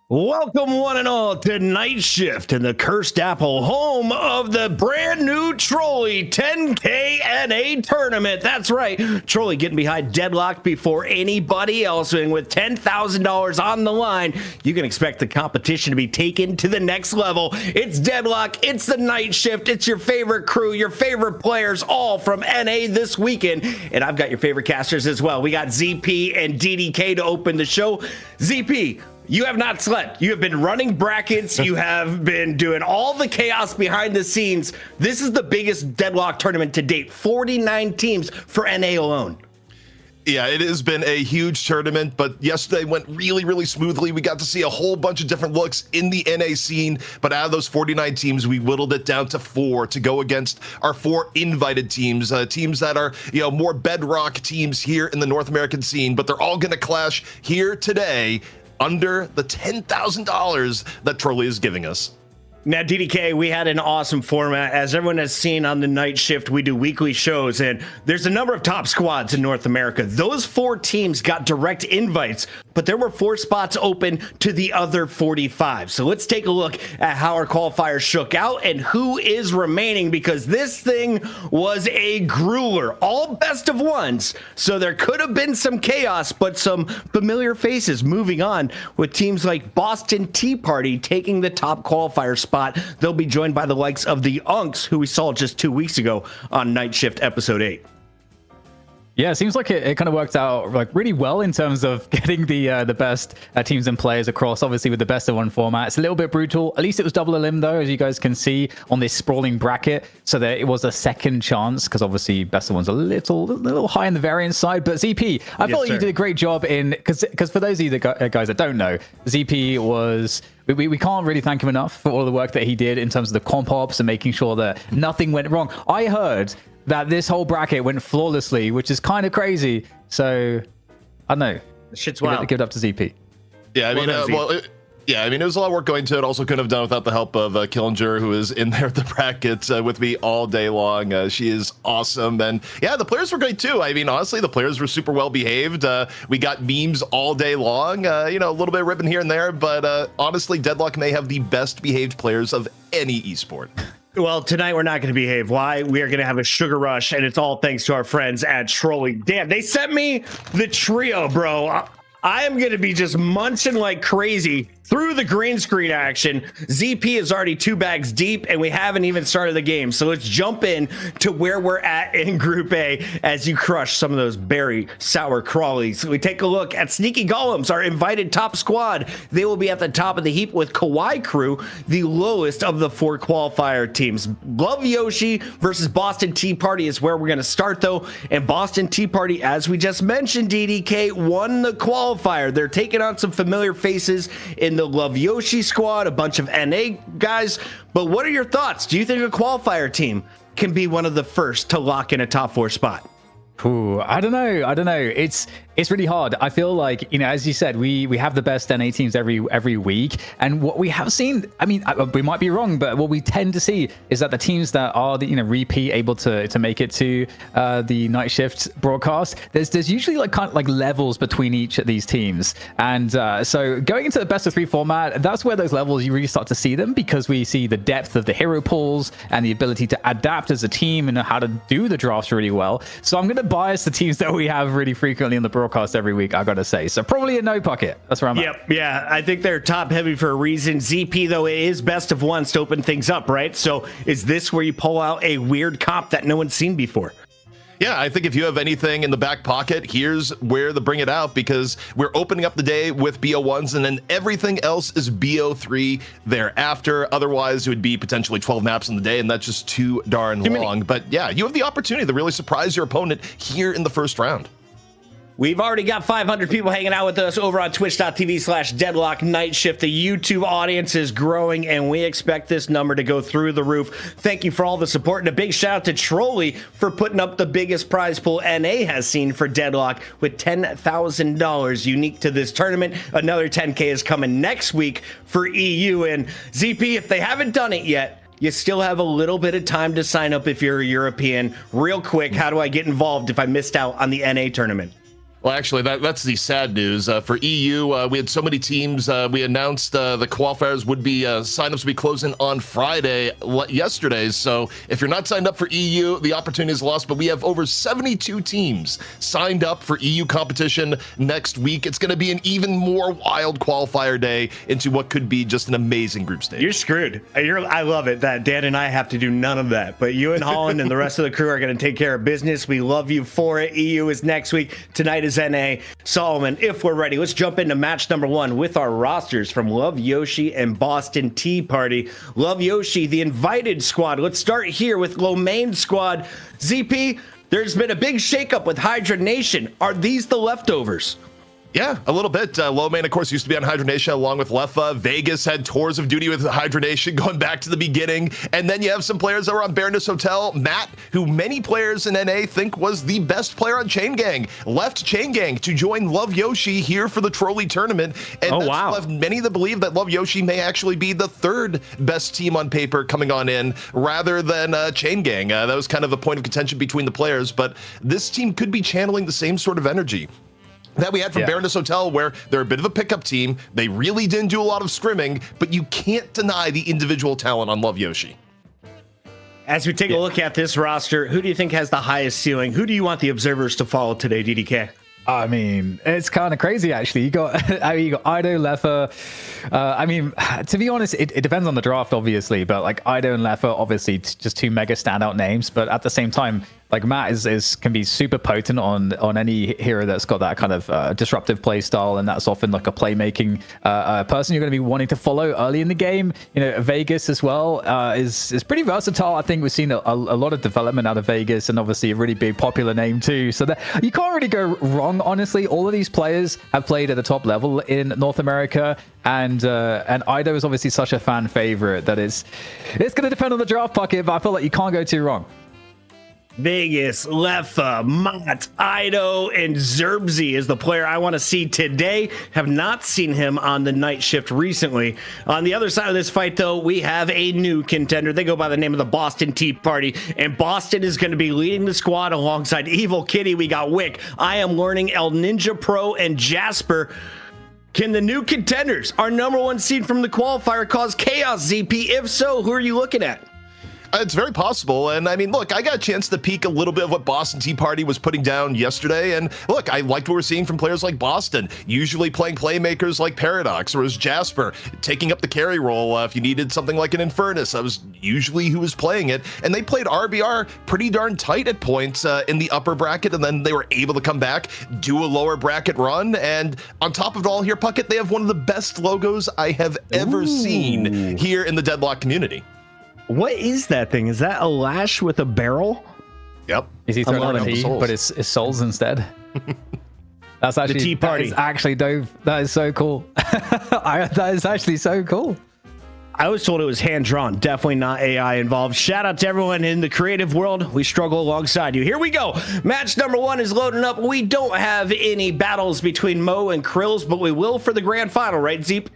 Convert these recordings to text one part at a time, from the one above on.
Welcome, one and all, to Night Shift in the Cursed Apple, home of the brand new Trolli 10K NA tournament. That's right, Trolli getting behind Deadlock before anybody else, and with $10,000 on the line, you can expect the competition to be taken to the next level. It's Deadlock, it's the Night Shift, it's your favorite crew, your favorite players, all from NA this weekend, and I've got your favorite casters as well. We got ZP and DDK to open the show. ZP, you have not slept. You have been running brackets. You have been doing all the chaos behind the scenes. This is the biggest Deadlock tournament to date. 49 teams for NA alone. Yeah, it has been a huge tournament, but yesterday went really smoothly. We got to see a whole bunch of different looks in the NA scene, but out of those 49 teams, we whittled it down to 4 to go against our 4 invited teams, teams that are, more bedrock teams here in the North American scene, but they're all going to clash here today under the $10,000 that Trolli is giving us. Now, DDK, we had an awesome format. As everyone has seen on the Night Shift, we do weekly shows, and there's a number of top squads in North America. Those 4 teams got direct invites, but there were 4 spots open to the other 45. So let's take a look at how our qualifiers shook out and who is remaining, because this thing was a grueler. All best of ones. So there could have been some chaos, but some familiar faces moving on, with teams like Boston Tea Party taking the top qualifier spot. They'll be joined by the likes of the Unks, who we saw just 2 weeks ago on Night Shift episode 8. Yeah, it seems like it kind of worked out like really well in terms of getting the best teams and players across, obviously with the best of one format. It's a little bit brutal. At least it was double elim though, as you guys can see on this sprawling bracket. So that it was a second chance, because obviously best of one's a little high in the variance side. But ZP, I felt like you did a great job in, because for those of you guys that don't know, ZP was... We can't really thank him enough for all the work that he did in terms of the comp ops and making sure that nothing went wrong. I heard that this whole bracket went flawlessly, which is kind of crazy. So, I don't know. Shit's wild. Give it up to ZP. Yeah, I mean, it was a lot of work going to it. Also couldn't have done without the help of Killinger, who is in there at the brackets with me all day long. She is awesome. And yeah, the players were great too. I mean, honestly, the players were super well behaved. We got memes all day long, a little bit of ribbon here and there. But honestly, Deadlock may have the best behaved players of any esport. Well, tonight we're not going to behave. Why? We are going to have a sugar rush, and it's all thanks to our friends at Trolli. Damn, they sent me the trio, bro. I am going to be just munching like crazy through the green screen action. ZP is already 2 bags deep, and we haven't even started the game. So let's jump in to where we're at in Group A as you crush some of those berry sour crawlies. We take a look at Sneaky Golems, our invited top squad. They will be at the top of the heap with Kawaii Crew, the lowest of the 4 qualifier teams. Love Yoshi versus Boston Tea Party is where we're going to start, though. And Boston Tea Party, as we just mentioned, DDK, won the qualifier. They're taking on some familiar faces in the Love Yoshi squad, a bunch of NA guys. But what are your thoughts? Do you think a qualifier team can be one of the first to lock in a top 4 spot? Ooh, I don't know. It's really hard. I feel like, as you said, we have the best NA teams every week, and what we have seen, I mean, we might be wrong, but what we tend to see is that the teams that are the repeat able to make it to the Night Shift broadcast, there's usually kind of levels between each of these teams, and so going into the best of 3 format, that's where those levels you really start to see them, because we see the depth of the hero pools and the ability to adapt as a team and how to do the drafts really well. So I'm going to bias the teams that we have really frequently in the broadcast every week, I gotta say. So probably a no pocket. That's where I'm at. Yeah, I think they're top heavy for a reason. ZP, though, it is best of ones to open things up, right? So is this where you pull out a weird comp that no one's seen before? Yeah, I think if you have anything in the back pocket, here's where to bring it out, because we're opening up the day with BO1s, and then everything else is BO3 thereafter. Otherwise, it would be potentially 12 maps in the day, and that's just too darn long. But yeah, you have the opportunity to really surprise your opponent here in the first round. We've already got 500 people hanging out with us over on twitch.tv/Deadlock Night Shift. The YouTube audience is growing, and we expect this number to go through the roof. Thank you for all the support, and a big shout out to Trolli for putting up the biggest prize pool NA has seen for Deadlock with $10,000 unique to this tournament. Another 10K is coming next week for EU. And ZP, if they haven't done it yet, you still have a little bit of time to sign up if you're a European. Real quick, how do I get involved if I missed out on the NA tournament? Well, actually, that's the sad news. For EU, we had so many teams. We announced the qualifiers would be, signups would be closing on Friday, yesterday. So if you're not signed up for EU, the opportunity is lost. But we have over 72 teams signed up for EU competition next week. It's going to be an even more wild qualifier day into what could be just an amazing group stage. You're screwed. I love it that Dan and I have to do none of that. But you and Holland and the rest of the crew are going to take care of business. We love you for it. EU is next week. Tonight is NA. Solomon, if we're ready, let's jump into match number 1 with our rosters from Love Yoshi and Boston Tea Party. Love Yoshi, the invited squad. Let's start here with Lo Mein squad. ZP, there's been a big shakeup with Hydra Nation. Are these the leftovers? Yeah, a little bit. Lo Mein, of course, used to be on Hydra Nation along with Leffa. Vegas had tours of duty with Hydra Nation going back to the beginning. And then you have some players that were on Baroness Hotel. Matt, who many players in NA think was the best player on Chain Gang, left Chain Gang to join Love Yoshi here for the Trolli tournament. And that's left many that believe that Love Yoshi may actually be the 3rd best team on paper coming on in rather than Chain Gang. That was kind of the point of contention between the players. But this team could be channeling the same sort of energy that we had from Baroness Hotel, where they're a bit of a pickup team. They really didn't do a lot of scrimming, but you can't deny the individual talent on Love Yoshi. As we take a look at this roster, who do you think has the highest ceiling? Who do you want the observers to follow today, DDK? I mean, it's kind of crazy, actually. You got Ido, Leffa. I mean, to be honest, it depends on the draft, obviously. But like Ido and Leffa, obviously, just 2 mega standout names. But at the same time, like Matt can be super potent on any hero that's got that kind of disruptive play style, and that's often like a playmaking person you're going to be wanting to follow early in the game. You know, Vegas as well is pretty versatile. I think we've seen a lot of development out of Vegas, and obviously a really big popular name too. So that you can't really go wrong. Honestly, all of these players have played at the top level in North America, and Ido is obviously such a fan favorite that it's going to depend on the draft pocket, but I feel like you can't go too wrong. Vegas, Leffa, Mott, Ido, and Zerbzy is the player I want to see today. Have not seen him on the night shift recently. On the other side of this fight, though, we have a new contender. They go by the name of the Boston Tea Party, and Boston is going to be leading the squad alongside Evil Kitty. We got Wick, I Am Learning, El Ninja Pro, and Jasper. Can the new contenders, our number 1 seed from the qualifier, cause chaos, ZP? If so, who are you looking at? It's very possible. And I mean, look, I got a chance to peek a little bit of what Boston Tea Party was putting down yesterday. And look, I liked what we're seeing from players like Boston, usually playing playmakers like Paradox, or as Jasper taking up the carry role. If you needed something like an Infernus, that was usually who was playing it. And they played RBR pretty darn tight at points in the upper bracket. And then they were able to come back, do a lower bracket run. And on top of it all here, Puckett, they have one of the best logos I have ever seen here in the Deadlock community. What is that thing? Is that a lash with a barrel? Yep. Is he throwing on tea, but it's souls instead? That's actually the Tea Party. That is actually dope. That is so cool. That is actually so cool. I was told it was hand-drawn. Definitely not AI involved. Shout out to everyone in the creative world. We struggle alongside you. Here we go. Match number 1 is loading up. We don't have any battles between Mo and Krills, but we will for the grand final, right, Zeep?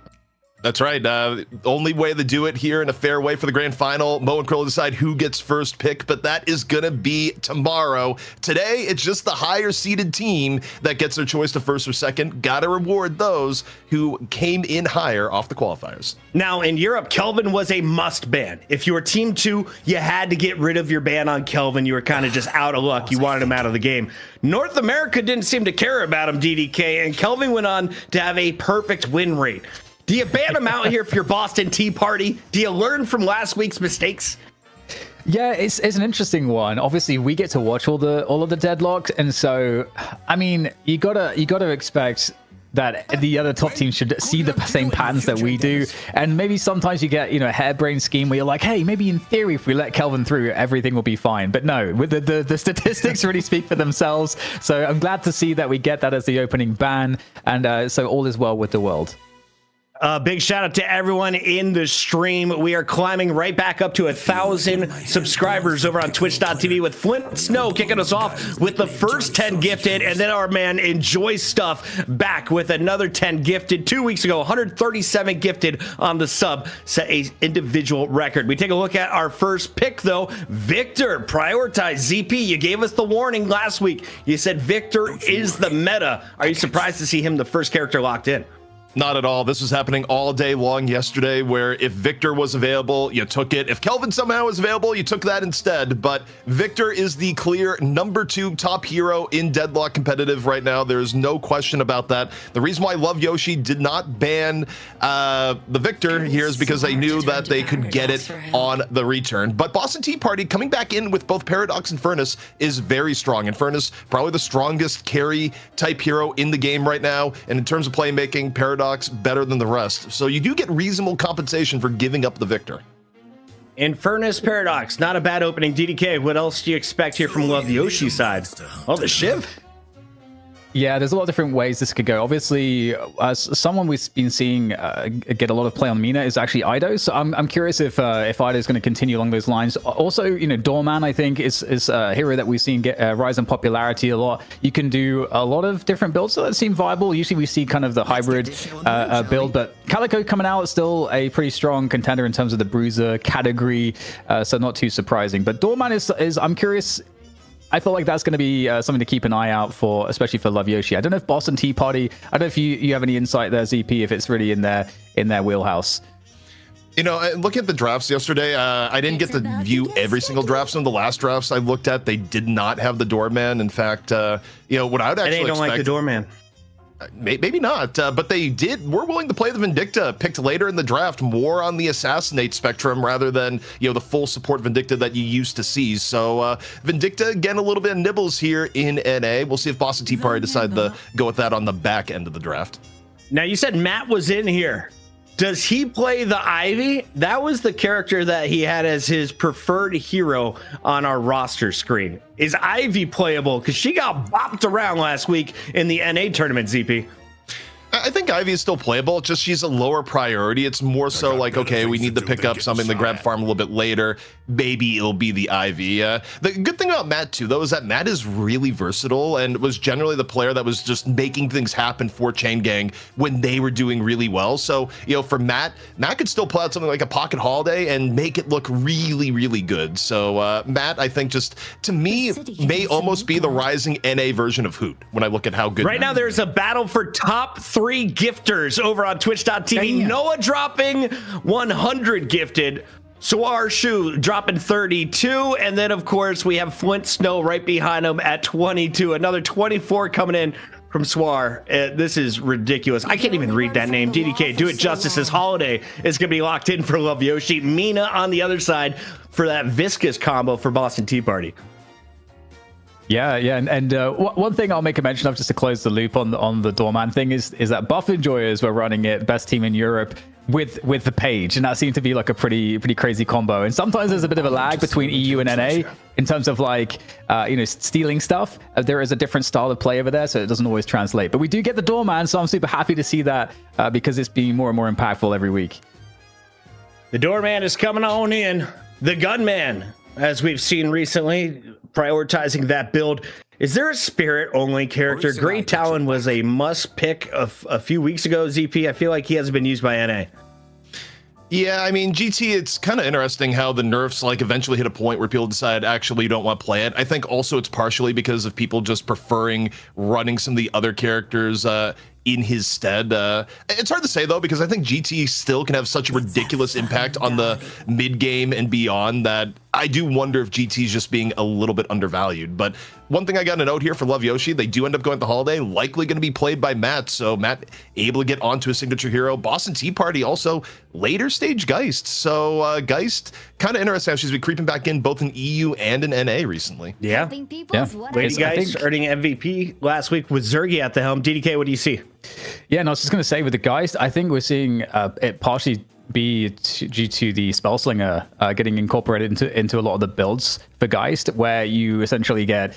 That's right. The only way to do it here in a fair way for the grand final, Mo and Krill decide who gets first pick, but that is going to be tomorrow. Today, it's just the higher seeded team that gets their choice to first or second. Got to reward those who came in higher off the qualifiers. Now, in Europe, Kelvin was a must ban. If you were team 2, you had to get rid of your ban on Kelvin. You were kind of just out of luck. You wanted him out of the game. North America didn't seem to care about him, DDK, and Kelvin went on to have a perfect win rate. Do you ban him out here for your Boston Tea Party? Do you learn from last week's mistakes? Yeah, it's an interesting one. Obviously, we get to watch all of the Deadlocks, and so I mean, you gotta expect that the other top teams should see the same patterns that we do, and maybe sometimes you get a harebrained scheme where you're like, hey, maybe in theory if we let Kelvin through, everything will be fine. But no, with the statistics really speak for themselves. So I'm glad to see that we get that as the opening ban, and so all is well with the world. Big shout out to everyone in the stream. We are climbing right back up to 1,000 subscribers over on twitch.tv with Flint Snow kicking us off with the first 10 gifted, and then our man Enjoy Stuff back with another 10 gifted 2 weeks ago. 137 gifted on the sub, set a individual record. We take a look at our first pick though. Victor, prioritize ZP. You gave us the warning last week. You said Victor is the meta. Are you surprised to see him the first character locked in? Not at all. This was happening all day long yesterday, where if Victor was available, you took it. If Kelvin somehow was available, you took that instead. But Victor is the clear number 2 top hero in Deadlock competitive right now. There's no question about that. The reason why Love Yoshi did not ban the Victor here is because they knew that they could get it on the return. But Boston Tea Party coming back in with both Paradox and Furnace is very strong. And Furnace, probably the strongest carry type hero in the game right now. And in terms of playmaking, Paradox better than the rest. So you do get reasonable compensation for giving up the Victor. In Furnace, Paradox, not a bad opening. DDK, what else do you expect here from Love Yoshi's side? Oh, the Shiv? Yeah, there's a lot of different ways this could go. Obviously, someone we've been seeing get a lot of play on Mina is actually Ido. So I'm curious if Ido is going to continue along those lines. Also, you know, Doorman, I think, is a hero that we've seen get rise in popularity a lot. You can do a lot of different builds that seem viable. Usually we see kind of the hybrid build, but Calico coming out is still a pretty strong contender in terms of the bruiser category. So not too surprising. But Doorman is I'm curious. I feel like that's going to be something to keep an eye out for, especially for Love Yoshi. I don't know if Boston Tea Party, I don't know if you have any insight there, ZP, if it's really in their wheelhouse. You know, look at the drafts yesterday. I didn't get to view every single draft. Some of the last drafts I looked at, they did not have the Doorman. In fact, you know, what I would actually expect... They don't like the Doorman. Maybe not, but they were willing to play the Vindicta, picked later in the draft, more on the Assassinate spectrum rather than, you know, the full support Vindicta that you used to see. So Vindicta, again, a little bit of nibbles here in NA. We'll see if Boston Tea Party decide to go with that on the back end of the draft. Now, you said Matt was in here. Does he play the Ivy? That was the character that he had as his preferred hero on our roster screen. Is Ivy playable? Because she got bopped around last week in the NA tournament, ZP. I think Ivy is still playable, just she's a lower priority. It's more so like, okay, we need to pick up something to grab farm a little bit later. Maybe it'll be the Ivy. The good thing about Matt, too, though, is that Matt is really versatile and was generally the player that was just making things happen for Chain Gang when they were doing really well. So, you know, for Matt could still pull out something like a Pocket Holiday and make it look really, really good. So, Matt, I think just, to me, may almost be the rising NA version of Hoot when I look at how good. Right now, there's a battle for top 3 gifters over on twitch.tv. Noah dropping 100 gifted. Swar Shu dropping 32. And then, of course, we have Flint Snow right behind him at 22. Another 24 coming in from Swar. This is ridiculous. I can't even read that name. DDK, do it justice. As Holiday is going to be locked in for Love Yoshi. Mina on the other side for that viscous combo for Boston Tea Party. Yeah, and one thing I'll make a mention of just to close the loop on the Doorman thing is that Buff Enjoyers were running it, best team in Europe, with the Page, and that seemed to be like a pretty crazy combo. And sometimes there's a bit of a lag between EU and NA in terms of like you know, stealing stuff. There is a different style of play over there, so it doesn't always translate. But we do get the Doorman, so I'm super happy to see that because it's being more and more impactful every week. The Doorman is coming on in. The Gunman, as we've seen recently, prioritizing that build. Is there a spirit only character? Grey Talon was a must pick a few weeks ago, ZP. I feel like he hasn't been used by NA. Yeah, I mean, GT, it's kind of interesting how the nerfs like eventually hit a point where people decide actually you don't want to play it. I think also it's partially because of people just preferring running some of the other characters in his stead. It's hard to say though, because I think GT still can have such a ridiculous impact on the mid game and beyond that I do wonder if GT is just being a little bit undervalued. But one thing I got to note here for Love Yoshi, they do end up going to the Holiday, likely going to be played by Matt. So Matt able to get onto a signature hero. Boston Tea Party also later stage Geist. So Geist, kind of interesting how she's been creeping back in both in EU and in NA recently. Yeah. Lady Geist earning MVP last week with Zergy at the helm. DDK, what do you see? Yeah, no, I was just going to say with the Geist, I think we're seeing it partially be due to the Spellslinger getting incorporated into a lot of the builds for Geist, where you essentially get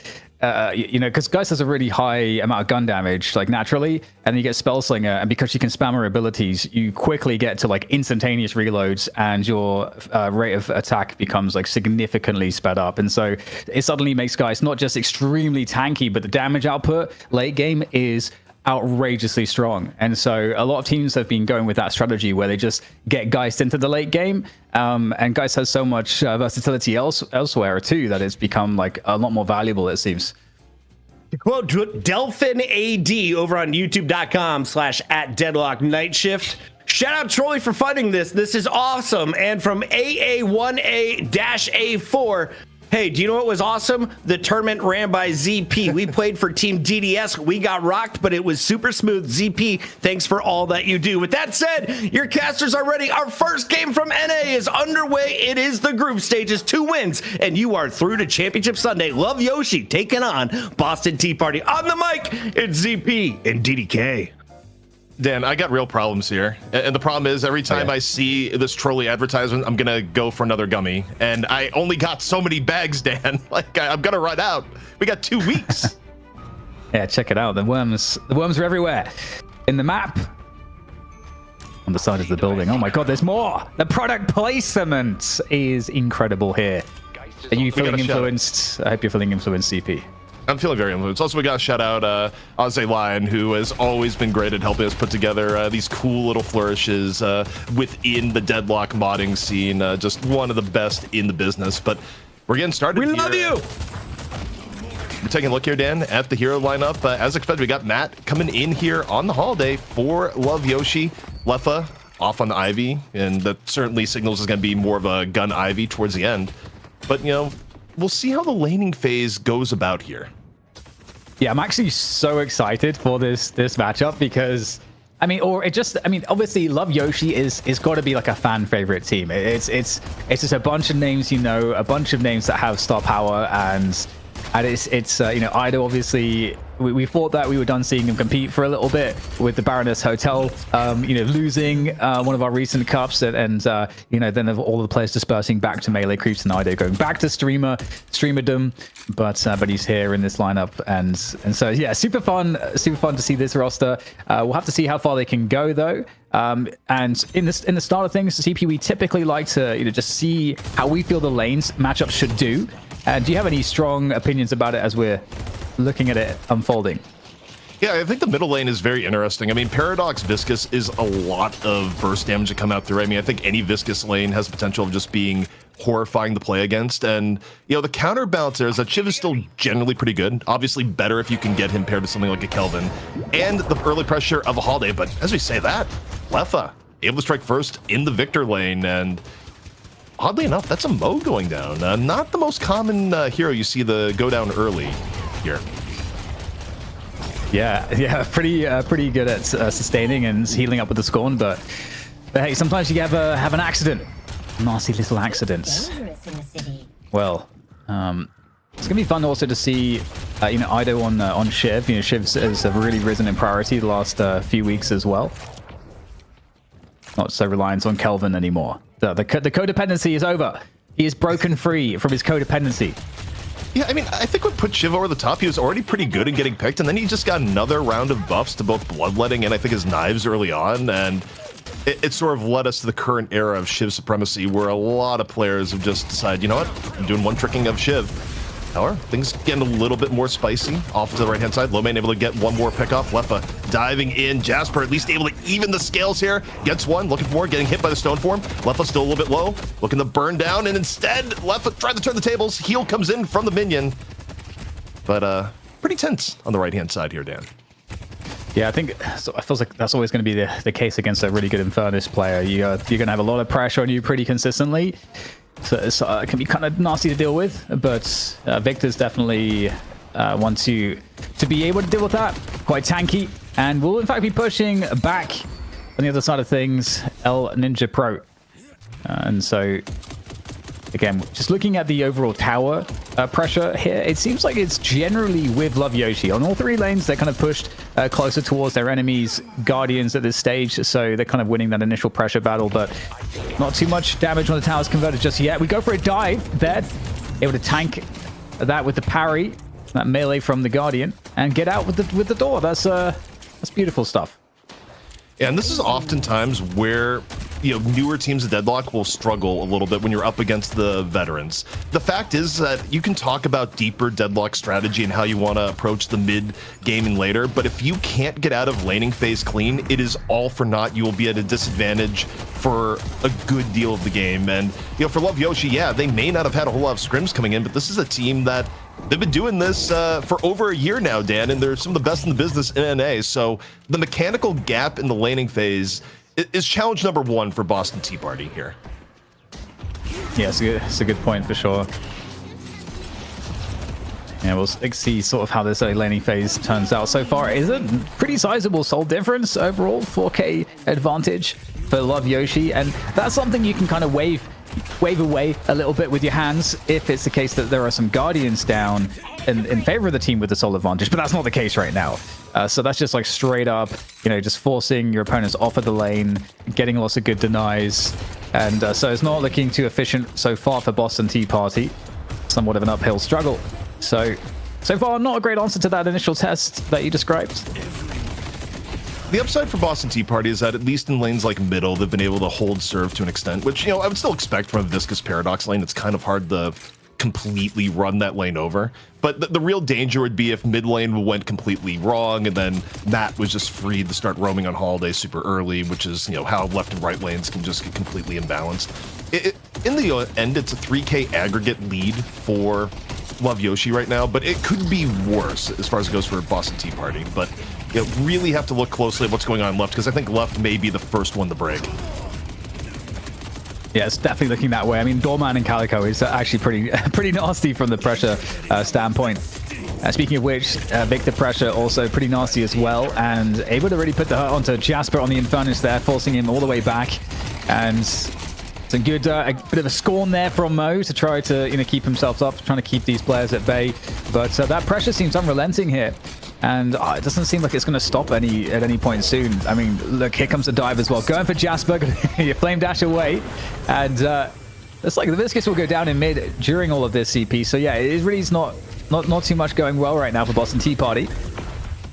you know, because Geist has a really high amount of gun damage, like naturally, and then you get Spell Slinger, and because she can spam her abilities, you quickly get to like instantaneous reloads, and your rate of attack becomes like significantly sped up. And so it suddenly makes Geist not just extremely tanky, but the damage output late game is outrageously strong. And so a lot of teams have been going with that strategy where they just get Geist into the late game, and Geist has so much versatility elsewhere too that it's become like a lot more valuable, it seems. To quote Delphin AD over on youtube.com/@Deadlock Night Shift, shout out Trolli for funding this. This is awesome. And from AA1A-A4, hey, do you know what was awesome? The tournament ran by ZP. We played for Team DDS. We got rocked, but it was super smooth. ZP, thanks for all that you do. With that said, your casters are ready. Our first game from NA is underway. It is the group stages, 2 wins, and you are through to Championship Sunday. Love Yoshi taking on Boston Tea Party. On the mic, it's ZP and DDK. Dan, I got real problems here. And the problem is every time I see this Trolli advertisement, I'm going to go for another gummy. And I only got so many bags, Dan. Like, I'm going to run out. We got 2 weeks. Yeah, check it out. The worms are everywhere. In the map. On the side of the building. Oh my god, there's more. The product placement is incredible here. Are you feeling influenced? I hope you're feeling influenced, CP. I'm feeling very influenced. Also, we got to shout out Ozzy Lion, who has always been great at helping us put together these cool little flourishes within the Deadlock modding scene. Just one of the best in the business. But we're getting started. We love you. We're taking a look here, Dan, at the hero lineup. As expected, we got Matt coming in here on the holiday for Love Yoshi. Leffa off on the Ivy, and that certainly signals is going to be more of a gun Ivy towards the end. But, you know, we'll see how the laning phase goes about here. Yeah, I'm actually so excited for this matchup because, I mean, obviously, Love Yoshi is got to be like a fan favorite team. It's just a bunch of names, you know, a bunch of names that have star power, and it's you know, Ido obviously. We thought that we were done seeing him compete for a little bit with the Baroness Hotel, you know, losing one of our recent cups, and you know, then all the players dispersing back to melee creeps, and Ido going back to streamerdom, but he's here in this lineup, and so yeah, super fun to see this roster. We'll have to see how far they can go though. And in the start of things, CP, we typically like to, you know, just see how we feel the lanes matchups should do. Do you have any strong opinions about it as we're looking at it unfolding? Yeah, I think the middle lane is very interesting. I mean, Paradox Viscous is a lot of burst damage to come out through. I mean, I think any Viscous lane has potential of just being horrifying to play against. And, you know, the counterbalance there is that Shiv is still generally pretty good. Obviously better if you can get him paired to something like a Kelvin. And the early pressure of a Holiday. But as we say that, Leffa able to strike first in the Victor lane. And oddly enough, that's a Mo going down. Not the most common hero you see the go down early here. Yeah, pretty good at sustaining and healing up with the Scorn, but hey, sometimes you have an accident, nasty little accidents. Well, it's gonna be fun also to see, you know, Ido on Shiv. You know, Shiv has really risen in priority the last few weeks as well. Not so reliant on Kelvin anymore. The codependency is over. He is broken free from his codependency. Yeah, I mean, I think what put Shiv over the top, he was already pretty good in getting picked, and then he just got another round of buffs to both Bloodletting and I think his knives early on, and it sort of led us to the current era of Shiv supremacy, where a lot of players have just decided, you know what, I'm doing one tricking of Shiv. However, things getting a little bit more spicy off to the right-hand side. Lomane able to get one more pick off. Leffa diving in. Jasper at least able to even the scales here. Gets one, looking for more, getting hit by the stone form. Leffa still a little bit low, looking to burn down, and instead, Leffa tried to turn the tables. Heal comes in from the minion. But pretty tense on the right-hand side here, Dan. Yeah, I think it feels like that's always going to be the case against a really good Infernus player. You're going to have a lot of pressure on you pretty consistently. So it can be kind of nasty to deal with, but Victor's definitely one to be able to deal with that. Quite tanky, and will in fact be pushing back on the other side of things, El Ninja Pro. And so, again, just looking at the overall tower pressure here, it seems like it's generally with Love Yoshi. On all 3 lanes, they're kind of pushed closer towards their enemies' Guardians at this stage, so they're kind of winning that initial pressure battle, but not too much damage when the tower's converted just yet. We go for a dive there, able to tank that with the parry. that melee from the Guardian and get out with the door. That's beautiful stuff. Yeah, and this is oftentimes where, newer teams of Deadlock will struggle a little bit when you're up against the veterans. The fact is that you can talk about deeper Deadlock strategy and how you want to approach the mid gaming later, but if you can't get out of laning phase clean, it is all for naught. You will be at a disadvantage for a good deal of the game. And, for Love Yoshi, yeah, they may not have had a whole lot of scrims coming in, but this is a team that they've been doing this for over a year now, Dan, and they're some of the best in the business in NA. So the mechanical gap in the laning phase is challenge number one for Boston Tea Party here. Yeah, it's a good point for sure. Yeah, we'll see sort of how this early laning phase turns out. So far, it is a pretty sizable soul difference overall, 4K advantage for Love Yoshi, and that's something you can kind of wave away a little bit with your hands if it's the case that there are some Guardians down in favor of the team with the soul advantage, but that's not the case right now. So that's just like straight up, just forcing your opponents off of the lane, getting lots of good denies, and so it's not looking too efficient so far for Boston Tea Party. Somewhat of an uphill struggle. So far, not a great answer to that initial test that you described. The upside for Boston Tea Party is that at least in lanes like middle, they've been able to hold serve to an extent, which, I would still expect from a Viscous Paradox lane. It's kind of hard to completely run that lane over. But the real danger would be if mid lane went completely wrong and then Matt was just free to start roaming on Holiday super early, which is, how left and right lanes can just get completely imbalanced. In the end, it's a 3K aggregate lead for Love Yoshi right now, but it could be worse as far as it goes for Boston Tea Party. But really have to look closely at what's going on left, because I think left may be the first one to break. Yeah, it's definitely looking that way. I mean, Doorman and Calico is actually pretty nasty from the pressure standpoint. Speaking of which, Victor pressure also pretty nasty as well, and able to really put the hurt onto Jasper on the Infernus there, forcing him all the way back. And some good, a bit of a scorn there from Mo to try to keep himself up, trying to keep these players at bay. But that pressure seems unrelenting here. And it doesn't seem like it's going to stop at any point soon. I mean, look, here comes the dive as well. Going for Jasper, you flame dash away. And it's like the Viscous will go down in mid during all of this CP. So yeah, it really is not too much going well right now for Boston Tea Party.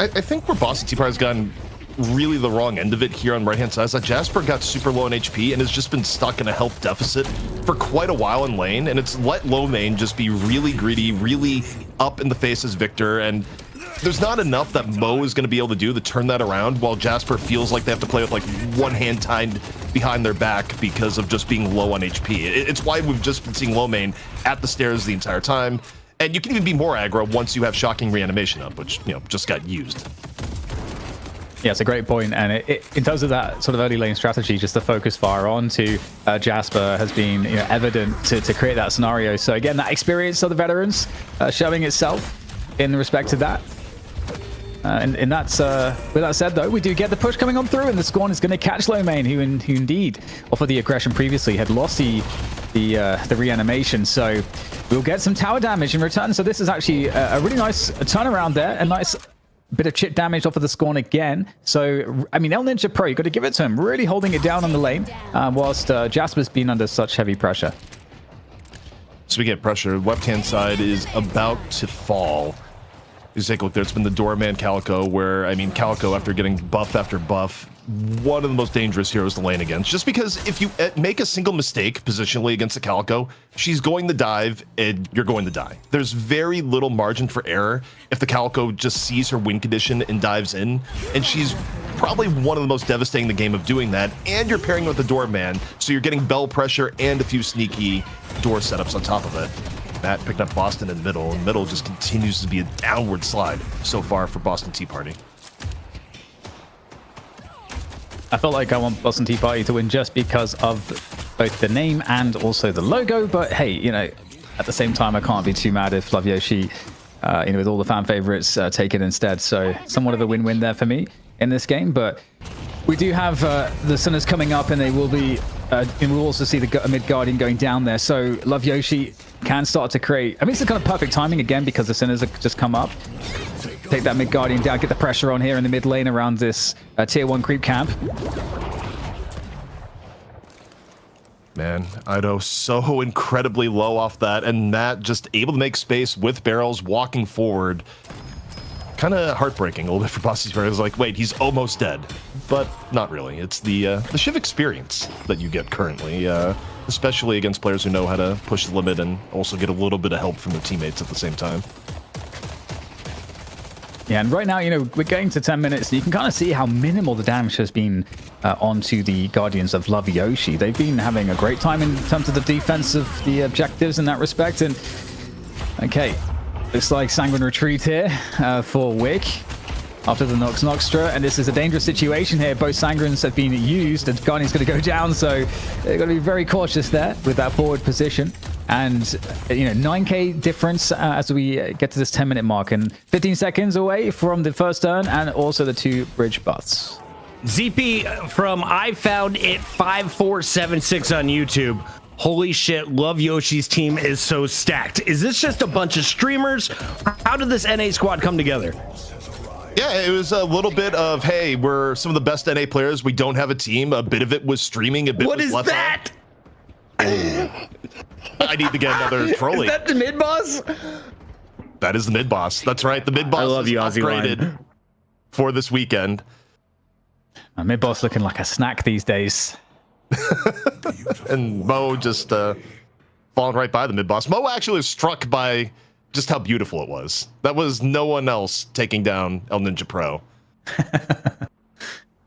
I think where Boston Tea Party has gotten really the wrong end of it here on the right-hand side is that Jasper got super low on HP and has just been stuck in a health deficit for quite a while in lane. And it's let low main just be really greedy, really up in the face as Victor. And there's not enough that Mo is going to be able to do to turn that around, while Jasper feels like they have to play with like one hand tied behind their back because of just being low on HP. It's why we've just been seeing low main at the stairs the entire time. And you can even be more aggro once you have Shocking Reanimation up, which, just got used. Yeah, it's a great point. And in terms of that sort of early lane strategy, just the focus fire on to Jasper has been evident to create that scenario. So again, that experience of the veterans showing itself in respect to that. And that's with that said, though, we do get the push coming on through, and the Scorn is going to catch Lowmain, who indeed, off of the aggression previously, had lost the reanimation. So we'll get some tower damage in return. So this is actually a really nice turnaround there, a nice bit of chip damage off of the Scorn again. So, I mean, El Ninja Pro, you got to give it to him, really holding it down on the lane, whilst Jasper's been under such heavy pressure. So we get pressure. Left-hand side is about to fall. You take a look there. It's been the Doorman Calico, where, I mean, Calico, after getting buff after buff, one of the most dangerous heroes to lane against. Just because if you make a single mistake positionally against the Calico, she's going to dive and you're going to die. There's very little margin for error if the Calico just sees her win condition and dives in, and she's probably one of the most devastating in the game of doing that. And you're pairing with the Doorman, so you're getting bell pressure and a few sneaky door setups on top of it. Matt picked up Boston in middle, and middle just continues to be a downward slide so far for Boston Tea Party. I felt like I want Boston Tea Party to win just because of both the name and also the logo, but hey, at the same time, I can't be too mad if Love Yoshi, with all the fan favorites, take it instead. So somewhat of a win-win there for me in this game, but we do have the Sinners coming up, and they will be, and we'll also see the mid Guardian going down there. So Love Yoshi can start to create, I mean, it's kind of perfect timing again because the Sinners have just come up. Take that mid Guardian down, get the pressure on here in the mid lane around this tier 1 creep camp. Man, Ido so incredibly low off that, and Matt just able to make space with barrels walking forward. Kind of heartbreaking a little bit for Bossy Bear. It was like, wait, he's almost dead, but not really. It's the Shiv experience that you get currently, especially against players who know how to push the limit and also get a little bit of help from their teammates at the same time. Yeah, and right now, you know, we're getting to 10 minutes, and you can kind of see how minimal the damage has been onto the Guardians of Love Yoshi. They've been having a great time in terms of the defense of the objectives in that respect, and okay. Looks like Sanguine retreat here for Wick after the Nox Noxtra, and this is a dangerous situation here. Both Sanguines have been used, and Guardian's going to go down, so they've got to be very cautious there with that forward position. And, you know, 9k difference as we get to this 10-minute mark, and 15 seconds away from the first turn and also the 2 bridge buffs. ZP from I Found It 5476 on YouTube. Holy shit, Love Yoshi's team is so stacked. Is this just a bunch of streamers? How did this NA squad come together? Yeah, it was a little bit of, hey, we're some of the best NA players. We don't have a team. A bit of it was streaming. A bit What was is left that? I need to get another Trolli. Is that the mid boss? That is the mid boss. That's right. The mid boss I love you, is Ozzy upgraded Line. for this weekend. Mid boss looking like a snack these days. And Mo just falling right by the mid boss. Mo actually was struck by just how beautiful it was. That was no one else taking down El Ninja Pro.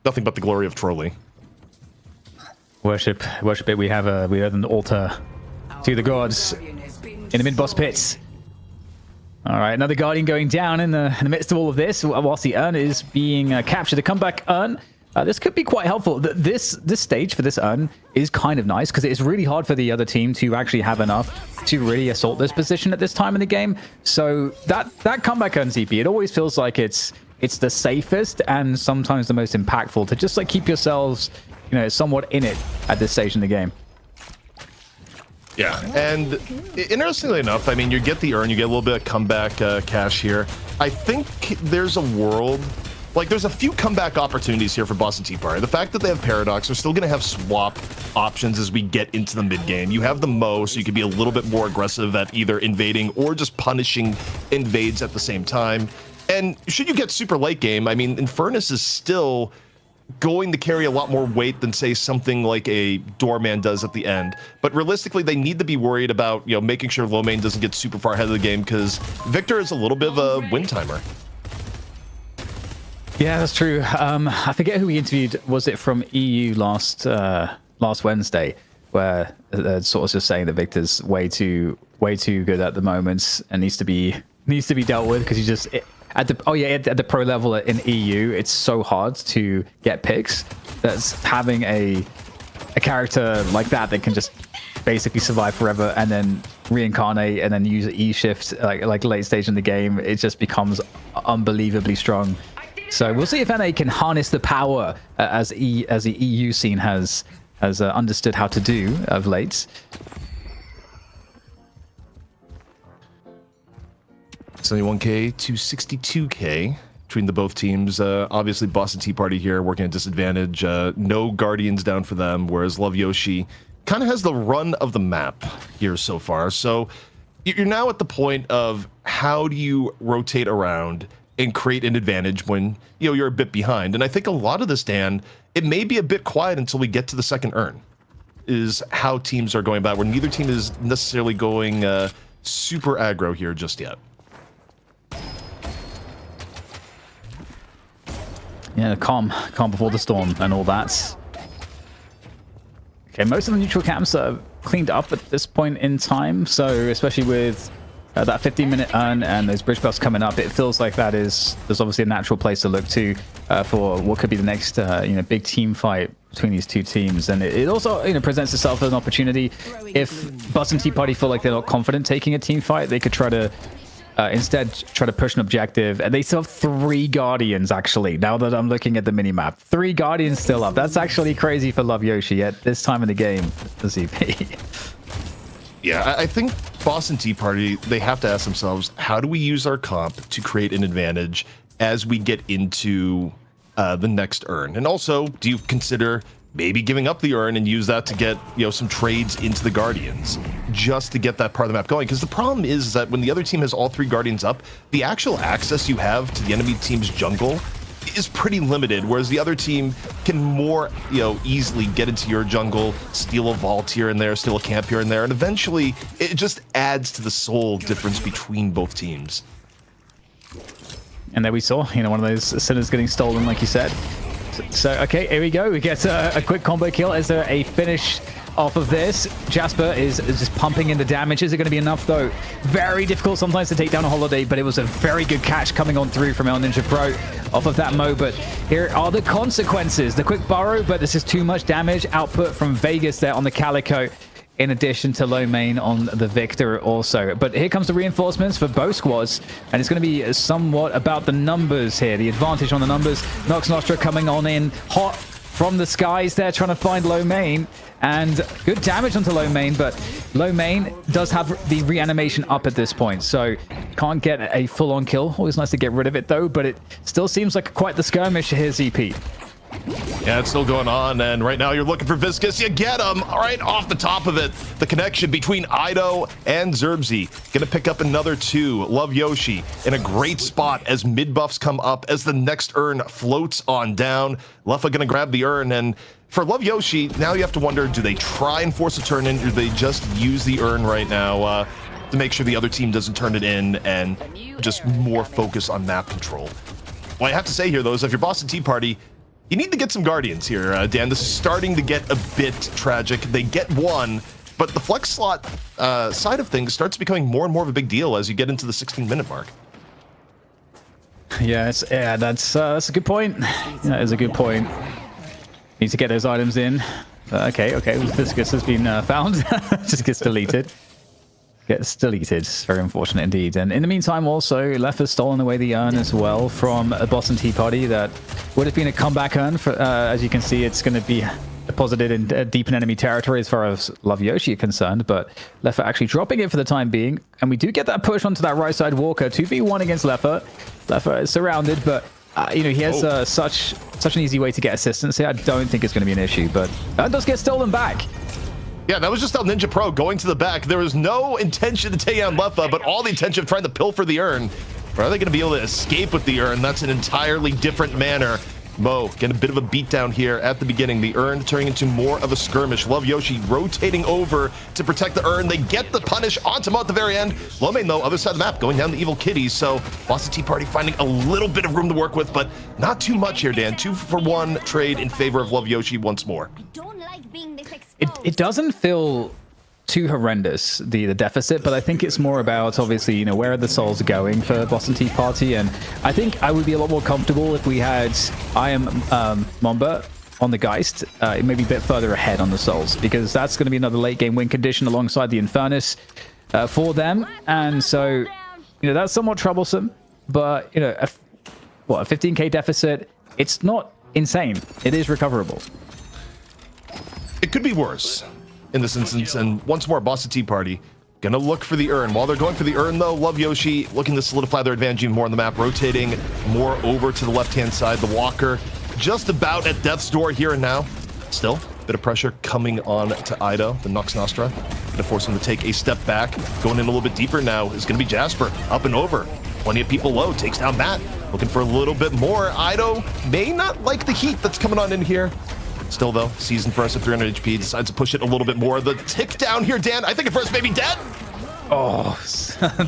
Nothing but the glory of Trolli. Worship it. We have an altar to the gods in the mid boss pits. All right, another Guardian going down in the midst of all of this, whilst the urn is being captured. The comeback urn. This could be quite helpful. This stage for this urn is kind of nice because it's really hard for the other team to actually have enough to really assault this position at this time in the game. So that comeback urn CP, it always feels like it's the safest and sometimes the most impactful to just like keep yourselves, you know, somewhat in it at this stage in the game. Yeah, and interestingly enough, I mean, you get the urn, you get a little bit of comeback cash here. I think there's a world. Like, there's a few comeback opportunities here for Boston Tea Party. The fact that they have Paradox, they're still going to have swap options as we get into the mid-game. You have the Mo, so you can be a little bit more aggressive at either invading or just punishing invades at the same time. And should you get super late game, I mean, Infernus is still going to carry a lot more weight than, say, something like a Doorman does at the end. But realistically, they need to be worried about, you know, making sure Lomane doesn't get super far ahead of the game, because Victor is a little bit of a win timer. Yeah, that's true. I forget who we interviewed. Was it from EU last Wednesday, where sort of just saying that Victor's way too good at the moment and needs to be dealt with because he just at the pro level in EU, it's so hard to get picks. That's having a character like that can just basically survive forever and then reincarnate and then use E shift like late stage in the game. It just becomes unbelievably strong. So we'll see if NA can harness the power as the EU scene has understood how to do of late. It's 71k to 62k between the both teams. Obviously, Boston Tea Party here working at disadvantage. No Guardians down for them, whereas Love Yoshi kind of has the run of the map here so far. So you're now at the point of how do you rotate around and create an advantage when, you know, you're a bit behind. And I think a lot of this, Dan, it may be a bit quiet until we get to the second urn, is how teams are going about, where neither team is necessarily going super aggro here just yet. Yeah, calm before the storm and all that. Okay, most of the neutral camps are cleaned up at this point in time, so especially with that 15-minute urn and those bridge buffs coming up, it feels like there's obviously a natural place to look to for what could be the next big team fight between these two teams. And it also presents itself as an opportunity. If Boston Tea Party feel like they're not confident taking a team fight, they could try to instead try to push an objective. And they still have 3 Guardians, actually, now that I'm looking at the minimap. 3 Guardians still up. That's actually crazy for Love Yoshi at this time in the game, the ZP. Yeah, I think Boston Tea Party, they have to ask themselves, how do we use our comp to create an advantage as we get into the next urn? And also, do you consider maybe giving up the urn and use that to get, some trades into the Guardians, just to get that part of the map going. Because the problem is that when the other team has all 3 Guardians up, the actual access you have to the enemy team's jungle is pretty limited, whereas the other team can more, easily get into your jungle, steal a vault here and there, steal a camp here and there, and eventually it just adds to the soul difference between both teams. And there we saw, one of those sinners getting stolen, like you said. So okay, here we go. We get a quick combo kill. Is there a finish off of this? Jasper is just pumping in the damage. Is it going to be enough, though? Very difficult sometimes to take down a Holiday, but it was a very good catch coming on through from El Ninja Pro off of that Mo. But here are the consequences. The quick burrow, but this is too much damage output from Vegas there on the Calico, in addition to low main on the Victor also. But here comes the reinforcements for both squads, and it's going to be somewhat about the numbers here, the advantage on the numbers. Nox Nostra coming on in hot from the skies there, trying to find low main, and good damage onto low main, but low main does have the reanimation up at this point, so can't get a full-on kill. Always nice to get rid of it though, but it still seems like quite the skirmish here, ZP. Yeah, it's still going on, and right now you're looking for Viscous. You get him right off the top of it. The connection between Ido and Zerbzi. Gonna pick up another 2. Love Yoshi in a great spot as mid buffs come up, as the next urn floats on down. Leffa gonna grab the urn, and for Love Yoshi, now you have to wonder, do they try and force a turn in, or do they just use the urn right now to make sure the other team doesn't turn it in and just more focus on map control? What I have to say here, though, is if you're Boston Tea Party, you need to get some Guardians here, Dan. This is starting to get a bit tragic. They get 1, but the flex slot side of things starts becoming more and more of a big deal as you get into the 16-minute mark. Yeah, that's a good point. That is a good point. Need to get those items in. Okay, Viscous has been found. Just gets deleted. Gets deleted. Very unfortunate indeed. And in the meantime, also, Left has stolen away the urn as well from a Boston Tea Party. That would have been a comeback urn. For, as you can see, it's going to be deposited in deep in enemy territory as far as Love Yoshi are concerned. But Leffa actually dropping it for the time being. And we do get that push onto that right side Walker. 2v1 against Leffa. Leffa is surrounded, but he has such an easy way to get assistance here. I don't think it's going to be an issue, but that does get stolen back. Yeah, that was just El Ninja Pro going to the back. There was no intention to take down Leffa, but all the intention of trying to pilfer the urn. Or are they going to be able to escape with the urn? That's an entirely different manner. Mo getting a bit of a beatdown here at the beginning. The urn turning into more of a skirmish. Love Yoshi rotating over to protect the urn. They get the punish onto Mo at the very end. Low main, though, other side of the map, going down the Evil Kitties. So Boston Tea Party finding a little bit of room to work with, but not too much here, Dan. 2-for-1 trade in favor of Love Yoshi once more. It doesn't feel too horrendous, the deficit, but I think it's more about, obviously, where are the souls going for Boston Tea Party, and I think I would be a lot more comfortable if we had Mamba on the Geist, maybe a bit further ahead on the souls, because that's going to be another late game win condition alongside the Infernus for them, and so, that's somewhat troublesome, but, a 15k deficit, it's not insane. It is recoverable. It could be worse in this instance, and once more, Boston Tea Party gonna look for the urn. While they're going for the urn, though, Love Yoshi looking to solidify their advantage even more on the map, rotating more over to the left-hand side. The Walker just about at death's door here and now. Still, a bit of pressure coming on to Ido, the Nox Nostra. Gonna force him to take a step back. Going in a little bit deeper now is gonna be Jasper, up and over. Plenty of people low, takes down Matt. Looking for a little bit more. Ido may not like the heat that's coming on in here. Still, though, season first at 300 HP, decides to push it a little bit more. The tick down here, Dan, I think at first maybe dead. Oh,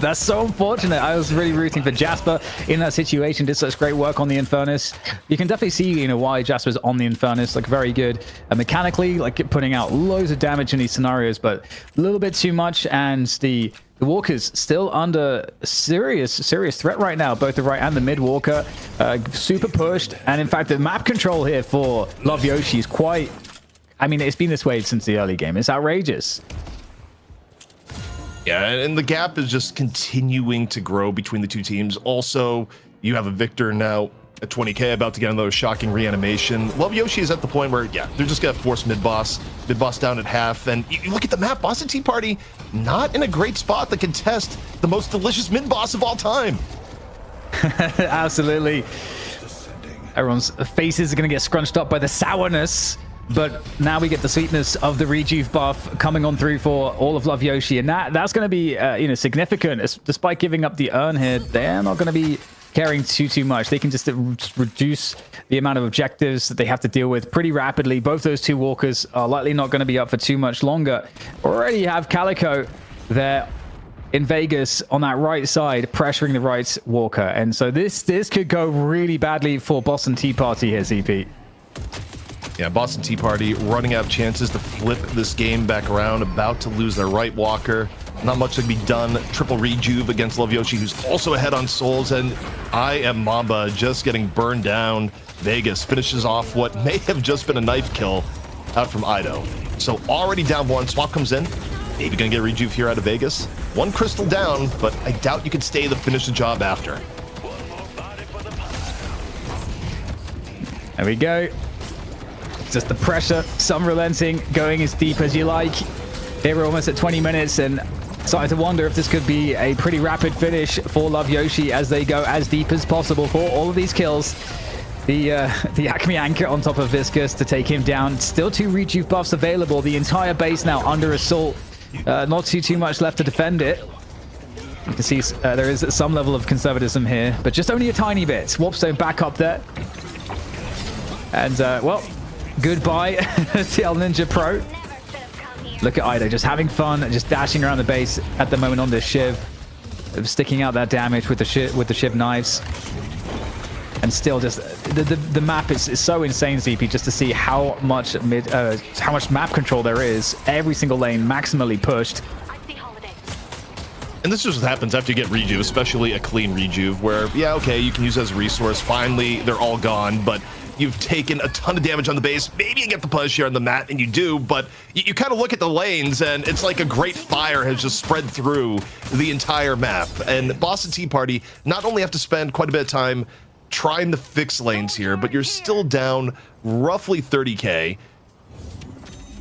that's so unfortunate. I was really rooting for Jasper in that situation. Did such great work on the Infernus. You can definitely see, why Jasper's on the Infernus. Like, very good mechanically, like putting out loads of damage in these scenarios, but a little bit too much. And the Walker's still under serious threat right now. Both the right and the mid Walker, super pushed. And in fact, the map control here for Love Yoshi is quite... I mean, it's been this way since the early game. It's outrageous. Yeah, and the gap is just continuing to grow between the two teams. Also, you have a Victor now at 20k, about to get another shocking reanimation. Love Yoshi is at the point where, yeah, they're just gonna force mid-boss down at half. And you look at the map, Boston Tea Party, not in a great spot to contest the most delicious mid-boss of all time. Absolutely. Everyone's faces are gonna get scrunched up by the sourness But now we get the sweetness of the rejuve buff coming on through for all of Love Yoshi, and that's going to be significant. Despite giving up the urn here, they're not going to be caring too much. They can just reduce the amount of objectives that they have to deal with pretty rapidly. Both those two walkers are likely not going to be up for too much longer. Already have Calico there in Vegas on that right side, pressuring the right walker, and so this could go really badly for Boston Tea Party here, CP. Yeah, Boston Tea Party running out of chances to flip this game back around, about to lose their right walker. Not much can be done. Triple rejuve against Love Yoshi, who's also ahead on souls, and I Am Mamba just getting burned down. Vegas finishes off what may have just been a knife kill out from Ido. So already down one, Swap comes in. Maybe gonna get a rejuve here out of Vegas. One crystal down, but I doubt you can stay to finish the job after. There we go. Just the pressure, some relenting, going as deep as you like. Here we're almost at 20 minutes and starting to wonder if this could be a pretty rapid finish for Love Yoshi as they go as deep as possible for all of these kills. The Acme Anchor on top of Viscous to take him down. Still 2 rejuve buffs available. The entire base now under assault. Not too much left to defend it. You can see there is some level of conservatism here, but just only a tiny bit. Warpstone back up there. And, well, goodbye to El Ninja Pro. Look at Ido just having fun, just dashing around the base at the moment on this Shiv. Sticking out that damage with the Shiv knives. And still just, the map is so insane, ZP, just to see how much map control there is. Every single lane maximally pushed. And this is what happens after you get rejuve, especially a clean rejuve, where, yeah, okay, you can use it as a resource. Finally, they're all gone, but you've taken a ton of damage on the base. Maybe you get the push here on the mat, and you do, but you kind of look at the lanes, and it's like a great fire has just spread through the entire map. And Boston Tea Party not only have to spend quite a bit of time trying to fix lanes here, but you're still down roughly 30k.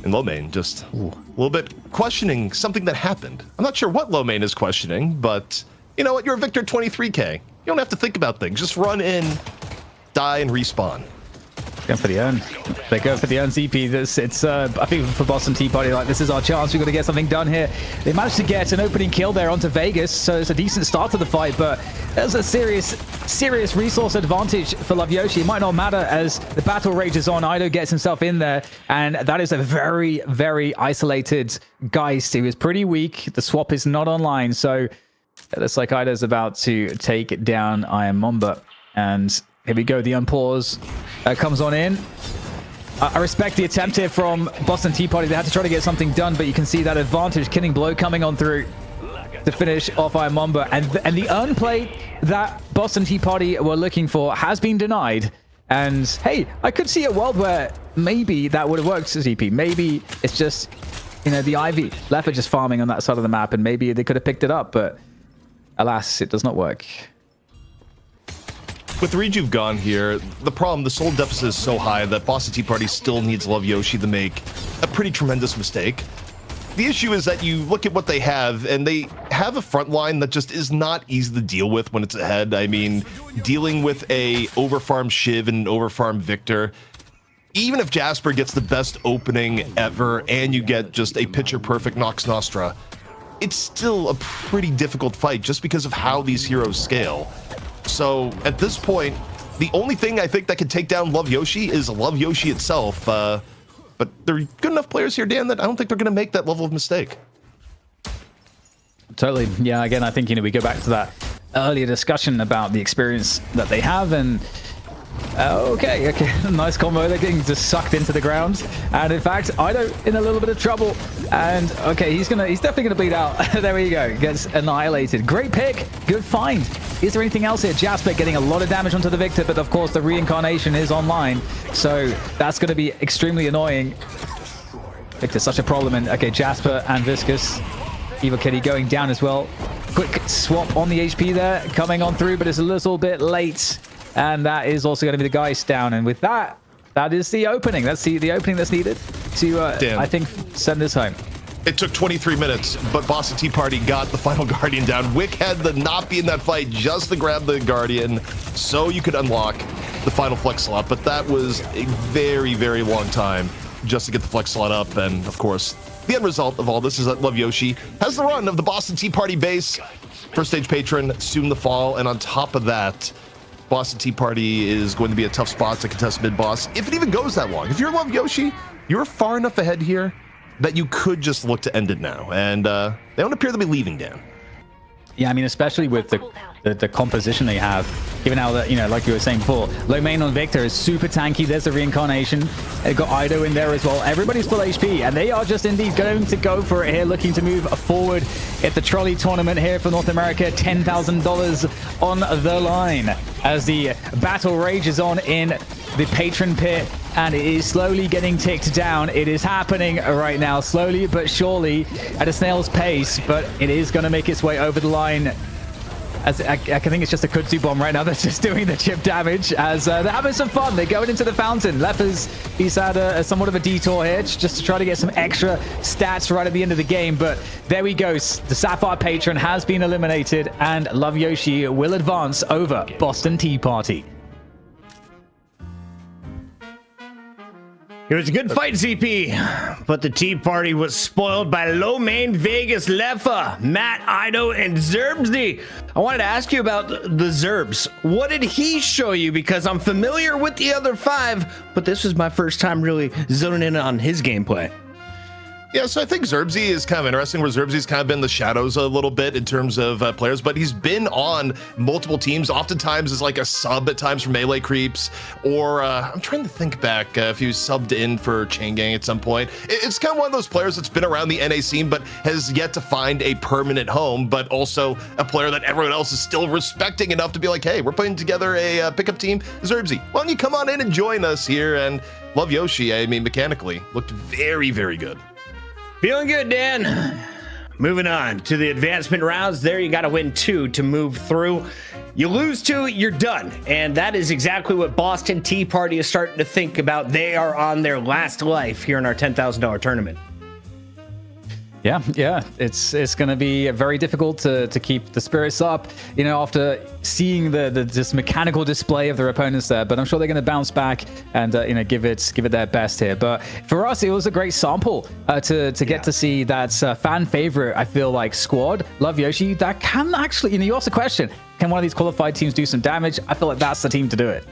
And Lomane just a little bit questioning something that happened. I'm not sure what Lomane is questioning, but you know what? You're a Victor 23k. You don't have to think about things. Just run in, die, and respawn. Going for the urn. They go for the urn, ZP. It's I think for Boston Tea Party, like, this is our chance. We've got to get something done here. They managed to get an opening kill there onto Vegas, so it's a decent start to the fight, but there's a serious resource advantage for Love Yoshi. It might not matter as the battle rages on. Ido gets himself in there, and that is a very, very isolated Geist who is pretty weak. The swap is not online, so it looks like Ido's about to take down I Am Mamba. And here we go, the unpause comes on in. I respect the attempt here from Boston Tea Party. They had to try to get something done, but you can see that advantage, killing blow coming on through to finish off I Am Mamba. And the urn play that Boston Tea Party were looking for has been denied. And hey, I could see a world where maybe that would have worked, ZP. Maybe it's just, you know, the Ivy left just farming on that side of the map, and maybe they could have picked it up, but alas, it does not work. With Rejuve gone here, the soul deficit is so high that Boston Tea Party still needs Love Yoshi to make a pretty tremendous mistake. The issue is that you look at what they have, and they have a front line that just is not easy to deal with when it's ahead. I mean, dealing with a overfarmed Shiv and an overfarmed Victor, even if Jasper gets the best opening ever and you get just a picture-perfect Nox Nostra, it's still a pretty difficult fight just because of how these heroes scale. So at this point, the only thing I think that could take down Love Yoshi is Love Yoshi itself. But they're good enough players here, Dan, that I don't think they're going to make that level of mistake. Totally. Yeah, again, I think, you know, we go back to that earlier discussion about the experience that they have, and okay, nice combo. They're getting just sucked into the ground, and in fact, Ido in a little bit of trouble, and okay, he's definitely gonna bleed out. There we go, gets annihilated. Great pick, good find. Is there anything else here? Jasper getting a lot of damage onto the Victor, but of course the reincarnation is online, so that's gonna be extremely annoying. Victor's such a problem, and okay, Jasper and Viscous, Evil Kitty going down as well. Quick swap on the HP there, coming on through, but it's a little bit late. And that is also going to be the Geist down. And with that, that is the opening. That's the opening that's needed to, I think, send this home. It took 23 minutes, but Boston Tea Party got the final Guardian down. Wick had to not be in that fight just to grab the Guardian so you could unlock the final flex slot. But that was a very, very long time. just to get the flex slot up. And of course, the end result of all this is that Love Yoshi has the run of the Boston Tea Party base. First stage patron, soon the fall. And on top of that, Boston Tea Party is going to be a tough spot to contest mid-boss, if it even goes that long. If you're Love Yoshi, you're far enough ahead here that you could just look to end it now. And they don't appear to be leaving, Dan. Yeah, I mean, especially with the composition they have, given how that, like you were saying before, low main on Victor is super tanky. There's the reincarnation. They've got Ido in there as well. Everybody's full HP, and they are just indeed going to go for it here, looking to move forward at the Trolli tournament here for North America. $10,000 on the line as the battle rages on in the patron pit, and it is slowly getting ticked down. It is happening right now, slowly but surely, at a snail's pace, but it is going to make its way over the line. As I think it's just a kudzu bomb right now that's just doing the chip damage, as they're having some fun. They're going into the fountain. Leppers, he's had somewhat of a detour here just to try to get some extra stats right at the end of the game, but there we go. The Sapphire Patron has been eliminated, and Love Yoshi will advance over Boston Tea Party. It was a good fight, ZP, but the Tea Party was spoiled by low main Vegas, Leffa, Matt, Ido, and Zerbsy. I wanted to ask you about the Zerbs. What did he show you? Because I'm familiar with the other 5, but this was my first time really zoning in on his gameplay. Yeah, so I think Zerbsy is kind of interesting, where Zerbsy's kind of been the shadows a little bit in terms of players, but he's been on multiple teams, oftentimes as like a sub at times for melee creeps, or I'm trying to think back if he was subbed in for Chain Gang at some point. It's kind of one of those players that's been around the NA scene, but has yet to find a permanent home, but also a player that everyone else is still respecting enough to be like, hey, we're putting together a pickup team. Zerbsy, why don't you come on in and join us here? And Love Yoshi, I mean, mechanically, looked very, very good. Feeling good, Dan. Moving on to the advancement rounds. There, you got to win 2 to move through. You lose 2, you're done. And that is exactly what Boston Tea Party is starting to think about. They are on their last life here in our $10,000 tournament. Yeah, it's going to be very difficult to keep the spirits up, after seeing the this mechanical display of their opponents there. But I'm sure they're going to bounce back and give it their best here. But for us, it was a great sample to get to see that fan favorite. I feel like squad Love Yoshi that can actually, you asked the question, can one of these qualified teams do some damage? I feel like that's the team to do it.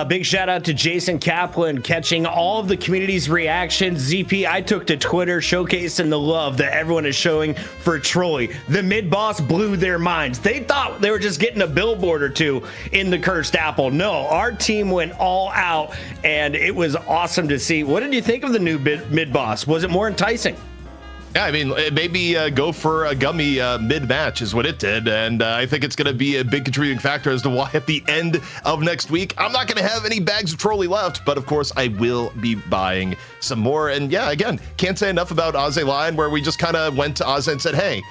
Big shout out to Jason Kaplan catching all of the community's reactions. ZP, I took to Twitter showcasing the love that everyone is showing for Trolli. The mid boss blew their minds. They thought they were just getting a billboard or 2 in the cursed apple. No, our team went all out, and it was awesome to see. What did you think of the new mid boss? Was it more enticing? Yeah, I mean, maybe go for a gummy mid-match is what it did, and I think it's going to be a big contributing factor as to why at the end of next week, I'm not going to have any bags of Trolli left, but of course, I will be buying some more. And yeah, again, can't say enough about Ozzy Line, where we just kind of went to Ozzy and said, hey,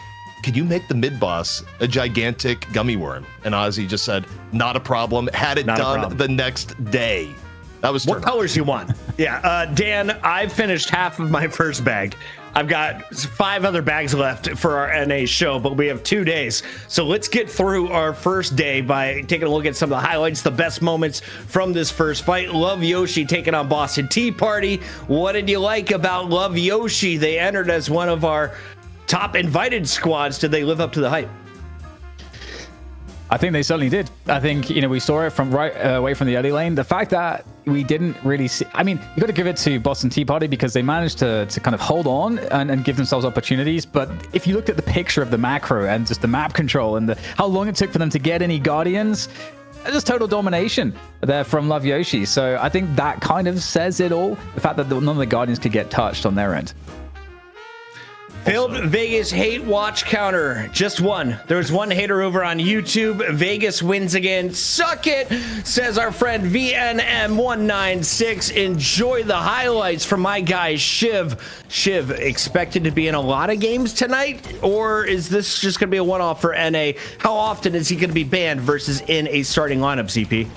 could you make the mid-boss a gigantic gummy worm? And Ozzy just said, not a problem, had it done the next day. That was what colors you want? Yeah, Dan, I finished half of my first bag. I've got 5 other bags left for our NA show, but we have 2 days. So let's get through our first day by taking a look at some of the highlights, the best moments from this first fight. Love Yoshi taking on Boston Tea Party. What did you like about Love Yoshi? They entered as one of our top invited squads. Did they live up to the hype? I think they certainly did. I think, we saw it from right away from the early lane. The fact that we didn't really see, I mean, you got to give it to Boston Tea Party because they managed to kind of hold on and give themselves opportunities. But if you looked at the picture of the macro and just the map control and how long it took for them to get any Guardians, just total domination there from Love Yoshi. So I think that kind of says it all. The fact that none of the Guardians could get touched on their end. Failed Vegas hate watch counter. Just one. There's one hater over on YouTube. Vegas wins again. Suck it, says our friend VNM196. Enjoy the highlights from my guy Shiv. Shiv, expected to be in a lot of games tonight? Or is this just going to be a one-off for NA? How often is he going to be banned versus in a starting lineup, CP?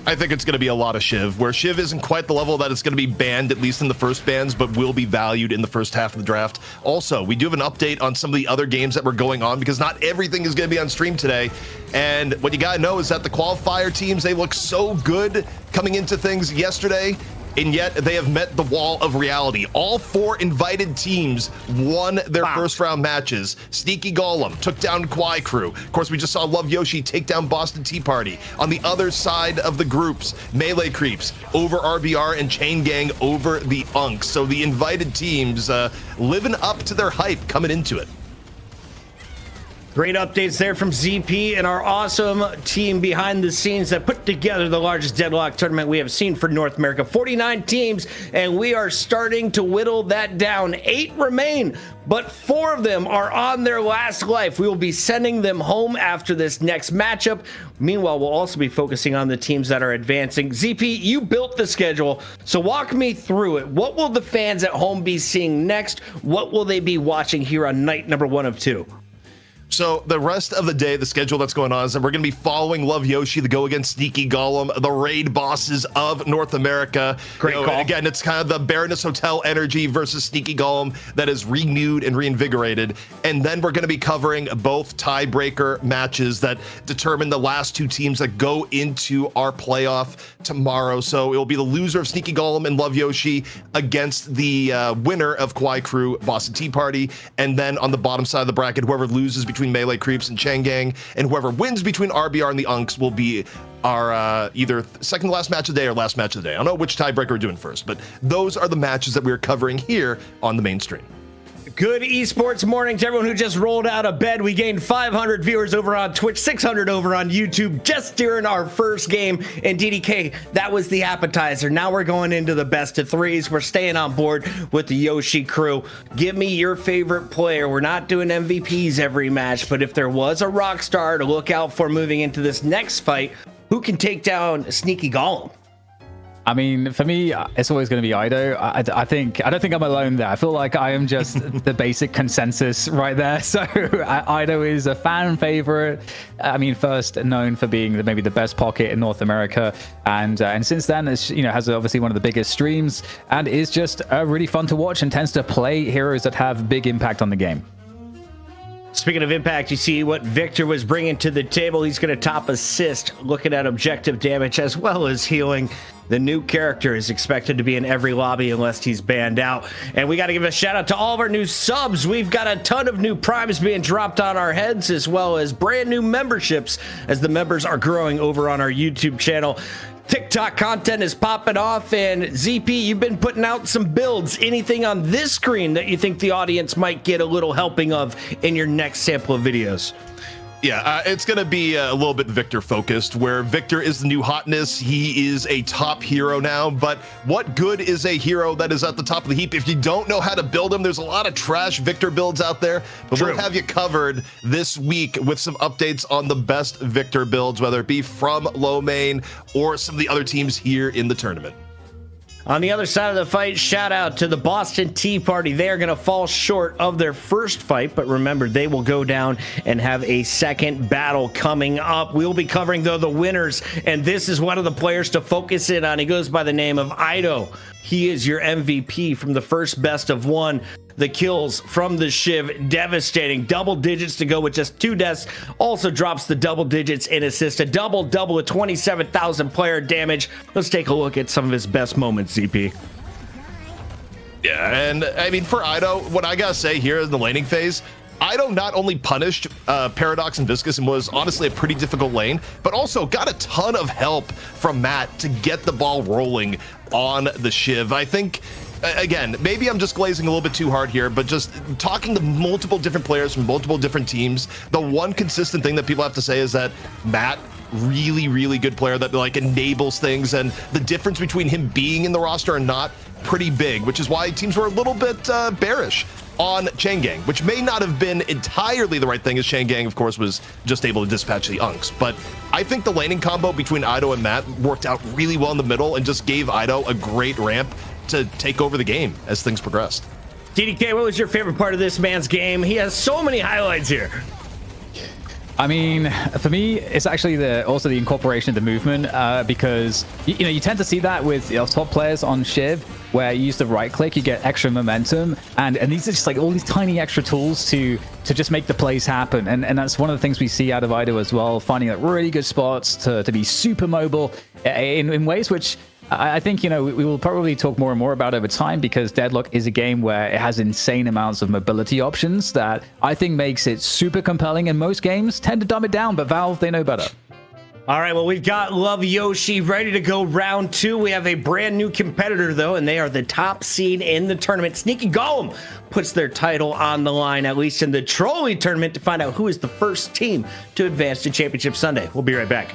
I think it's going to be a lot of Shiv, where Shiv isn't quite the level that it's going to be banned, at least in the first bans, but will be valued in the first half of the draft. Also, we do have an update on some of the other games that were going on, because not everything is going to be on stream today. And what you got to know is that the qualifier teams, they look so good coming into things yesterday. and yet they have met the wall of reality. All 4 invited teams won their first round matches. Sneaky Golem took down Kwai Crew. Of course, we just saw Love Yoshi take down Boston Tea Party. On the other side of the groups, Melee Creeps over RBR and Chain Gang over the Unks. So the invited teams living up to their hype coming into it. Great updates there from ZP and our awesome team behind the scenes that put together the largest Deadlock tournament we have seen for North America. 49 teams, and we are starting to whittle that down. 8 remain, but 4 of them are on their last life. We will be sending them home after this next matchup. Meanwhile, we'll also be focusing on the teams that are advancing. ZP, you built the schedule, so walk me through it. What will the fans at home be seeing next? What will they be watching here on night number 1 of 2? So the rest of the day, the schedule that's going on is that we're going to be following Love Yoshi to go against Sneaky Golem, the raid bosses of North America. Great call. Again, it's kind of the Baroness Hotel energy versus Sneaky Golem that is renewed and reinvigorated. And then we're going to be covering both tiebreaker matches that determine the last 2 teams that go into our playoff tomorrow. So it will be the loser of Sneaky Golem and Love Yoshi against the winner of Kwai Crew, Boston Tea Party. And then on the bottom side of the bracket, whoever loses between Melee Creeps and Chang Gang, and whoever wins between RBR and the Unks will be our either second to last match of the day or last match of the day. I don't know which tiebreaker we're doing first, but those are the matches that we're covering here on the main stream. Good esports morning to everyone who just rolled out of bed. We gained 500 viewers over on Twitch, 600 over on YouTube just during our first game. And DDK, that was the appetizer. Now we're going into the best of 3s. We're staying on board with the Yoshi crew. Give me your favorite player. We're not doing MVPs every match, but if there was a rock star to look out for moving into this next fight, who can take down Sneaky Golem? I mean, for me, it's always going to be Ido. I don't think I'm alone there. I feel like I am just the basic consensus right there. So Ido is a fan favorite. I mean, first known for being maybe the best pocket in North America, and since then, it's, has obviously one of the biggest streams and is just really fun to watch and tends to play heroes that have big impact on the game. Speaking of impact, you see what Victor was bringing to the table. He's going to top assist, looking at objective damage as well as healing. The new character is expected to be in every lobby unless he's banned out. And we got to give a shout out to all of our new subs. We've got a ton of new primes being dropped on our heads, as well as brand new memberships as the members are growing over on our YouTube channel. TikTok content is popping off, and ZP, you've been putting out some builds. Anything on this screen that you think the audience might get a little helping of in your next sample of videos? Yeah, it's going to be a little bit Victor focused, where Victor is the new hotness. He is a top hero now, but what good is a hero that is at the top of the heap if you don't know how to build him? There's a lot of trash Victor builds out there, but True. We'll have you covered this week with some updates on the best Victor builds, whether it be from low main or some of the other teams here in the tournament. On the other side of the fight, shout out to the Boston Tea Party. They are going to fall short of their first fight, but remember, they will go down and have a second battle coming up. We'll be covering, though, the winners, and this is one of the players to focus in on. He goes by the name of Ido. He is your MVP from the first best of 1. The kills from the Shiv, devastating. Double digits to go with just 2 deaths. Also drops the double digits in assist. A double-double with 27,000 player damage. Let's take a look at some of his best moments, ZP. Yeah, and I mean, for Ido, what I gotta say here in the laning phase, Ido not only punished Paradox and Viscous and was honestly a pretty difficult lane, but also got a ton of help from Matt to get the ball rolling on the Shiv. I think, again, maybe I'm just glazing a little bit too hard here, but just talking to multiple different players from multiple different teams, the one consistent thing that people have to say is that Matt, really good player that like enables things, and the difference between him being in the roster and not, pretty big, which is why teams were a little bit bearish on Chain Gang, which may not have been entirely the right thing, as Chain Gang, of course, was just able to dispatch the Unks. But I think the laning combo between Ido and Matt worked out really well in the middle and just gave Ido a great ramp to take over the game as things progressed. DDK, what was your favorite part of this man's game? He has so many highlights here. I mean, for me, it's actually also the incorporation of the movement, because you tend to see that with top players on Shiv, where you use the right click, you get extra momentum, and these are just like all these tiny extra tools to just make the plays happen, and that's one of the things we see out of Ido as well, finding like really good spots to be super mobile in ways which I think, you know, we will probably talk more and more about over time, because Deadlock is a game where it has insane amounts of mobility options that I think makes it super compelling, and most games tend to dumb it down, but Valve, they know better. All right, well, we've got Love Yoshi ready to go round 2. We have a brand new competitor, though, and they are the top seed in the tournament. Sneaky Golem puts their title on the line, at least in the Trolli tournament, to find out who is the first team to advance to Championship Sunday. We'll be right back.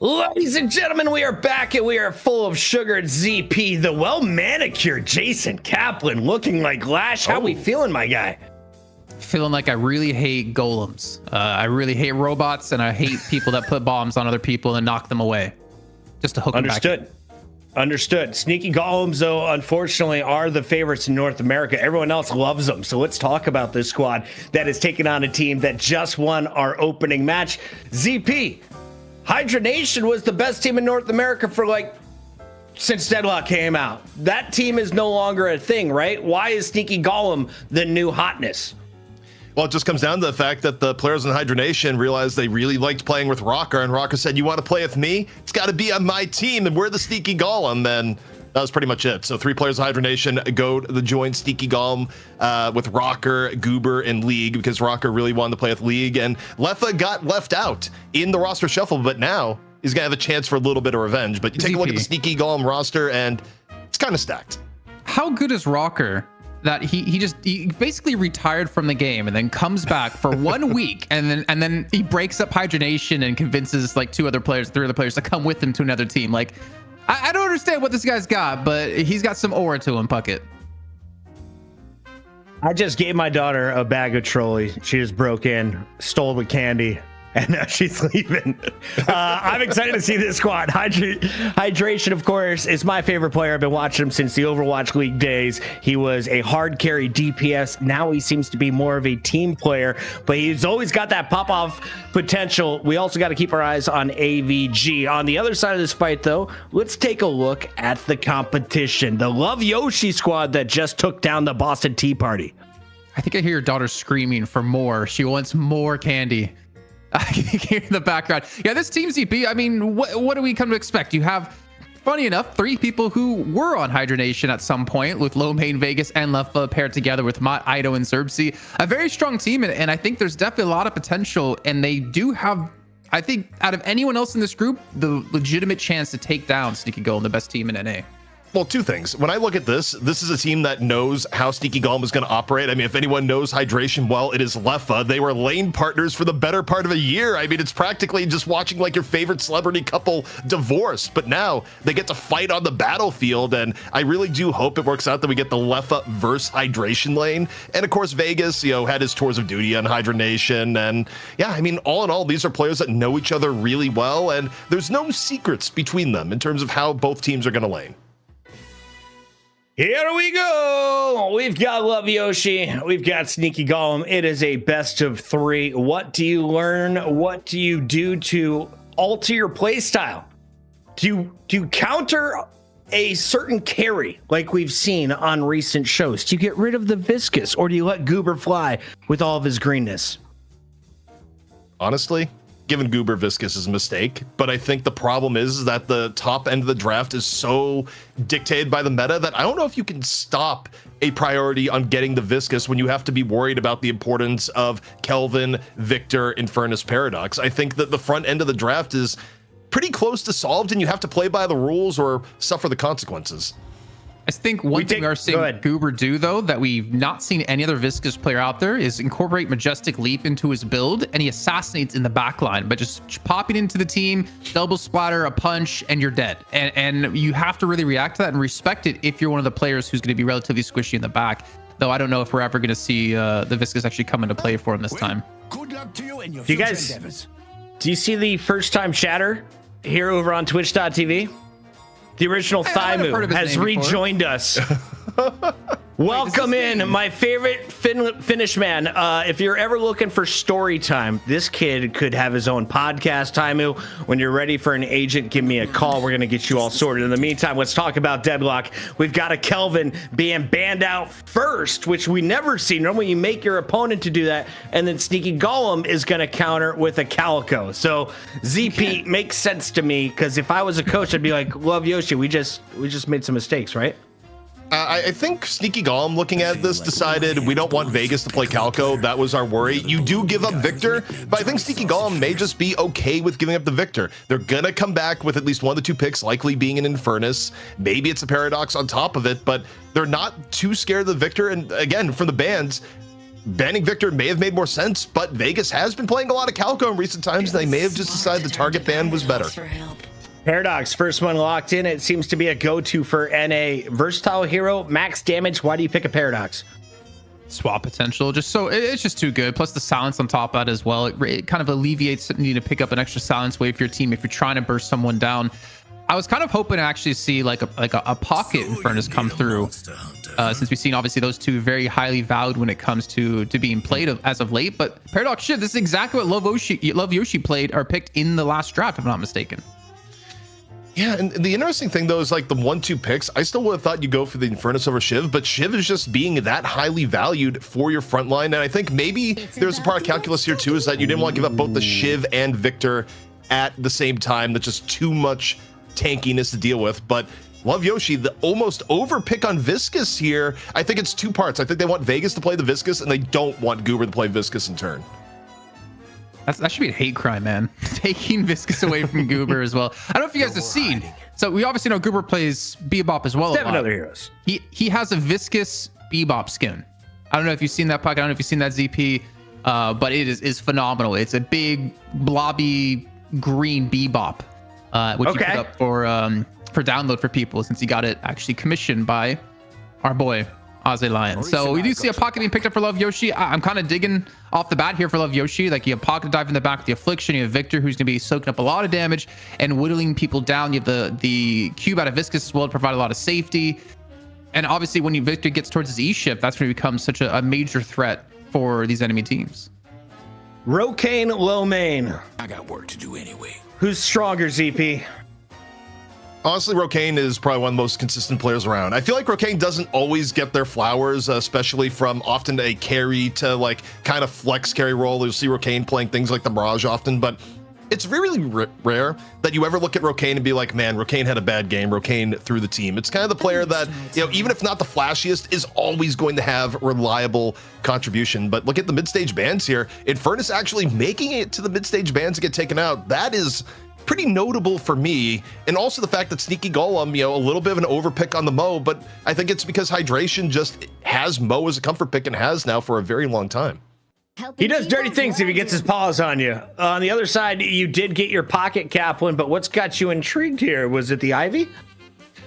Ladies and gentlemen, we are back and we are full of sugared ZP, the well-manicured Jason Kaplan, looking like Lash. How we feeling, my guy? Feeling like I really hate golems. I really hate robots, and I hate people that put bombs on other people and knock them away. Just to hook them back. Understood. Sneaky golems, though, unfortunately, are the favorites in North America. Everyone else loves them. So let's talk about this squad that is taking on a team that just won our opening match. ZP. Hydra Nation was the best team in North America for since Deadlock came out. That team is no longer a thing, right? Why is Sneaky Golem the new hotness? Well, it just comes down to the fact that the players in Hydra Nation realized they really liked playing with Rocker, and Rocker said, "You want to play with me? It's got to be on my team, and we're the Sneaky Golem." And that was pretty much it. So 3 players of Hydra Nation go to join Sneaky Golem with Rocker, Goober, and League, because Rocker really wanted to play with League. And Leffa got left out in the roster shuffle, but now he's going to have a chance for a little bit of revenge. But you take a look at the Sneaky Golem roster, and it's kind of stacked. How good is Rocker that he basically retired from the game and then comes back for 1 week, and then he breaks up Hydra Nation and convinces 3 other players to come with him to another team? I don't understand what this guy's got, but he's got some aura to him, Puckett. I just gave my daughter a bag of Trolli. She just broke in, stole the candy, and now she's leaving. I'm excited to see this squad. Hydration, of course, is my favorite player. I've been watching him since the Overwatch League days. He was a hard carry DPS. Now he seems to be more of a team player, but he's always got that pop-off potential. We also got to keep our eyes on AVG. On the other side of this fight, though, let's take a look at the competition. The Love Yoshi squad that just took down the Boston Tea Party. I think I hear your daughter screaming for more. She wants more candy. I can hear in the background. Yeah, this Team ZP, I mean, what do we come to expect? You have, funny enough, 3 people who were on Hydra Nation at some point, with Lomane, Vegas, and Leffa paired together with Mott, Ido, and Zerbsy. A very strong team, and I think there's definitely a lot of potential, and they do have, I think, out of anyone else in this group, the legitimate chance to take down Sneaky Golem, the best team in NA. Well, 2 things. When I look at this is a team that knows how Sneaky Golem is going to operate. I mean, if anyone knows Hydration well, it is Leffa. They were lane partners for the better part of a year. I mean, it's practically just watching your favorite celebrity couple divorce, but now they get to fight on the battlefield, and I really do hope it works out that we get the Leffa versus Hydration lane. And of course, Vegas, had his tours of duty on Hydra Nation, and yeah, I mean, all in all, these are players that know each other really well, and there's no secrets between them in terms of how both teams are going to lane. Here we go. We've got Love Yoshi. We've got Sneaky Golem. It is a best of 3. What do you learn? What do you do to alter your play style? Do you counter a certain carry like we've seen on recent shows? Do you get rid of the Viscous, or do you let Goober fly with all of his greenness? Honestly, giving Goober Viscous is a mistake, but I think the problem is that the top end of the draft is so dictated by the meta that I don't know if you can stop a priority on getting the Viscous when you have to be worried about the importance of Kelvin, Victor, Infernus, Paradox. I think that the front end of the draft is pretty close to solved, and you have to play by the rules or suffer the consequences. I think one thing we are seeing Goober do, though, that we've not seen any other Viscous player out there, is incorporate Majestic Leap into his build, and he assassinates in the backline, but just popping into the team, double splatter, a punch, and you're dead. And you have to really react to that and respect it if you're one of the players who's going to be relatively squishy in the back. Though I don't know if we're ever going to see the Viscous actually come into play for him this time. Good luck to you and your do you see the first time chatter here over on twitch.tv? The original Thymu has rejoined us. Welcome in, my favorite Finnish man. If you're ever looking for story time, this kid could have his own podcast. Taimu, when you're ready for an agent, give me a call. We're going to get you all sorted. In the meantime, let's talk about Deadlock. We've got a Kelvin being banned out first, which we never see. Normally, you make your opponent to do that, and then Sneaky Golem is going to counter with a Calico. So ZP makes sense to me, because if I was a coach, I'd be like, Love Yoshi, we just made some mistakes, right? I think Sneaky Golem, looking at this, decided we don't want Vegas to play Calco. That was our worry. You do give up Victor, but I think Sneaky Golem may just be okay with giving up the Victor. They're gonna come back with at least 1 of the 2 picks, likely being an Infernus. Maybe it's a Paradox on top of it, but they're not too scared of the Victor. And again, from the bans, banning Victor may have made more sense, but Vegas has been playing a lot of Calco in recent times. They may have just decided the target ban was better. Paradox, first one locked in. It seems to be a go-to for NA. Versatile hero, max damage. Why do you pick a Paradox? Swap potential, just so it's just too good. Plus the silence on top of that as well. It kind of alleviates needing to pick up an extra silence wave for your team if you're trying to burst someone down. I was kind of hoping to actually see like a pocket Infernus come through, since we've seen obviously those two very highly valued when it comes to being played as of late. But Paradox, shit, this is exactly what Love Yoshi played or picked in the last draft, if I'm not mistaken. Yeah, and the interesting thing though is like the 1-2 picks. I still would have thought you go for the Infernus over Shiv, but Shiv is just being that highly valued for your front line. And I think maybe there's a part of calculus here too, is that you didn't want to give up both the Shiv and Victor at the same time. That's just too much tankiness to deal with. But Love Yoshi, the almost over pick on Viscous here. I think it's two parts. I think they want Vegas to play the Viscous and they don't want Goober to play Viscous in turn. That should be a hate crime, man. Taking Viscous away from Goober as well. I don't know if you guys have seen. So we obviously know Goober plays Bebop as well. 7 other heroes. He has a Viscous Bebop skin. I don't know if you've seen that puck. I don't know if you've seen that ZP, but it is phenomenal. It's a big blobby green Bebop, which he put up for download for people, since he got it actually commissioned by our boy Ozzy Lion. So we do see a pocket being picked up for Love Yoshi. I'm kind of digging off the bat here for Love Yoshi. Like, you have pocket dive in the back with the affliction. You have Victor, who's gonna be soaking up a lot of damage and whittling people down. You have the cube out of Viscous as well to provide a lot of safety. And obviously when Victor gets towards his E shift, that's when he becomes such a major threat for these enemy teams. Rokane, low main. I got work to do anyway. Who's stronger, ZP? Honestly, Rokane is probably one of the most consistent players around. I feel like Rokane doesn't always get their flowers, especially from often a carry to like kind of flex carry role. You'll see Rokane playing things like the Mirage often, but it's really rare that you ever look at Rokane and be like, man, Rokane had a bad game. Rokane threw the team. It's kind of the player that, you know, even if not the flashiest, is always going to have reliable contribution. But look at the mid-stage bans here. Infernus actually making it to the mid-stage bans to get taken out. That is pretty notable for me. And also the fact that Sneaky Golem, you know, a little bit of an overpick on the Mo, but I think it's because Hydration just has Mo as a comfort pick and has now for a very long time. He does dirty things if he gets his paws on you. On the other side, you did get your pocket Kaplan, but what's got you intrigued here? Was it the Ivy?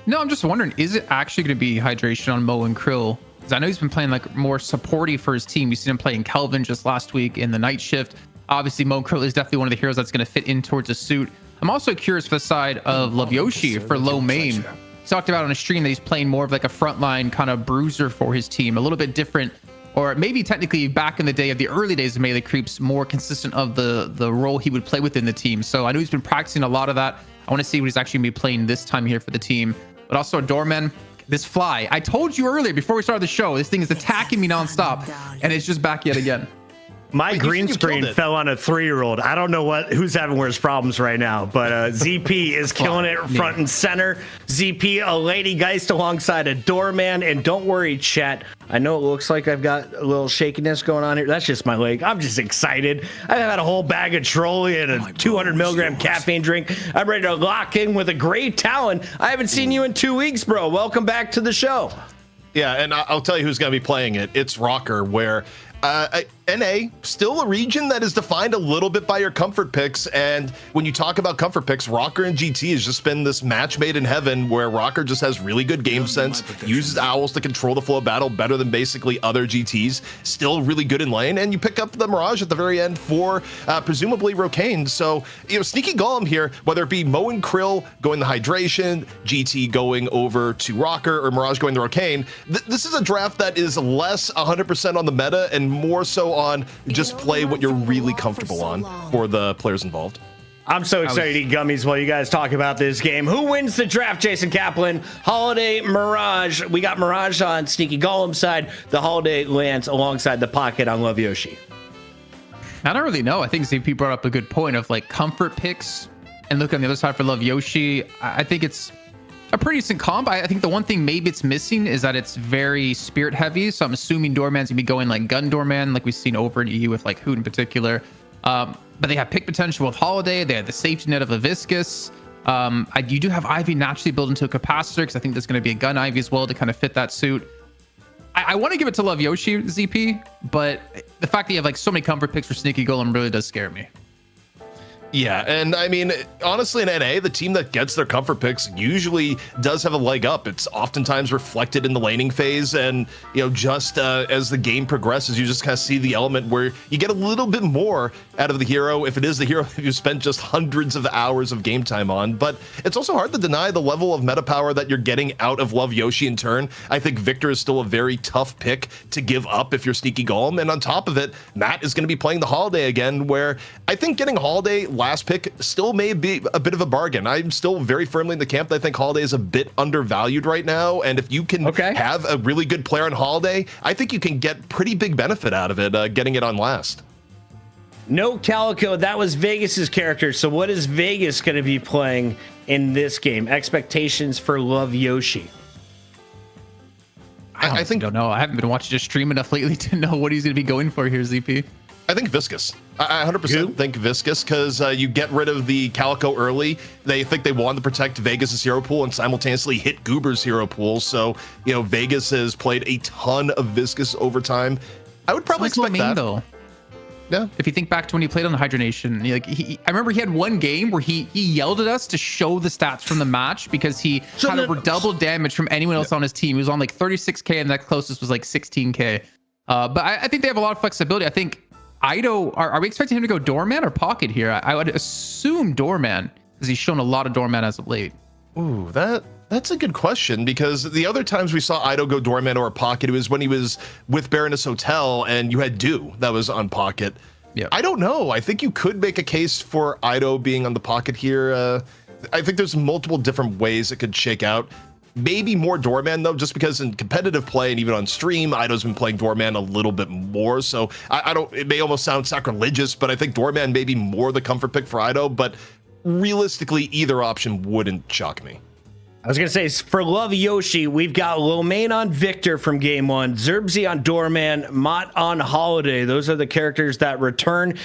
No, I'm just wondering, is it actually going to be Hydration on Mo and Krill? Because I know he's been playing like more supporty for his team. We've seen him playing Kelvin just last week in the night shift. Obviously, Mo and Krill is definitely one of the heroes that's going to fit in towards a suit. I'm also curious for the side of Love Yoshi for low main. He talked about on a stream that he's playing more of like a frontline kind of bruiser for his team, a little bit different, or maybe technically back in the day of the early days of Melee Creeps, more consistent of the role he would play within the team. So I know he's been practicing a lot of that. I want to see what he's actually going to be playing this time here for the team. But also Doorman, this fly. I told you earlier before we started the show, this thing is attacking me nonstop, and it's just back yet again. My green screen fell on a 3-year-old. I don't know who's having worse problems right now, but ZP is killing it front and center. ZP, a Lady Geist alongside a Doorman, and don't worry, chat. I know it looks like I've got a little shakiness going on here. That's just my leg. I'm just excited. I've had a whole bag of Trolli and a 200 milligram caffeine drink. I'm ready to lock in with a Gray Talon. I haven't seen you in 2 weeks, bro. Welcome back to the show. Yeah, and I'll tell you who's going to be playing it. It's Rocker, where NA, still a region that is defined a little bit by your comfort picks. And when you talk about comfort picks, Rocker and GT has just been this match made in heaven where Rocker just has really good game sense, uses owls to control the flow of battle better than basically other GTs, still really good in lane, and you pick up the Mirage at the very end for presumably Rokane. So, you know, Sneaky Golem here, whether it be Mo and Krill going the Hydration, GT going over to Rocker, or Mirage going to Rokane, this is a draft that is less 100% on the meta and more so on just play what you're really comfortable on for the players involved. I'm so excited to eat gummies while you guys talk about this game. Who wins the draft, Jason Kaplan? Holiday, Mirage. We got Mirage on Sneaky Golem side. The Holiday lands alongside the pocket on Love Yoshi. I don't really know. I think ZP brought up a good point of like comfort picks and look on the other side for Love Yoshi. I think it's a pretty decent comp. I think the one thing maybe it's missing is that it's very spirit heavy. So I'm assuming Doorman's gonna be going like gun Doorman, like we've seen over in EU with like Hoot in particular. But they have pick potential with Holiday. They have the safety net of a Viscous. You do have Ivy naturally built into a capacitor because I think there's going to be a gun Ivy as well to kind of fit that suit. I I want to give it to Love Yoshi, ZP, but the fact that you have like so many comfort picks for Sneaky Golem really does scare me. Yeah, and I mean, honestly, in NA, the team that gets their comfort picks usually does have a leg up. It's oftentimes reflected in the laning phase, and just as the game progresses, you just kind of see the element where you get a little bit more out of the hero if it is the hero that you spent just hundreds of hours of game time on. But it's also hard to deny the level of meta power that you're getting out of Love Yoshi in turn. I think Victor is still a very tough pick to give up if you're Sneaky Golem, and on top of it, Matt is going to be playing the Holiday again, where I think getting Holiday last pick still may be a bit of a bargain. I'm still very firmly in the camp that I think Holiday is a bit undervalued right now, and if you can have a really good player on Holiday, I think you can get pretty big benefit out of it, getting it on last. No Calico, that was Vegas's character. So what is Vegas going to be playing in this game? Expectations for Love Yoshi. I don't know. I haven't been watching his stream enough lately to know what he's going to be going for here, ZP. I think Viscous. I 100% think Viscous, because you get rid of the Calico early. They think they want to protect Vegas's hero pool and simultaneously hit Goober's hero pool. So, Vegas has played a ton of Viscous over time. I would probably expect that. Though. Yeah. If you think back to when he played on the Hydronation, I remember he had one game where he yelled at us to show the stats from the match because he had over double damage from anyone else on his team. He was on like 36k and the next closest was like 16k. But I think they have a lot of flexibility. I think Ido, are we expecting him to go Doorman or Pocket here? I would assume Doorman, because he's shown a lot of Doorman as of late. Ooh, that's a good question, because the other times we saw Ido go Doorman or Pocket, it was when he was with Baroness Hotel and you had Do that was on Pocket. Yeah, I don't know. I think you could make a case for Ido being on the Pocket here. I think there's multiple different ways it could shake out. Maybe more Doorman, though, just because in competitive play and even on stream, Ido's been playing Doorman a little bit more. So I don't, it may almost sound sacrilegious, but I think Doorman may be more the comfort pick for Ido. But realistically, either option wouldn't shock me. I was going to say, for Love Yoshi, we've got Lomain on Victor from game one, Zerbzi on Doorman, Mott on Holiday. Those are the characters that return.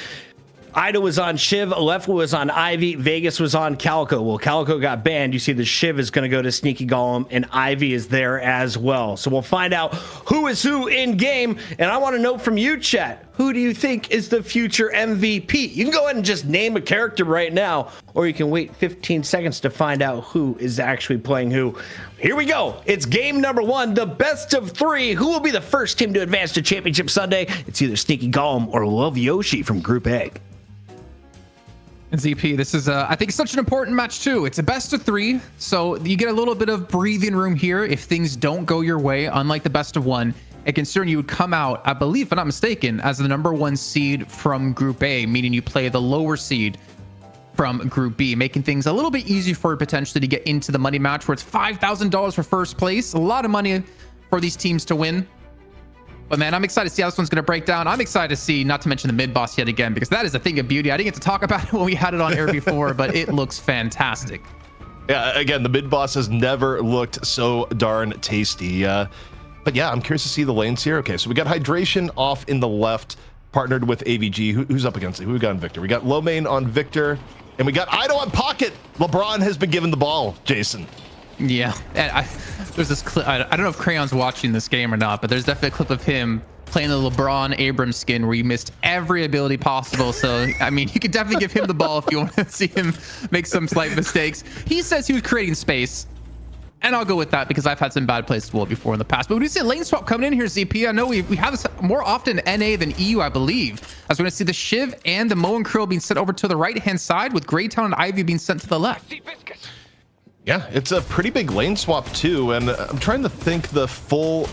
Ido was on Shiv, Leftwood was on Ivy, Vegas was on Calico. Well, Calico got banned. You see the Shiv is going to go to Sneaky Golem, and Ivy is there as well. So we'll find out who is who in game. And I want to know from you, chat, who do you think is the future MVP? You can go ahead and just name a character right now, or you can wait 15 seconds to find out who is actually playing who. Here we go. It's game number one, the best of three. Who will be the first team to advance to Championship Sunday? It's either Sneaky Golem or Love Yoshi from Group A. ZP, this is I think such an important match too. It's a best of three, so you get a little bit of breathing room here if things don't go your way. Unlike the best of one, and considering you would come out, I believe, if I'm not mistaken, as the number one seed from Group A, meaning you play the lower seed from Group B, making things a little bit easier for potentially to get into the money match where it's $5,000 for first place. A lot of money for these teams to win. But man, I'm excited to see how this one's going to break down. I'm excited to see, not to mention the mid boss yet again, because that is a thing of beauty. I didn't get to talk about it when we had it on air before, but it looks fantastic. Yeah, again, the mid boss has never looked so darn tasty. But yeah, I'm curious to see the lanes here. Okay, so we got Hydration off in the left, partnered with AVG. Who's up against it? Who we got on Victor? We got Lomain on Victor, and we got Ido on Pocket. LeBron has been given the ball, Jason. Yeah, and there's this clip. I don't know if Crayon's watching this game or not, but there's definitely a clip of him playing the LeBron Abrams skin where he missed every ability possible. So, I mean, you could definitely give him the ball if you want to see him make some slight mistakes. He says he was creating space, and I'll go with that because I've had some bad plays as well before in the past. But when you see a lane swap coming in here, ZP, I know we have this more often NA than EU, I believe. As we're going to see the Shiv and the Moen Krill being sent over to the right-hand side with Greytown and Ivy being sent to the left. Yeah, it's a pretty big lane swap too, and I'm trying to think the full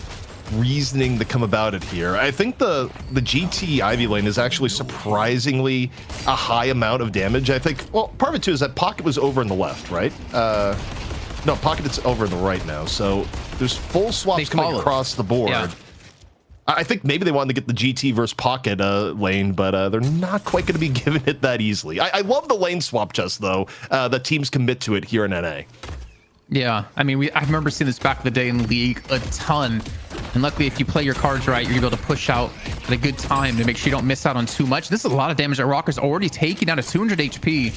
reasoning to come about it here. I think the GT Ivy lane is actually surprisingly a high amount of damage. I think, well, part of it too is that Pocket was over in the left, right? No, Pocket is over in the right now, so there's full swaps coming across the board. Yeah. I think maybe they wanted to get the GT versus Pocket lane, but they're not quite going to be giving it that easily. I love the lane swap just, though. The teams commit to it here in NA. Yeah, I mean, I remember seeing this back in the day in League a ton. And luckily, if you play your cards right, you're able to push out at a good time to make sure you don't miss out on too much. This is a lot of damage that Rocker's already taking down to 200 HP.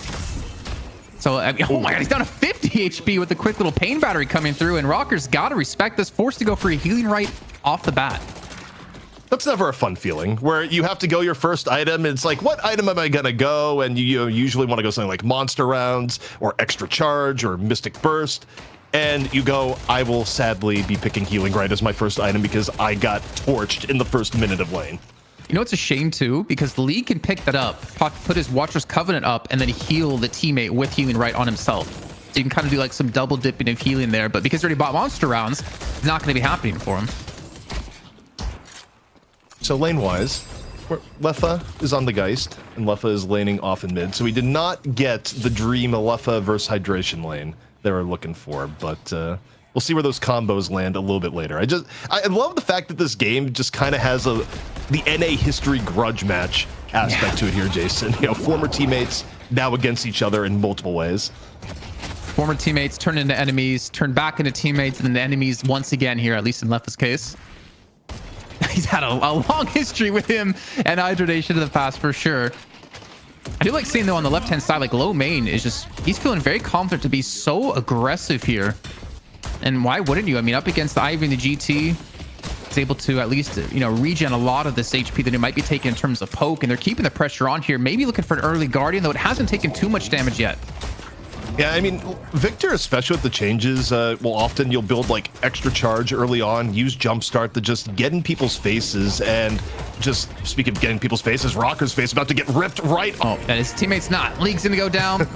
So, I mean, oh my God, he's down to 50 HP with a quick little pain battery coming through. And Rocker's got to respect this, forced to go for a healing right off the bat. That's never a fun feeling where you have to go your first item. It's like, what item am I going to go? And you usually want to go something like Monster Rounds or Extra Charge or Mystic Burst. And you go, I will sadly be picking Healing right as my first item because I got torched in the first minute of lane. You know, it's a shame too, because Lee can pick that up, put his Watcher's Covenant up, and then heal the teammate with Healing right on himself. So you can kind of do like some double dipping of healing there, but because he already bought Monster Rounds, it's not going to be happening for him. So lane-wise, Leffa is on the Geist, and Leffa is laning off in mid. So we did not get the dream Leffa versus Hydration lane they were looking for, but we'll see where those combos land a little bit later. I love the fact that this game just kind of has the NA history grudge match aspect to it here, Jason. You know, former teammates now against each other in multiple ways. Former teammates turn into enemies, turn back into teammates, and then the enemies once again here, at least in Leffa's case. He's had a long history with him and Hydration in the past for sure. I do like seeing though on the left hand side, like low main is just, he's feeling very confident to be so aggressive here. And why wouldn't you? I mean, up against the Ivy and the GT, is able to at least, you know, regen a lot of this HP that he might be taking in terms of poke, and they're keeping the pressure on here. Maybe looking for an early Guardian, though it hasn't taken too much damage yet. Yeah, I mean, Victor, especially with the changes, will often you'll build like extra charge early on, use jumpstart to just get in people's faces, and just speak of getting people's faces, Rocker's face about to get ripped right off. And his teammate's not. League's gonna go down.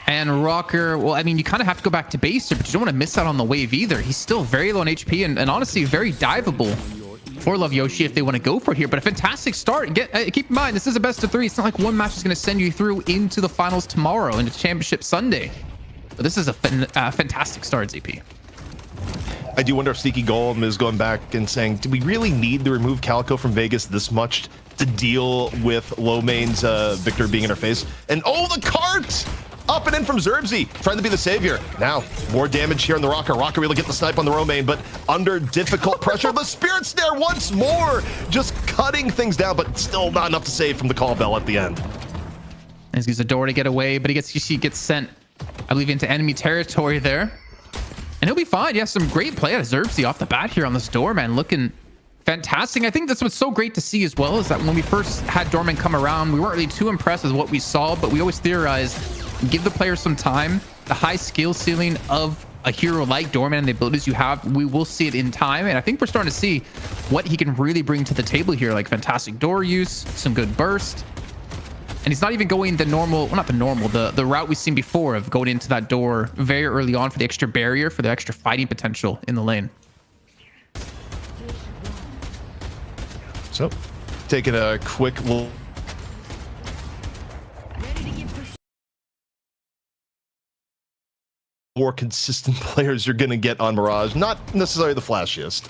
And Rocker, well, I mean, you kind of have to go back to base here, but you don't want to miss out on the wave either. He's still very low on HP and honestly very diveable for Love Yoshi if they want to go for it here. But a fantastic start. And keep in mind, this is a best of 3. It's not like one match is going to send you through into the finals tomorrow, into Championship Sunday. But this is a fantastic start, ZP. I do wonder if Sneaky Golem is going back and saying, do we really need to remove Calico from Vegas this much to deal with low main's Victor being in our face? And oh, the cart! Up and in from Zerbzy, trying to be the savior. Now, more damage here on the Rocker. Rocker able to get the snipe on the Romaine, but under difficult pressure. The Spirit Snare once more, just cutting things down, but still not enough to save from the call bell at the end. He's used a door to get away, but he gets sent, I believe, into enemy territory there. And he'll be fine. Yeah, some great play out of Zerbzy off the bat here on this door, man. Looking fantastic. I think that's what's so great to see as well, is that when we first had Dorman come around, we weren't really too impressed with what we saw, but we always theorized, give the player some time. The high skill ceiling of a hero like Dorman and the abilities you have, we will see it in time. And I think we're starting to see what he can really bring to the table here, like fantastic door use, some good burst. And he's not even going the normal, well, not the normal, the route we've seen before of going into that door very early on for the extra barrier, for the extra fighting potential in the lane. So, taking a quick look. More consistent players you're going to get on Mirage, not necessarily the flashiest.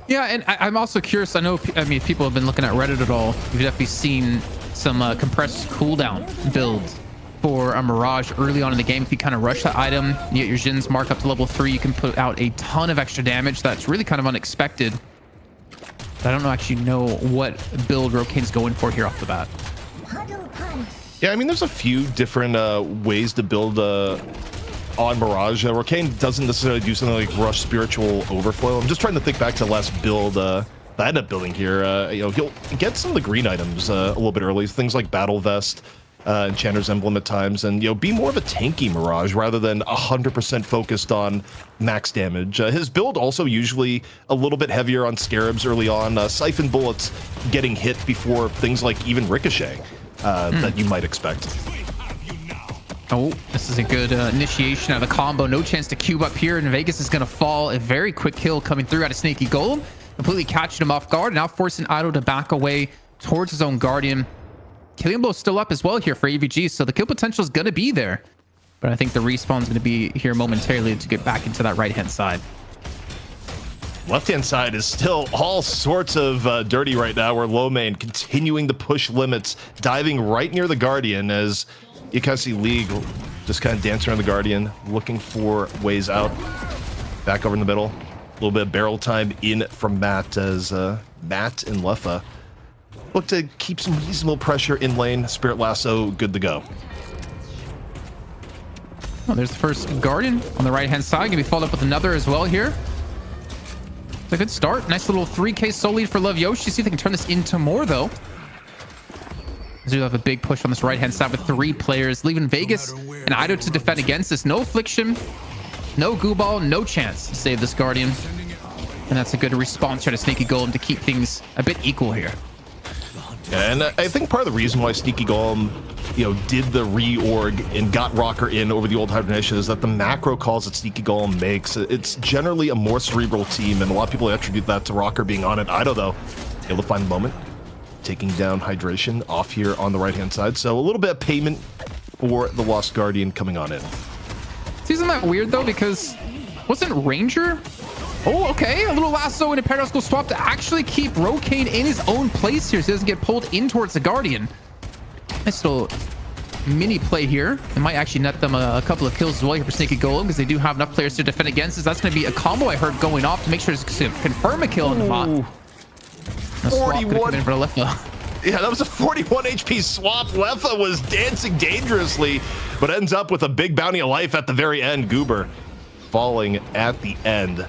Yeah, and I'm also curious. I mean, if people have been looking at Reddit at all, you've definitely seen some compressed cooldown build for a Mirage early on in the game. If you kind of rush that item, you get your Jin's mark up to level 3, you can put out a ton of extra damage. That's really kind of unexpected. But I don't actually know what build Rokane's going for here off the bat. Yeah, I mean, there's a few different ways to build on Mirage. Rokane doesn't necessarily do something like Rush Spiritual Overflow. I'm just trying to think back to the last build that I ended up building here. You know, he'll get some of the green items a little bit early, things like Battle Vest, Enchanter's Emblem at times, and, you know, be more of a tanky Mirage rather than 100% focused on max damage. His build also usually a little bit heavier on Scarabs early on, Siphon Bullets getting hit before things like even Ricochet. That you might expect. Oh, this is a good initiation out of the combo. No chance to cube up here, and Vegas is going to fall. A very quick kill coming through out of Sneaky Golem, completely catching him off guard, now forcing Idol to back away towards his own Guardian. Killing Blow still up as well here for AVG, so the kill potential is going to be there. But I think the respawn is going to be here momentarily to get back into that right-hand side. Left-hand side is still all sorts of dirty right now, where low main continuing to push limits, diving right near the Guardian as you kind of see League just kind of dancing around the Guardian, looking for ways out. Back over in the middle. A little bit of barrel time in from Matt as Matt and Leffa look to keep some reasonable pressure in lane. Spirit Lasso, good to go. Oh, there's the first Guardian on the right-hand side. Gonna be followed up with another as well here. It's a good start. Nice little 3K soul lead for Love Yoshi. See if they can turn this into more, though. As we have a big push on this right-hand side with 3 players, leaving Vegas and Ido to defend against this. No Affliction, no Goo Ball, no chance to save this Guardian. And that's a good response here to Sneaky Golem to keep things a bit equal here. And I think part of the reason why Sneaky Golem, did the reorg and got Rocker in over the old Hibernation is that the macro calls that Sneaky Golem makes, it's generally a more cerebral team, and a lot of people attribute that to Rocker being on it. Ido, though, able to find the moment, taking down Hydration off here on the right-hand side. So a little bit of payment for the Lost Guardian coming on in. Isn't that weird, though? Because wasn't Ranger? Oh, okay. A little lasso and a paradoxical swap to actually keep Rokane in his own place here so he doesn't get pulled in towards the Guardian. Nice little mini play here. It might actually net them a couple of kills as well here for Sneaky Golem because they do have enough players to defend against this. That's going to be a combo I heard going off to make sure to confirm a kill on the bot. 41 in for Lefa. Yeah, that was a 41 HP swap. Lefa was dancing dangerously, but ends up with a big bounty of life at the very end. Goober falling at the end.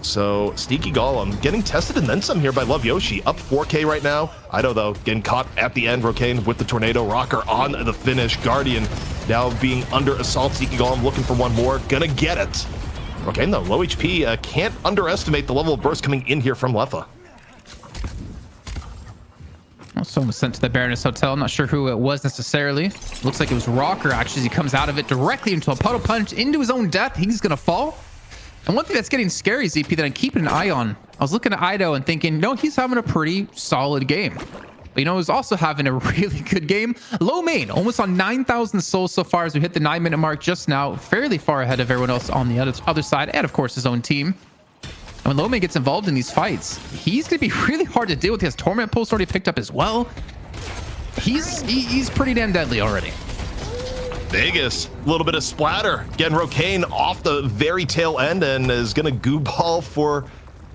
So Sneaky Golem getting tested and then some here by Love Yoshi. Up 4K right now. Ido, though, getting caught at the end. Rokane with the Tornado. Rocker on the finish. Guardian now being under assault. Sneaky Golem looking for one more. Gonna get it. Rokane, though, low HP. Can't underestimate the level of burst coming in here from Lefa. Well, someone was sent to the Baroness Hotel. I'm not sure who it was necessarily. Looks like it was Rocker, actually, as he comes out of it directly into a puddle punch, into his own death. He's going to fall. And one thing that's getting scary, ZP, that I'm keeping an eye on. I was looking at Ido and thinking, no, he's having a pretty solid game. But, he's also having a really good game. Low main, almost on 9,000 souls so far as we hit the 9-minute mark just now. Fairly far ahead of everyone else on the other side. And, of course, his own team. And when Lome gets involved in these fights, he's going to be really hard to deal with. He has Torment Pulse already picked up as well. He's pretty damn deadly already. Vegas, a little bit of splatter. Getting Rokane off the very tail end and is going to Goo Ball for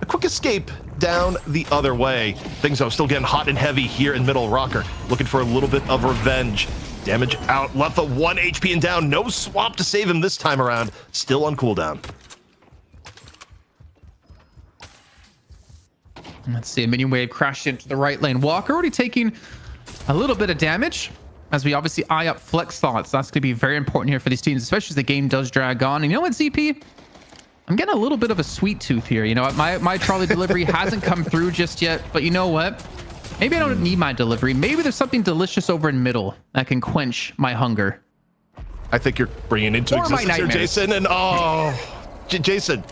a quick escape down the other way. Things are still getting hot and heavy here in middle. Rocker looking for a little bit of revenge. Damage out. Lefa 1 HP and down. No swap to save him this time around. Still on cooldown. Let's see, a minion wave crashed into the right lane. Walker already taking a little bit of damage as we obviously eye up flex thoughts. That's going to be very important here for these teams, especially as the game does drag on. And you know what, ZP? I'm getting a little bit of a sweet tooth here. My trolley delivery hasn't come through just yet, but you know what? Maybe I don't need my delivery. Maybe there's something delicious over in middle that can quench my hunger. I think you're bringing into existence here, Jason. And Jason,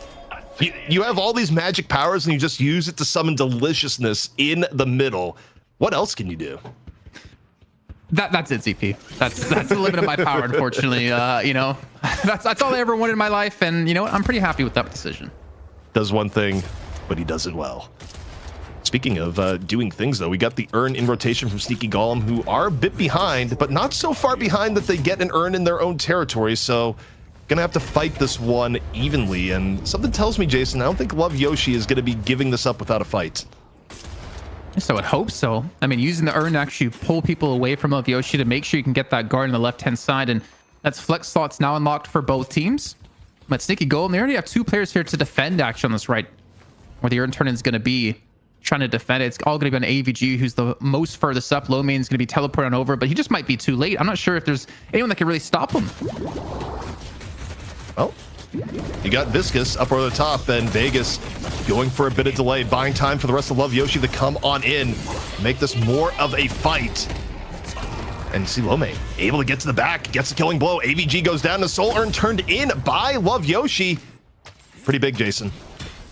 you have all these magic powers and you just use it to summon deliciousness in the middle. What else can you do? That's it, ZP. That's the limit of my power, unfortunately. That's all I ever wanted in my life, and you know what? I'm pretty happy with that decision. Does one thing, but he does it well. Speaking of doing things, though, we got the Urn in rotation from Sneaky Golem, who are a bit behind, but not so far behind that they get an Urn in their own territory. So gonna have to fight this one evenly, and something tells me, Jason, I don't think Love Yoshi is gonna be giving this up without a fight. So I would hope so. I mean, using the Urn to actually pull people away from Love Yoshi to make sure you can get that guard on the left-hand side, and that's flex slots now unlocked for both teams. But Sneaky Golem, they already have 2 players here to defend action on this right, where the Urn turn is gonna be trying to defend it. It's all gonna be on AVG, who's the most furthest up. Low main is gonna be teleporting over, but he just might be too late. I'm not sure if there's anyone that can really stop him. Well, you got Viscous up over the top, and Vegas going for a bit of delay, buying time for the rest of Love Yoshi to come on in, make this more of a fight. And you see Lome able to get to the back, gets the killing blow. AVG goes down, the Soul Urn turned in by Love Yoshi. Pretty big, Jason.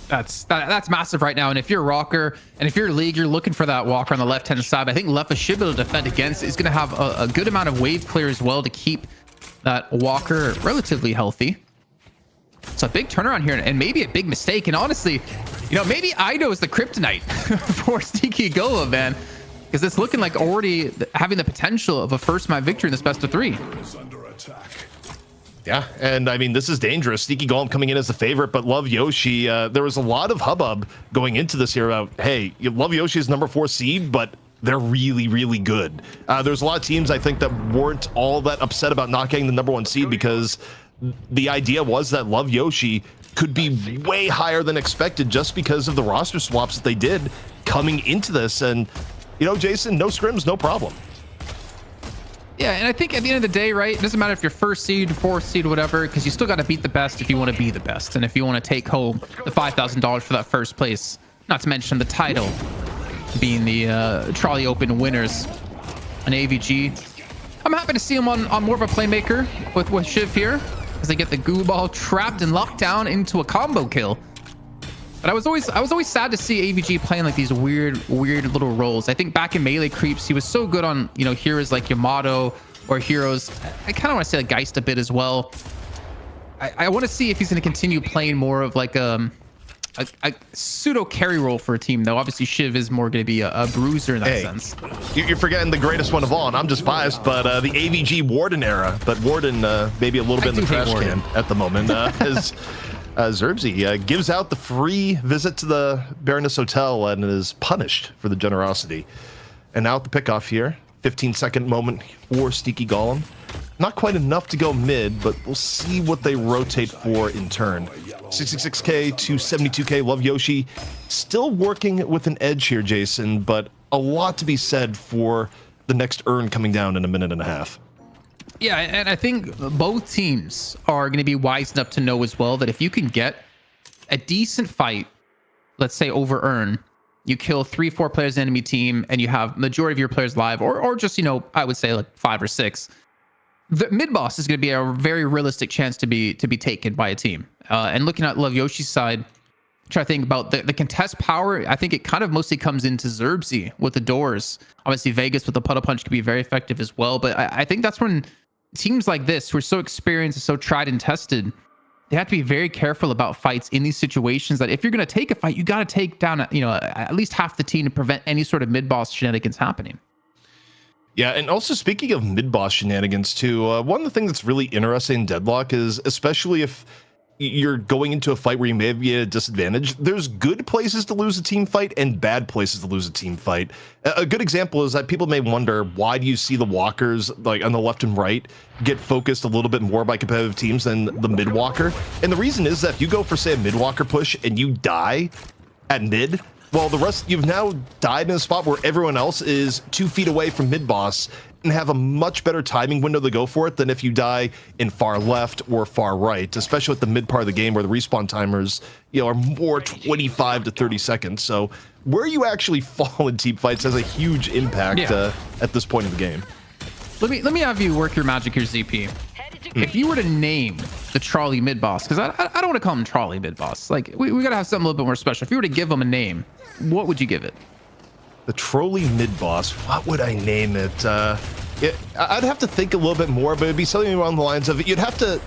That's massive right now. And if you're Rocker and if you're League, you're looking for that Walker on the left-hand side. I think Lefa should be able to defend against it. He's going to have a good amount of wave clear as well to keep that Walker relatively healthy. So a big turnaround here and maybe a big mistake. And honestly, maybe Ido is the kryptonite for Sneaky Golem, man, because it's looking like already having the potential of a first match victory in this best of 3. Yeah, and I mean, this is dangerous. Sneaky Golem coming in as the favorite, but Love Yoshi, there was a lot of hubbub going into this here about, hey, Love Yoshi is number 4 seed, but they're really, really good. There's a lot of teams, I think, that weren't all that upset about not getting the number 1 seed because the idea was that Love Yoshi could be way higher than expected just because of the roster swaps that they did coming into this. And, you know, Jason, no scrims, no problem. Yeah, and I think at the end of the day, right, it doesn't matter if you're first seed, fourth seed, whatever, because you still got to beat the best if you want to be the best. And if you want to take home the $5,000 for that first place, not to mention the title being the Trolli Open winners, an AVG. I'm happy to see him on more of a playmaker with Shiv here, as they get the goo ball trapped and locked down into a combo kill. But I was always sad to see AVG playing like these weird little roles. I think back in Melee Creeps, he was so good on, you know, heroes like Yamato or heroes. I kind of want to say like Geist a bit as well. I want to see if he's going to continue playing more of like a pseudo carry role for a team, though. Obviously, Shiv is more going to be a bruiser in that sense. You're forgetting the greatest one of all, and I'm just biased, but the AVG Warden era. But Warden maybe a little bit in the trash can at the moment. Zerbzy gives out the free visit to the Baroness Hotel and is punished for the generosity. And now at the pickoff here, 15-second moment for Sneaky Golem. Not quite enough to go mid, but we'll see what they rotate for in turn. 66k to 72k. Love Yoshi still working with an edge here, Jason, but a lot to be said for the next urn coming down in a minute and a half. Yeah, and I think both teams are going to be wise enough to know as well that if you can get a decent fight, let's say over urn, you kill 3-4 players in enemy team and you have majority of your players live, or just, you know, I would say like 5 or 6. The mid boss is going to be a very realistic chance to be taken by a team. And looking at Love Yoshi's side, try to think about the contest power. I think it kind of mostly comes into Zerbzy with the doors. Obviously, Vegas with the puddle punch could be very effective as well. But I think that's when teams like this, who are so experienced and so tried and tested, they have to be very careful about fights in these situations. That if you're going to take a fight, you got to take down, you know, at least half the team to prevent any sort of mid boss shenanigans happening. Yeah, and also speaking of mid-boss shenanigans too, one of the things that's really interesting in Deadlock is, especially if you're going into a fight where you may be at a disadvantage, there's good places to lose a team fight and bad places to lose a team fight. A good example is that people may wonder, why do you see the walkers like on the left and right get focused a little bit more by competitive teams than the mid-walker? And the reason is that if you go for, say, a mid-walker push and you die at mid, well, the rest, you've now died in a spot where everyone else is 2 feet away from mid-boss and have a much better timing window to go for it than if you die in far left or far right, especially at the mid part of the game where the respawn timers, you know, are more 25 to 30 seconds. So where you actually fall in team fights has a huge impact at this point in the game. Let me have you work your magic here, ZP. If you were to name the Trolli mid boss, because I don't want to call him Trolli mid boss, like we got to have something a little bit more special. If you were to give him a name, what would you give it? The Trolli mid boss, what would I name it? I'd have to think a little bit more, but it'd be something along the lines of, you'd have to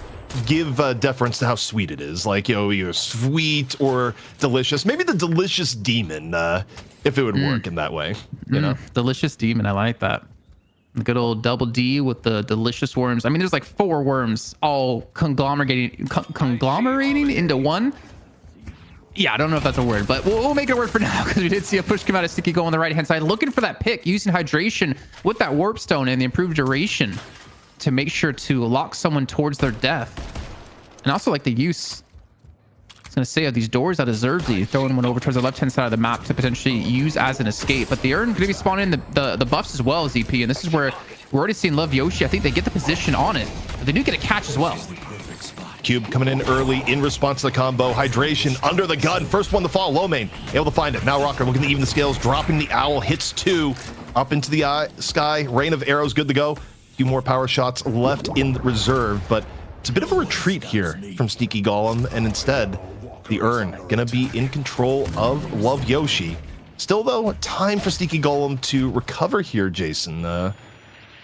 give deference to how sweet it is, like, you know, either sweet or delicious. Maybe the delicious demon, if it would work in that way. You know, Delicious demon. I like that. The good old double D with the delicious worms. I mean, there's like 4 worms all conglomerating into one. Yeah, I don't know if that's a word, but we'll make it a word for now, because we did see a push come out of Sticky Go on the right-hand side, looking for that pick, using hydration with that warp stone and the improved duration to make sure to lock someone towards their death. And also like the use, I was going to say, of these doors out of Zerbzy, throwing one over towards the left-hand side of the map to potentially use as an escape. But the Urn going to be spawning the buffs as well, ZP, and this is where we're already seeing Love Yoshi. I think they get the position on it, but they do get a catch as well. Cube coming in early in response to the combo. Hydration under the gun. First one to fall. Low main able to find it. Now Rocker looking to even the scales. Dropping the owl. Hits 2. Up into the sky. Rain of arrows good to go. A few more power shots left in reserve. But it's a bit of a retreat here from Sneaky Golem. And instead, the Urn going to be in control of Love Yoshi. Still, though, time for Sneaky Golem to recover here, Jason. You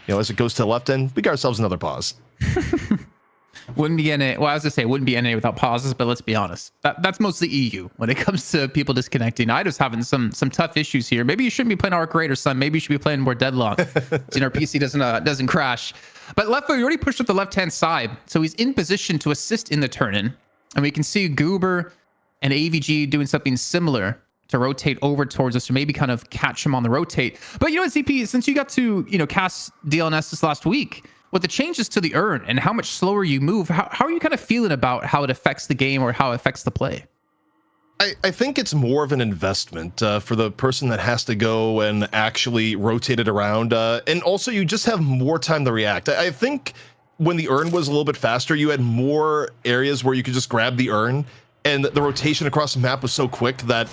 know, as it goes to the left end, we got ourselves another pause. Wouldn't be NA. Well, I was gonna say wouldn't be NA without pauses, but let's be honest. That's mostly EU when it comes to people disconnecting. Ida's having some tough issues here. Maybe you shouldn't be playing Arc Raid or Sun. Maybe you should be playing more Deadlock. So, you know, our PC doesn't crash. But Lefo, you already pushed up the left-hand side, so he's in position to assist in the turn-in. And we can see Goober and AVG doing something similar to rotate over towards us, or maybe kind of catch him on the rotate. But you know what, ZP, since you got to, you know, cast DLNS this last week, with the changes to the urn and how much slower you move, how are you kind of feeling about how it affects the game or how it affects the play? I think it's more of an investment for the person that has to go and actually rotate it around. And also, you just have more time to react. I think when the urn was a little bit faster, you had more areas where you could just grab the urn, and the rotation across the map was so quick that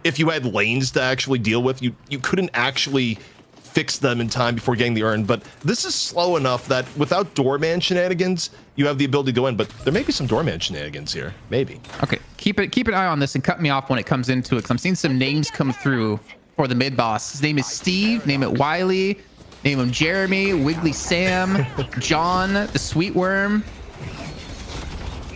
if you had lanes to actually deal with, you couldn't actually fix them in time before getting the urn. But this is slow enough that without doorman shenanigans, you have the ability to go in. But there may be some doorman shenanigans here, maybe. Okay, keep an eye on this and cut me off when it comes into it, because I'm seeing some names come through for the mid boss. His name is Steve. Name it Wiley. Name him Jeremy, Wiggly Sam, John, the Sweet Worm.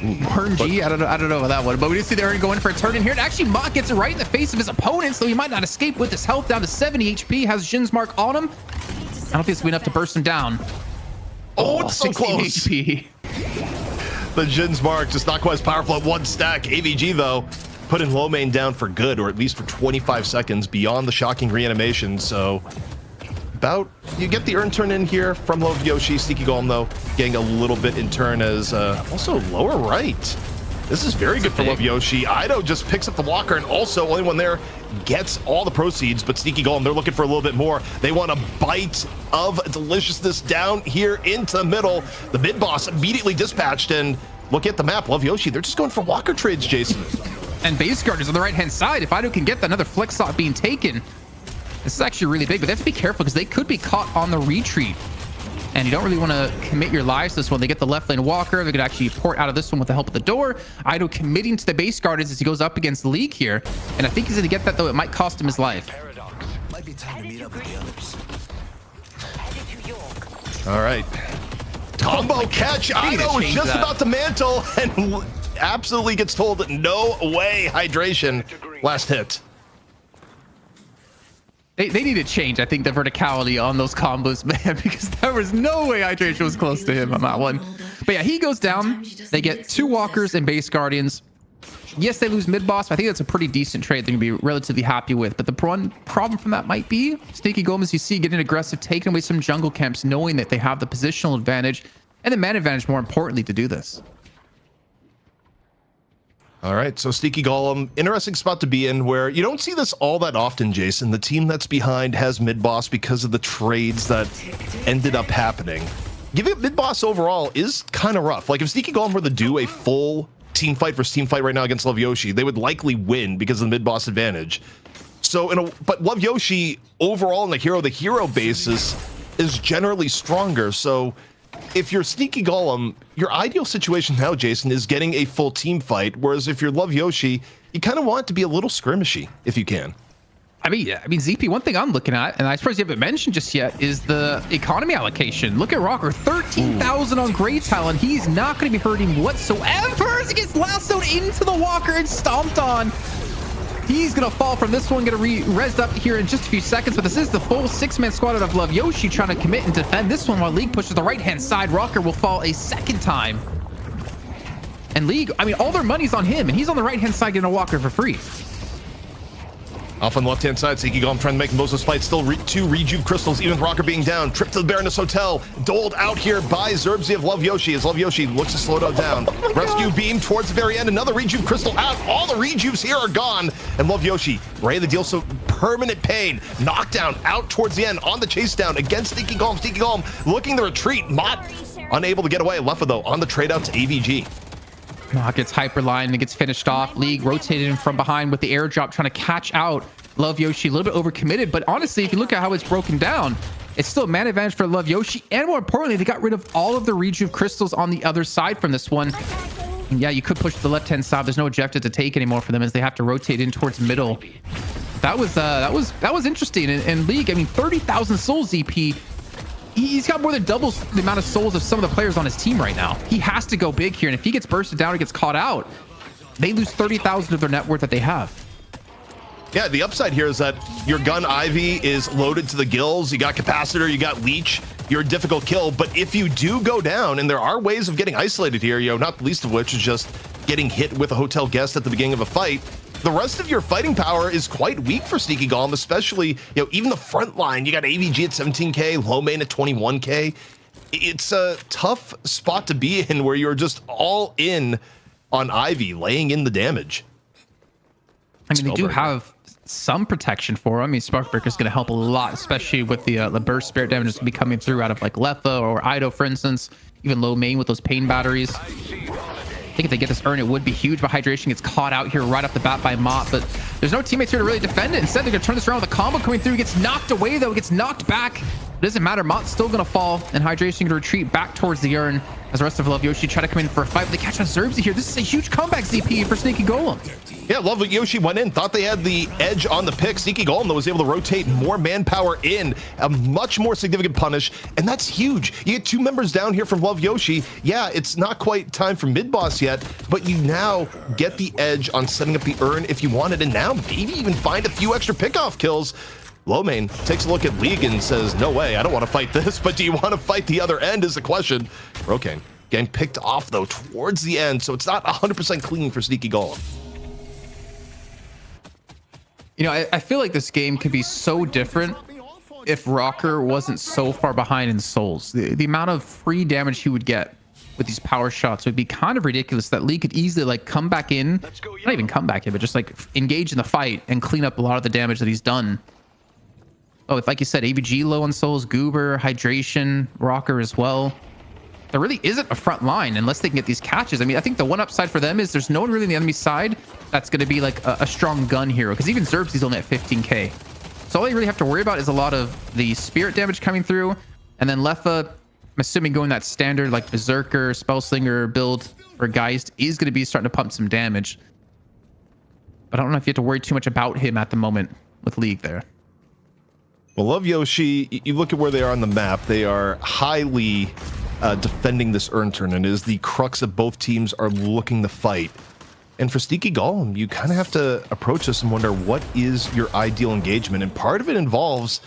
Worm G, I don't know about that one, but we do see they're going for a turn in here, and actually Mott gets it right in the face of his opponent, so he might not escape with his health down to 70 HP, has Jin's mark on him. I don't think it's enough to burst him down. Oh, it's so 16 close. HP. The Jin's mark just not quite as powerful at one stack. AVG, though, putting low main down for good, or at least for 25 seconds beyond the shocking reanimation, so you get the urn turn in here from Love Yoshi. Sneaky Golem, though, getting a little bit in turn as also lower right. This is very good for Love Yoshi. Ido just picks up the walker, and also only one there gets all the proceeds, but Sneaky Golem, they're looking for a little bit more. They want a bite of deliciousness down here into the middle. The mid boss immediately dispatched, and look at the map. Love Yoshi, they're just going for walker trades, Jason. And base guard is on the right-hand side. If Ido can get another flex shot being taken, this is actually really big, but they have to be careful because they could be caught on the retreat. And you don't really want to commit your lives to this one. They get the left lane walker. They could actually port out of this one with the help of the door. Ido committing to the base guard as he goes up against League here. And I think he's going to get that, though. It might cost him his life. Might be time to meet up with the others. All right. Combo catch. Ido is just about to mantle and absolutely gets told no way. Hydration. Last hit. They need to change, I think, the verticality on those combos, man, because there was no way Hydration was close to him on that one. But yeah, he goes down. They get 2 walkers and base guardians. Yes, they lose mid boss, but I think that's a pretty decent trade they're going to be relatively happy with. But the one problem from that might be Sneaky Golem, as you see, getting aggressive, taking away some jungle camps, knowing that they have the positional advantage and the man advantage, more importantly, to do this. All right, so Sneaky Golem, interesting spot to be in where you don't see this all that often, Jason. The team that's behind has mid-boss because of the trades that ended up happening. Giving up mid-boss overall is kind of rough. Like, if Sneaky Golem were to do a full team fight versus team fight right now against Love Yoshi, they would likely win because of the mid-boss advantage. So, but Love Yoshi, overall on the hero basis, is generally stronger, so if you're Sneaky Golem, your ideal situation now, Jason, is getting a full team fight. Whereas if you're Love Yoshi, you kind of want it to be a little skirmishy if you can. I mean, ZP, one thing I'm looking at, and I suppose you haven't mentioned just yet, is the economy allocation. Look at Rocker, 13,000 on Grey Talon. He's not going to be hurting whatsoever as he gets lassoed into the walker and stomped on. He's going to fall from this one, going to res up here in just a few seconds, but this is the full 6-man squad out of Love Yoshi trying to commit and defend this one while League pushes the right-hand side. Rocker will fall a second time. And League, I mean, all their money's on him, and he's on the right-hand side getting a walker for free. Off on the left-hand side, Sneaky Golem trying to make most of this fight. Still 2 Rejuve crystals, even with Rocker being down. Trip to the Baroness Hotel. Doled out here by Zerbzi of Love Yoshi as Love Yoshi looks to slow down. Rescue beam towards the very end. Another Rejuve crystal out. All the Rejuves here are gone. And Love Yoshi ready to deal some permanent pain. Knockdown out towards the end on the chase down against Sneaky Golem. Sneaky Golem looking to retreat. Mott unable to get away. Leffa, though, on the trade out to AVG. Gets hyperline and gets finished off. League rotated him from behind with the airdrop, trying to catch out Love Yoshi. A little bit overcommitted, but honestly, if you look at how it's broken down, it's still a man advantage for Love Yoshi. And more importantly, they got rid of all of the Rejuve crystals on the other side from this one. And yeah, you could push the left-hand side. There's no objective to take anymore for them as they have to rotate in towards middle. That was interesting. And League, I mean, 30,000 souls ZP. He's got more than double the amount of souls of some of the players on his team right now. He has to go big here, and if he gets bursted down or gets caught out, they lose 30,000 of their net worth that they have. Yeah, the upside here is that your gun Ivy is loaded to the gills. You got Capacitor, you got Leech. You're a difficult kill, but if you do go down, and there are ways of getting isolated here, not the least of which is just getting hit with a hotel guest at the beginning of a fight, the rest of your fighting power is quite weak for Sneaky Golem, especially, even the front line. You got AVG at 17K, low main at 21K. it's a tough spot to be in where you're just all in on Ivy, laying in the damage. I mean, they do have some protection for him. I mean, Sparkbreaker is going to help a lot, especially with the burst spirit damage that's going to be coming through out of like Letha or Ido, for instance. Even low main with those pain batteries. I think if they get this urn, it would be huge, but Hydration gets caught out here right off the bat by Mott, but there's no teammates here to really defend it. Instead, they're going to turn this around with a combo coming through. He gets knocked away, though. He gets knocked back. It doesn't matter. Mott's still going to fall, and Hydration going to retreat back towards the urn as the rest of Love Yoshi try to come in for a fight, but they catch on Zerbzy here. This is a huge comeback ZP for Sneaky Golem. Yeah, Lovely Yoshi went in, thought they had the edge on the pick. Sneaky Golem, though, was able to rotate more manpower in, a much more significant punish, and that's huge. You get 2 members down here from Love Yoshi. Yeah, it's not quite time for mid-boss yet, but you now get the edge on setting up the urn if you wanted, and now maybe even find a few extra pickoff kills. Lowmain takes a look at League and says, no way, I don't want to fight this, but do you want to fight the other end is the question. Rokane getting picked off, though, towards the end, so it's not 100% clean for Sneaky Golem. You know, I feel like this game could be so different if Rocker wasn't so far behind in Souls. The amount of free damage he would get with these power shots would be kind of ridiculous. That Lee could easily like come back in, not even come back in, but just like engage in the fight and clean up a lot of the damage that he's done. Oh, like you said, AVG low on Souls, Goober, Hydration, Rocker as well. There really isn't a front line unless they can get these catches. I mean, I think the one upside for them is there's no one really on the enemy side that's going to be like a strong gun hero, because even Zerbzy's only at 15k. So all you really have to worry about is a lot of the spirit damage coming through, and then Letha, I'm assuming going that standard like Berserker, Spellslinger build for Geist is going to be starting to pump some damage. But I don't know if you have to worry too much about him at the moment with League there. Well, Love Yoshi, you look at where they are on the map, they are highly defending this urn turn, and it is the crux that both teams are looking to fight. And for Sneaky Golem, you kind of have to approach this and wonder what is your ideal engagement, and part of it involves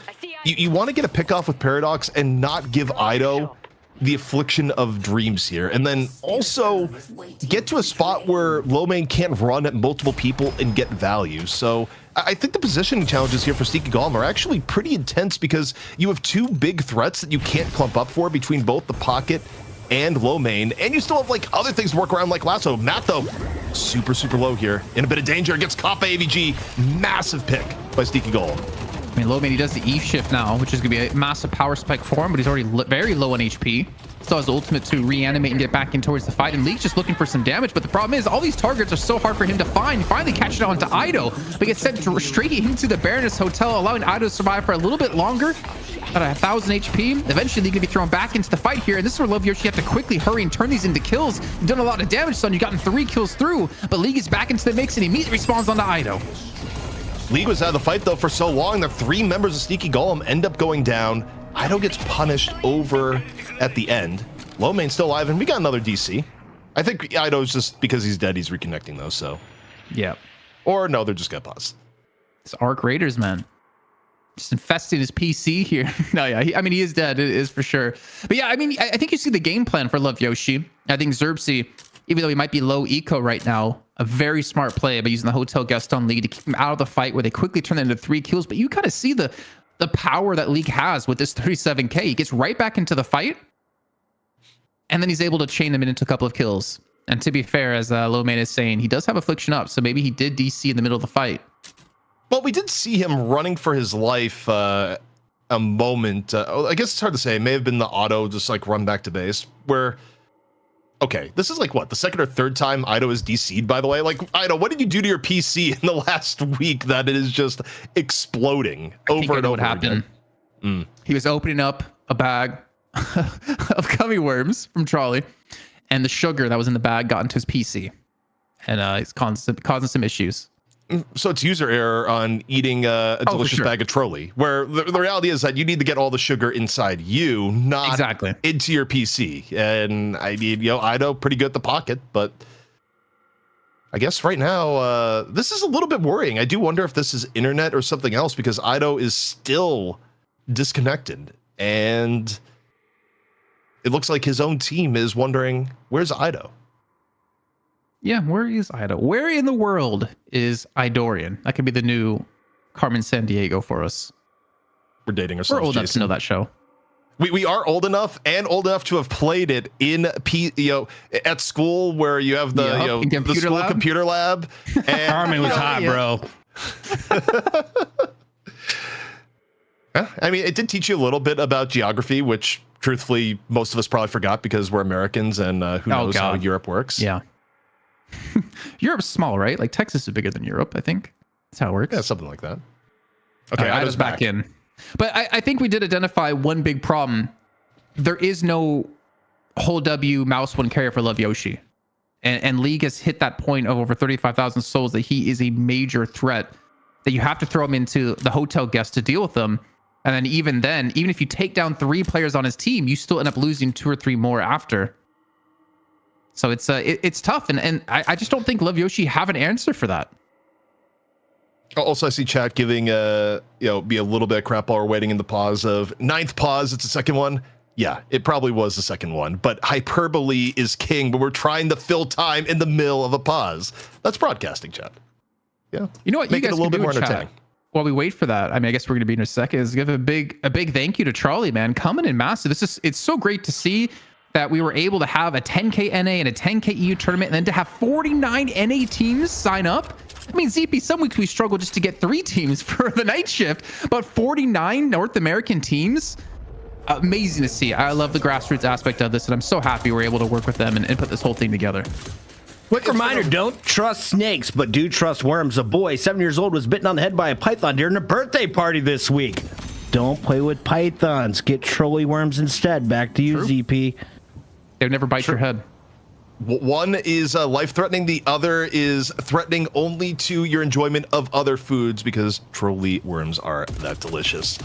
you want to get a pick off with Paradox and not give Ido the affliction of dreams here, and then also get to a spot where Lowmain can't run at multiple people and get value. So I think the positioning challenges here for Sneaky Golem are actually pretty intense, because you have 2 big threats that you can't clump up for between both the Pocket and Lowmain, and you still have like other things to work around like Lasso. Matt, though, super low here, in a bit of danger, gets caught by AVG. Massive pick by Sneaky Golem. I mean, Lowmain, he does the Eve shift now, which is going to be a massive power spike for him, but he's already very low on HP. Still has the ultimate to reanimate and get back in towards the fight, and League's just looking for some damage, but the problem is all these targets are so hard for him to find. Finally catch it onto Ido, but gets sent straight into the Baroness Hotel, allowing Ido to survive for a little bit longer. At 1,000 HP. Eventually, League going to be thrown back into the fight here, and this is where Love Yoshi have to quickly hurry and turn these into kills. You've done a lot of damage, son. You've gotten 3 kills through, but League is back into the mix and immediately respawns onto Ido. League was out of the fight, though, for so long that 3 members of Sneaky Golem end up going down. Ido gets punished over at the end. Lowmain's still alive, and we got another DC. I think Ido's just, because he's dead, he's reconnecting, though, so. Yeah. Or no, they're just gonna pause. It's Arc Raiders, man. Just infesting his PC here. No, yeah, I mean, he is dead, it is for sure. But yeah, I mean, I think you see the game plan for Love Yoshi. I think Zerbzy, even though he might be low eco right now, a very smart play by using the Hotel Gaston League to keep him out of the fight, where they quickly turn that into 3 kills. But you kind of see the power that League has with this 37k. He gets right back into the fight, and then he's able to chain them into a couple of kills. And to be fair, as Lowmain is saying, he does have Affliction up, so maybe he did DC in the middle of the fight. Well, we did see him running for his life a moment. I guess it's hard to say. It may have been the auto, just like run back to base, where, okay, this is like what, the 2nd or 3rd time Ido is DC'd, by the way? Like, Ido, what did you do to your PC in the last week that it is just exploding over and over again? He was opening up a bag of gummy worms from Trolli, and the sugar that was in the bag got into his PC, and it's causing some issues. So it's user error on eating a delicious bag of Trolli, where the reality is that you need to get all the sugar inside you, not into your PC. And I need, Ido pretty good at the Pocket, but I guess right now, this is a little bit worrying. I do wonder if this is internet or something else, because Ido is still disconnected, and it looks like his own team is wondering, where's Ido? Yeah, where is Ido? Where in the world is Idorian? That could be the new Carmen Sandiego for us. We're dating ourselves. We're old enough to know that show. We are old enough to have played it in at school where you have the the school computer lab. And Armin was hot, bro. I mean, it did teach you a little bit about geography, which truthfully most of us probably forgot because we're Americans and who knows how Europe works. Yeah. Europe's small, right? Like Texas is bigger than Europe, I think. That's how it works. Yeah, something like that. Okay, I was back in. But I think we did identify one big problem. There is no whole W mouse one carrier for Love Yoshi. And League has hit that point of over 35,000 souls that he is a major threat, that you have to throw him into the hotel guest to deal with them. And then even if you take down 3 players on his team, you still end up losing 2 or 3 more after. So it's tough. And I just don't think Love Yoshi have an answer for that. Also, I see chat giving be a little bit of crap while we're waiting in the pause of 9th pause. It's the second one. Yeah, it probably was the second one, but hyperbole is king when we're trying to fill time in the middle of a pause. That's broadcasting, chat. Yeah. You know what? Make you it guys a little can bit do more in chat entertaining. while we wait for that. I mean, I guess we're going to be in a second. Is give a big thank you to Trolli, man, coming in massive. It's so great to see that we were able to have a 10K NA and a 10K EU tournament, and then to have 49 NA teams sign up. I mean, ZP, some weeks we struggle just to get 3 teams for the night shift, but 49 North American teams, amazing to see. I love the grassroots aspect of this, and I'm so happy we're able to work with them and put this whole thing together. Quick reminder, don't trust snakes, but do trust worms. A boy 7 years old was bitten on the head by a python during a birthday party this week. Don't play with pythons. Get Trolli worms instead. Back to you, ZP. They would never bite your head. One is life-threatening. The other is threatening only to your enjoyment of other foods because Trolli worms are that delicious.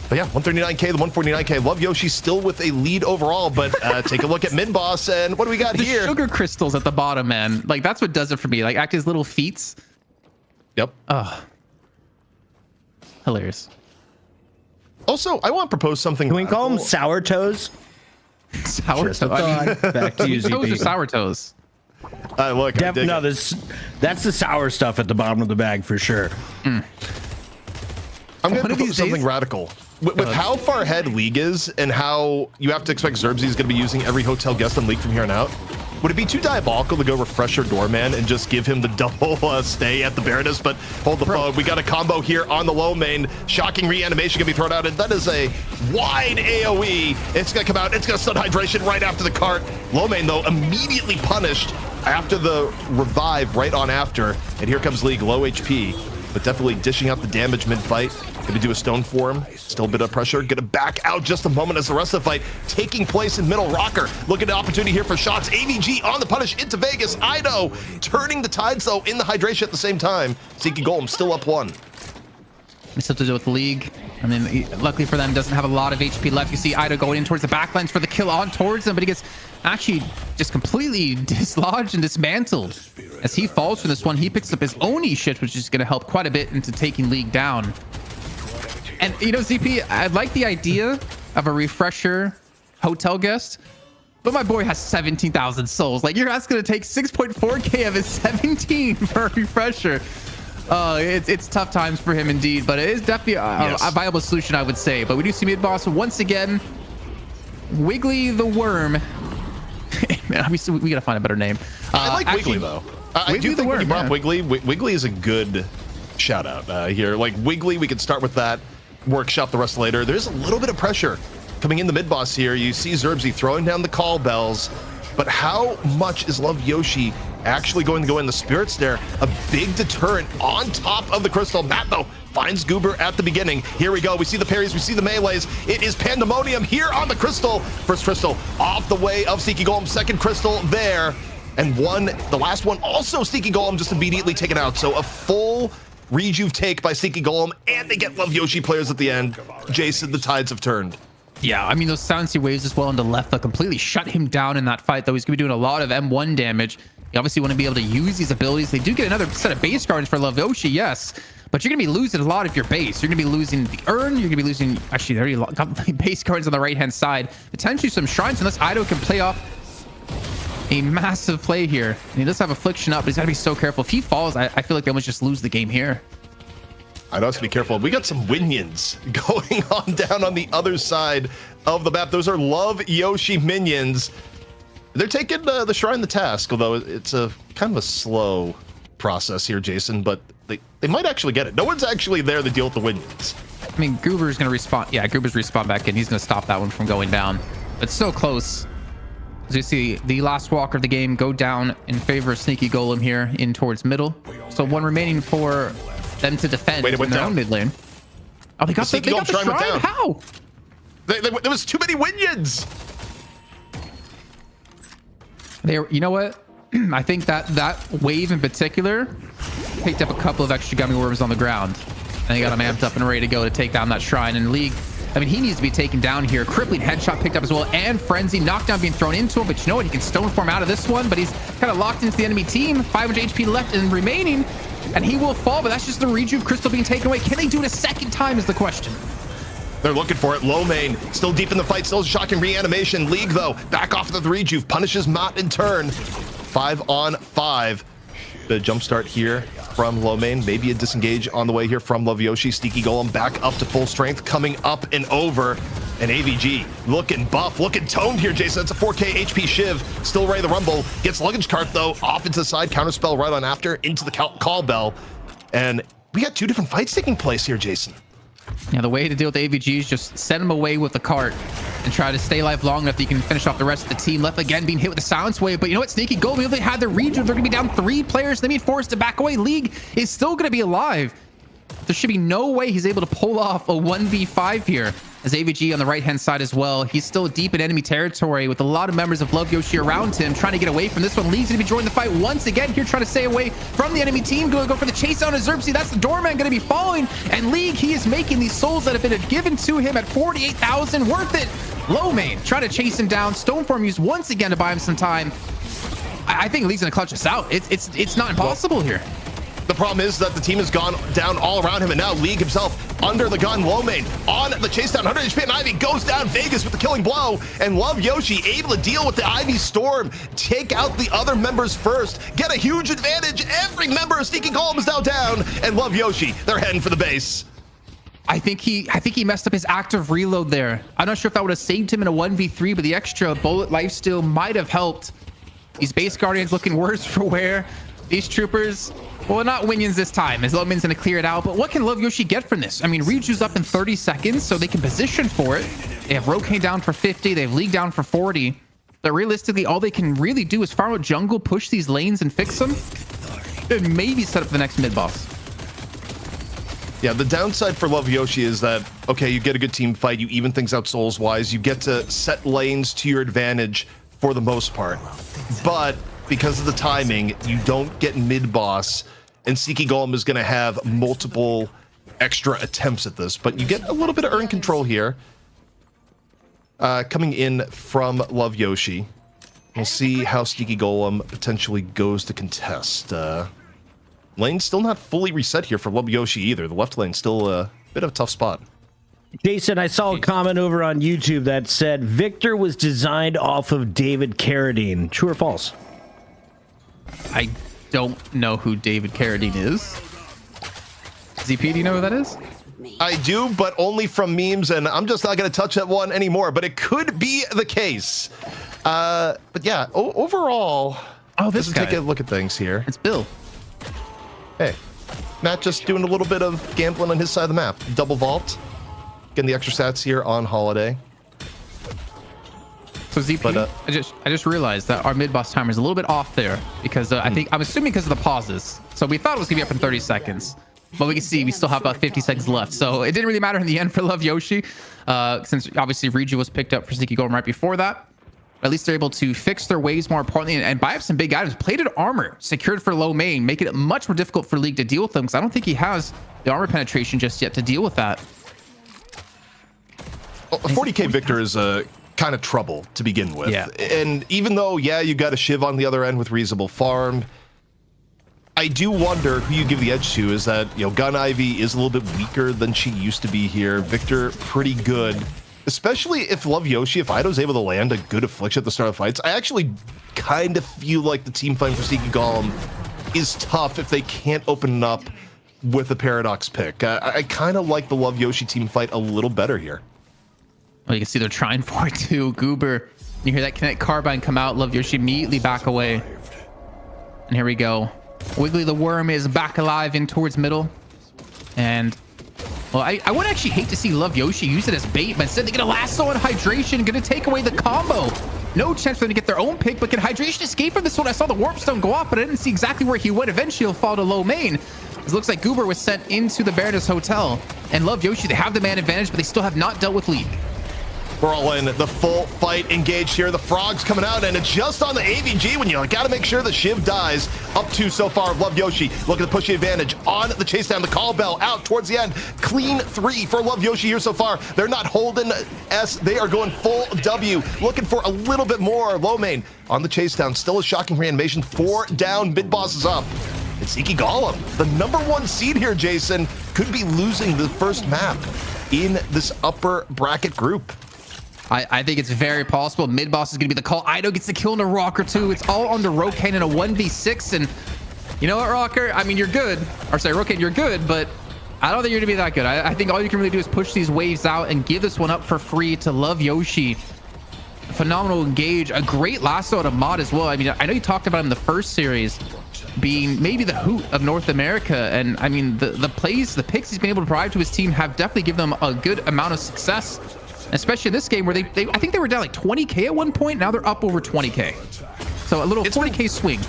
But yeah, 139K, the 149K. Love Yoshi still with a lead overall, but take a look at Min Boss, and what do we got The here? sugar crystals at the bottom, man. Like, that's what does it for me. Like, act as little feats. Yep. Hilarious. Also, I want to propose something. Can we call them sour toes? Sour toes. I mean, Back to you, toes or ZP. sour toes? Look, No, that's the sour stuff at the bottom of the bag for sure. I'm going to One of these propose something days- radical. With how far ahead League is and how you have to expect Zerbzy is going to be using every hotel guest on League from here on out, would it be too diabolical to go Refresher Doorman and just give him the double stay at the Baroness? But hold the phone. We got a combo here on the low main. Shocking reanimation going to be thrown out, and that is a wide AoE. It's going to come out. It's going to stun hydration right after the cart. Low main, though, immediately punished after the revive right on after. And here comes League, low HP, but definitely dishing out the damage mid-fight. Gonna do a stone for him. Still a bit of pressure. Gonna back out just a moment as the rest of the fight taking place in middle rocker. Looking at the opportunity here for shots. AVG on the punish into Vegas. Ido turning the tides though in the hydration at the same time. Seeking Golem still up 1. It's something to do with League. I mean, luckily for them, doesn't have a lot of HP left. You see Ido going in towards the backlines for the kill on towards them, but he gets actually just completely dislodged and dismantled. As he falls from this one, he picks up his own E-shit, which is going to help quite a bit into taking League down. And, you know, ZP, I like the idea of a refresher hotel guest, but my boy has 17,000 souls. Like, you're asking to take 6.4K of his 17 for a refresher. It's tough times for him indeed, but it is definitely a viable solution, I would say. But we do see mid-boss once again. Wiggly the Worm. Man, we gotta find a better name. I like Wiggly though. I do think when you brought up Wiggly, Wiggly is a good shout out here. Like Wiggly, we could start with that. Workshop the rest later. There's a little bit of pressure coming in the mid boss here. You see Zerbzy throwing down the call bells, but how much is Love Yoshi actually going to go in? The spirits there, a big deterrent on top of the crystal. Matt though finds Goober at the beginning. Here we go. We see the parries, we see the melees. It is pandemonium here on the crystal. First crystal off the way of Sneaky Golem. Second crystal there, and the last one also Sneaky Golem just immediately taken out. So a full rejuve take by Sneaky Golem, and they get Love Yoshi players at the end. Jason, the tides have turned. Yeah, I mean, those silency waves as well on the left completely shut him down in that fight, though. He's going to be doing a lot of M1 damage. You obviously want to be able to use these abilities. They do get another set of base guards for Love Yoshi, yes, but you're going to be losing a lot of your base. You're going to be losing the urn. You're going to be losing, actually, they already got the base guards on the right-hand side. Potentially some shrines, unless Ido can play off a massive play here. And he does have Affliction up, but he's got to be so careful. If he falls, I feel like they almost just lose the game here. I know, have to be careful. We got some minions going on down on the other side of the map. Those are Love Yoshi minions. They're taking the shrine the task, although it's a kind of a slow process here, Jason, but they might actually get it. No one's actually there to deal with the minions. I mean, Goober's going to respawn. Yeah, Goober's respawn back in. He's going to stop that one from going down. But so close. As you see, the last walker of the game go down in favor of Sneaky Golem here in towards middle. So one remaining for them to defend in their own mid lane. Oh, they got the shrine? How? There was too many minions. You know what? I think that wave in particular picked up a couple of extra gummy worms on the ground. And they got him amped up and ready to go to take down that shrine. And League, I mean, he needs to be taken down here. Crippling headshot picked up as well, and Frenzy knockdown being thrown into him. But you know what? He can stone form out of this one, but he's kind of locked into the enemy team. 500 HP left and remaining, and he will fall. But that's just the rejuve crystal being taken away. Can they do it a second time is the question. They're looking for it. Low main still deep in the fight, still shocking reanimation. League though back off of the rejuve, punishes Mott in turn. 5 on 5. The jump start here from low main, maybe a disengage on the way here from Love Yoshi. Sneaky Golem back up to full strength, coming up and over. And AVG looking buff, looking toned here, Jason. That's a 4K HP Shiv, still ready to rumble. Gets luggage cart though, off into the side, counterspell right on after, into the call bell. And we got 2 different fights taking place here, Jason. Yeah, the way to deal with AVG is just send him away with the cart and try to stay alive long enough that you can finish off the rest of the team. Left again being hit with the silence wave, but you know what? Sneaky Golem, if they had their region, they're going to be down 3 players. They being forced to back away. League is still going to be alive. There should be no way he's able to pull off a 1v5 here. As AVG on the right-hand side as well. He's still deep in enemy territory with a lot of members of Love Yoshi around him, trying to get away from this one. Lee's going to be joining the fight once again here, trying to stay away from the enemy team. Going to go for the chase down of Xerxes. That's the doorman going to be following. And League, he is making these souls that have been given to him at 48,000. Worth it. Low main, trying to chase him down. Stoneform used once again to buy him some time. I think Lee's going to clutch us out. It's not impossible here. The problem is that the team has gone down all around him, and now League himself under the gun. Low main on the chase down, 100 HP, and Ivy goes down. Vegas with the killing blow, and Love Yoshi able to deal with the Ivy Storm, take out the other members first, get a huge advantage. Every member of Sneaky Golem is now down, and Love Yoshi, they're heading for the base. I think he messed up his active reload there. I'm not sure if that would have saved him in a 1v3, but the extra bullet lifesteal might have helped. These base guardians looking worse for wear. These troopers, well, not Winions this time, as Lowman's going to clear it out. But what can Love Yoshi get from this? I mean, Ryuju's up in 30 seconds, so they can position for it. They have Rokane down for 50. They have League down for 40. But realistically, all they can really do is farm out jungle, push these lanes, and fix them. And maybe set up the next mid-boss. Yeah, the downside for Love Yoshi is that, okay, you get a good team fight, you even things out souls-wise, you get to set lanes to your advantage for the most part. But because of the timing, you don't get mid-boss, and Sneaky Golem is going to have multiple extra attempts at this, but you get a little bit of earn control here. Coming in from Love Yoshi. We'll see how Sneaky Golem potentially goes to contest. Lane's still not fully reset here for Love Yoshi either. The left lane's still a bit of a tough spot. Jason, I saw a comment over on YouTube that said Victor was designed off of David Carradine. True or false? I don't know who David Carradine is. ZP, do you know who that is? I do, but only from memes, and I'm just not going to touch that one anymore, but it could be the case. But yeah, overall, this guy. Take a look at things here. It's Bill. Hey, Matt just doing a little bit of gambling on his side of the map. Double vault, getting the extra stats here on Holiday. So ZP, but, I just realized that our mid-boss timer is a little bit off there because I'm assuming because of the pauses. So we thought it was gonna be up in 30 seconds, but we can see we still have about 50 seconds left. So it didn't really matter in the end for Love Yoshi, since obviously Riju was picked up for Sneaky Golem right before that. At least they're able to fix their waves more importantly and buy up some big items. Plated armor secured for low main, making it much more difficult for League to deal with them because I don't think he has the armor penetration just yet to deal with that. Well, 40k Victor is a kind of trouble to begin with. Yeah. And even though, yeah, you got a Shiv on the other end with reasonable farm, I do wonder who you give the edge to. Is that, you know, Gun Ivy is a little bit weaker than she used to be here. Victor, pretty good. Especially if Love Yoshi, if Ido's able to land a good affliction at the start of fights, I actually kind of feel like the team fight for Sneaky Golem is tough if they can't open up with the Paradox pick. I kind of like the Love Yoshi team fight a little better here. Well, you can see they're trying for it too. Goober, you hear that Kinetic Carbine come out. Love Yoshi immediately back away. And here we go. Wiggly the Worm is back alive in towards middle. And, well, I would actually hate to see Love Yoshi use it as bait, but instead they get a lasso and hydration, gonna take away the combo. No chance for them to get their own pick, but can hydration escape from this one? I saw the warp stone go off, but I didn't see exactly where he went. Eventually he'll fall to low main. It looks like Goober was sent into the Baroness Hotel, and Love Yoshi, they have the man advantage, but they still have not dealt with League. We're all in the full fight engaged here. The Frog's coming out, and it's just on the AVG when you gotta make sure the Shiv dies. Up to so far, Love Yoshi looking to push the advantage on the chase down. The call bell out towards the end. Clean 3 for Love Yoshi here so far. They're not holding S. They are going full W. Looking for a little bit more. Low main on the chase down. Still a shocking reanimation. 4 down. Mid boss is up. It's Iki Golem, the #1 seed here, Jason, could be losing the first map in this upper bracket group. I think it's very possible. Mid boss is going to be the call. Ido gets the kill in a Rocker too. It's all on the Rokan in a 1v6. And you know what, Rocker? I mean, you're good. Or sorry, Rokan, you're good, but I don't think you're going to be that good. I think all you can really do is push these waves out and give this one up for free to Love Yoshi. Phenomenal engage. A great lasso out of Mod as well. I mean, I know you talked about him in the first series being maybe the hoot of North America. And I mean, the plays, the picks he's been able to provide to his team have definitely given them a good amount of success. Especially in this game where they I think they were down like 20k at one point. Now they're up over 20k. So a little 40k swing.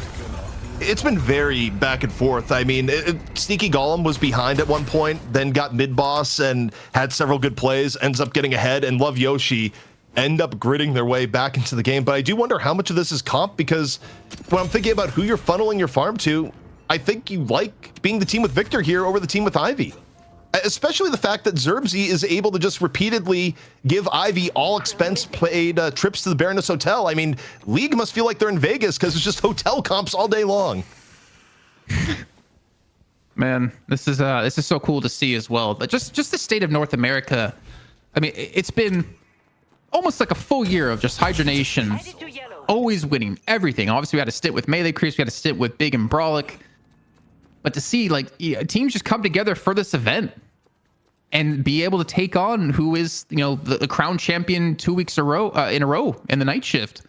It's been very back and forth. I mean, Sneaky Golem was behind at one point, then got mid boss and had several good plays, ends up getting ahead, and Love Yoshi end up gritting their way back into the game. But I do wonder how much of this is comp, because when I'm thinking about who you're funneling your farm to, I think you like being the team with Victor here over the team with Ivy. Especially the fact that Zerbzy is able to just repeatedly give Ivy all expense paid trips to the Baroness Hotel. I mean, League must feel like they're in Vegas because it's just hotel comps all day long. Man, this is so cool to see as well. But just the state of North America. I mean, it's been almost like a full year of just hydration, always winning everything. Obviously, we had a stint with Melee Creeps, we had a stint with Big and Brolic. But to see like teams just come together for this event and be able to take on who is, you know, the crown champion 2 weeks in a row in the night shift.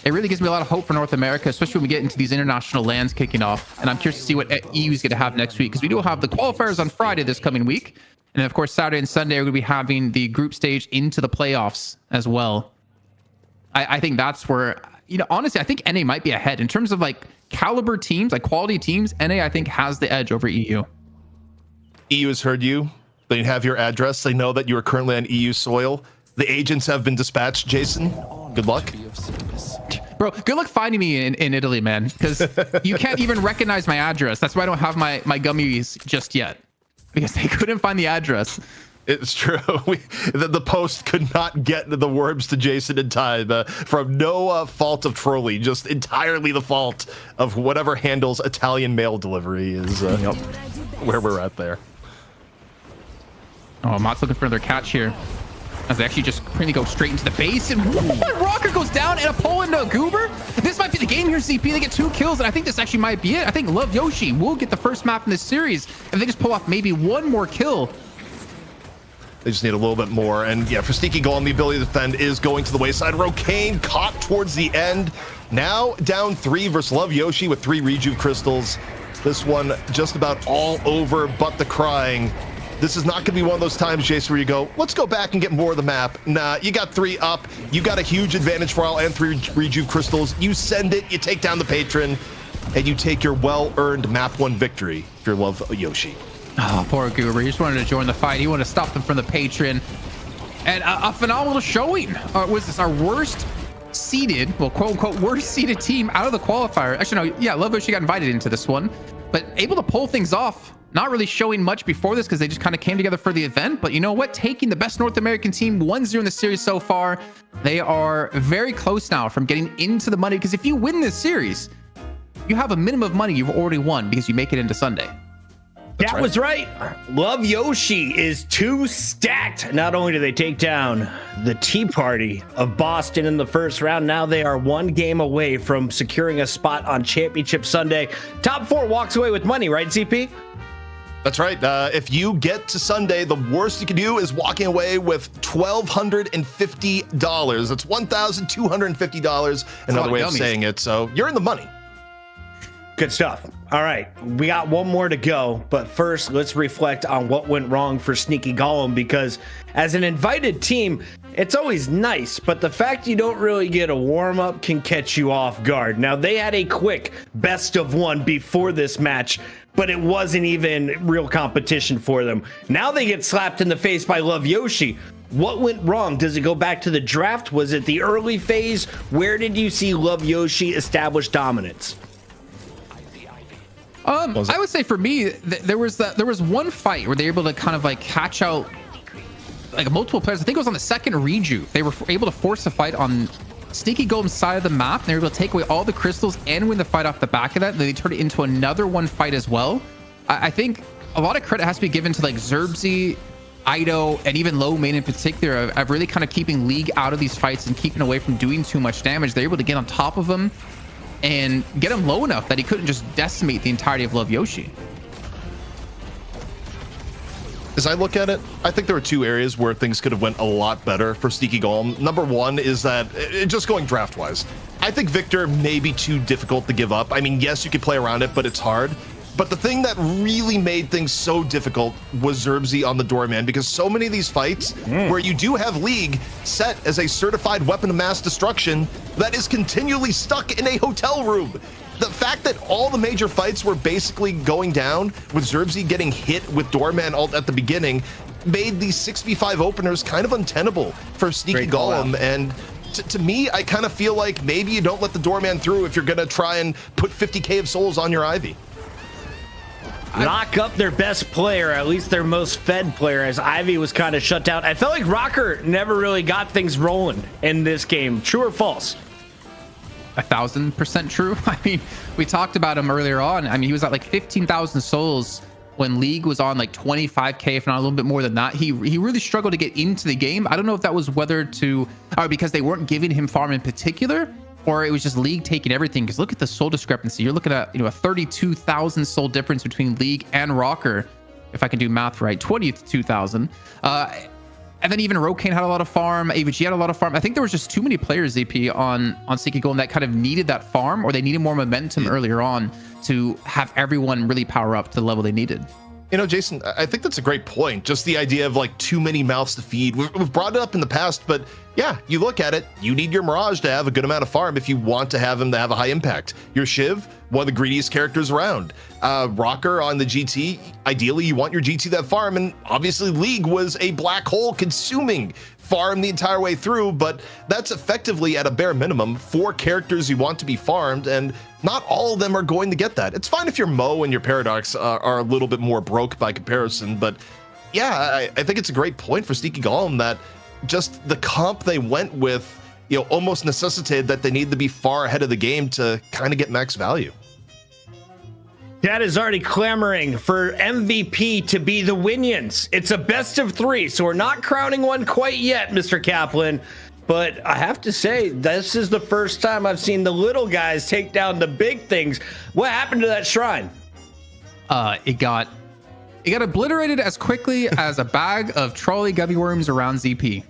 It really gives me a lot of hope for North America, especially when we get into these international lands kicking off. And I'm curious to see what EU is going to have next week, because we do have the qualifiers on Friday this coming week. And then, of course, Saturday and Sunday are going to be having the group stage into the playoffs as well. I think that's where, you know, honestly, I think NA might be ahead in terms of like caliber teams, like quality teams. NA, I think, has the edge over EU. EU has heard you. They have your address. They know that you are currently on EU soil. The agents have been dispatched. Jason, good luck. Bro, good luck finding me in Italy, man, because you can't even recognize my address. That's why I don't have my gummies just yet, because they couldn't find the address. It's true. The post could not get the worms to Jason in time from no fault of Trolli, just entirely the fault of whatever handles Italian mail delivery is where we're at there. Oh, Mott's looking for another catch here, as they actually just really go straight into the base, and what? Rocker goes down and a pull into Goober. This might be the game here, CP. They get 2 kills, and I think this actually might be it. I think Love Yoshi will get the first map in this series if they just pull off maybe one more kill. They just need a little bit more. And yeah, for Sneaky Golem, the ability to defend is going to the wayside. Rokaine caught towards the end. Now down 3 versus Love Yoshi with 3 Rejuve crystals. This one just about all over but the crying. This is not going to be one of those times, Jason, where you go, let's go back and get more of the map. Nah, you got 3 up. You got a huge advantage for all and 3 Rejuve crystals. You send it, you take down the patron, and you take your well-earned map 1 victory if you Love Yoshi. Oh, poor Goober. He just wanted to join the fight. He wanted to stop them from the patron. And a phenomenal showing. Was this our worst seeded, well, quote unquote, worst seeded team out of the qualifier? Actually, no, yeah, Love Yoshi got invited into this one, but able to pull things off. Not really showing much before this because they just kind of came together for the event. But you know what? Taking the best North American team 1-0 in the series so far. They are very close now from getting into the money, because if you win this series, you have a minimum of money you've already won because you make it into Sunday. That was right. Love Yoshi is 2 stacked. Not only do they take down the Tea Party of Boston in the first round, now they are 1 game away from securing a spot on Championship Sunday. Top 4 walks away with money, right, CP? That's right. If you get to Sunday, the worst you can do is walking away with $1,250. That's $1,250. Another way of saying it. So you're in the money. Good stuff. All right, we got one more to go, but first let's reflect on what went wrong for Sneaky Golem, because as an invited team, it's always nice, but the fact you don't really get a warm-up can catch you off guard. Now, they had a quick best of one before this match, but it wasn't even real competition for them. Now they get slapped in the face by Love Yoshi. What went wrong? Does it go back to the draft? Was it the early phase? Where did you see Love Yoshi establish dominance? I would say for me, there was one fight where they were able to kind of like catch out like multiple players. I think it was on the second reju. They were able to force a fight on Sneaky Golem's side of the map. And they were able to take away all the crystals and win the fight off the back of that. And then they turned it into another one fight as well. I think a lot of credit has to be given to like Zerbzy, Ido, and even Low Main in particular of really kind of keeping League out of these fights and keeping away from doing too much damage. They're able to get on top of him and get him low enough that he couldn't just decimate the entirety of Love Yoshi. As I look at it, I think there are two areas where things could have went a lot better for Sneaky Golem. Number one is that just going draft wise, I think Victor may be too difficult to give up. I mean, yes, you could play around it, but it's hard. But the thing that really made things so difficult was Zerbzy on the Doorman, because so many of these fights where you do have League set as a certified weapon of mass destruction that is continually stuck in a hotel room. The fact that all the major fights were basically going down with Zerbzy getting hit with Doorman ult at the beginning made these 6v5 openers kind of untenable for Sneaky Golem. And to me, I kind of feel like maybe you don't let the Doorman through if you're going to try and put 50k of souls on your Ivy. Lock up their best player, at least their most fed player, as Ivy was kind of shut down. I felt like Rocker never really got things rolling in this game. True or false? 1,000% true. I mean, we talked about him earlier on. I mean, he was at like 15,000 souls when League was on like 25k, if not a little bit more than that. He really struggled to get into the game. I don't know if that was whether to, or because they weren't giving him farm in particular, or it was just League taking everything. Because look at the soul discrepancy. You're looking at, a 32,000 soul difference between League and Rocker, if I can do math right. 22,000. And then even Rokane had a lot of farm. AVG had a lot of farm. I think there was just too many players, ZP, on Sneaky Golem that kind of needed that farm, or they needed more momentum earlier on to have everyone really power up to the level they needed. Jason, I think that's a great point. Just the idea of like too many mouths to feed. We've brought it up in the past, but yeah, you look at it, you need your Mirage to have a good amount of farm if you want to have him to have a high impact. Your Shiv, one of the greediest characters around. Rocker on the GT, ideally you want your GT that farm, and obviously League was a black hole consuming farm the entire way through, but that's effectively at a bare minimum 4 characters you want to be farmed, and not all of them are going to get that. It's fine if your Mo and your Paradox are a little bit more broke by comparison, but yeah, I think it's a great point for Sneaky Golem that just the comp they went with, almost necessitated that they need to be far ahead of the game to kind of get max value. Dad is already clamoring for MVP to be the Winions. It's a best of 3, so we're not crowning one quite yet, Mr. Kaplan. But I have to say, this is the first time I've seen the little guys take down the big things. What happened to that shrine? It got obliterated as quickly as a bag of Trolli gummy worms around ZP.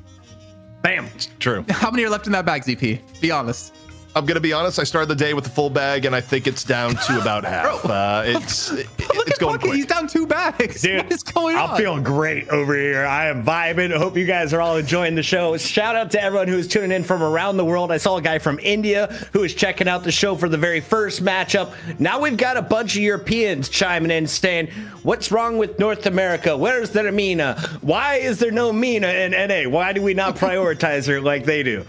Bam. True. How many are left in that bag, ZP? Be honest. I'm going to be honest. I started the day with the full bag, and I think it's down to about half. It's going quick. He's down 2 bags. Dude, what is going on? I'm feeling great over here. I am vibing. I hope you guys are all enjoying the show. Shout out to everyone who is tuning in from around the world. I saw a guy from India who is checking out the show for the very first matchup. Now we've got a bunch of Europeans chiming in saying, what's wrong with North America? Where's their Mina? Why is there no Mina in NA? Why do we not prioritize her like they do?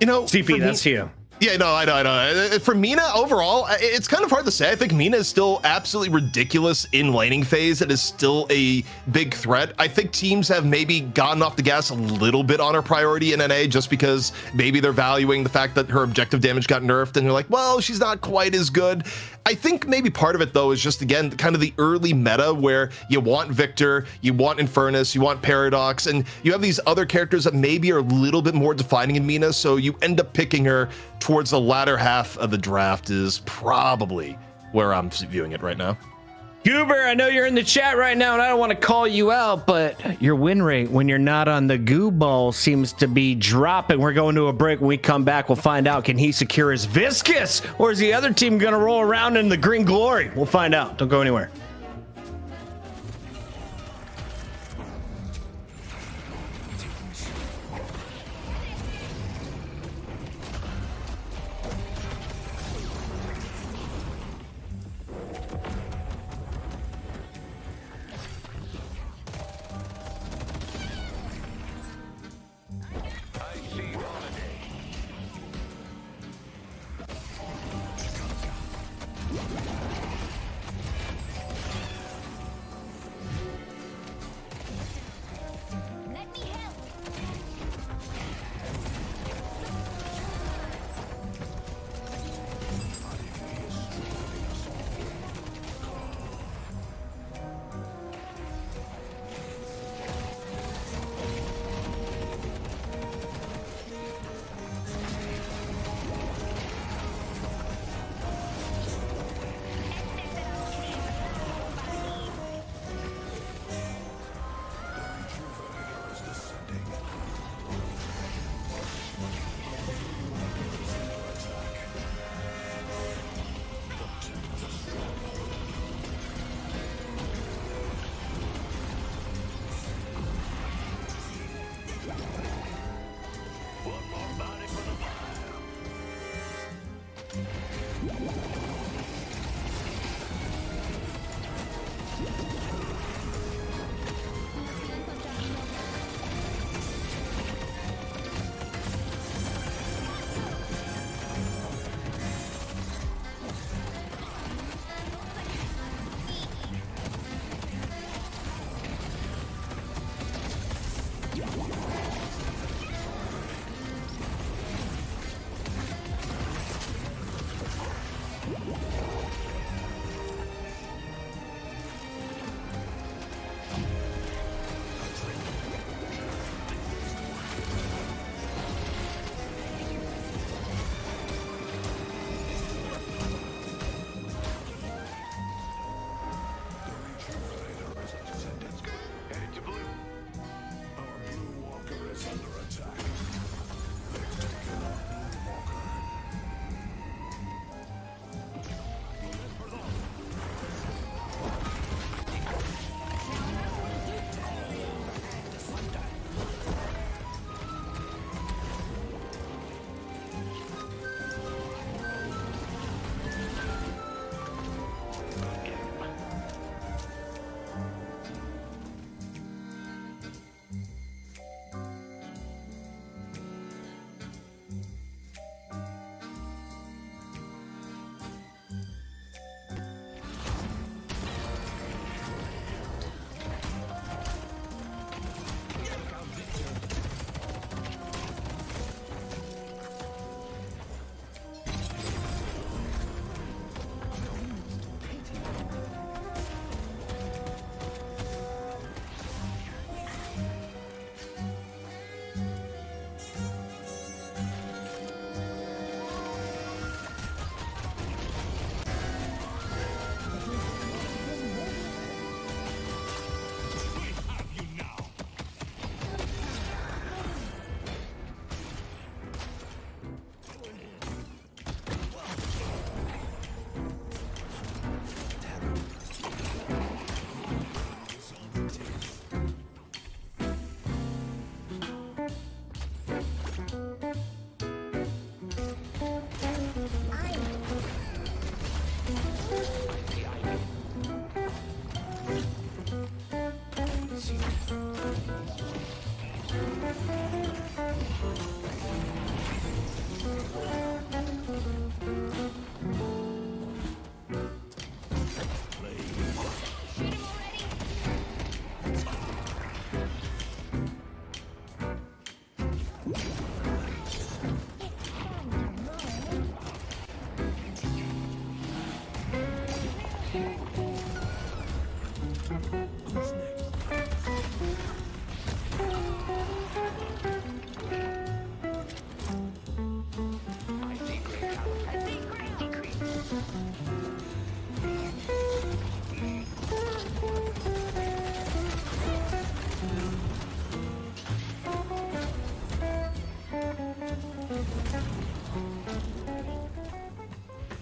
CP, that's you. Yeah, no, I know. For Mina, overall, it's kind of hard to say. I think Mina is still absolutely ridiculous in laning phase. It is still a big threat. I think teams have maybe gotten off the gas a little bit on her priority in NA just because maybe they're valuing the fact that her objective damage got nerfed and they're like, well, she's not quite as good. I think maybe part of it, though, is just, again, kind of the early meta where you want Victor, you want Infernus, you want Paradox, and you have these other characters that maybe are a little bit more defining in Mina, so you end up picking her towards the latter half of the draft is probably where I'm viewing it right now. Goober, I know you're in the chat right now, and I don't want to call you out, but your win rate when you're not on the goo ball seems to be dropping. We're going to a break. When we come back, we'll find out. Can he secure his Viscous, or is the other team going to roll around in the green glory? We'll find out. Don't go anywhere.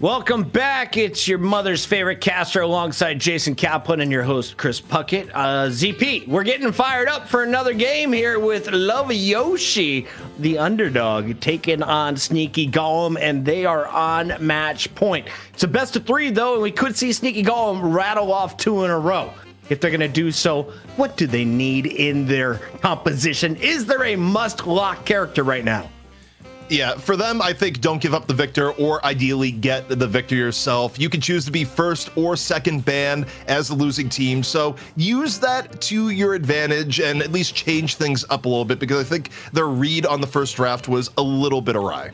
Welcome back. It's your mother's favorite caster alongside Jason Kaplan and your host, Chris Puckett. ZP, we're getting fired up for another game here with Love Yoshi, the underdog, taking on Sneaky Golem, and they are on match point. It's a best of 3, though, and we could see Sneaky Golem rattle off 2 in a row. If they're going to do so, what do they need in their composition? Is there a must-lock character right now? Yeah, for them, I think don't give up the victor, or ideally get the victor yourself. You can choose to be first or second ban as the losing team, so use that to your advantage and at least change things up a little bit, because I think their read on the first draft was a little bit awry.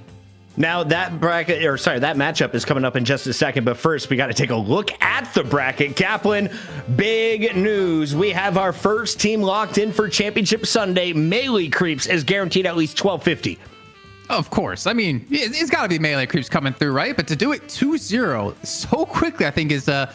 Now that bracket, or sorry, that matchup is coming up in just a second, but first we got to take a look at the bracket. Kaplan, big news. We have our first team locked in for Championship Sunday. Melee Creeps is guaranteed at least 1250. Of course. I mean, it's got to be Melee Creeps coming through, right? But to do it 2-0 so quickly, I think is a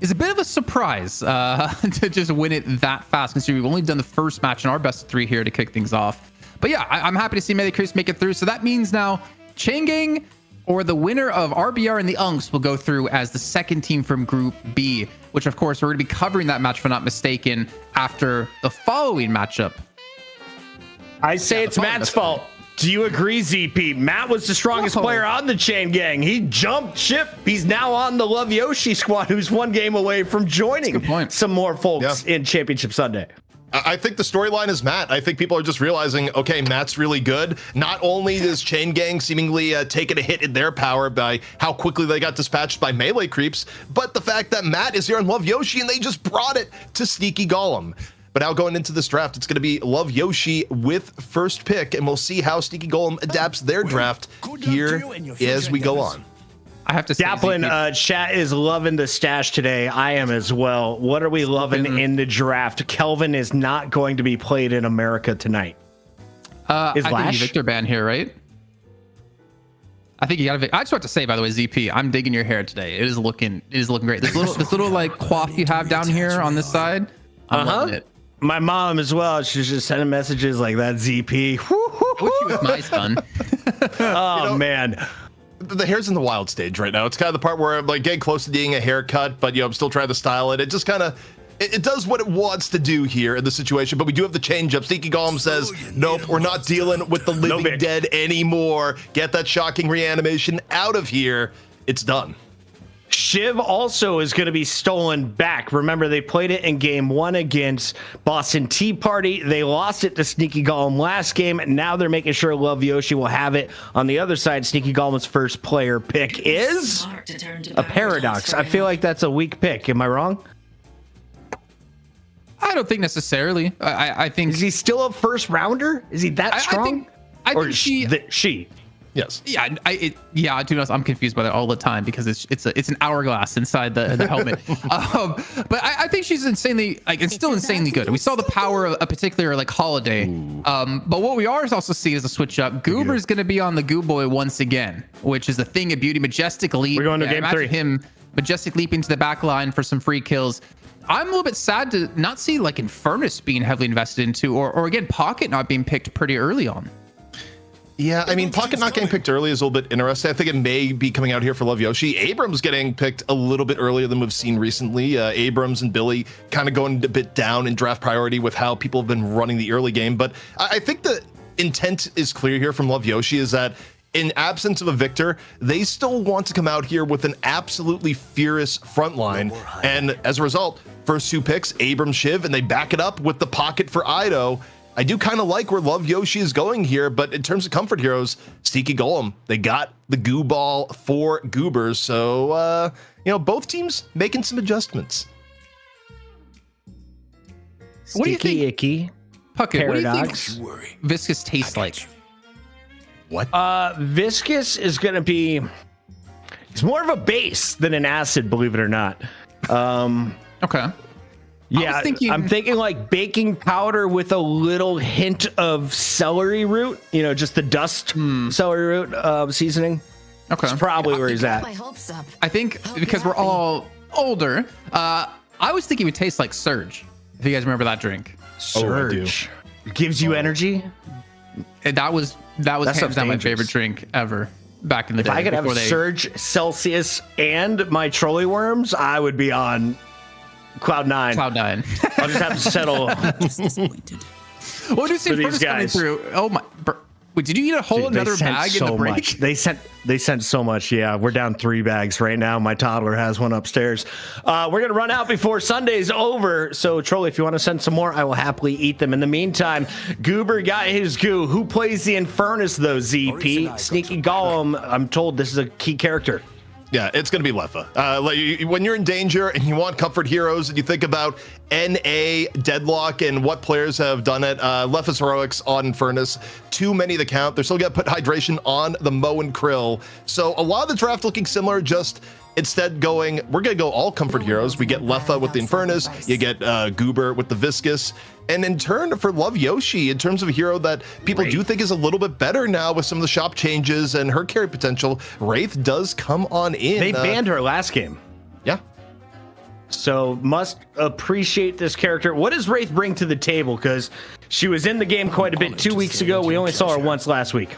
bit of a surprise to just win it that fast, considering we've only done the first match in our best of 3 here to kick things off. But yeah, I'm happy to see Melee Creeps make it through. So that means now Chain Gang or the winner of RBR and the Unks will go through as the second team from Group B, which of course we're going to be covering that match, if I'm not mistaken, after the following matchup. I say it's Matt's fault. Do you agree, ZP? Matt was the strongest player on the Chain Gang. He jumped ship. He's now on the Love Yoshi squad, who's 1 game away from joining some more folks in Championship Sunday. I think the storyline is Matt. I think people are just realizing, okay, Matt's really good. Not only is Chain Gang seemingly taking a hit in their power by how quickly they got dispatched by Melee Creeps, but the fact that Matt is here on Love Yoshi and they just brought it to Sneaky Golem. But now going into this draft, it's going to be Love Yoshi with first pick, and we'll see how Sneaky Golem adapts their draft here as we go on. I have to say, Kaplan, chat is loving the stash today. I am as well. What are we loving in the draft? Kelvin is not going to be played in America tonight. I think you Victor ban here, right? I think you got to. I just want to say, by the way, ZP, I'm digging your hair today. It is looking great. This little like coif you have down here on this side. I'm loving it. My mom as well. She's just sending messages like that. ZP. I wish you was my son. Oh man. The hair's in the wild stage right now. It's kind of the part where I'm like getting close to getting a haircut, but I'm still trying to style it. It just kind of it does what it wants to do here in the situation, but we do have the change up. Sneaky Golem says, nope, we're not dealing with the living dead anymore. Get that shocking reanimation out of here. It's done. Shiv also is going to be stolen back. Remember, they played it in game 1 against Boston Tea Party. They lost it to Sneaky Golem last game, and now they're making sure Love Yoshi will have it. On the other side, Sneaky Golem's first player pick is a Paradox. I feel like that's a weak pick. Am I wrong? I don't think necessarily. I think... Is he still a first rounder? Is he that strong? I think she. Yes. Yeah. To be honest, I'm confused by that all the time because it's an hourglass inside the helmet. But I think she's insanely it's still insanely good. We saw the power of a particular Holiday. But what we are also see is a switch up. Goober's going to be on the Goo Boy once again, which is the thing of beauty. Majestic leap. We're going to game 3. Him majestic leaping to the back line for some free kills. I'm a little bit sad to not see Infernus being heavily invested into, or again Pocket not being picked pretty early on. Yeah, I mean, Pocket not getting picked early is a little bit interesting. I think it may be coming out here for Love Yoshi. Abrams getting picked a little bit earlier than we've seen recently. Abrams and Billy kind of going a bit down in draft priority with how people have been running the early game. But I think the intent is clear here from Love Yoshi is that in absence of a victor, they still want to come out here with an absolutely fierce front line. And as a result, first 2 picks, Abrams, Shiv, and they back it up with the Pocket for Ido. I do kind of like where Love Yoshi is going here, but in terms of comfort heroes, Sneaky Golem, they got the Goo Ball for Goobers. So, both teams making some adjustments. What do you think? Icky. Puckett, Paradox. What do you think Viscous tastes like? What? Viscous is going to be... It's more of a base than an acid, believe it or not. Okay. Yeah, I'm thinking like baking powder with a little hint of celery root, just the dust celery root seasoning. Okay. That's probably where he's at. I think because we're all older, I was thinking it would taste like Surge. If you guys remember that drink. Surge. Gives you energy. That was hands down my favorite drink ever. back in the If day. I could have before they- Surge, Celsius, and my Trolli worms, I would be on Cloud 9. Cloud9. I'll just have to settle. Disappointed. What do you see For these Furnace coming guys. through? Oh my. Wait, did you eat a whole Dude, they another sent bag in the break? much. They sent so much. Yeah, we're down 3 bags right now. My toddler has one upstairs. We're gonna run out before Sunday's over. So Trolli, if you want to send some more, I will happily eat them. In the meantime, Goober got his goo. Who plays the Infernus though? ZP Sneaky Golem. I'm told this is a key character. Yeah, it's going to be Leffa. When you're in danger and you want comfort heroes and you think about NA, Deadlock, and what players have done it, Leffa's heroics on Infernus, too many to count. They're still going to put hydration on the Mo and Krill. So a lot of the draft looking similar, just instead we're going to go all comfort heroes. We get Leffa with the Infernus, you get Goober with the Viscous. And in turn for Love Yoshi, in terms of a hero that people do think is a little bit better now with some of the shop changes and her carry potential, Wraith does come on in. They banned her last game. Yeah. So must appreciate this character. What does Wraith bring to the table? Because she was in the game quite a bit 2 weeks ago. We only saw her once last week.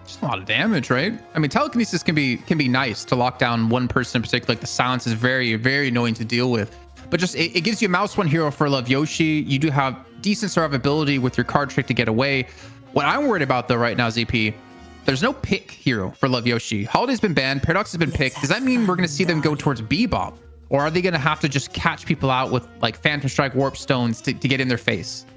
Just a lot of damage, right? I mean, telekinesis can be nice to lock down one person in particular. Like the silence is very, very annoying to deal with. But just it gives you a mouse one hero for Love Yoshi. You do have decent survivability with your card trick to get away. What I'm worried about though right now, ZP, there's no pick hero for Love Yoshi. Holiday's been banned. Paradox has been picked. Does that mean we're going to see them go towards Bebop? Or are they going to have to just catch people out with like Phantom Strike Warp Stones to get in their face?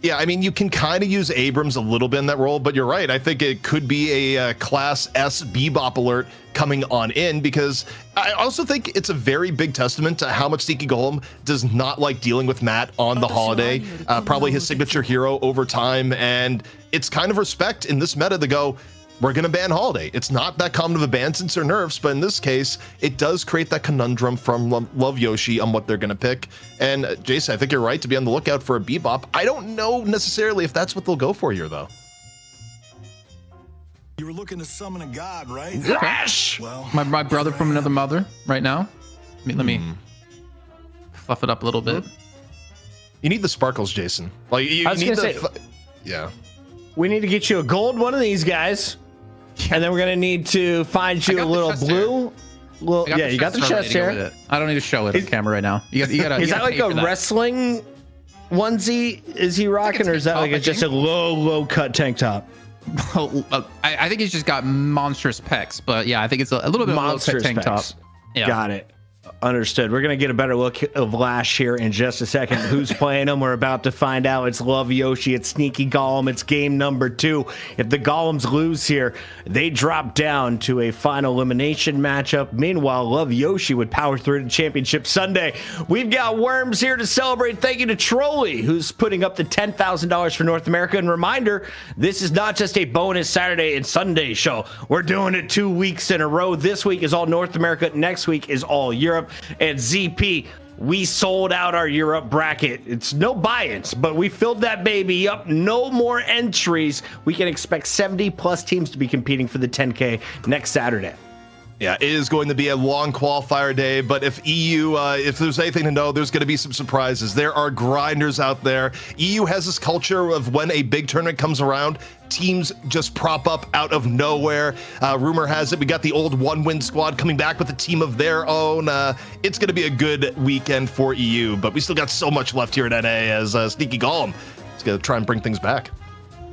Yeah, I mean, you can kind of use Abrams a little bit in that role, but you're right. I think it could be a Class S Bebop alert coming on in, because I also think it's a very big testament to how much Sneaky Golem does not like dealing with Matt on the holiday. Probably his signature hero over time, and it's kind of respect in this meta to go, we're going to ban Holiday. It's not that common of a ban since they're nerfs, but in this case, it does create that conundrum from Love Yoshi on what they're going to pick. And Jason, I think you're right to be on the lookout for a Bebop. I don't know necessarily if that's what they'll go for here, though. You were looking to summon a god, right? Crash! Well, My brother from another mother right now. Let me fluff it up a little bit. You need the sparkles, Jason. Like you I was need gonna the. say- Yeah. We need to get you a gold one of these guys. And then we're gonna need to find you got a the little chest blue. Well, yeah, you got the chest hair. I don't need to show it on camera right now. You got. Is that like a wrestling onesie? Is he rocking, or is that like just a low cut tank top? I think he's just got monstrous pecs, but yeah, I think it's a little bit Monstrous of a low cut tank pecs. top. Yeah. Got it. Understood. We're going to get a better look of Lash here in just a second. Who's playing him? We're about to find out. It's Love Yoshi. It's Sneaky Golem. It's game number 2. If the Golems lose here, they drop down to a final elimination matchup. Meanwhile, Love Yoshi would power through to Championship Sunday. We've got Worms here to celebrate. Thank you to Trolli, who's putting up the $10,000 for North America. And reminder, this is not just a bonus Saturday and Sunday show. We're doing it 2 weeks in a row. This week is all North America. Next week is all Europe. And ZP, we sold out our Europe bracket. It's no buy-ins, but we filled that baby up. No more entries. We can expect 70 plus teams to be competing for the 10K next Saturday. Yeah, it is going to be a long qualifier day, but if EU, if there's anything to know, there's going to be some surprises. There are grinders out there. EU has this culture of when a big tournament comes around, teams just prop up out of nowhere. Rumor has it we got the old one-win squad coming back with a team of their own. It's going to be a good weekend for EU, but we still got so much left here at NA as Sneaky Golem is going to try and bring things back.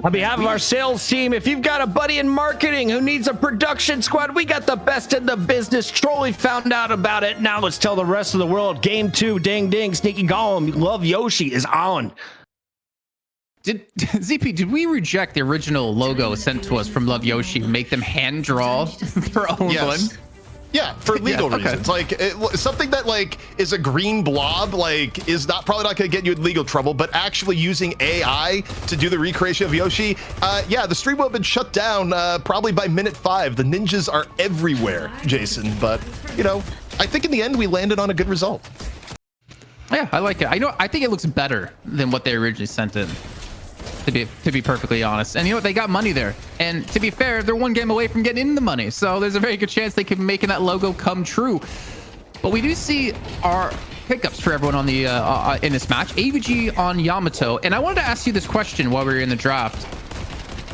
On behalf of our sales team, if you've got a buddy in marketing who needs a production squad, we got the best in the business. Trolli found out about it. Now let's tell the rest of the world. Game 2, ding ding, Sneaky Golem, Love Yoshi is on. ZP, did we reject the original logo sent to us from Love Yoshi, make them hand draw their own one? Yeah, for legal okay. reasons. Like something that like is a green blob, like is probably not going to get you in legal trouble. But actually using AI to do the recreation of Yoshi, yeah, the stream will have been shut down probably by minute 5. The ninjas are everywhere, Jason. But you know, I think in the end we landed on a good result. Yeah, I like it. I think it looks better than what they originally sent in. To be perfectly honest, and you know what, they got money there, and to be fair, they're one game away from getting in the money, so there's a very good chance they could be making that logo come true. But we do see our pickups for everyone on the in this match. AVG on Yamato, and I wanted to ask you this question while we were in the draft.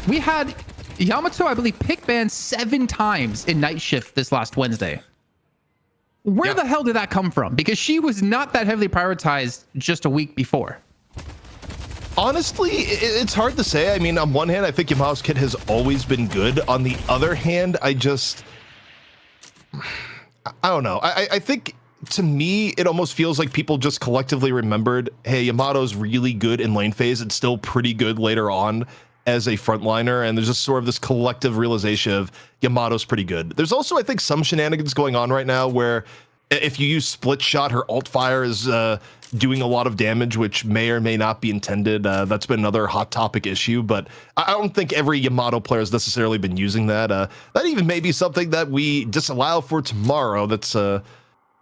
We had Yamato, I believe, pick banned 7 times in Night Shift this last Wednesday. Where the hell did that come from? Because she was not that heavily prioritized just a week before. Honestly, it's hard to say. I mean, on one hand, I think Yamato's kit has always been good. On the other hand, I don't know. I think, to me, it almost feels like people just collectively remembered, hey, Yamato's really good in lane phase and still pretty good later on as a frontliner, and there's just sort of this collective realization of Yamato's pretty good. There's also, I think, some shenanigans going on right now where if you use split shot, her alt fire is doing a lot of damage, which may or may not be intended. That's been another hot topic issue, but I don't think every Yamato player has necessarily been using that. That even may be something that we disallow for tomorrow. That's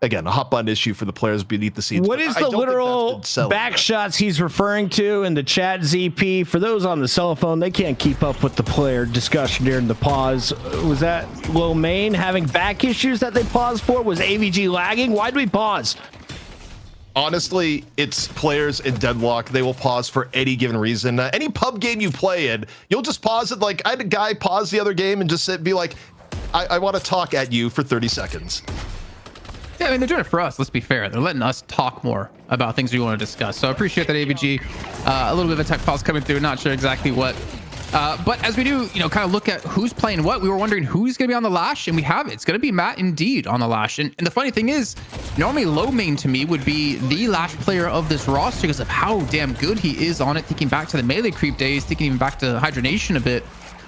again, a hot button issue for the players beneath the scenes. What is the literal back shots he's referring to in the chat, ZP? For those on the cell phone, they can't keep up with the player discussion during the pause. Was that Lil Main having back issues that they paused for? Was AVG lagging? Why'd we pause? Honestly, it's players in Deadlock. They will pause for any given reason. Any pub game you play in, you'll just pause it. Like, I had a guy pause the other game and just be like, I want to talk at you for 30 seconds. Yeah, I mean, they're doing it for us. Let's be fair. They're letting us talk more about things we want to discuss. So I appreciate that, AVG. A little bit of a tech pause coming through. Not sure exactly what. But as we do, kind of look at who's playing what, we were wondering who's going to be on the Lash, and we have it. It's going to be Matt indeed on the Lash. And the funny thing is, normally low main to me would be the Lash player of this roster because of how damn good he is on it. Thinking back to the melee creep days, thinking even back to Hydronation a bit.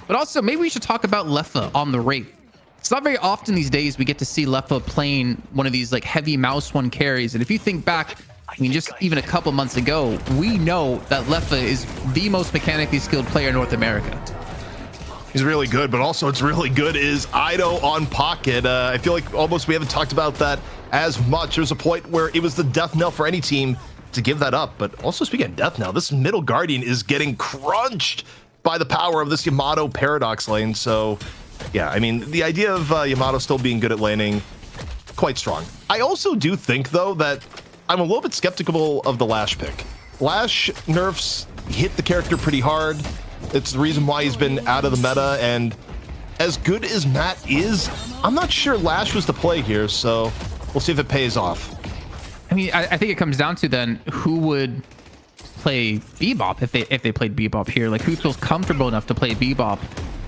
But also, maybe we should talk about Leffa on the Wraith. It's not very often these days we get to see Leffa playing one of these like heavy mouse one carries. And if you think back, I mean, just even a couple months ago, we know that Leffa is the most mechanically skilled player in North America. He's really good, but also it's really good is Ido on Pocket. I feel like almost we haven't talked about that as much. There's a point where it was the death knell for any team to give that up. But also speaking of death knell, this middle Guardian is getting crunched by the power of this Yamato Paradox lane. So yeah, I mean, the idea of Yamato still being good at laning, quite strong. I also do think, though, that I'm a little bit skeptical of the Lash pick. Lash nerfs hit the character pretty hard. It's the reason why he's been out of the meta, and as good as Matt is, I'm not sure Lash was the play here, so we'll see if it pays off. I mean, I think it comes down to then who would play Bebop if they played Bebop here. Like, who feels comfortable enough to play Bebop?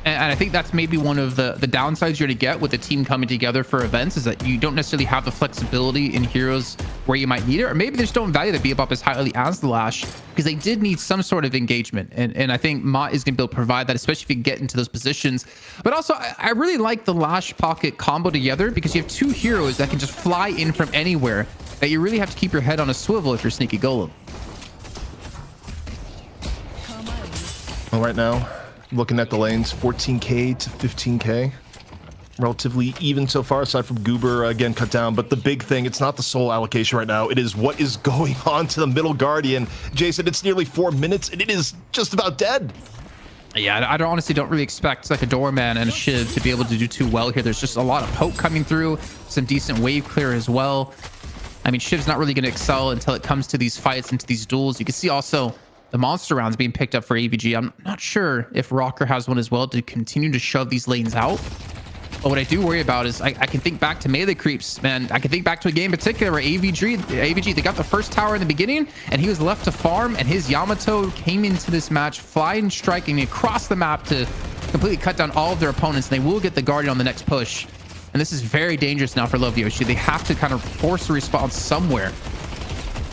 And I think that's maybe one of the downsides you're to get with the team coming together for events is that you don't necessarily have the flexibility in heroes where you might need it, or maybe they just don't value the Bebop as highly as the Lash because they did need some sort of engagement. And I think Mott is going to be able to provide that, especially if you get into those positions. But also, I really like the Lash Pocket combo together because you have 2 heroes that can just fly in from anywhere that you really have to keep your head on a swivel if you're Sneaky Golem. Well, right now, looking at the lanes, 14k to 15k, relatively even so far, aside from Goober again cut down. But the big thing, it's not the soul allocation right now, it is what is going on to the middle Guardian. Jason, it's nearly 4 minutes and it is just about dead. Yeah, I honestly don't really expect like a Doorman and a Shiv to be able to do too well here. There's just a lot of poke coming through, some decent wave clear as well. I mean, Shiv's not really going to excel until it comes to these fights, into these duels. You can see also the monster rounds being picked up for AVG. I'm not sure if Rocker has one as well to continue to shove these lanes out. But what I do worry about is I can think back to melee creeps, man. I can think back to a game in particular where AVG, they got the first tower in the beginning and he was left to farm, and his Yamato came into this match flying, striking across the map to completely cut down all of their opponents, and they will get the Guardian on the next push. And this is very dangerous now for Love Yoshi. They have to kind of force a response somewhere.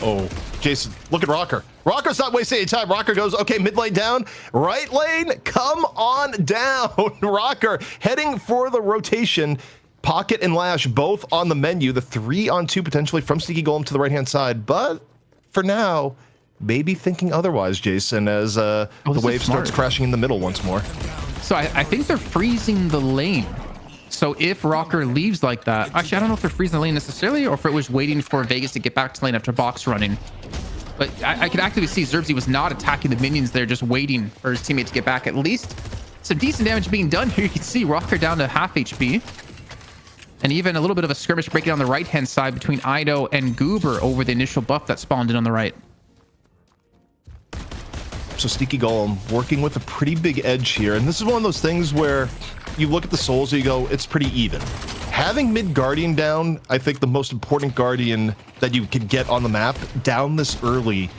Oh, Jason, look at Rocker. Rocker's not wasting any time. Rocker goes, okay, mid lane down, right lane, come on down. Rocker heading for the rotation. Pocket and Lash both on the menu. The 3-on-2 potentially from Sneaky Golem to the right-hand side. But for now, maybe thinking otherwise, Jason, as the wave starts crashing in the middle once more. So I think they're freezing the lane. So if Rocker leaves like that, actually, I don't know if they're freezing the lane necessarily or if it was waiting for Vegas to get back to lane after box running. But I could actively see Zerbzy was not attacking the minions there, just waiting for his teammate to get back. At least some decent damage being done here. You can see Rocker down to half HP. And even a little bit of a skirmish breaking on the right-hand side between Ido and Goober over the initial buff that spawned in on the right. so Sneaky Golem working with a pretty big edge here. And this is one of those things where you look at the souls and you go, it's pretty even. Having mid Guardian down, I think the most important Guardian that you can get on the map down this early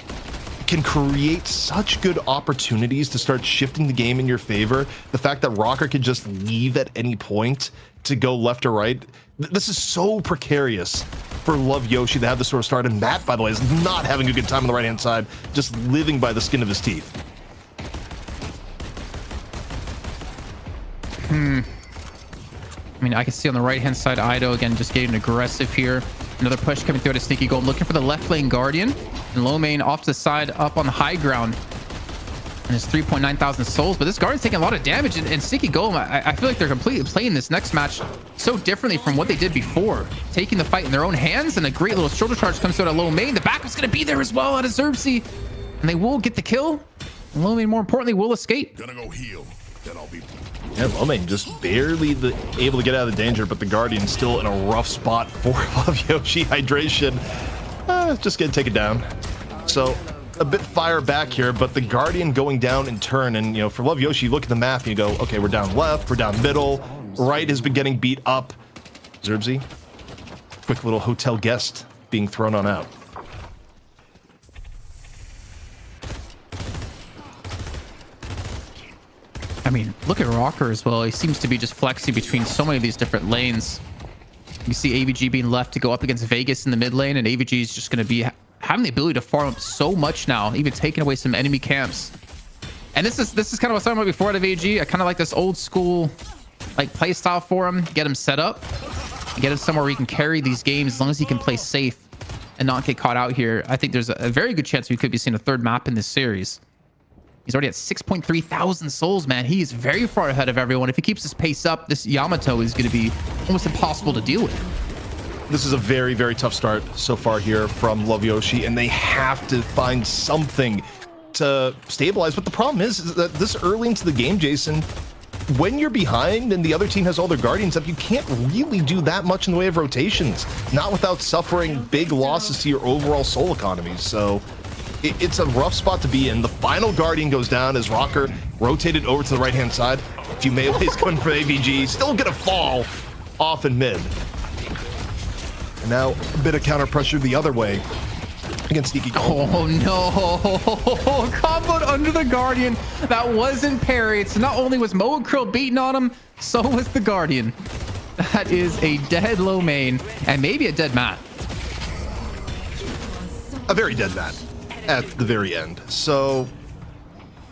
can create such good opportunities to start shifting the game in your favor. The fact that Rocker can just leave at any point to go left or right, this is so precarious for Love Yoshi to have this sort of start. And Matt, by the way, is not having a good time on the right-hand side, just living by the skin of his teeth. I mean, I can see on the right-hand side, Ido, again, just getting aggressive here. Another push coming through to Sneaky Golem, looking for the left lane Guardian. And Low Main off to the side, up on the high ground. And it's 3.9 thousand souls, but this Guardian's taking a lot of damage. And Sneaky Golem, I feel like they're completely playing this next match so differently from what they did before. Taking the fight in their own hands, and a great little shoulder charge comes out of Low Main. The backup's going to be there as well out of Xerxes. And they will get the kill. And Low Main, more importantly, will escape. Gonna go heal. Then I'll be. Yeah, Low Main just barely able to get out of the danger, but the Guardian's still in a rough spot for Love Yoshi. Hydration, just gonna take it down. So a bit fire back here, but the Guardian going down in turn. And, you know, for Love Yoshi, you look at the map and you go, okay, we're down left, we're down middle, right has been getting beat up. Xerxes, quick little hotel guest being thrown on out. I mean, look at Rocker as well. He seems to be just flexing between so many of these different lanes. You see AVG being left to go up against Vegas in the mid lane, and AVG is just going to be having the ability to farm up so much now, even taking away some enemy camps. And this is kind of what I was talking about before out of AG. I kind of like this old school like play style for him. Get him set up, get him somewhere where he can carry these games as long as he can play safe and not get caught out here. I think there's a very good chance we could be seeing a third map in this series. He's already at 6.3 thousand souls, man. He is very far ahead of everyone. If he keeps his pace up, this Yamato is going to be almost impossible to deal with. This is a very, very tough start so far here from Love Yoshi, and they have to find something to stabilize. But the problem is that this early into the game, Jason, when you're behind and the other team has all their Guardians up, you can't really do that much in the way of rotations, not without suffering big losses to your overall soul economies. So it's a rough spot to be in. The final Guardian goes down as Rocker rotated over to the right-hand side. A few melees coming from AVG, still gonna fall off in mid. And now a bit of counter pressure the other way against Sneaky Golem. Oh no! Comboed under the Guardian. That wasn't parried. So not only was Mo and Krill beating on him, so was the Guardian. That is a dead Low Main and maybe a dead Matt. A very dead Matt at the very end. So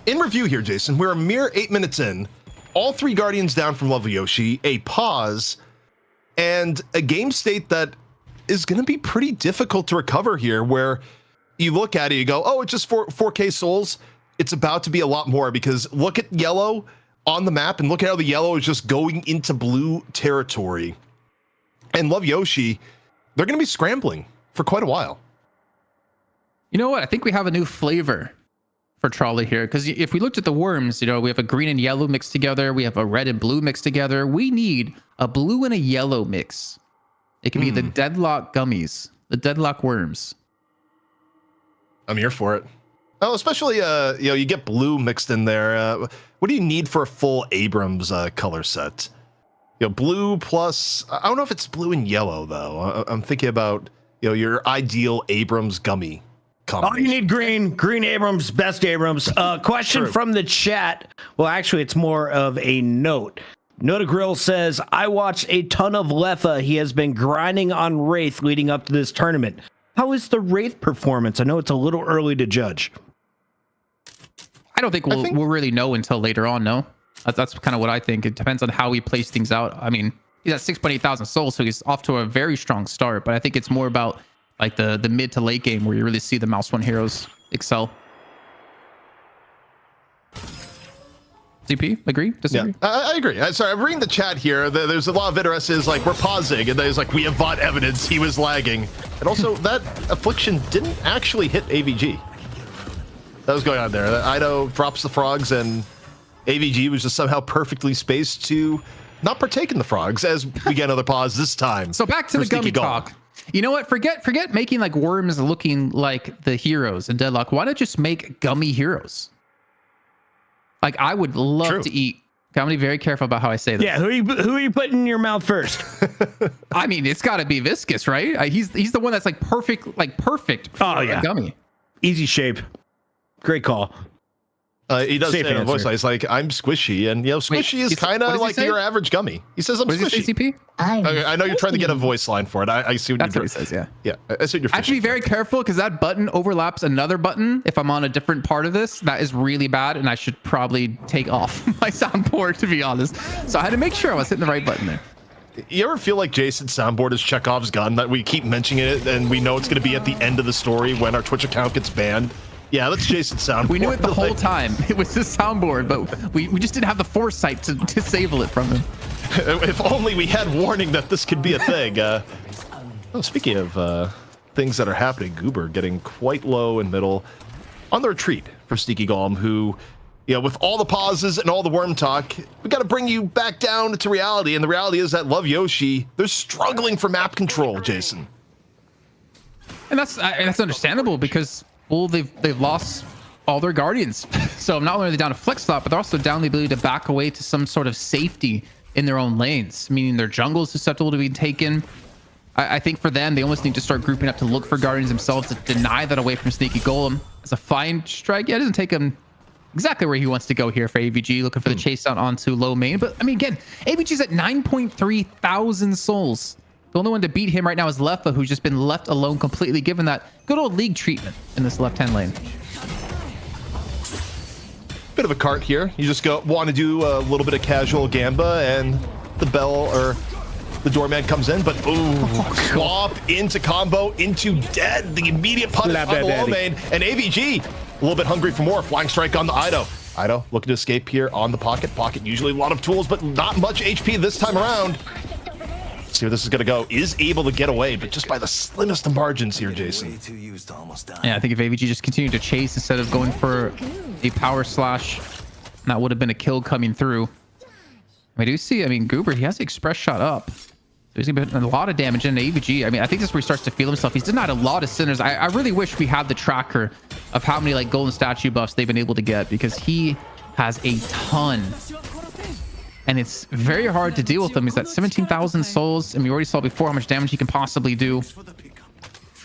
in review here, Jason, we're a mere 8 minutes in. All three Guardians down from Love Yoshi, a pause, and a game state that is going to be pretty difficult to recover here, where you look at it, you go, oh, it's just 4K souls. It's about to be a lot more, because look at yellow on the map and look at how the yellow is just going into blue territory. And Love Yoshi, they're going to be scrambling for quite a while. You know what? I think we have a new flavor for Trolli here, because if we looked at the worms, you know, we have a green and yellow mixed together. We have a red and blue mixed together. We need a blue and a yellow mix. It can be the Deadlock gummies, the Deadlock worms. I'm here for it. Oh, especially, you know, you get blue mixed in there. What do you need for a full Abrams color set? You know, blue plus, I don't know if it's blue and yellow, though. I'm thinking about, you know, your ideal Abrams gummy combination. Oh, you need green Abrams, best Abrams. Question from the chat. Well, actually, it's more of a note. Noda Grill says, I watched a ton of Leffa. He has been grinding on Wraith leading up to this tournament. How is the Wraith performance? I know it's a little early to judge. I don't think we'll really know until later on, no? That's kind of what I think. It depends on how he plays things out. I mean, he's at 6.8 thousand souls, so he's off to a very strong start, but I think it's more about like the mid to late game where you really see the Mouse 1 heroes excel. CP, agree? Disagree? Yeah, I agree. Sorry, I'm reading the chat here. There's a lot of interests, like, we're pausing, and there's like, we have VOD evidence he was lagging. And also, that affliction didn't actually hit AVG. That was going on there. Ido drops the frogs, and AVG was just somehow perfectly spaced to not partake in the frogs, as we get another pause this time. So back to the gummy talk. You know what? Forget making like worms looking like the heroes in Deadlock. Why not just make gummy heroes? Like, I would love True. to eat. Okay, I'm gonna be very careful about how I say this. Yeah, who are you putting in your mouth first? I mean, it's got to be Viscous, right? He's the one that's like perfect for a gummy. Easy shape. Great call. He does say Safe in a voice answer. line, he's like, I'm squishy. And, squishy is what kind does of he like say? your average gummy. He says, I'm What does he squishy. say, CP? I know you're trying to get a voice line for it. I see what That's you're what he doing. says, yeah. Yeah, I see what you're I have to be fishing very careful because that button overlaps another button. If I'm on a different part of this, that is really bad, and I should probably take off my soundboard, to be honest. So I had to make sure I was hitting the right button there. You ever feel like Jason's soundboard is Chekhov's gun, that we keep mentioning it and we know it's going to be at the end of the story when our Twitch account gets banned? Yeah, that's Jason's soundboard. We knew it the whole time. It was his soundboard, but we just didn't have the foresight to disable it from him. If only we had warning that this could be a thing. Speaking of things that are happening, Goober getting quite low in middle on the retreat for Sneaky Golem, who, with all the pauses and all the worm talk, we got to bring you back down to reality. And the reality is that Love Yoshi, they're struggling for map control, Jason. And that's understandable because, well, they've lost all their guardians. So not only are they down a flex slot, but they're also down the ability to back away to some sort of safety in their own lanes, meaning their jungle is susceptible to being taken. I think for them, they almost need to start grouping up to look for guardians themselves to deny that away from Sneaky Golem. It's a fine strike. Yeah, it doesn't take him exactly where he wants to go here for AVG, looking for the chase out onto low main. But I mean, again, AVG's at 9.3 thousand souls. The only one to beat him right now is Leffa, who's just been left alone completely, given that good old league treatment in this left-hand lane. Bit of a cart here. You just want to do a little bit of casual gamba, and the bell or the doorman comes in, but swap into combo into dead. The immediate punish on the low main, and AVG a little bit hungry for more. Flying strike on the Ido. Ido looking to escape here on the pocket. Pocket usually a lot of tools, but not much HP this time around. Let's see where this is going to go. Is able to get away, but just by the slimmest of margins here, Jason. Way too used to almost die. Yeah, I think if AVG just continued to chase instead of going for a power slash, that would have been a kill coming through. I do see, Goober, he has the express shot up. So he's going to put a lot of damage into AVG. I think this is where he starts to feel himself. He's denied a lot of sinners. I really wish we had the tracker of how many golden statue buffs they've been able to get, because he has a ton. And it's very hard to deal with him. He's at 17,000 souls. We already saw before how much damage he can possibly do.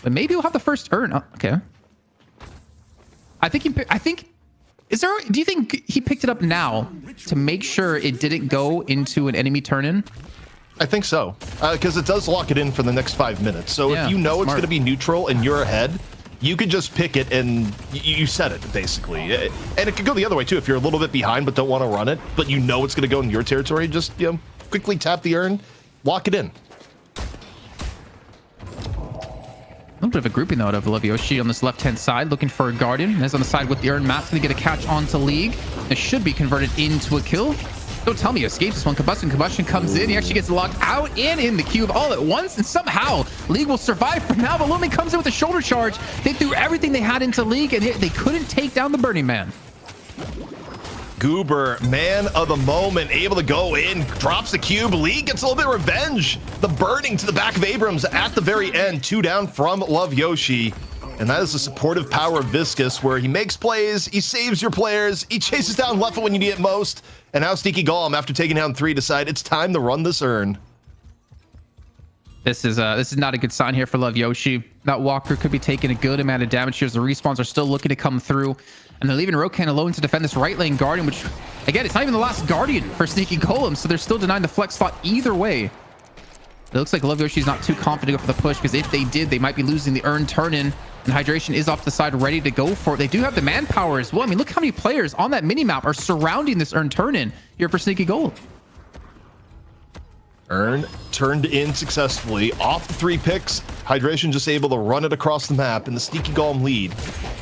But maybe he'll have the first urn. Oh, okay. Do you think he picked it up now to make sure it didn't go into an enemy turn-in? I think so, because it does lock it in for the next 5 minutes. So Yeah, if you know it's smart. going to be neutral and you're ahead, you could just pick it and you set it, basically. And it could go the other way, too. If you're a little bit behind but don't want to run it, but you know it's going to go in your territory, just quickly tap the urn, lock it in. A little bit of a grouping, though, out of Love Yoshi on this left-hand side, looking for a guardian. As on the side with the urn, Matt's going to get a catch onto League. This should be converted into a kill. Don't tell me he escapes this one. Combustion comes in. He actually gets locked out and in the cube all at once. And somehow League will survive for now. But Lumi comes in with a shoulder charge. They threw everything they had into League, and they couldn't take down the Burning Man. Goober, man of the moment, able to go in, drops the cube. League gets a little bit of revenge. The burning to the back of Abrams at the very end. 2 down from Love Yoshi. And that is the supportive power of Viscous, where he makes plays, he saves your players, he chases down Leffa when you need it most. And now Sneaky Golem, after taking down 3, decide it's time to run this urn. This is not a good sign here for Love Yoshi. That Walker could be taking a good amount of damage here as the respawns are still looking to come through. And they're leaving Rokan alone to defend this right lane Guardian, which, again, it's not even the last Guardian for Sneaky Golem, so they're still denying the flex slot either way. It looks like Love Yoshi's not too confident to go for the push, because if they did, they might be losing the urn turn-in. And Hydration is off to the side, ready to go for it. They do have the manpower as well. Look how many players on that mini-map are surrounding this urn turn-in here for Sneaky Golem. Urn turned in successfully. Off the 3 picks, Hydration just able to run it across the map, and the Sneaky Golem lead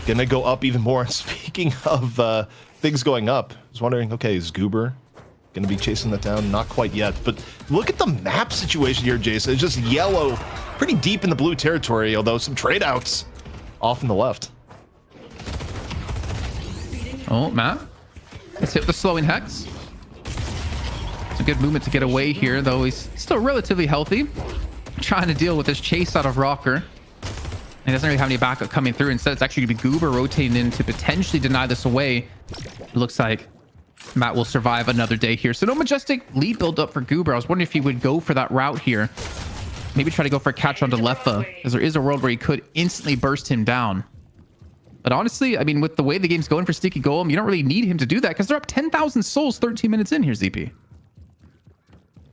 gonna go up even more. Speaking of things going up, I was wondering, okay, is Goober gonna be chasing that down? Not quite yet, but look at the map situation here, Jason. It's just yellow, pretty deep in the blue territory, although some trade outs off in the left. Oh, Matt. Let's hit the slowing Hex. It's a good movement to get away here, though he's still relatively healthy. Trying to deal with this chase out of Rocker. He doesn't really have any backup coming through. Instead, it's actually going to be Goober rotating in to potentially deny this away. It looks like Matt will survive another day here. So no Majestic lead build up for Goober. I was wondering if he would go for that route here. Maybe try to go for a catch onto Leffa, because there is a world where he could instantly burst him down. But honestly, I mean, with the way the game's going for Sticky Golem, you don't really need him to do that because they're up 10,000 souls 13 minutes in here, ZP.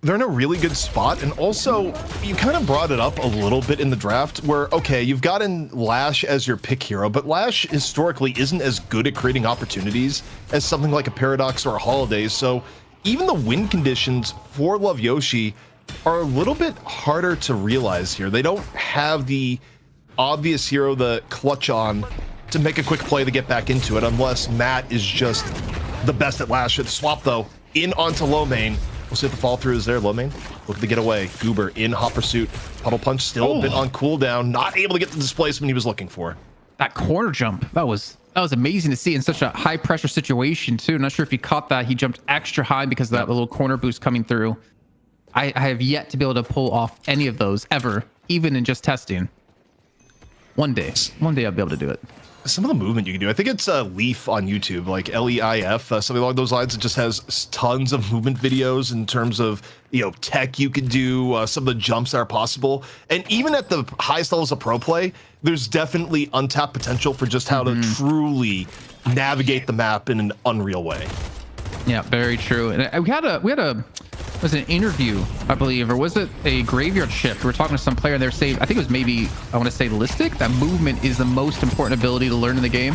They're in a really good spot, and also you kind of brought it up a little bit in the draft where, okay, you've gotten Lash as your pick hero, but Lash historically isn't as good at creating opportunities as something like a Paradox or a Holiday. So even the win conditions for Love Yoshi are a little bit harder to realize here. They don't have the obvious hero to clutch on to make a quick play to get back into it, unless Matt is just the best at Lash. Swap though, in onto low main. We'll see if the fall through is there. Low main, looking to get away. Goober in hot pursuit. Puddle Punch still a bit on cooldown, not able to get the displacement he was looking for. That corner jump, that was amazing to see in such a high pressure situation too. Not sure if he caught that. He jumped extra high because of that little corner boost coming through. I have yet to be able to pull off any of those ever, even in just testing. One day I'll be able to do it. Some of the movement you can do, I think it's Leaf on YouTube, like Leif, something along those lines. It just has tons of movement videos in terms of, you know, tech you can do, some of the jumps that are possible. And even at the highest levels of pro play, there's definitely untapped potential for just how to truly navigate the map in an unreal way. Yeah, very true. And we had a was it an interview, I believe, or was it a graveyard shift? We were talking to some player and they were saying, I think it was maybe, I want to say Listic, that movement is the most important ability to learn in the game.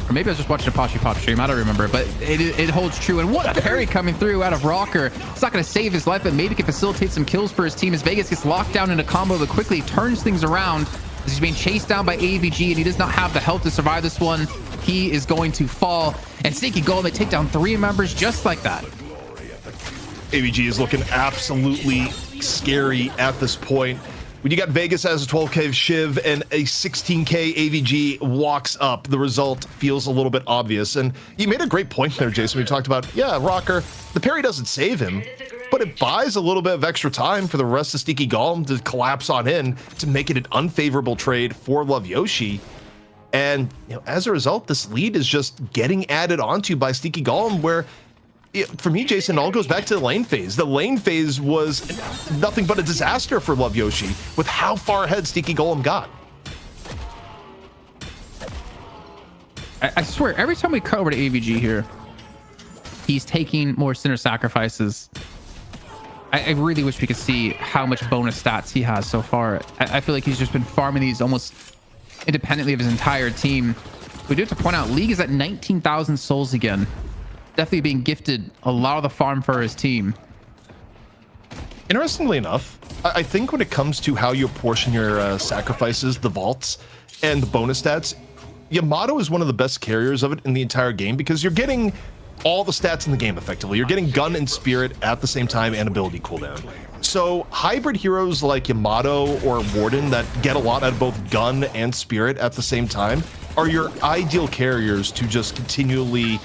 Or maybe I was just watching a Poshy Pop stream, I don't remember, but it holds true. And what a parry coming through out of Rocker. It's not going to save his life, but maybe can facilitate some kills for his team as Vegas gets locked down in a combo that quickly turns things around. As he's being chased down by AVG and he does not have the health to survive this one. He is going to fall. And Sneaky Golem, they take down 3 members just like that. AVG is looking absolutely scary at this point. When you got Vegas as a 12k Shiv and a 16k AVG walks up, the result feels a little bit obvious. And you made a great point there, Jason. We talked about, yeah, Rocker, the parry doesn't save him, but it buys a little bit of extra time for the rest of Sneaky Golem to collapse on in to make it an unfavorable trade for Love Yoshi. And you know, as a result, this lead is just getting added onto by Sneaky Golem, where for me, Jason, it all goes back to the lane phase. The lane phase was nothing but a disaster for Love Yoshi with how far ahead Sneaky Golem got. I swear, every time we cut over to AVG here, he's taking more Sinner Sacrifices. I really wish we could see how much bonus stats he has so far. I feel like he's just been farming these almost independently of his entire team. We do have to point out, League is at 19,000 souls again. Definitely being gifted a lot of the farm for his team. Interestingly enough, I think when it comes to how you apportion your sacrifices, the vaults, and the bonus stats, Yamato is one of the best carriers of it in the entire game because you're getting all the stats in the game effectively. You're getting gun and spirit at the same time and ability cooldown. So hybrid heroes like Yamato or Warden that get a lot out of both gun and spirit at the same time are your ideal carriers to just continually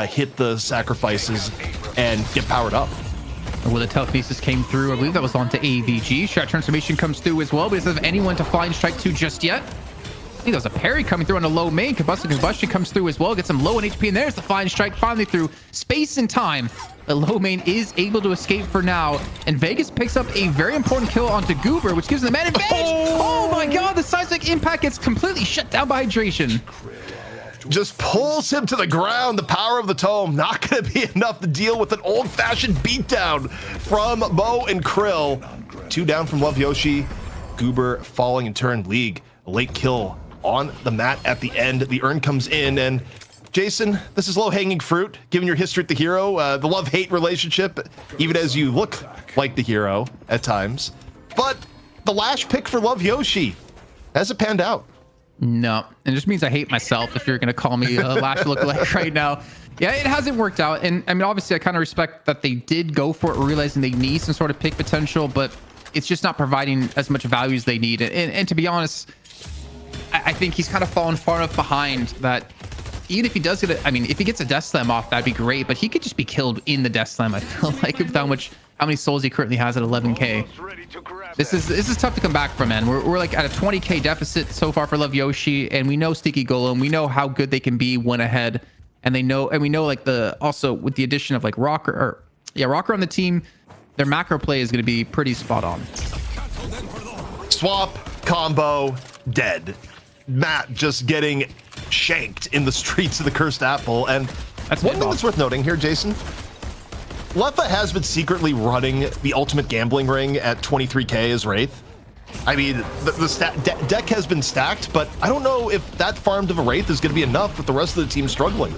hit the sacrifices and get powered up. Well, the telekinesis came through. I believe that was onto AVG. Shot transformation comes through as well, but it doesn't have anyone to flying strike to just yet. I think there was a parry coming through on a low main. Combustion comes through as well. Gets him low on HP, and there's the flying strike finally through space and time. The low main is able to escape for now, and Vegas picks up a very important kill onto Goober, which gives them an advantage. Oh my god, the seismic impact gets completely shut down by hydration. Just pulls him to the ground. The power of the tome not going to be enough to deal with an old-fashioned beatdown from Mo and Krill. 2 down from Love Yoshi. Goober falling in turn. League, a late kill on the mat at the end. The urn comes in, and Jason, this is low-hanging fruit, given your history with the hero, the love-hate relationship, even as you look like the hero at times. But the Lash pick for Love Yoshi, has it panned out? No, it just means I hate myself if you're going to call me a Lash lookalike right now. Yeah, it hasn't worked out. And I mean, obviously, I kind of respect that they did go for it, realizing they need some sort of pick potential, but it's just not providing as much value as they need. And to be honest, I think he's kind of fallen far enough behind that even if he does get I mean, if he gets a Death Slam off, that'd be great, but he could just be killed in the Death Slam, I feel like, with how many souls he currently has at 11k. This is tough to come back from, man. We're like at a 20k deficit so far for Love Yoshi, and we know Sneaky Golem. We know how good they can be when ahead, and they know, and we know like also with the addition of like Rocker on the team, their macro play is going to be pretty spot on. Swap, combo, dead. Matt just getting shanked in the streets of the Cursed Apple. And That's one thing mid-off. that's worth noting here, Jason, Leffa has been secretly running the ultimate gambling ring at 23k as Wraith. I mean, the deck has been stacked, but I don't know if that farmed of a Wraith is going to be enough with the rest of the team struggling.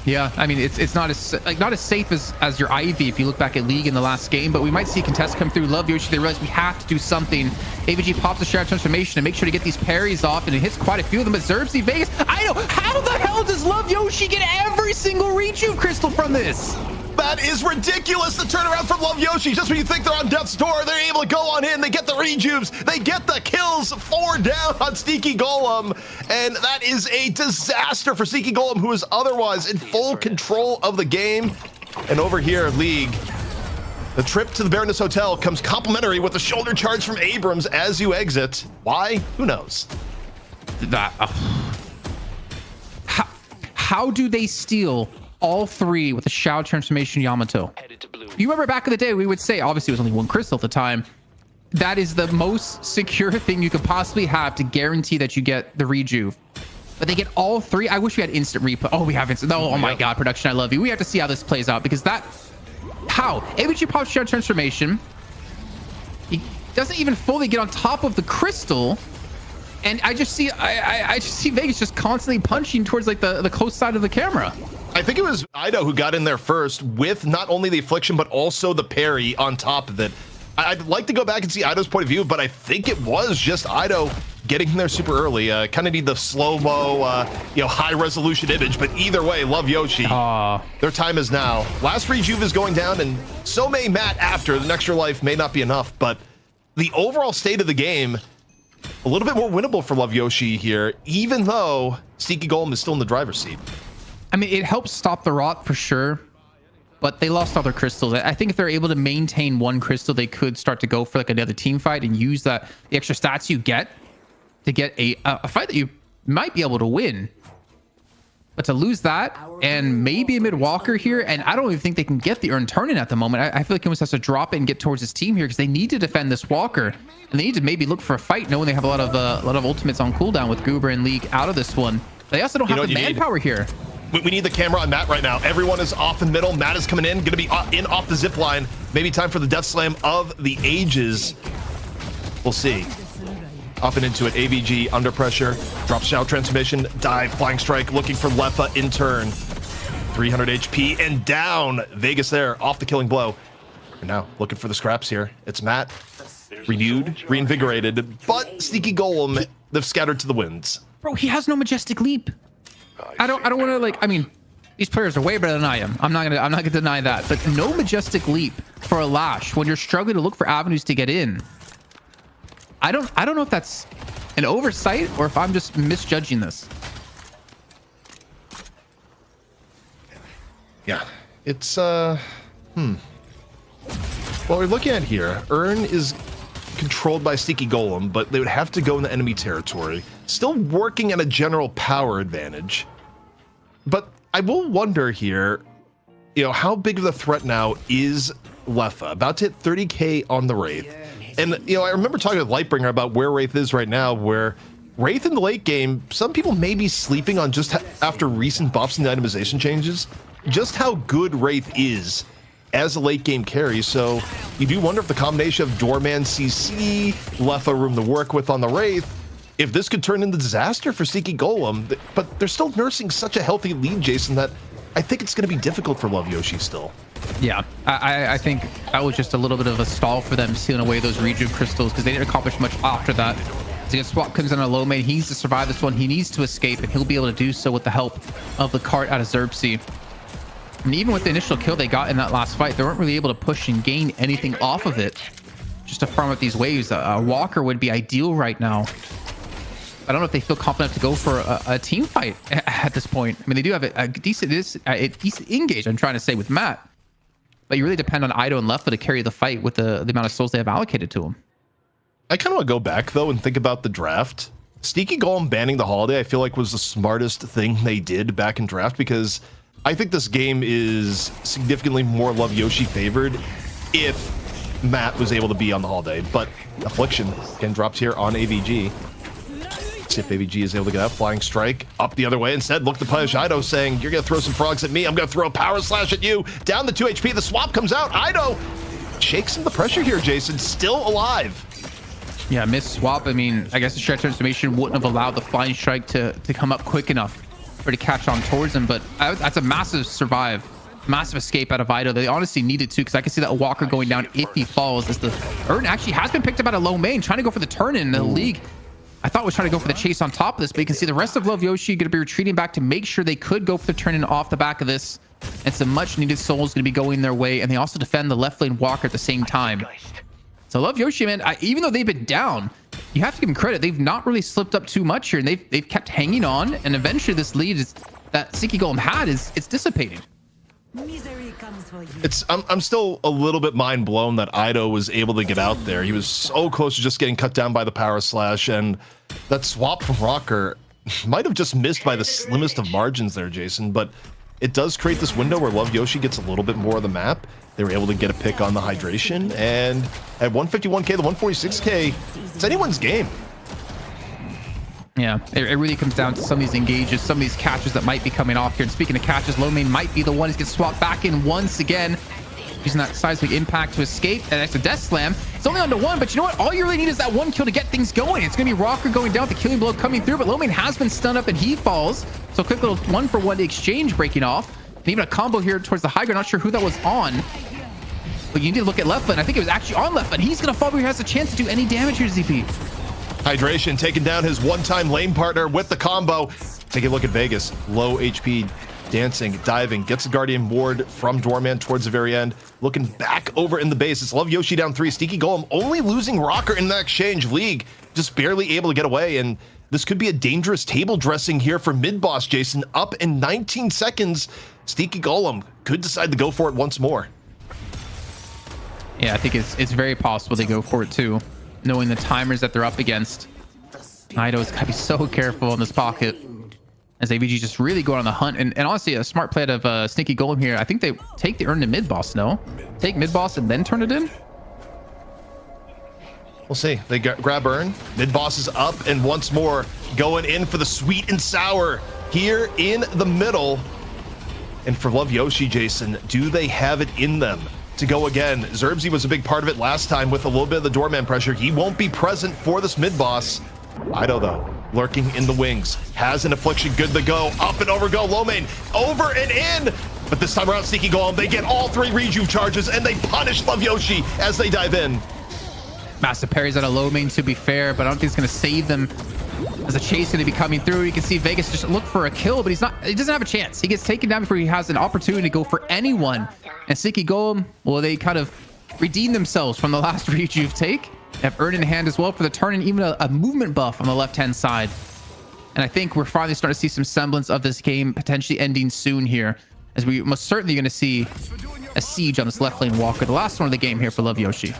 Yeah, I mean, it's not as safe as your Ivy if you look back at League in the last game, but we might see contests come through. Love Yoshi, they realize we have to do something. AVG pops a Shadow Transformation to make sure to get these parries off, and it hits quite a few of them. But Zerbsy Vegas, I know, how the hell does Love Yoshi get every single Rejuve crystal from this? That is ridiculous, the turnaround from Love Yoshi. Just when you think they're on death's door, they're able to go on in. They get the rejuves. They get the kills. 4 down on Sneaky Golem. And that is a disaster for Sneaky Golem, who is otherwise in full control of the game. And over here, League, the trip to the Baroness Hotel comes complimentary with a shoulder charge from Abrams as you exit. Why? Who knows? How do they steal all 3 with a Shadow Transformation Yamato? You remember back in the day, we would say, obviously it was only 1 crystal at the time, that is the most secure thing you could possibly have to guarantee that you get the rejuve. But they get all 3. I wish we had instant replay. Oh, we have instant. Oh my God, production, I love you. We have to see how this plays out, because how? ABG pops Shadow Transformation. He doesn't even fully get on top of the crystal. And I just see Vegas just constantly punching towards like the close side of the camera. I think it was Ido who got in there first with not only the affliction, but also the parry on top of it. I'd like to go back and see Ido's point of view, but I think it was just Ido getting in there super early. Kind of need the slow-mo, high resolution image, but either way, Love Yoshi. Their time is now. Last rejuve is going down, and so may Matt after. The extra life may not be enough, but the overall state of the game, a little bit more winnable for Love Yoshi here, even though Sneaky Golem is still in the driver's seat. I mean, it helps stop the rot for sure, but they lost all their crystals. I think if they're able to maintain 1 crystal, they could start to go for like another team fight and use the extra stats you get to get a fight that you might be able to win. But to lose that and maybe a mid-walker here, and I don't even think they can get the Urn Turn-In at the moment. I feel like he almost has to drop it and get towards his team here because they need to defend this walker, and they need to maybe look for a fight, knowing they have a lot of ultimates on cooldown with Goober and League out of this one. They also don't have the manpower here. We need the camera on Matt right now. Everyone is off in the middle. Matt is coming in, going to be in off the zip line. Maybe time for the death slam of the ages. We'll see. Up and into it. AVG under pressure. Drop Shadow Transformation. Dive. Flying Strike. Looking for Leffa in turn. 300 HP and down. Vegas there. Off the killing blow. And now looking for the scraps here. It's Matt. Renewed. Reinvigorated. But Sneaky Golem, they've scattered to the winds. Bro, he has no Majestic Leap. I don't want to I mean, these players are way better than I am. I'm not gonna deny that. But no Majestic Leap for a Lash when you're struggling to look for avenues to get in. I don't know if that's an oversight or if I'm just misjudging this. Yeah, it's What we're looking at here, Urn is controlled by Sneaky Golem, but they would have to go in the enemy territory. Still working at a general power advantage. But I will wonder here, how big of a threat now is Leffa? About to hit 30k on the Wraith. And, I remember talking with Lightbringer about where Wraith is right now, where Wraith in the late game, some people may be sleeping on just after recent buffs and itemization changes, just how good Wraith is as a late game carry. So you do wonder if the combination of Doorman CC, Leffa room to work with on the Wraith, if this could turn into disaster for Sneaky Golem. But they're still nursing such a healthy lead, Jason, that I think it's going to be difficult for Love Yoshi still. Yeah, I think that was just a little bit of a stall for them stealing away those rejuve crystals because they didn't accomplish much after that. So Swap comes in on a low main. He needs to survive this one. He needs to escape, and he'll be able to do so with the help of the cart out of Zerbsy. And even with the initial kill they got in that last fight, they weren't really able to push and gain anything off of it. Just to farm up these waves, a Walker would be ideal right now. I don't know if they feel confident to go for a team fight at this point. I mean, they do have a decent engage, I'm trying to say, with Matt. But you really depend on Ido and Leffa to carry the fight with the amount of souls they have allocated to them. I kind of want to go back, though, and think about the draft. Sneaky Golem banning the Holiday, I feel like was the smartest thing they did back in draft, because I think this game is significantly more Love Yoshi favored if Matt was able to be on the Holiday. But Affliction again drops here on AVG. See if AVG is able to get out. Flying Strike up the other way. Instead, look to punish Ido, saying, you're going to throw some frogs at me. I'm going to throw a Power Slash at you. Down the 2 HP. The swap comes out. Ido shakes some of the pressure here, Jason. Still alive. Yeah, missed swap. I mean, I guess the Shred Transformation wouldn't have allowed the Flying Strike to come up quick enough for it to catch on towards him. But that's a massive survive. Massive escape out of Ido. They honestly needed to, because I can see that Walker going down if he falls, as the Ern actually has been picked up at a low main, trying to go for the turn in the league. I thought was trying to go for the chase on top of this, but you can see the rest of Love Yoshi going to be retreating back to make sure they could go for the turn in off the back of this. And some much needed souls going to be going their way, and they also defend the left lane Walker at the same time. So Love Yoshi, man, even though they've been down, you have to give them credit. They've not really slipped up too much here, and they've kept hanging on, and eventually this lead is that Sneaky Golem had it's dissipating. Misery comes for you. I'm still a little bit mind blown that Ido was able to get out there. He was so close to just getting cut down by the Power Slash, and that swap from Rocker might have just missed by the slimmest of margins there, Jason, but it does create this window where Love Yoshi gets a little bit more of the map. They were able to get a pick on the hydration, and at 151k, the 146k, it's anyone's game. Yeah, it really comes down to some of these engages, some of these catches that might be coming off here. And speaking of catches, low main might be the one who gets swapped back in once again, using that seismic impact to escape. And that's a death slam. It's only on to one, but you know what? All you really need is that one kill to get things going. It's going to be Rocker going down with the killing blow coming through, but low main has been stunned up and he falls. So a quick little 1-for-1 exchange breaking off. And even a combo here towards the high ground. Not sure who that was on, but you need to look at left lane. I think it was actually on left lane. He's going to fall before he has a chance to do any damage here, ZP. Hydration taking down his one-time lane partner with the combo. Take a look at Vegas. Low HP, dancing, diving, gets the Guardian Ward from Doorman towards the very end. Looking back over in the base. It's Love Yoshi down 3. Sneaky Golem only losing Rocker in that exchange. League just barely able to get away, and this could be a dangerous table dressing here for mid-boss, Jason. Up in 19 seconds. Sneaky Golem could decide to go for it once more. Yeah, I think it's very possible they go for it too, knowing the timers that they're up against. Ido's got to be so careful in this pocket, as AVG just really go on the hunt. And honestly, a smart play out of Sneaky Golem here. I think they take the Earn to mid-boss, no? Take mid-boss and then turn it in? We'll see. They grab Earn. Mid-boss is up, and once more going in for the sweet and sour here in the middle. And for Love Yoshi, Jason, do they have it in them to go again? Zerbsy was a big part of it last time with a little bit of the doorman pressure. He won't be present for this mid-boss. Ido, though, lurking in the wings, has an Affliction good to go. Up and over go, low main, over and in. But this time around, Sneaky Golem, they get all 3 rejuve charges, and they punish Love Yoshi as they dive in. Massive parries out of low main, to be fair, but I don't think it's going to save them, as a chase going to be coming through. You can see Vegas just look for a kill, but he doesn't have a chance. He gets taken down before he has an opportunity to go for anyone. And Sneaky Golem, well, they kind of redeem themselves from the last rejuve take. They have Earn in hand as well for the turn, and even a movement buff on the left-hand side. And I think we're finally starting to see some semblance of this game potentially ending soon here, as we most certainly going to see a siege on this left lane Walker, the last one of the game here for Love Yoshi.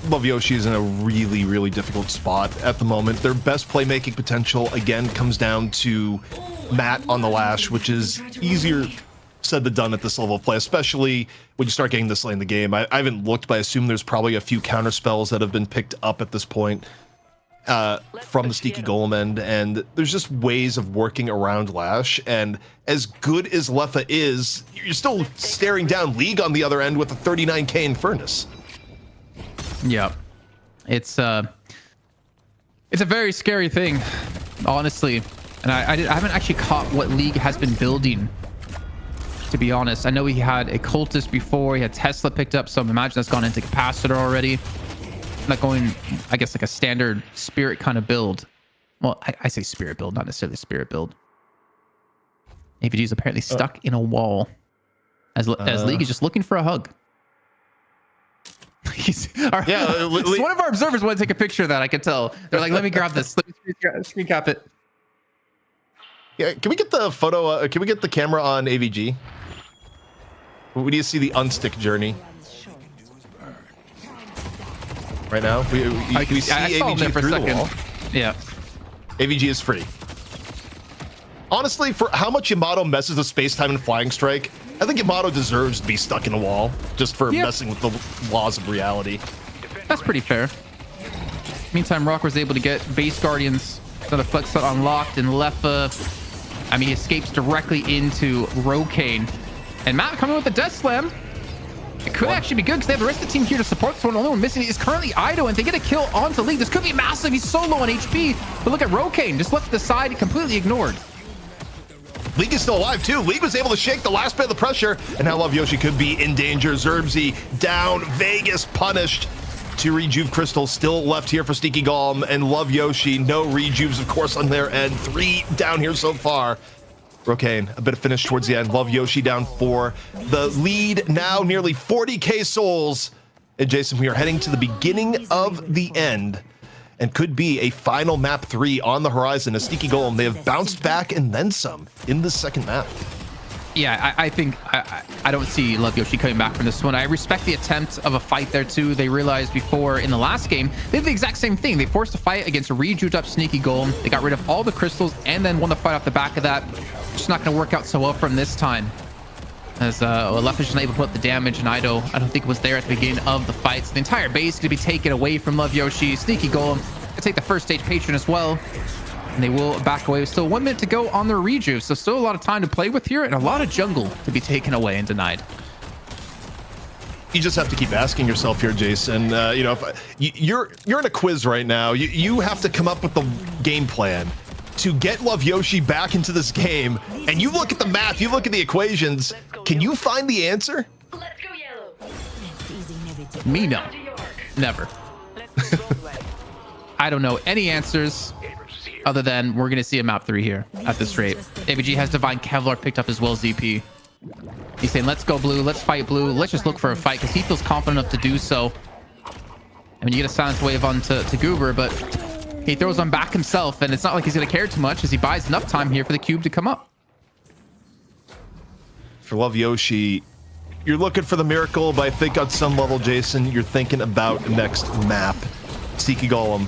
Love Yoshi is in a really, really difficult spot at the moment. Their best playmaking potential, again, comes down to Matt on the lash, which is easier said than done at this level of play, especially when you start getting this late in the game. I haven't looked, but I assume there's probably a few counter spells that have been picked up at this point from the Sneaky Golem end, and there's just ways of working around Lash. And as good as Lefa is, you're still staring down League on the other end with a 39k in Furnace. Yeah, it's a very scary thing, honestly. And I haven't actually caught what League has been building, to be honest. I know he had a Cultist before, he had Tesla picked up, so I imagine that's gone into Capacitor already. Not going, I guess, like a standard Spirit kind of build. Well, I say Spirit build, not necessarily Spirit build. AVG is apparently stuck in a wall, as League is just looking for a hug. One of our observers wanted to take a picture of that. I could tell. They're like, let me grab this. Let me screen cap it. Yeah, can we get the photo? Can we get the camera on AVG? We need to see the unstick journey. right now. We see I saw him there AVG for a through the second. wall. Yeah. AVG is free. Honestly, for how much Yamato messes with space-time and flying strike, I think Yamato deserves to be stuck in a wall just for messing with the laws of reality. That's pretty fair. Meantime, Rock was able to get base guardians, another flex shot unlocked, and Leffa, I mean, he escapes directly into Rokane. And Matt coming with a death slam. It could actually be good because they have the rest of the team here to support this one. The only one missing is currently Ido, and they get a kill onto League. This could be massive. He's so low on HP. But look at Rokane, just left to the side, completely ignored. League is still alive too. League was able to shake the last bit of the pressure, and now Love Yoshi could be in danger. Zerbzy down, Vegas punished. 2 rejuve crystals still left here for Sneaky Golem, and Love Yoshi, no rejuves of course on their end. 3 down here so far. Rokane, a bit of finish towards the end. Love Yoshi down 4. The lead now nearly 40k souls. And Jason, we are heading to the beginning of the end, and could be a final map 3 on the horizon. A Sneaky Golem, they have bounced back and then some in the second map. Yeah, I think I don't see Love Yoshi coming back from this one. I respect the attempt of a fight there too. They realized before in the last game, they did the exact same thing. They forced a fight against a rejuved up Sneaky Golem. They got rid of all the crystals and then won the fight off the back of that. Just not going to work out so well from this time. As Leffa is not able to put the damage, and Ido, I don't think was there at the beginning of the fight. So the entire base is going to be taken away from Love Yoshi. Sneaky Golem to take the first stage patron as well. And they will back away with still 1 minute to go on their rejuve. So still a lot of time to play with here and a lot of jungle to be taken away and denied. You just have to keep asking yourself here, Jason. You know, if you're in a quiz right now, you have to come up with the game plan to get Love Yoshi back into this game. And you look at the math, you look at the equations. Can you find the answer? Let's go yellow. Me, no. Never. I don't know any answers other than we're going to see a map 3 here at this rate. AVG has Divine Kevlar picked up as well, ZP. He's saying, let's go blue, let's fight blue, let's just look for a fight because he feels confident enough to do so. I mean, you get a silence wave onto Goober, but he throws one back himself, and it's not like he's going to care too much as he buys enough time here for the cube to come up. For Love Yoshi, you're looking for the miracle, but I think on some level, Jason, you're thinking about next map. Sneaky Golem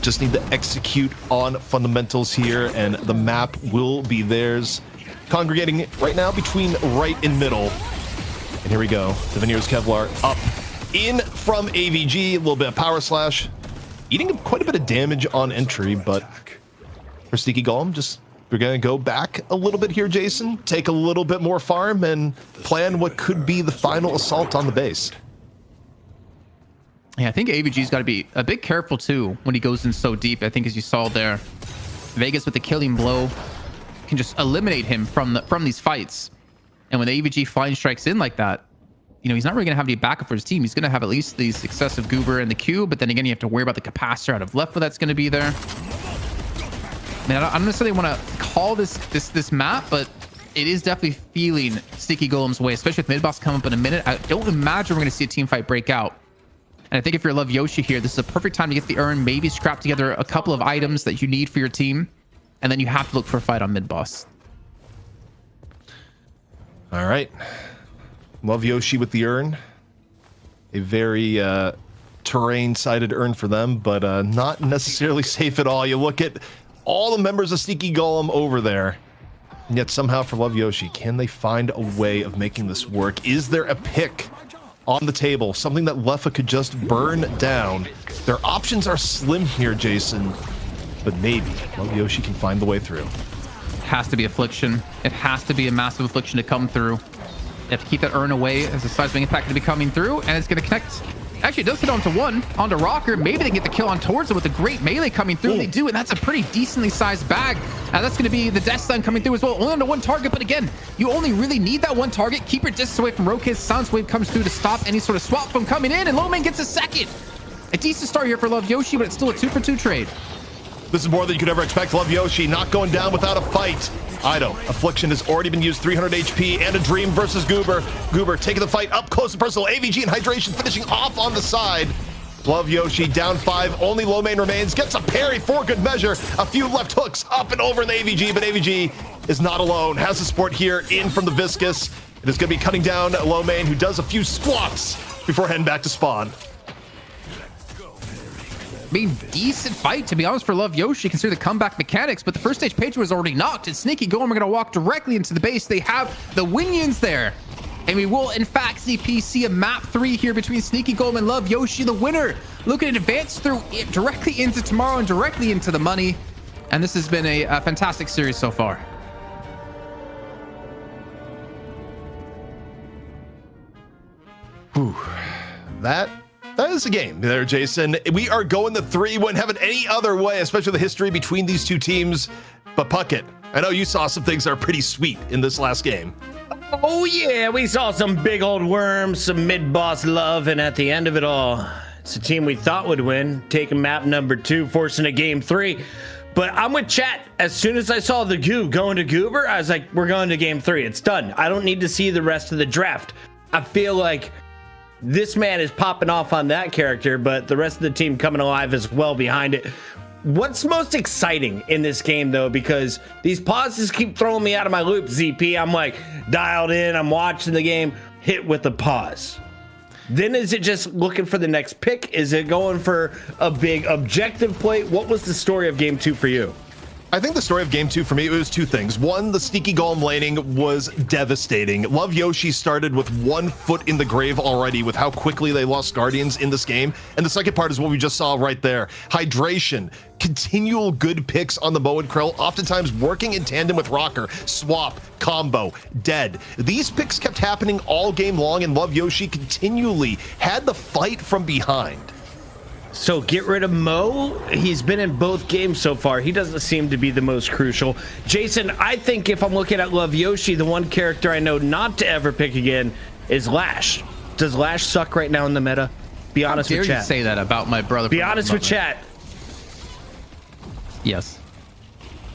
just need to execute on fundamentals here, and the map will be theirs. Congregating right now between right and middle. And here we go. The Veneers Kevlar up in from AVG. A little bit of power slash. Eating quite a bit of damage on entry, but for Sneaky Golem, just we're going to go back a little bit here, Jason. Take a little bit more farm and plan what could be the final assault on the base. Yeah, I think AVG's got to be a bit careful too when he goes in so deep. I think as you saw there, Vegas with the killing blow can just eliminate him from these fights. And when the AVG flying strikes in like that, you know, he's not really going to have any backup for his team. He's going to have at least the successive Goober and the cube, but then again, you have to worry about the capacitor out of Leffa that's going to be there. Man, I don't necessarily want to call this map, but it is definitely feeling Sneaky Golem's way, especially with mid-boss coming up in a minute. I don't imagine we're going to see a team fight break out. And I think if you're Love Yoshi here, this is a perfect time to get the urn, maybe scrap together a couple of items that you need for your team, and then you have to look for a fight on mid-boss. All right. Love Yoshi with the urn. A very terrain-sided urn for them, but not necessarily safe at all. You look at all the members of Sneaky Golem over there, and yet somehow for Love Yoshi, can they find a way of making this work? Is there a pick on the table, something that Leffa could just burn down? Their options are slim here, Jason, but maybe Love Yoshi can find the way through. It has to be Affliction. It has to be a massive Affliction to come through. They have to keep that urn away as the seismic impact going to be coming through, and it's going to connect. Actually, it does hit onto one, onto Rocker. Maybe they get the kill on towards it with a great melee coming through. They do, and that's a pretty decently sized bag. And that's going to be the Death Stun coming through as well. Only onto one target, but again, you only really need that one target. Keep your distance away from Roka's. Silence Wave comes through to stop any sort of swap from coming in, and Lowman gets a second. A decent start here for Love Yoshi, but it's still a 2-for-2 trade. This is more than you could ever expect. Love Yoshi not going down without a fight. Ido, Affliction has already been used, 300 HP, and a Dream versus Goober. Goober taking the fight up close and personal. AVG and Hydration finishing off on the side. Love Yoshi down 5, only low main remains, gets a parry for good measure. A few left hooks up and over in the AVG, but AVG is not alone. Has the support here in from the Viscous. It is going to be cutting down low main, who does a few squats before heading back to spawn. decent fight, to be honest, for Love Yoshi, considering the comeback mechanics. But the first stage page was already knocked, and Sneaky Golem are going to walk directly into the base. They have the Winions there. And we will, in fact, ZP, see a map 3 here between Sneaky Golem and Love Yoshi. The winner looking to advance through it directly into tomorrow and directly into the money. And this has been a fantastic series so far. Whew. That is a game there, Jason. We are going the 3. Wouldn't have it any other way, especially the history between these two teams. But Puckett, I know you saw some things that are pretty sweet in this last game. Oh yeah, we saw some big old worms, some mid-boss love, and at the end of it all, it's a team we thought would win, taking map number 2, forcing a game 3. But I'm with chat. As soon as I saw the goo going to Goober, I was like, we're going to game 3. It's done. I don't need to see the rest of the draft. I feel like this man is popping off on that character, but the rest of the team coming alive as well behind it. What's most exciting in this game, though, because these pauses keep throwing me out of my loop, ZP. I'm like dialed in, I'm watching the game, hit with a pause. Then is it just looking for the next pick? Is it going for a big objective play? What was the story of game 2 for you? I think the story of game 2 for me, it was 2 things. One, the Sneaky Golem laning was devastating. Love Yoshi started with 1 foot in the grave already with how quickly they lost Guardians in this game. And the second part is what we just saw right there. Hydration, continual good picks on the Moe and Krill, oftentimes working in tandem with Rocker, swap, combo, dead. These picks kept happening all game long, and Love Yoshi continually had the fight from behind. So get rid of Moe. He's been in both games so far. He doesn't seem to be the most crucial. Jason, I think if I'm looking at Love Yoshi, the one character I know not to ever pick again is Lash. Does Lash suck right now in the meta? Be honest with chat. How dare you say that about my brother? Be honest with chat. Yes.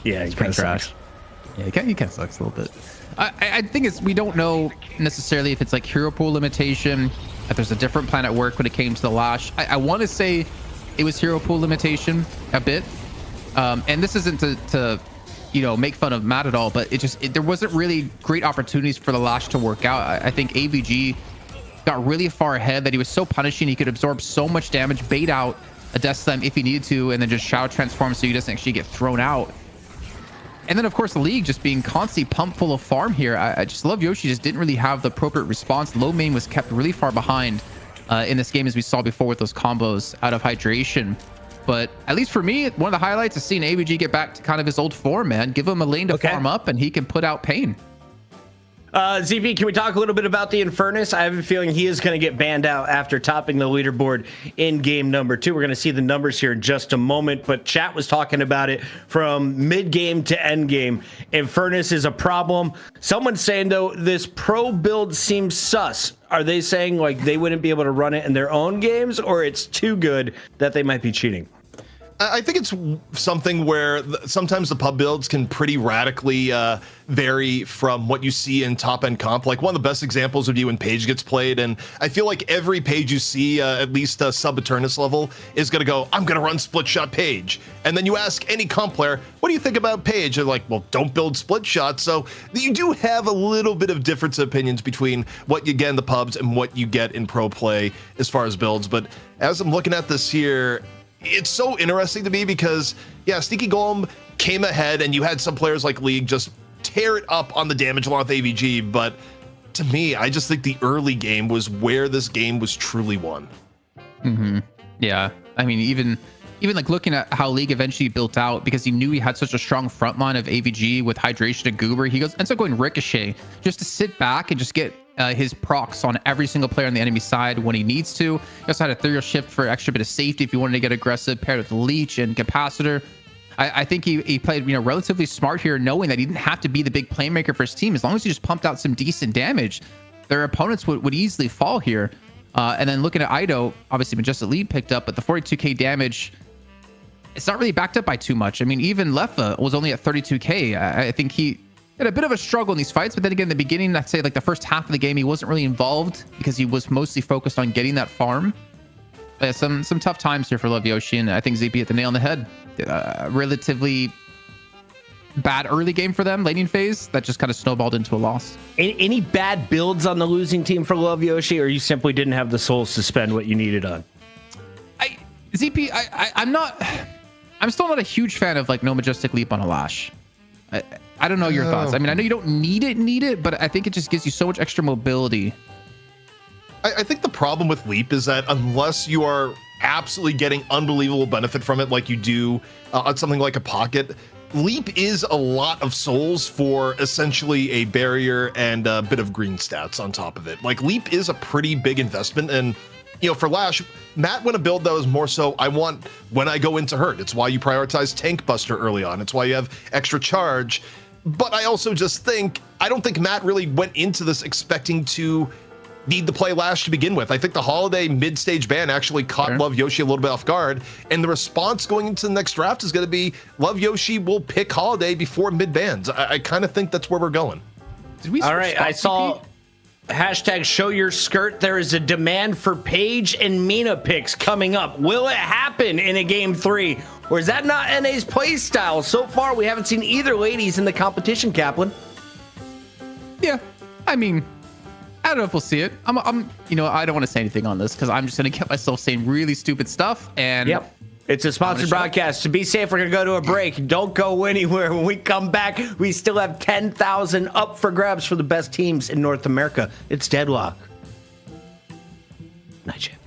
Yeah, he's pretty trash. Yeah, he kind of sucks a little bit. I think it's, we don't know necessarily if it's like hero pool limitation, if there's a different plan at work when it came to the Lash. I want to say it was hero pool limitation a bit. And this isn't to make fun of Matt at all, but there wasn't really great opportunities for the Lash to work out. I think AVG got really far ahead that he was so punishing. He could absorb so much damage, bait out a Death Slam if he needed to, and then just Shadow Transform so he doesn't actually get thrown out. And then, of course, the league just being constantly pumped full of farm here. I just love Yoshi just didn't really have the appropriate response. Low main was kept really far behind in this game, as we saw before with those combos out of hydration. But at least for me, one of the highlights is seeing AVG get back to kind of his old form, man. Give him a lane to farm up, and he can put out pain. ZP, can we talk a little bit about the Infernus? I have a feeling he is going to get banned out after topping the leaderboard in game number 2. We're going to see the numbers here in just a moment, but chat was talking about it from mid-game to end game. Infernus is a problem. Someone's saying, though, this pro build seems sus. Are they saying like they wouldn't be able to run it in their own games, or it's too good that they might be cheating? I think it's something where sometimes the pub builds can pretty radically vary from what you see in top end comp. Like one of the best examples would be when Page gets played, and I feel like every Page you see, at least sub Eternus level, is going to go, I'm going to run split shot Page. And then you ask any comp player, what do you think about Page? They're like, well, don't build split shots. So you do have a little bit of difference of opinions between what you get in the pubs and what you get in pro play as far as builds. But as I'm looking at this here, it's so interesting to me because, yeah, Sneaky Golem came ahead and you had some players like League just tear it up on the damage along with AVG. But to me, I just think the early game was where this game was truly won. Mm-hmm. Yeah. I mean, even like looking at how League eventually built out, because he knew he had such a strong front line of AVG with Hydration and Goober, he ends up going Ricochet just to sit back and just get his procs on every single player on the enemy side when he needs to. He also had a Ethereal Shift for extra bit of safety if you wanted to get aggressive, paired with Leech and Capacitor. I think he played relatively smart here, knowing that he didn't have to be the big playmaker for his team. As long as he just pumped out some decent damage, their opponents would easily fall here. And then looking at Ido, obviously Majestic Lead picked up, but the 42k damage, it's not really backed up by too much. I mean, even Leffa was only at 32k. I think he had a bit of a struggle in these fights, but then again, in the beginning, I'd say like the first half of the game, he wasn't really involved because he was mostly focused on getting that farm. But yeah, some tough times here for Love Yoshi, and I think ZP hit the nail on the head. Relatively bad early game for them, laning phase, that just kind of snowballed into a loss. Any bad builds on the losing team for Love Yoshi, or you simply didn't have the souls to spend what you needed on? ZP, I'm still not a huge fan of like no majestic leap on a lash. I don't know your thoughts. I mean, I know you don't need it, but I think it just gives you so much extra mobility. I think the problem with leap is that unless you are absolutely getting unbelievable benefit from it, like you do on something like a pocket, leap is a lot of souls for essentially a barrier and a bit of green stats on top of it. Like leap is a pretty big investment, and you know, for Lash, Matt went a build that was more so I want when I go into hurt. It's why you prioritize Tank Buster early on. It's why you have extra charge. But I also just think I don't think Matt really went into this expecting to need to play Lash to begin with. I think the holiday mid-stage ban actually caught Love Yoshi a little bit off guard, and the response going into the next draft is going to be Love Yoshi will pick Holiday before mid-bans. I kind of think that's where we're going. All right, I saw hashtag show your skirt. There is a demand for Paige and Mina picks coming up. Will it happen in a game 3, or is that not NA's play style? So far, we haven't seen either ladies in the competition, Kaplan. Yeah, I mean, I don't know if we'll see it. I'm you know, I don't want to say anything on this because I'm just going to get myself saying really stupid stuff. And yep, it's a sponsored broadcast. To be safe, we're going to go to a break. Don't go anywhere. When we come back, we still have 10,000 up for grabs for the best teams in North America. It's Deadlock. Night shift.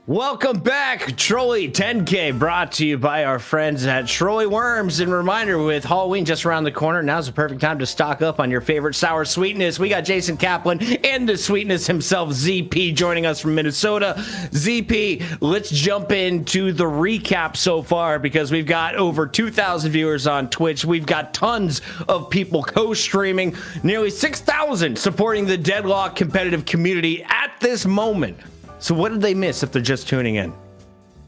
Welcome back, Trolli 10K, brought to you by our friends at Trolli Worms. And reminder, with Halloween just around the corner, now's the perfect time to stock up on your favorite sour sweetness. We got Jason Kaplan and the sweetness himself, ZP, joining us from Minnesota. ZP, let's jump into the recap so far, because we've got over 2,000 viewers on Twitch. We've got tons of people co-streaming, nearly 6,000 supporting the Deadlock competitive community at this moment. So what did they miss if they're just tuning in?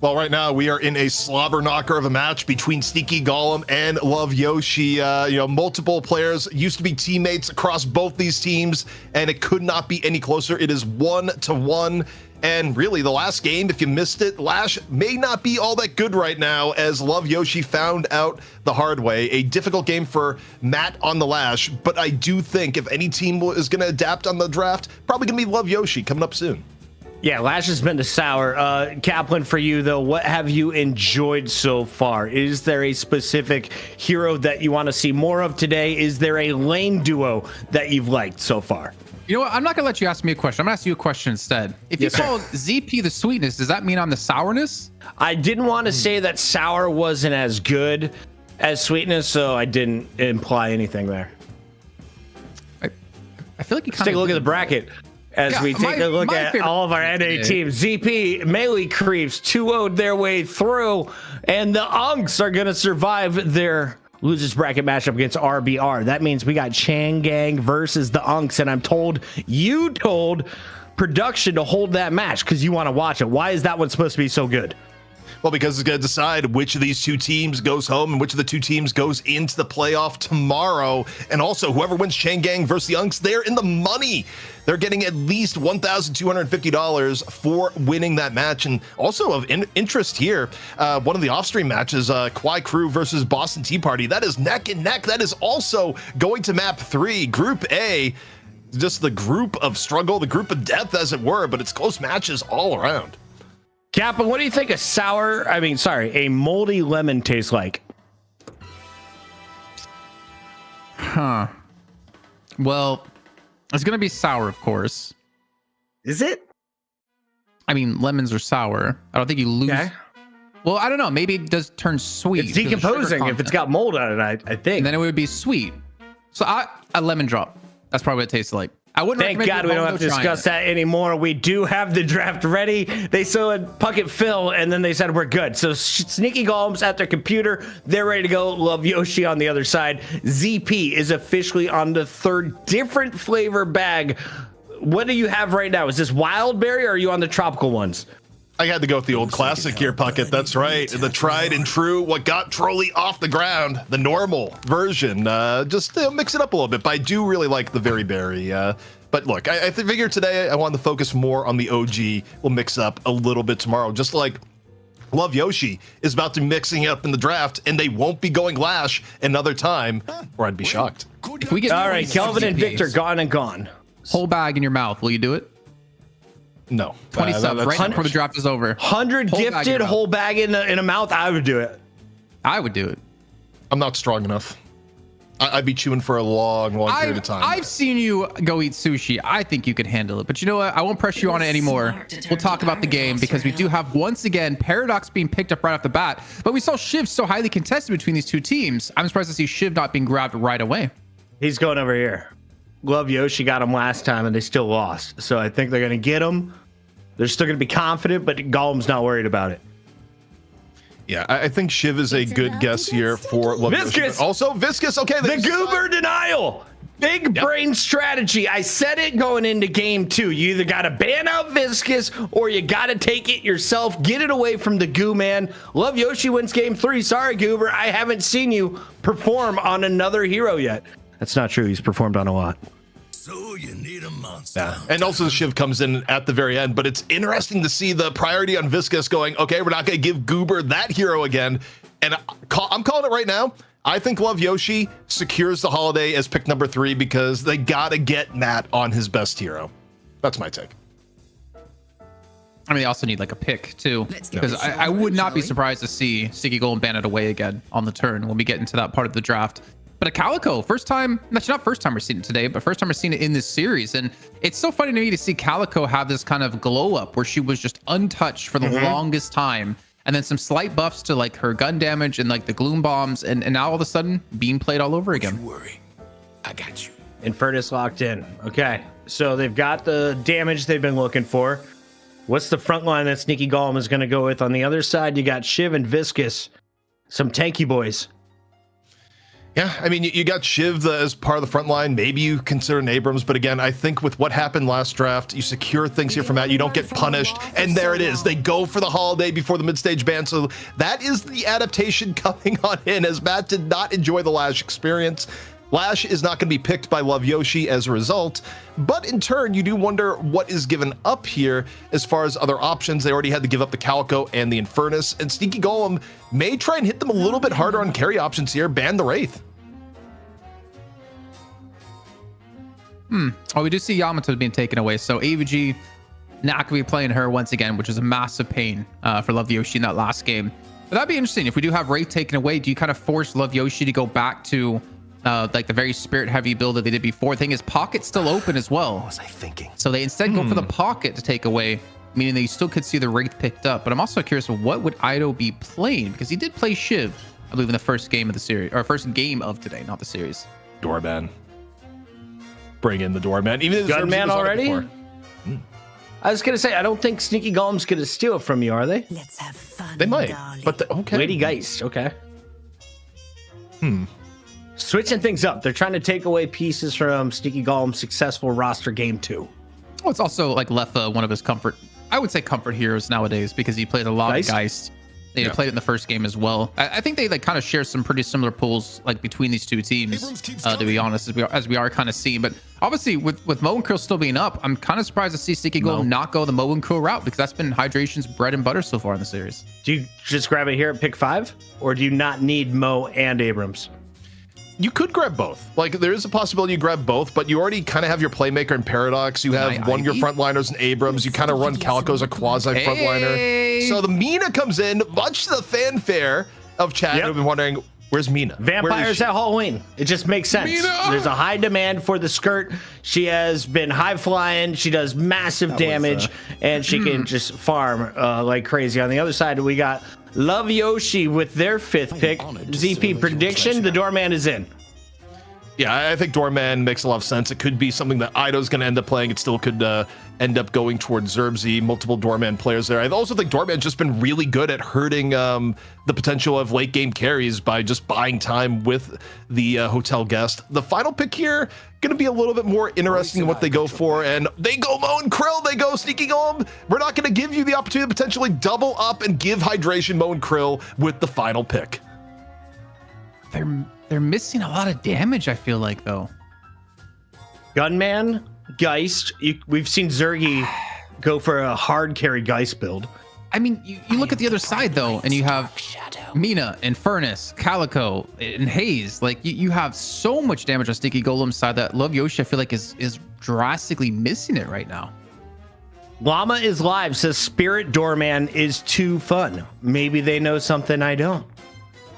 Well, right now we are in a slobber knocker of a match between Sneaky Golem and Love Yoshi. Multiple players used to be teammates across both these teams, and it could not be any closer. It is 1-1. And really, the last game, if you missed it, Lash may not be all that good right now, as Love Yoshi found out the hard way. A difficult game for Matt on the Lash, but I do think if any team is going to adapt on the draft, probably going to be Love Yoshi coming up soon. Yeah, Lash has been the sour. Kaplan, for you, though, what have you enjoyed so far? Is there a specific hero that you want to see more of today? Is there a lane duo that you've liked so far? You know what? I'm not going to let you ask me a question. I'm going to ask you a question instead. If you call ZP the sweetness, does that mean I'm the sourness? I didn't want to say that sour wasn't as good as sweetness, so I didn't imply anything there. I feel like you Let's take a look at the bracket. As we take a look at all of our NA teams. ZP, melee creeps 2-0'd their way through, and the Unks are going to survive their losers bracket matchup against RBR. That means we got Chang Gang versus the Unks, and I'm told you told production to hold that match because you want to watch it. Why is that one supposed to be so good? Well, because it's going to decide which of these two teams goes home and which of the two teams goes into the playoff tomorrow. And also, whoever wins Chang Gang versus the Unks, they're in the money. They're getting at least $1,250 for winning that match. And also of interest here, one of the off-stream matches, Kwai Crew versus Boston Tea Party. That is neck and neck. That is also going to map 3, Group A. Just the group of struggle, the group of death, as it were. But it's close matches all around. Kappa, what do you think a moldy lemon tastes like? Huh. Well, it's going to be sour, of course. Is it? I mean, lemons are sour. I don't think you lose. Okay. Well, I don't know. Maybe it does turn sweet. It's decomposing if it's got mold on it, I think. And then it would be sweet. So a lemon drop. That's probably what it tastes like. I wouldn't. Thank God we don't have to discuss that anymore. We do have the draft ready. They still had Puckett Phil, and then they said we're good. So Sneaky Golem's at their computer. They're ready to go. Love Yoshi on the other side. ZP is officially on the third different flavor bag. What do you have right now? Is this wild berry, or are you on the tropical ones? I had to go with the old classic here, Puckett. That's right. The tried and true, what got Trolli off the ground, the normal version. Just mix it up a little bit, but I do really like the very berry. But look, I figure today I want to focus more on the OG. We'll mix up a little bit tomorrow, just like Love Yoshi is about to be mixing up in the draft, and they won't be going Lash another time, or I'd be shocked. If we get all right, Kelvin and Victor gone and gone. Whole bag in your mouth. Will you do it? No. 20 subs right before the draft is over. 100 gifted, whole bag in a mouth. I would do it. I would do it. I'm not strong enough. I'd be chewing for a long period of time. I've seen you go eat sushi. I think you could handle it. But you know what? I won't press you on it anymore. We'll talk about the game because we do have, once again, Paradox being picked up right off the bat. But we saw Shiv so highly contested between these two teams. I'm surprised to see Shiv not being grabbed right away. He's going over here. Love Yoshi got him last time and they still lost. So I think they're going to get him. They're still going to be confident, but Golem's not worried about it. Yeah, I think Shiv is a good guess here for Love Yoshi, Viscous. but also Viscous. Okay, The goober denial. Big brain strategy. I said it going into game 2. You either got to ban out Viscous or you got to take it yourself. Get it away from the goo man. Love Yoshi wins game 3. Sorry, Goober. I haven't seen you perform on another hero yet. That's not true. He's performed on a lot. So you need a monster. Yeah. And also Shiv comes in at the very end, but it's interesting to see the priority on Viscous going, okay, we're not going to give Goober that hero again. And I'm calling it right now. I think Love Yoshi secures the holiday as pick number 3 because they got to get Matt on his best hero. That's my take. I mean, they also need like a pick too, because I would not be surprised to see Sticky Golem ban it away again on the turn when we get into that part of the draft. But a Calico, first time, actually not first time we're seeing it today, but first time we're seeing it in this series. And it's so funny to me to see Calico have this kind of glow up where she was just untouched for the longest time. And then some slight buffs to like her gun damage and like the gloom bombs. And now all of a sudden being played all over again. Don't worry, I got you. Infernus locked in. Okay, so they've got the damage they've been looking for. What's the front line that Sneaky Golem is going to go with? On the other side, you got Shiv and Viscous. Some tanky boys. Yeah, I mean, you got Shiv as part of the front line. Maybe you consider an Abrams, but again, I think with what happened last draft, you secure things here from Matt. You don't get punished, and there it is. They go for the holiday before the mid-stage ban, so that is the adaptation coming on in, as Matt did not enjoy the Lash experience. Lash is not going to be picked by Love Yoshi as a result, but in turn, you do wonder what is given up here as far as other options. They already had to give up the Calico and the Infernus, and Sneaky Golem may try and hit them a little bit harder on carry options here, ban the Wraith. Oh, we do see Yamato being taken away. So AVG not going to be playing her once again, which is a massive pain for Love Yoshi in that last game. But that'd be interesting. If we do have Wraith taken away, do you kind of force Love Yoshi to go back to like the very spirit heavy build that they did before? The thing is, Pocket's still open as well. What was I thinking? So they instead go for the Pocket to take away, meaning that you still could see the Wraith picked up. But I'm also curious, what would Ido be playing? Because he did play Shiv, I believe, in the first game of the series, or first game of today, not the series. Doorman. Bring in the Doorman. Even Gunman already? I was going to say, I don't think Sneaky Golem's going to steal it from you, are they? Let's have fun. They might, darling. but okay. Lady Geist, okay. Switching things up. They're trying to take away pieces from Sneaky Golem's successful roster game 2. Well, it's also like Leffa, one of his comfort, I would say comfort heroes nowadays, because he played a lot Geist? of Geist. They played it in the first game as well. I think they like kind of share some pretty similar pools like between these two teams, to be honest, as we are kind of seeing. But obviously with Mo and Krill still being up, I'm kind of surprised to see Sneaky Golem not go the Mo and Krill route, because that's been Hydration's bread and butter so far in the series. Do you just grab it here at pick 5? Or do you not need Mo and Abrams? You could grab both. Like, there is a possibility you grab both, but you already kind of have your playmaker in Paradox. You have one of your frontliners in Abrams. You kind of run Calico as a quasi frontliner. So the Mina comes in, much to the fanfare of chat. I've been wondering, where's Mina? Vampires at Halloween. It just makes sense. Mina! There's a high demand for the skirt. She has been high flying. She does massive damage, and she can just farm like crazy. On the other side, we got Love Yoshi with their 5th pick. ZP prediction, the Doorman is in. Yeah, I think Doorman makes a lot of sense. It could be something that Ido's going to end up playing. It still could end up going towards Zerbzy, multiple Doorman players there. I also think Doorman's just been really good at hurting the potential of late game carries by just buying time with the hotel guest. The final pick here, going to be a little bit more interesting in what they go for. And they go Mo and Krill, they go Sneaky Golem. We're not going to give you the opportunity to potentially double up and give Hydration Mo and Krill with the final pick. They're missing a lot of damage, I feel like, though. Gunman, Geist. We've seen Zergy go for a hard carry Geist build. I mean, you look at the other side, though, and you have Mina, Infernus, Calico, and Haze. Like, you have so much damage on Sneaky Golem's side that Love Yoshi, I feel like, is drastically missing it right now. Llama is live, says Spirit Doorman is too fun. Maybe they know something I don't.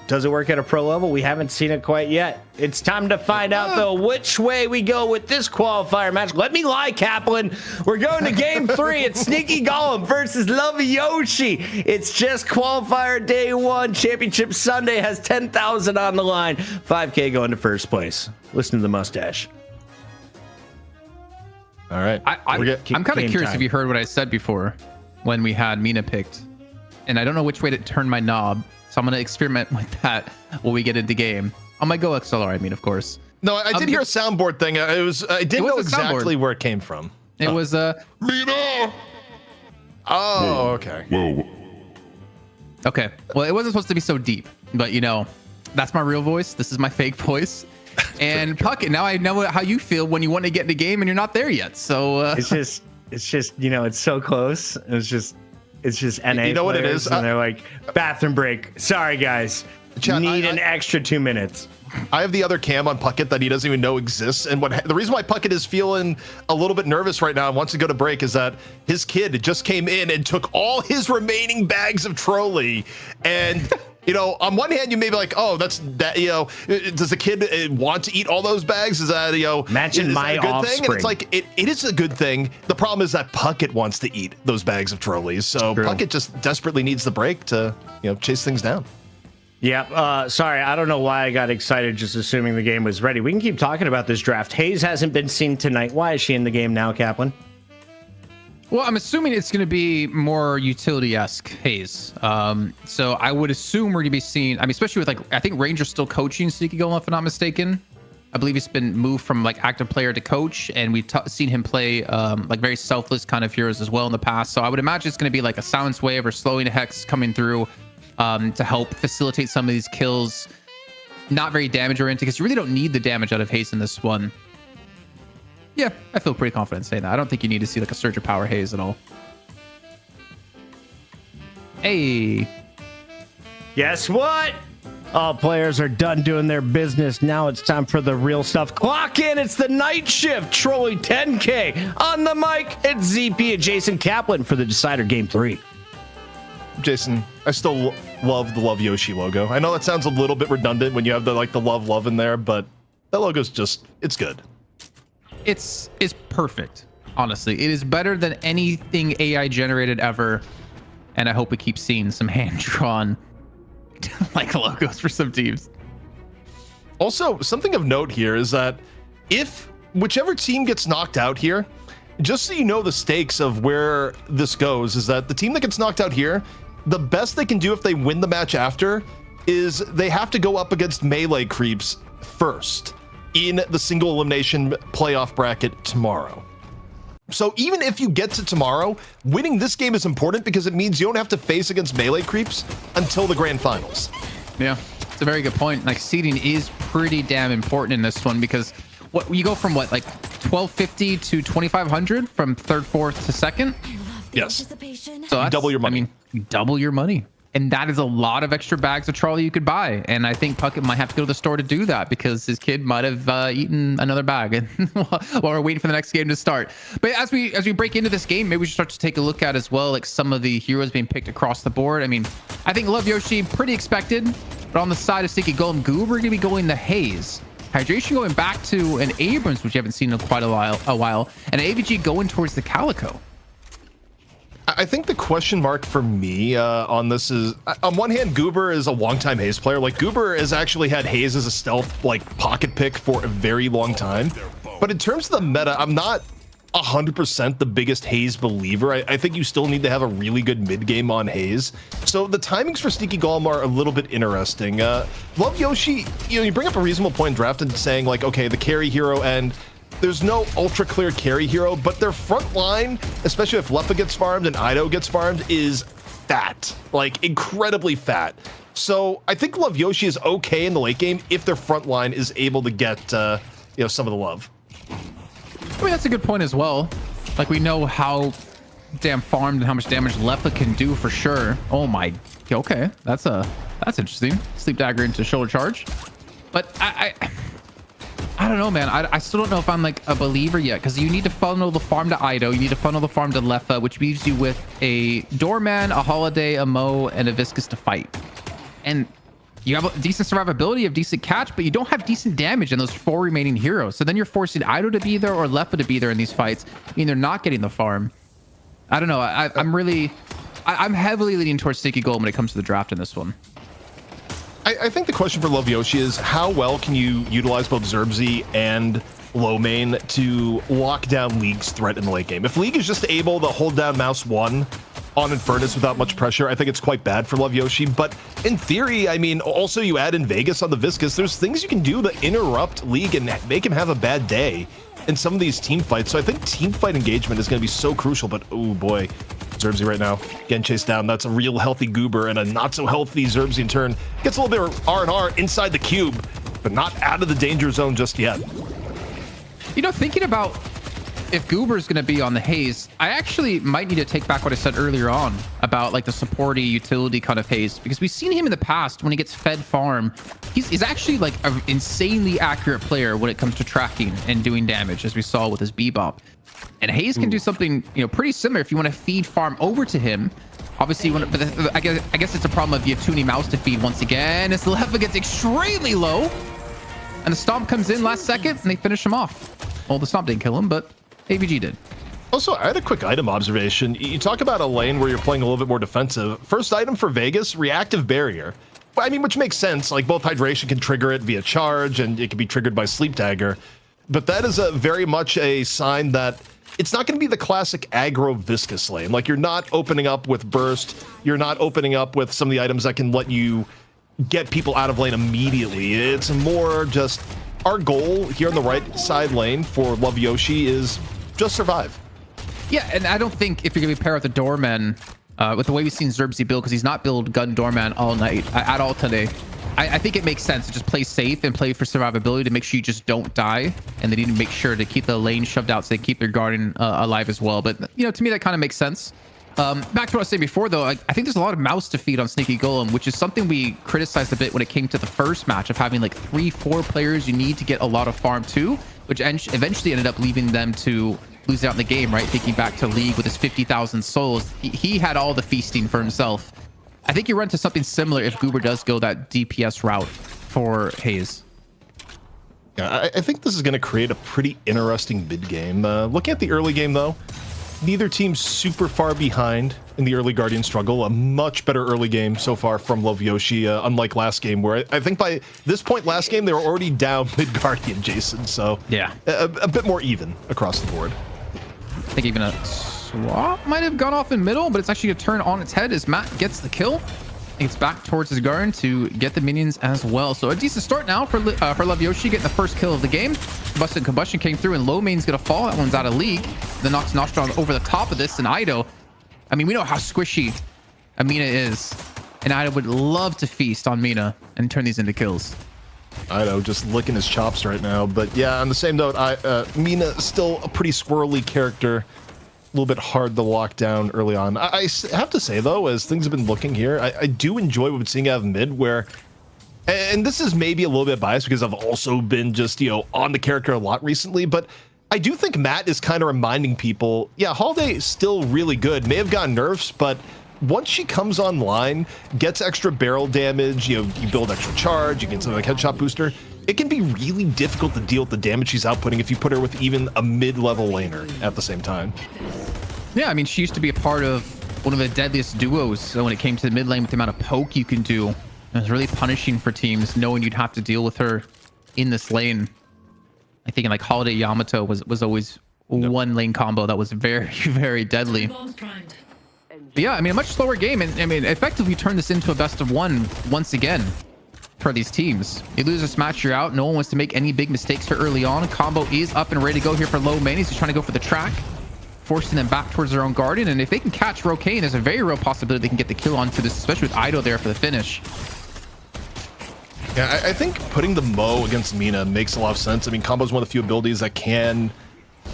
Does it work at a pro level? We haven't seen it quite yet. It's time to find out, though, which way we go with this qualifier match. Let me lie, Kaplan. We're going to game 3. It's Sneaky Golem versus Love Yoshi. It's just qualifier day 1. Championship Sunday has 10,000 on the line. 5K going to first place. Listen to the mustache. All right. I'm kind of curious if you heard what I said before when we had Mina picked. And I don't know which way to turn my knob. So I'm going to experiment with that when we get into game. On my Go XLR, I mean, of course. No, I did hear a soundboard thing. I didn't know exactly where it came from. It was Mina. Oh, okay. Whoa. okay. Well, it wasn't supposed to be so deep, but you know, that's my real voice. This is my fake voice. And Puckett, now I know how you feel when you want to get in the game and you're not there yet. So it's just you know, it's so close. It's just NA. You know what it is? And they're like, bathroom break. Sorry, guys. Chad, Need an extra 2 minutes. I have the other cam on Puckett that he doesn't even know exists. And the reason why Puckett is feeling a little bit nervous right now and wants to go to break is that his kid just came in and took all his remaining bags of Trolli. And, you know, on one hand, you may be like, oh, that's that, you know, does the kid want to eat all those bags? Is that, you know, Imagine my a good offspring. thing? And it's like, it is a good thing. The problem is that Puckett wants to eat those bags of Trollis. So True. Puckett just desperately needs the break to, you know, chase things down. Yeah, sorry, I don't know why I got excited just assuming the game was ready. We can keep talking about this draft. Hayes hasn't been seen tonight. Why is she in the game now, Kaplan? well, I'm assuming it's going to be more utility-esque Haze. So I would assume we're going to be seeing, I mean, especially with like, I think Ranger's still coaching Sneaky Golem, if I'm not mistaken. I believe he's been moved from like active player to coach, and we've seen him play like very selfless kind of heroes as well in the past. So I would imagine it's going to be like a silence wave or slowing hex coming through to help facilitate some of these kills. Not very damage oriented because you really don't need the damage out of Haze in this one. Yeah, I feel pretty confident saying that. I don't think you need to see like a surge of power Haze at all. Hey. Guess what? All players are done doing their business. Now it's time for the real stuff. Clock in. It's the night shift. Trolli 10K. On the mic, it's ZP and Jason Kaplan for the Decider Game 3. Jason, I still love the Love Yoshi logo. I know that sounds a little bit redundant when you have the love in there, but that logo's just, it's good. It's perfect. Honestly, it is better than anything AI generated ever. And I hope we keep seeing some hand drawn like logos for some teams. Also, something of note here is that if whichever team gets knocked out here, just so you know the stakes of where this goes, is that the team that gets knocked out here, the best they can do if they win the match after is they have to go up against melee creeps first in the single elimination playoff bracket tomorrow. So even if you get to tomorrow, winning this game is important because it means you don't have to face against melee creeps until the grand finals. Yeah, it's a very good point. Like seeding is pretty damn important in this one because what you go from what, like 1250 to 2500 from third, fourth to second. Yes. So that's, double your money. I mean, you double your money. And that is a lot of extra bags of Trolli you could buy. And I think Puckett might have to go to the store to do that because his kid might have eaten another bag while we're waiting for the next game to start. But as we break into this game, maybe we should start to take a look at as well, like some of the heroes being picked across the board. I mean, I think Love Yoshi, pretty expected. But on the side of Sneaky Golem Goob, we're going to be going the Haze. Hydration going back to an Abrams, which you haven't seen in quite a while. And AVG going towards the Calico. I think the question mark for me on this is, on one hand, Goober is a longtime Haze player. Like, Goober has actually had Haze as a stealth, like, pocket pick for a very long time. But in terms of the meta, I'm not 100% the biggest Haze believer. I think you still need to have a really good mid game on Haze. So the timings for Sneaky Golem are a little bit interesting. Love Yoshi, you know, you bring up a reasonable point in draft and saying, like, okay, the carry hero and there's no ultra clear carry hero, but their front line, especially if Leffa gets farmed and Ido gets farmed, is fat, like incredibly fat. So I think Love Yoshi is okay in the late game if their front line is able to get, you know, some of the love. I mean, that's a good point as well. Like, we know how damn farmed and how much damage Leffa can do for sure. Oh my, okay, that's interesting. Sleep dagger into shoulder charge, but I don't know, man. I still don't know if I'm like a believer yet because you need to funnel the farm to Ido. You need to funnel the farm to Leffa, which leaves you with a Doorman, a Holiday, a Mo, and a Viscous to fight. And you have a decent survivability, you have decent catch, but you don't have decent damage in those 4 remaining heroes. So then you're forcing Ido to be there or Lefa to be there in these fights. I mean, they're not getting the farm. I don't know. I'm heavily leaning towards Sticky Golem when it comes to the draft in this one. I think the question for Love Yoshi is how well can you utilize both Zerbzi and low main to lock down League's threat in the late game? If League is just able to hold down mouse 1 on Infernus without much pressure, I think it's quite bad for Love Yoshi. But in theory, I mean, also you add in Vegas on the Viscous, there's things you can do to interrupt League and make him have a bad day in some of these team fights. So I think team fight engagement is going to be so crucial. But oh boy, Zerbzi right now getting chased down. That's a real healthy Goober, and a not so healthy Zerbzi in turn gets a little bit of R&R inside the cube, but not out of the danger zone just yet. You know, thinking about if Goober is going to be on the Haze, I actually might need to take back what I said earlier on about like the supporty utility kind of Haze, because we've seen him in the past when he gets fed farm. He's actually like an insanely accurate player when it comes to tracking and doing damage, as we saw with his Bebop. And Haze can do something, you know, pretty similar if you want to feed farm over to him. Obviously, I guess it's a problem if you have too many mouse to feed once again. As Lefa gets extremely low, and the Stomp comes in last second, and they finish him off. Well, the Stomp didn't kill him, but AVG did. Also, I had a quick item observation. You talk about a lane where you're playing a little bit more defensive. First item for Vegas, reactive barrier. I mean, which makes sense. Like, both hydration can trigger it via charge, and it can be triggered by sleep dagger. But that is a very much a sign that it's not going to be the classic aggro Viscous lane. Like, you're not opening up with burst. You're not opening up with some of the items that can let you get people out of lane immediately. It's more just our goal here on the right side lane for Love Yoshi is just survive. Yeah, and I don't think if you're going to be paired with the Doorman, with the way we've seen Zerbzi build, because he's not build gun Doorman all night, at all today, I think it makes sense to just play safe and play for survivability to make sure you just don't die. And they need to make sure to keep the lane shoved out so they keep their Guardian alive as well. But, you know, to me, that kind of makes sense. Back to what I was saying before, though, I think there's a lot of mouse to feed on Sneaky Golem, which is something we criticized a bit when it came to the first match of having like 3-4 players you need to get a lot of farm to, which eventually ended up leaving them to lose out in the game, right? Thinking back to League with his 50,000 souls, he had all the feasting for himself. I think you run to something similar if Goober does go that DPS route for Haze. Yeah, I think this is going to create a pretty interesting mid game. Looking at the early game, though, neither team's super far behind in the early Guardian struggle. A much better early game so far from Love Yoshi, unlike last game, where I think by this point last game, they were already down mid Guardian, Jason. So yeah, a bit more even across the board. I think even a swap might have gone off in middle, but it's actually going to turn on its head as Matt gets the kill. It's back towards his Garden to get the minions as well. So a decent start now for Love Yoshi, getting the first kill of the game. Combustion came through, and low main's going to fall. That one's out of League. The knocks Nostron over the top of this, and Ido. I mean, we know how squishy Amina is, and Ido would love to feast on Mina and turn these into kills. Ido just licking his chops right now. But yeah, on the same note, Mina still a pretty squirrely character. A little bit hard to lock down early on. I have to say, though, as things have been looking here, I do enjoy what we're seeing out of mid, where, and this is maybe a little bit biased because I've also been just, you know, on the character a lot recently, but I do think Matt is kind of reminding people, yeah, Holiday is still really good, may have gotten nerfs, but once she comes online, gets extra barrel damage, you know, you build extra charge, you get something like headshot booster, it can be really difficult to deal with the damage she's outputting if you put her with even a mid-level laner at the same time. Yeah, I mean, she used to be a part of one of the deadliest duos. So when it came to the mid lane with the amount of poke you can do, it was really punishing for teams knowing you'd have to deal with her in this lane. I think in like Holiday Yamato was always one lane combo that was very, very deadly. But yeah, I mean, a much slower game. And I mean, effectively turn this into a best of one once again for these teams. You lose this match, you're out. No one wants to make any big mistakes here early on. Combo is up and ready to go here for low main. He's trying to go for the track, forcing them back towards their own Guardian. And if they can catch Rokane, there's a very real possibility they can get the kill onto this, especially with Ido there for the finish. Yeah, I think putting the Mo against Mina makes a lot of sense. I mean, combo is one of the few abilities that can,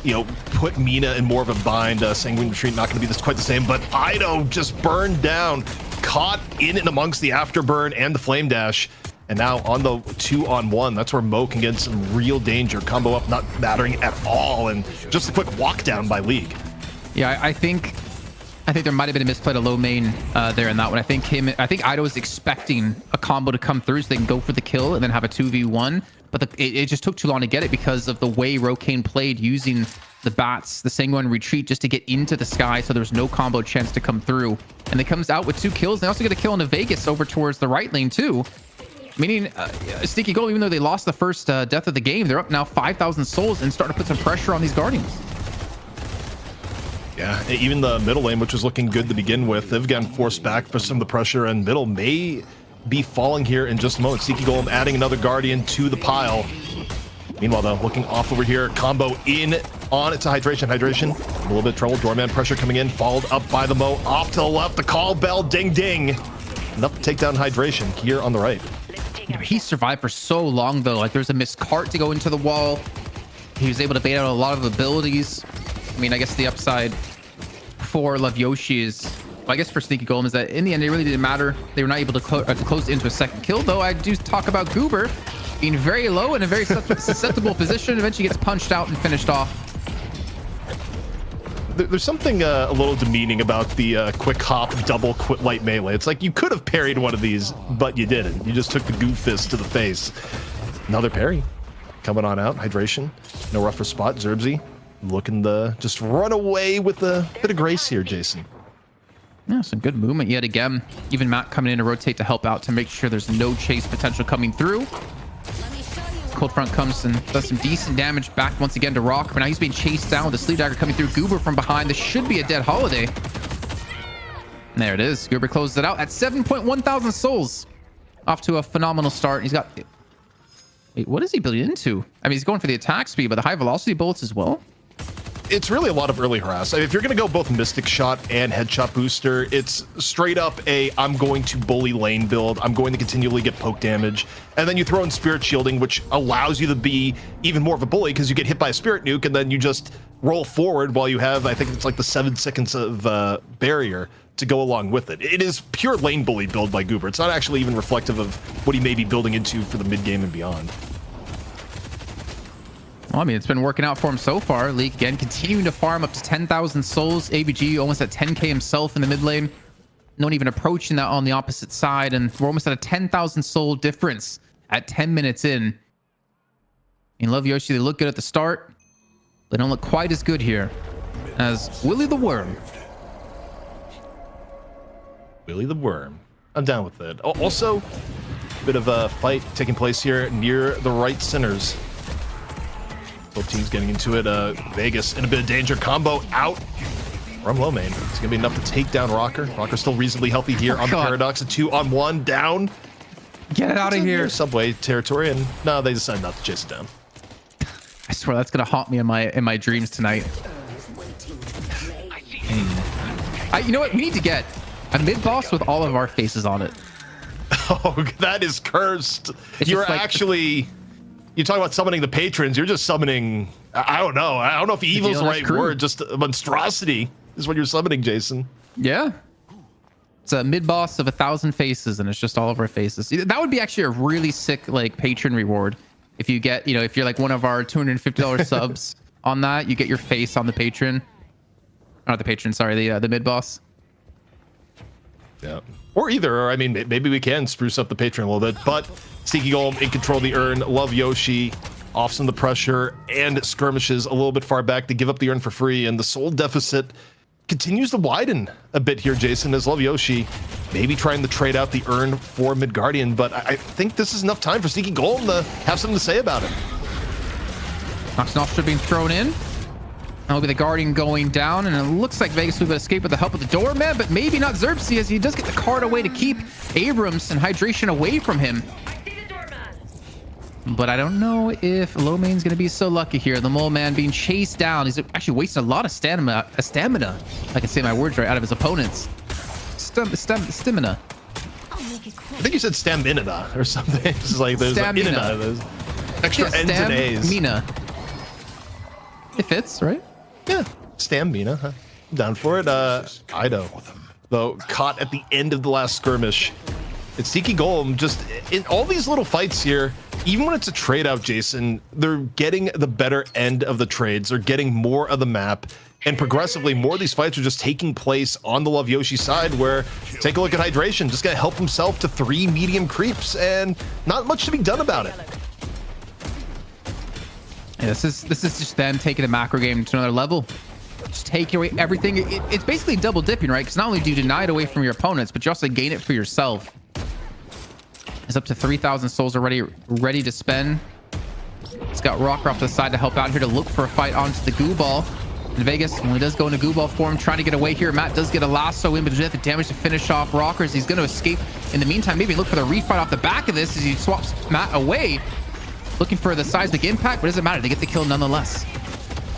you know, put Mina in more of a bind. Sanguine Retreat not going to be quite the same, but Ido just burned down, caught in and amongst the afterburn and the flame dash. And now on the 2-on-1, that's where Mo can get some real danger. Combo up not mattering at all, and just a quick walk down by League. Yeah, I think I think there might have been a misplay to low main there in that one. I think Ido was expecting a combo to come through so they can go for the kill and then have a 2v1. But it just took too long to get it because of the way Rokane played, using the bats, the Sanguine retreat, just to get into the sky, so there was no combo chance to come through. And they comes out with 2 kills. They also get a kill into Vegas over towards the right lane too. Meaning, Sneaky Gold, even though they lost the first death of the game, they're up now 5,000 souls and starting to put some pressure on these Guardians. Yeah, even the middle lane, which was looking good to begin with, they've gotten forced back for some of the pressure, and middle may be falling here in just a moment. Sneaky Golem adding another Guardian to the pile. Meanwhile, though, looking off over here, combo in on it to Hydration. Hydration, a little bit of trouble. Doorman pressure coming in, followed up by the Mo. Off to the left, the call bell, ding, ding. Enough to take down Hydration here on the right. Yeah, he survived for so long, though. Like, there's a missed cart to go into the wall. He was able to bait out a lot of abilities. I mean, I guess the upside for Love Yoshi is, well, I guess for Sneaky Golem, is that in the end, it really didn't matter. They were not able to close into a second kill, though. I do talk about Goober being very low in a very susceptible position. Eventually gets punched out and finished off. There's something a little demeaning about the quick hop double quit light melee. It's like you could have parried one of these, but you didn't. You just took the goof fist to the face. Another parry coming on out. Hydration, no rougher spot. Zerbzy looking to just run away with a bit of grace here, Jason. Yeah, some good movement yet again. Even Matt coming in to rotate to help out to make sure there's no chase potential coming through. Cold Front comes and does some decent damage back once again to Rock, but now he's being chased down with the Sleeve Dagger coming through. Goober from behind. This should be a dead Holiday. And there it is. Goober closes it out at 7.1 thousand souls. Off to a phenomenal start. He's got... Wait, what is he building into? I mean, he's going for the attack speed, but the high velocity bullets as well. It's really a lot of early harass. I mean, if you're going to go both Mystic Shot and Headshot Booster, it's straight up I'm going to bully lane build. I'm going to continually get poke damage. And then you throw in Spirit Shielding, which allows you to be even more of a bully because you get hit by a Spirit Nuke and then you just roll forward while you have, I think it's like the 7 seconds of barrier to go along with it. It is pure lane bully build by Goober. It's not actually even reflective of what he may be building into for the mid game and beyond. Well, I mean, it's been working out for him so far. Leak again, continuing to farm up to 10,000 souls. ABG almost at 10k himself in the mid lane. No one even approaching that on the opposite side. And we're almost at a 10,000 soul difference at 10 minutes in. In Love Yoshi, they look good at the start. They don't look quite as good here as Willy the Worm. Willy the Worm. I'm down with it. Also, a bit of a fight taking place here near the right centers. Both teams getting into it. Vegas in a bit of danger. Combo out from low main. It's going to be enough to take down Rocker. Rocker's still reasonably healthy here on the Paradox. A 2-on-1 down. Get it out of here. Subway territory, and no, they decided not to chase it down. I swear that's going to haunt me in my dreams tonight. You know what? We need to get a mid-boss with all of our faces on it. Oh, that is cursed. You're like, actually... You talk about summoning the patrons, you're just summoning, I don't know if evil's the right word, just a monstrosity is what you're summoning, Jason. Yeah. It's a mid-boss of 1,000 faces, and it's just all of our faces. That would be actually a really sick, like, patron reward. If you get, if you're like one of our $250 subs on that, you get your face on the patron. Not the patron, sorry, the mid-boss. Yeah. Or either, or I mean, maybe we can spruce up the patron a little bit, but Sneaky Golem in control of the urn. Love Yoshi off some of the pressure and skirmishes a little bit far back to give up the urn for free, and the soul deficit continues to widen a bit here, Jason, as Love Yoshi maybe trying to trade out the urn for Mid Guardian, but I think this is enough time for Sneaky Golem to have something to say about it. Nox Nostra being thrown in. That'll be the Guardian going down, and it looks like Vegas will escape with the help of the Doorman, but maybe not Zerbzy, as he does get the card away to keep Abrams and Hydration away from him. But I don't know if Low Main's going to be so lucky here. The Mole Man being chased down. He's actually wasting a lot of stamina. I can say my words right, out of his opponents. Stamina. I think you said stamina or something. It's like there's Stamina. There's extra N's and A's. Stamina. It fits, right? Yeah, stamina. Huh? I'm down for it. Ido, though, caught at the end of the last skirmish. It's Sneaky Golem just in all these little fights here. Even when it's a trade out, Jason, they're getting the better end of the trades. They're getting more of the map. And progressively, more of these fights are just taking place on the Love Yoshi side, where, take a look at Hydration, just gonna help himself to 3 medium creeps, and not much to be done about it. Yeah, this is just them taking the macro game to another level. Just take away everything. It's basically double dipping, right? Because not only do you deny it away from your opponents, but you also gain it for yourself. It's up to 3,000 souls already ready to spend. It's got Rocker off to the side to help out here to look for a fight onto the goo ball. And Vegas only does go into goo ball form, trying to get away here. Matt does get a lasso in, but does the damage to finish off Rockers. He's going to escape in the meantime. Maybe look for the refight off the back of this as he swaps Matt away. Looking for the seismic impact, but it doesn't matter. They get the kill nonetheless.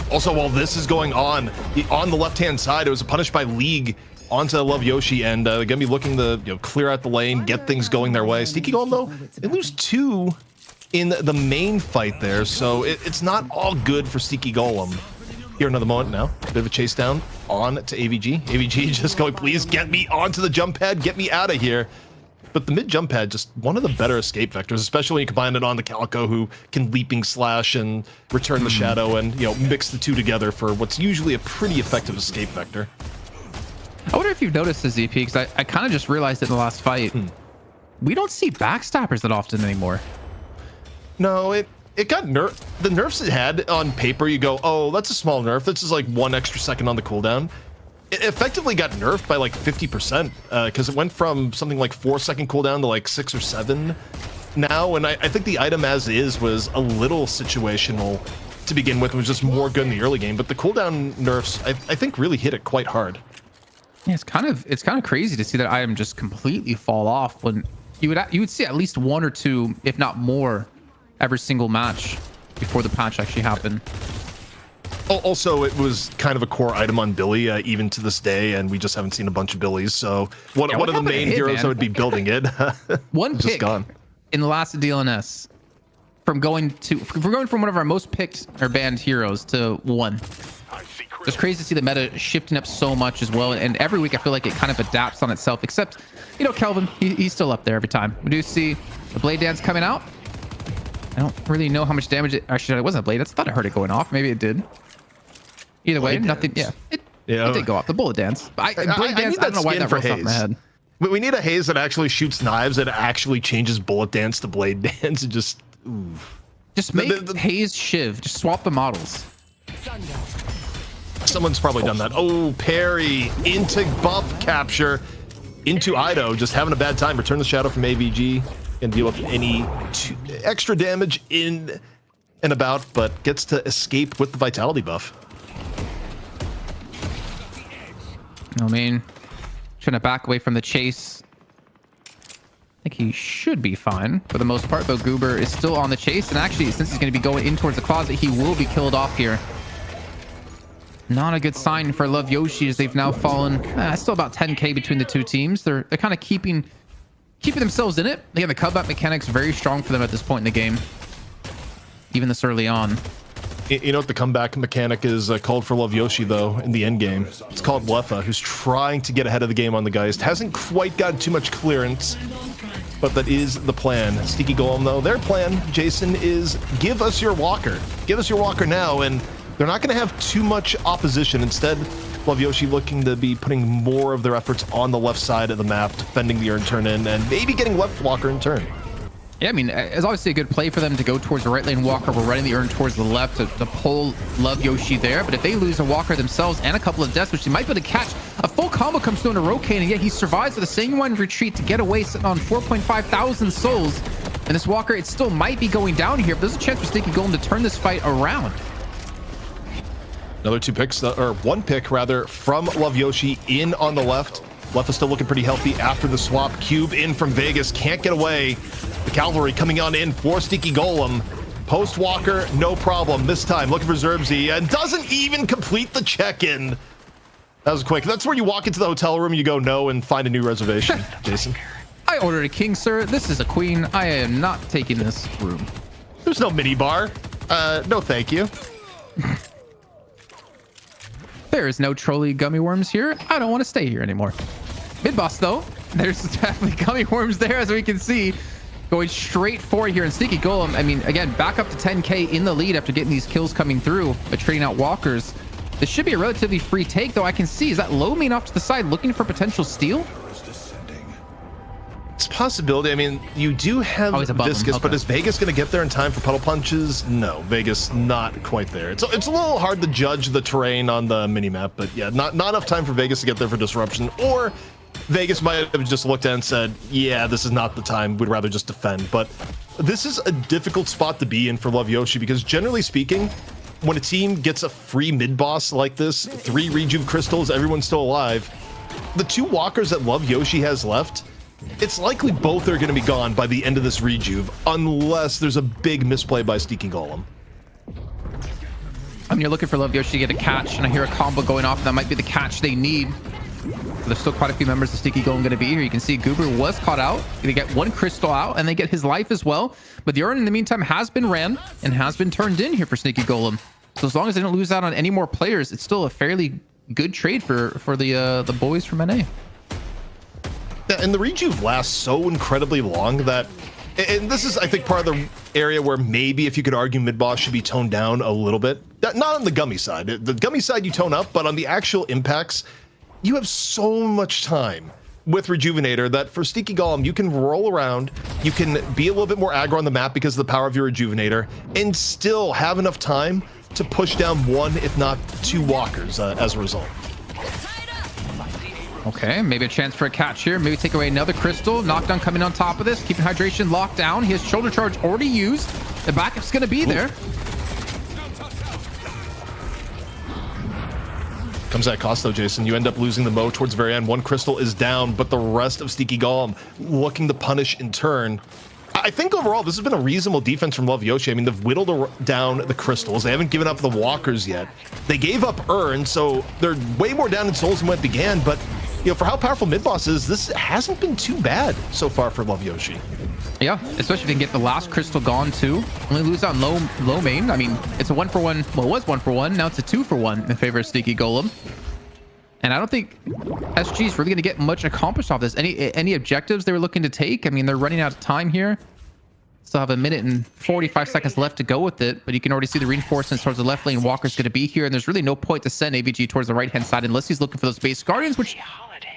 Also, while this is going on the left-hand side, it was a punish by League onto Love Yoshi, and gonna be looking to clear out the lane, get things going their way. Sneaky Golem, though, they lose 2 in the main fight there, so it's not all good for Sneaky Golem. Here another moment now. A bit of a chase down on to AVG. AVG just going, please get me onto the jump pad, get me out of here. But the mid jump pad, just one of the better escape vectors, especially when you combine it on the Calico, who can leaping slash and return the shadow and mix the two together for what's usually a pretty effective escape vector. I wonder if you've noticed this, ZP, because I kind of just realized it in the last fight. We don't see backstabbers that often anymore. No, it got nerfed. The nerfs it had on paper, you go, oh, that's a small nerf. This is like 1 extra second on the cooldown. It effectively got nerfed by like 50% because it went from something like 4-second cooldown to like 6 or 7 now. And I think the item as is was a little situational to begin with. It was just more good in the early game, but the cooldown nerfs, I think, really hit it quite hard. Yeah, it's kind of crazy to see that item just completely fall off when you would see at least 1 or 2, if not more, every single match before the patch actually happened. Also, it was kind of a core item on Billy, even to this day, and we just haven't seen a bunch of Billies. So one of the main heroes that would be building it, one just pick gone in the last DLNS from going from one of our most picked or banned heroes to 1. It's crazy to see the meta shifting up so much as well, and every week I feel like it kind of adapts on itself. Except, Kelvin, he's still up there every time. We do see the Blade Dance coming out. I don't really know how much damage it actually. It wasn't a blade. I thought I heard it going off. Maybe it did. Either way, nothing. Yeah, it did go off. The bullet dance. Blade dance. I don't know why that rolls off my head. But we need a haze that actually shoots knives, that actually changes bullet dance to blade dance, and just make haze shiv. Just swap the models. Someone's probably done that. Oh, parry into buff capture into Ido, just having a bad time. Return the shadow from AVG and deal with any extra damage in and about, but gets to escape with the vitality buff. I mean, trying to back away from the chase. I think he should be fine for the most part, though Goober is still on the chase, and actually, since he's going to be going in towards the closet, he will be killed off here. Not a good sign for Love Yoshi, as they've now fallen still about 10k between the two teams. They're kind of keeping themselves in it. Again, the comeback mechanics very strong for them at this point in the game, even this early on. You know what the comeback mechanic is called for Love Yoshi, though, in the end game? It's called Lefa, who's trying to get ahead of the game on the Geist. Hasn't quite gotten too much clearance, but that is the plan. Sneaky Golem, though, their plan, Jason, is give us your walker. Give us your walker now, and they're not going to have too much opposition. Instead, Love Yoshi looking to be putting more of their efforts on the left side of the map, defending the earn turn in, and maybe getting left walker in turn. Yeah, I mean, it's obviously a good play for them to go towards the right lane walker. We're running the earn towards the left to pull Love Yoshi there. But if they lose a walker themselves and a couple of deaths, which they might be able to catch, a full combo comes through into Rokane, and yet he survives with a Sanguine retreat to get away, sitting on 4.5 thousand souls. And this walker, it still might be going down here, but there's a chance for Sneaky Golem to turn this fight around. Another 2 picks, or 1 pick rather, from Love Yoshi in on the left. Left is still looking pretty healthy after the swap. Cube in from Vegas, can't get away. The Cavalry coming on in for Sneaky Golem. Post Walker, no problem. This time looking for Zerbzy and doesn't even complete the check-in. That was quick. That's where you walk into the hotel room, you go no and find a new reservation, Jason. I ordered a king, sir. This is a queen. I am not taking this room. There's no mini bar. No thank you. There is no Trolli gummy worms here. I don't want to stay here anymore. Mid boss, though, there's definitely gummy worms there, as we can see. Going straight for it here. And Sneaky Golem, I mean, again, back up to 10k in the lead after getting these kills coming through, but trading out walkers. This should be a relatively free take, though. I can see, is that low main off to the side looking for potential steal? It's a possibility. I mean, you do have Oh, he's above him. Viscous, Okay. but is Vegas going to get there in time for puddle punches? No, Vegas not quite there. It's a little hard to judge the terrain on the minimap, but yeah, not enough time for Vegas to get there for disruption. Or Vegas might have just looked at it and said, yeah, this is not the time. We'd rather just defend. But this is a difficult spot to be in for Love Yoshi because generally speaking, when a team gets a free mid boss like this, 3 rejuve crystals, everyone's still alive, the 2 walkers that Love Yoshi has left, it's likely both are going to be gone by the end of this rejuve, unless there's a big misplay by Sneaky Golem. I mean, you're looking for Love Yoshi to get a catch, and I hear a combo going off, and that might be the catch they need. There's still quite a few members of Sneaky Golem going to be here. You can see Goober was caught out. They get 1 crystal out, and they get his life as well. But the Urn, in the meantime, has been ran and has been turned in here for Sneaky Golem. So as long as they don't lose out on any more players, it's still a fairly good trade for the boys from NA. Yeah, and the rejuve lasts so incredibly long that, and this is, I think, part of the area where maybe if you could argue mid-boss should be toned down a little bit. Not on the gummy side. The gummy side you tone up, but on the actual impacts, you have so much time with Rejuvenator that for Sneaky Golem, you can roll around, you can be a little bit more aggro on the map because of the power of your Rejuvenator, and still have enough time to push down 1, if not 2 walkers as a result. Okay, maybe a chance for a catch here. Maybe take away another crystal. Knockdown coming on top of this. Keeping hydration locked down. He has shoulder charge already used. The backup's going to be there. Comes at cost though, Jason. You end up losing the Mo towards the very end. 1 crystal is down, but the rest of Sneaky Golem looking to punish in turn. I think overall this has been a reasonable defense from Love Yoshi. I mean, they've whittled down the crystals. They haven't given up the walkers yet. They gave up Urn, so they're way more down in souls than when it began, but you know, for how powerful mid-boss is, this hasn't been too bad so far for Love Yoshi. Yeah, especially if they can get the last crystal gone too. Only lose out low main. I mean, it's a 1-for-1. Well, it was 1-for-1. Now it's a 2-for-1 in favor of Sneaky Golem. And I don't think SG is really going to get much accomplished off this. Any objectives they were looking to take? I mean, they're running out of time here. Still have 1 minute and 45 seconds left to go with it, but you can already see the reinforcements towards the left lane. Walker's going to be here, and there's really no point to send AVG towards the right-hand side unless he's looking for those base guardians, which,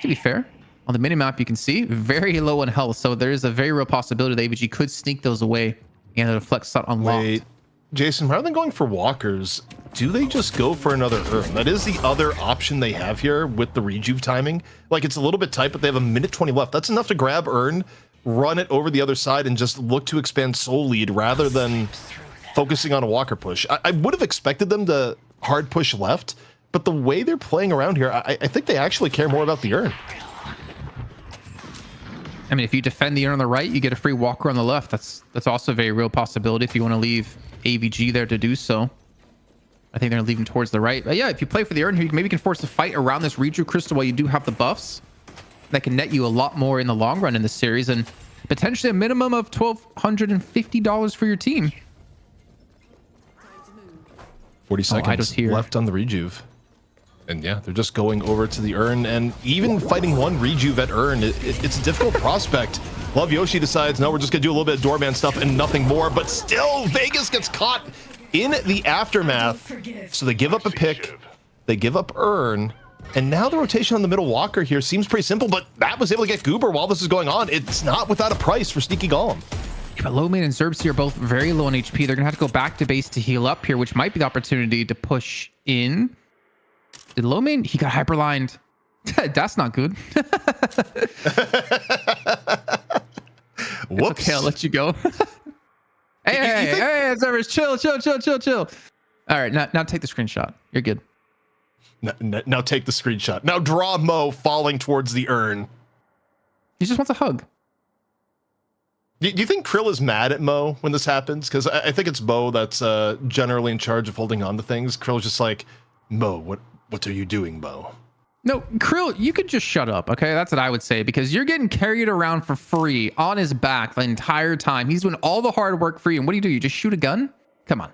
to be fair, on the minimap you can see very low on health, so there is a very real possibility that AVG could sneak those away and the flex shot unlocked. Wait, Jason, rather than going for walkers, do they just go for another Urn? That is the other option they have here with the rejuve timing. Like, it's a little bit tight, but they have 1 minute 20 left. That's enough to grab Urn, run it over the other side, and just look to expand soul lead rather than focusing on a walker push. I would have expected them to hard push left, but the way they're playing around here, I think they actually care more about the Urn. I mean, if you defend the Urn on the right, you get a free walker on the left. That's also a very real possibility if you want to leave AVG there to do so. I think they're leaving towards the right. But yeah, if you play for the Urn here, you maybe can force a fight around this rejuve crystal while you do have the buffs. That can net you a lot more in the long run in this series, and potentially a minimum of $1,250 for your team. 40 seconds here. left on the rejuve. And yeah, they're just going over to the Urn, and even fighting 1 rejuve at Urn, it's a difficult prospect. Love Yoshi decides, no, we're just gonna do a little bit of doorman stuff and nothing more, but still Vegas gets caught in the aftermath. So they give up a pick, they give up Urn, and now the rotation on the middle walker here seems pretty simple, but Matt was able to get Goober while this is going on. It's not without a price for Sneaky Golem. Yeah, but Low Main and Zerbsy are both very low on HP. They're gonna have to go back to base to heal up here, which might be the opportunity to push in. Did Low Main? He got hyperlined. That's not good. Whoops. Okay, I'll let you go. hey, Zervers, chill. All right, now take the screenshot. You're good. Now take the screenshot. Now draw Mo falling towards the Urn. He just wants a hug. Do you think Krill is mad at Mo when this happens? Because I think it's Mo that's generally in charge of holding on to things. Krill's just like, Mo, what are you doing, Mo? No, Krill, you could just shut up, okay? That's what I would say, because you're getting carried around for free on his back the entire time. He's doing all the hard work for you. And what do? You just shoot a gun? Come on.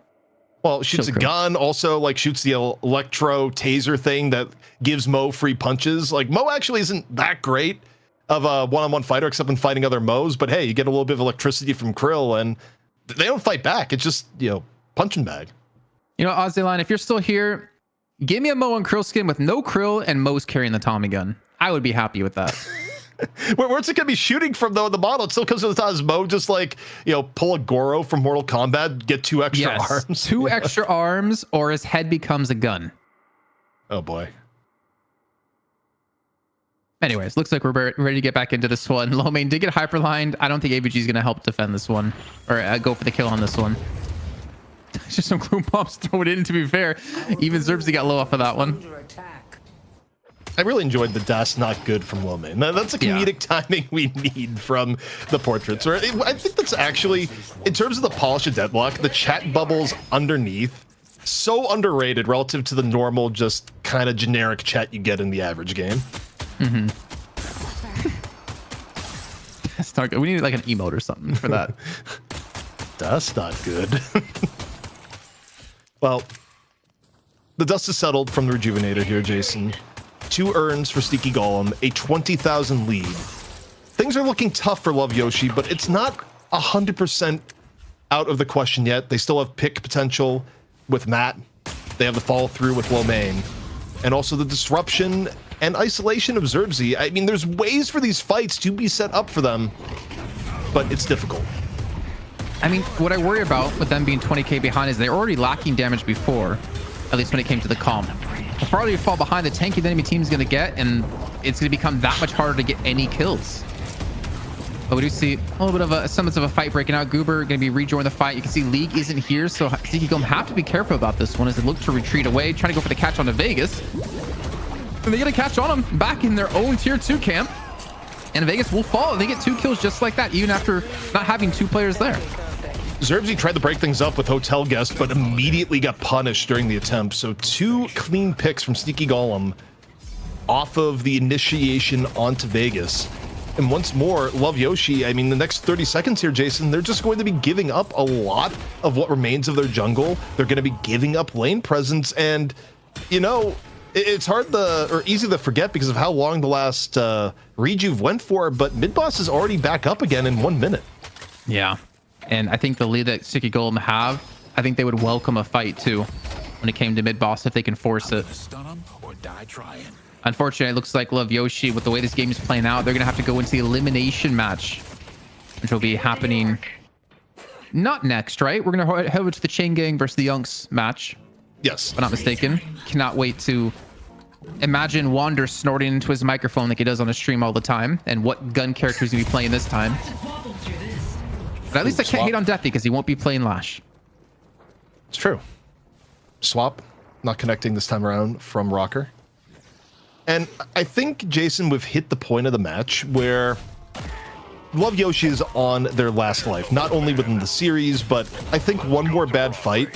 Well, shoots a gun, also like shoots the electro taser thing that gives Mo free punches. Like, Mo actually isn't that great of a one-on-one fighter except when fighting other Mo's, but hey, you get a little bit of electricity from Krill and they don't fight back. It's just, punching bag. You know, Ozzyline, if you're still here, Give me a Mo and Krill skin with no Krill and Mo's carrying the Tommy gun. I would be happy with that. Where's it gonna be shooting from though in the model? It still comes to the time as Mo just like, pull a Goro from Mortal Kombat, get 2 extra arms. 2 extra arms, or his head becomes a gun. Oh boy. Anyways, looks like we're ready to get back into this one. Low main did get hyperlined. I don't think AVG is gonna help defend this one, or go for the kill on this one. Just some gloom bombs thrown in, to be fair. Even Zerbsy got low off of that one. I really enjoyed the Das not good from low main. That's a comedic timing we need from the portraits. I think that's actually, in terms of the polish of Deadlock, the chat bubbles underneath, so underrated relative to the normal, just kind of generic chat you get in the average game. Mm-hmm. That's not good. We need like an emote or something for that. That's not good. Well, the dust is settled from the Rejuvenator here, Jason. 2 urns for Sneaky Golem, a 20,000 lead. Things are looking tough for Love Yoshi, but it's not 100% out of the question yet. They still have pick potential with Matt. They have the follow through with Low Main, and also the disruption and isolation of Zerbsy. I mean, there's ways for these fights to be set up for them, but it's difficult. I mean, what I worry about with them being 20k behind is they're already lacking damage before, at least when it came to the calm. The farther you fall behind, the tanky the enemy team is going to get, and it's going to become that much harder to get any kills. But we do see a little bit of a semblance of a fight breaking out. Goober going to be rejoining the fight. You can see League isn't here, so Sneaky Golem have to be careful about this one as they look to retreat away, trying to go for the catch on to Vegas. And they get a catch on them back in their own tier 2 camp. And Vegas will fall. They get 2 kills just like that, even after not having 2 players there. Zerbsy tried to break things up with Hotel Guest, but immediately got punished during the attempt. So 2 clean picks from Sneaky Golem off of the initiation onto Vegas. And once more, Love Yoshi, I mean, the next 30 seconds here, Jason, they're just going to be giving up a lot of what remains of their jungle. They're going to be giving up lane presence. And, it's hard or easy to forget because of how long the last rejuve went for, but mid-boss is already back up again in 1 minute. Yeah. And I think the lead that Sneaky Golem have, I think they would welcome a fight too when it came to mid-boss if they can force it. Unfortunately, it looks like Love Yoshi, with the way this game is playing out, they're going to have to go into the elimination match, which will be happening not next, right? We're going to head over to the Chain Gang versus the Yunks match. Yes. If I'm not mistaken. Cannot wait to imagine Wander snorting into his microphone like he does on his stream all the time, and what gun character he's going to be playing this time. But at least I can't hate on Deathy because he won't be playing Lash. It's true. Swap, not connecting this time around from Rocker. And I think, Jason, we've hit the point of the match where Love Yoshi is on their last life, not only within the series, but I think one more bad fight,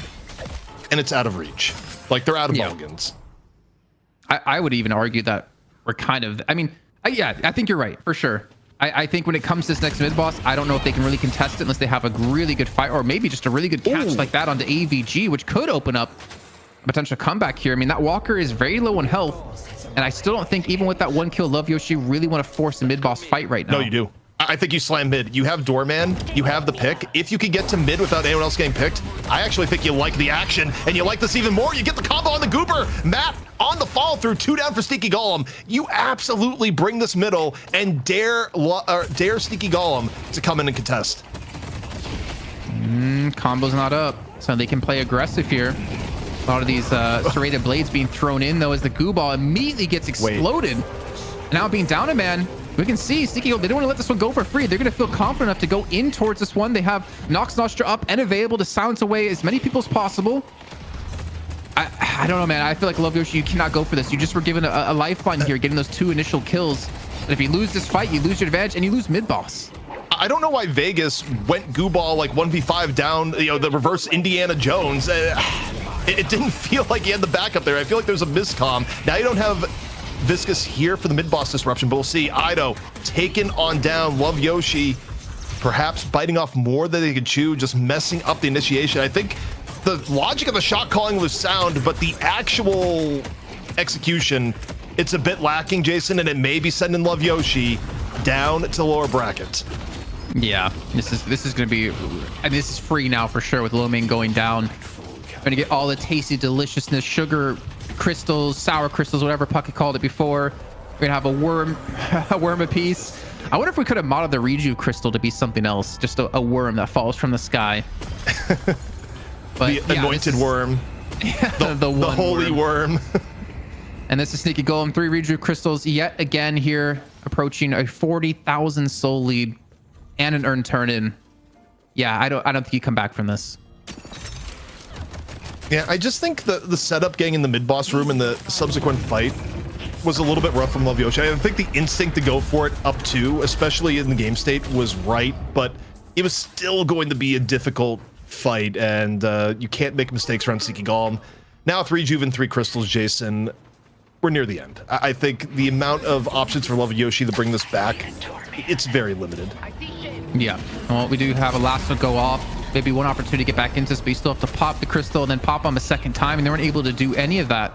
and it's out of reach. Like, they're out of mulligans. I would even argue that we're kind of... I mean, I think you're right, for sure. I think when it comes to this next mid-boss, I don't know if they can really contest it unless they have a really good fight, or maybe just a really good catch like that onto AVG, which could open up a potential comeback here. I mean, that Walker is very low in health, and I still don't think, even with that 1 kill, Love Yoshi really want to force a mid-boss fight right now. No, you do. I think you slam mid. You have Doorman, you have the pick. If you can get to mid without anyone else getting picked, I actually think you like the action, and you like this even more. You get the combo on the Goober. Matt on the follow through, 2 down for Sneaky Golem. You absolutely bring this middle and dare Sneaky Golem to come in and contest. Combo's not up, so they can play aggressive here. A lot of these serrated blades being thrown in, though, as the goo ball immediately gets exploded. Now being down a man, we can see Sneaky Golem, they don't want to let this one go for free. They're going to feel confident enough to go in towards this one. They have Nox Nostra up and available to silence away as many people as possible. I don't know, man. I feel like Love Yoshi, you cannot go for this. You just were given a lifeline here, getting those 2 initial kills. And if you lose this fight, you lose your advantage and you lose mid-boss. I don't know why Vegas went goo ball like 1v5 down, the reverse Indiana Jones. It didn't feel like he had the backup there. I feel like there's a miscomm. Now you don't have Viscous here for the mid-boss disruption, but we'll see Ido taken on down. Love Yoshi perhaps biting off more than they could chew, just messing up the initiation. I think the logic of the shot calling was sound, but the actual execution, it's a bit lacking, Jason, and it may be sending Love Yoshi down to the lower bracket. Yeah, this is going to be, I mean, this is free now for sure with Lo Ming going down. Going to get all the tasty deliciousness, sugar crystals, sour crystals, whatever Puckett called it before. We're gonna have a worm, a worm apiece. I wonder if we could have modded the Reju crystal to be something else, just a worm that falls from the sky. But, The anointed worm. The holy worm. And this is Sneaky Golem, 3 Reju crystals yet again here, approaching a 40,000 soul lead and an earned turn in. Yeah, I don't think you come back from this. Yeah, I just think the setup getting in the mid boss room and the subsequent fight was a little bit rough from Love Yoshi. I think the instinct to go for it up 2, especially in the game state, was right, but it was still going to be a difficult fight, and you can't make mistakes around Sneaky Golem. Now 3 Juve and 3 crystals, Jason. We're near the end. I think the amount of options for Love Yoshi to bring this back, it's very limited. Yeah, well, we do have a last one go off. Maybe one opportunity to get back into this, but you still have to pop the crystal and then pop them a second time, and they weren't able to do any of that.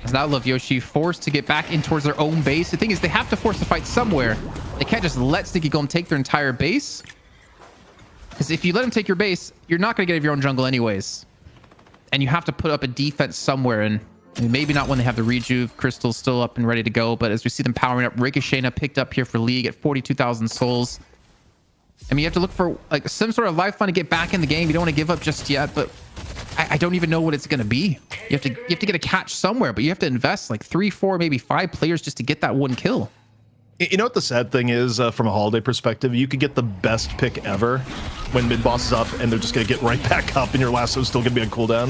As now Love Yoshi forced to get back in towards their own base. The thing is, they have to force the fight somewhere. They can't just let Sneaky Golem take their entire base. Because if you let him take your base, you're not going to get out of your own jungle anyways. And you have to put up a defense somewhere, and maybe not when they have the Reju crystals still up and ready to go, but as we see them powering up, Ricochet picked up here for League at 42,000 souls. I mean, you have to look for like some sort of lifeline to get back in the game. You don't want to give up just yet, but I don't even know what it's going to be. You have to get a catch somewhere, but you have to invest like 3, 4, maybe 5 players just to get that one kill. You know what the sad thing is, from a holiday perspective, you could get the best pick ever when mid boss is up and they're just going to get right back up and your lasso's still going to be on cooldown.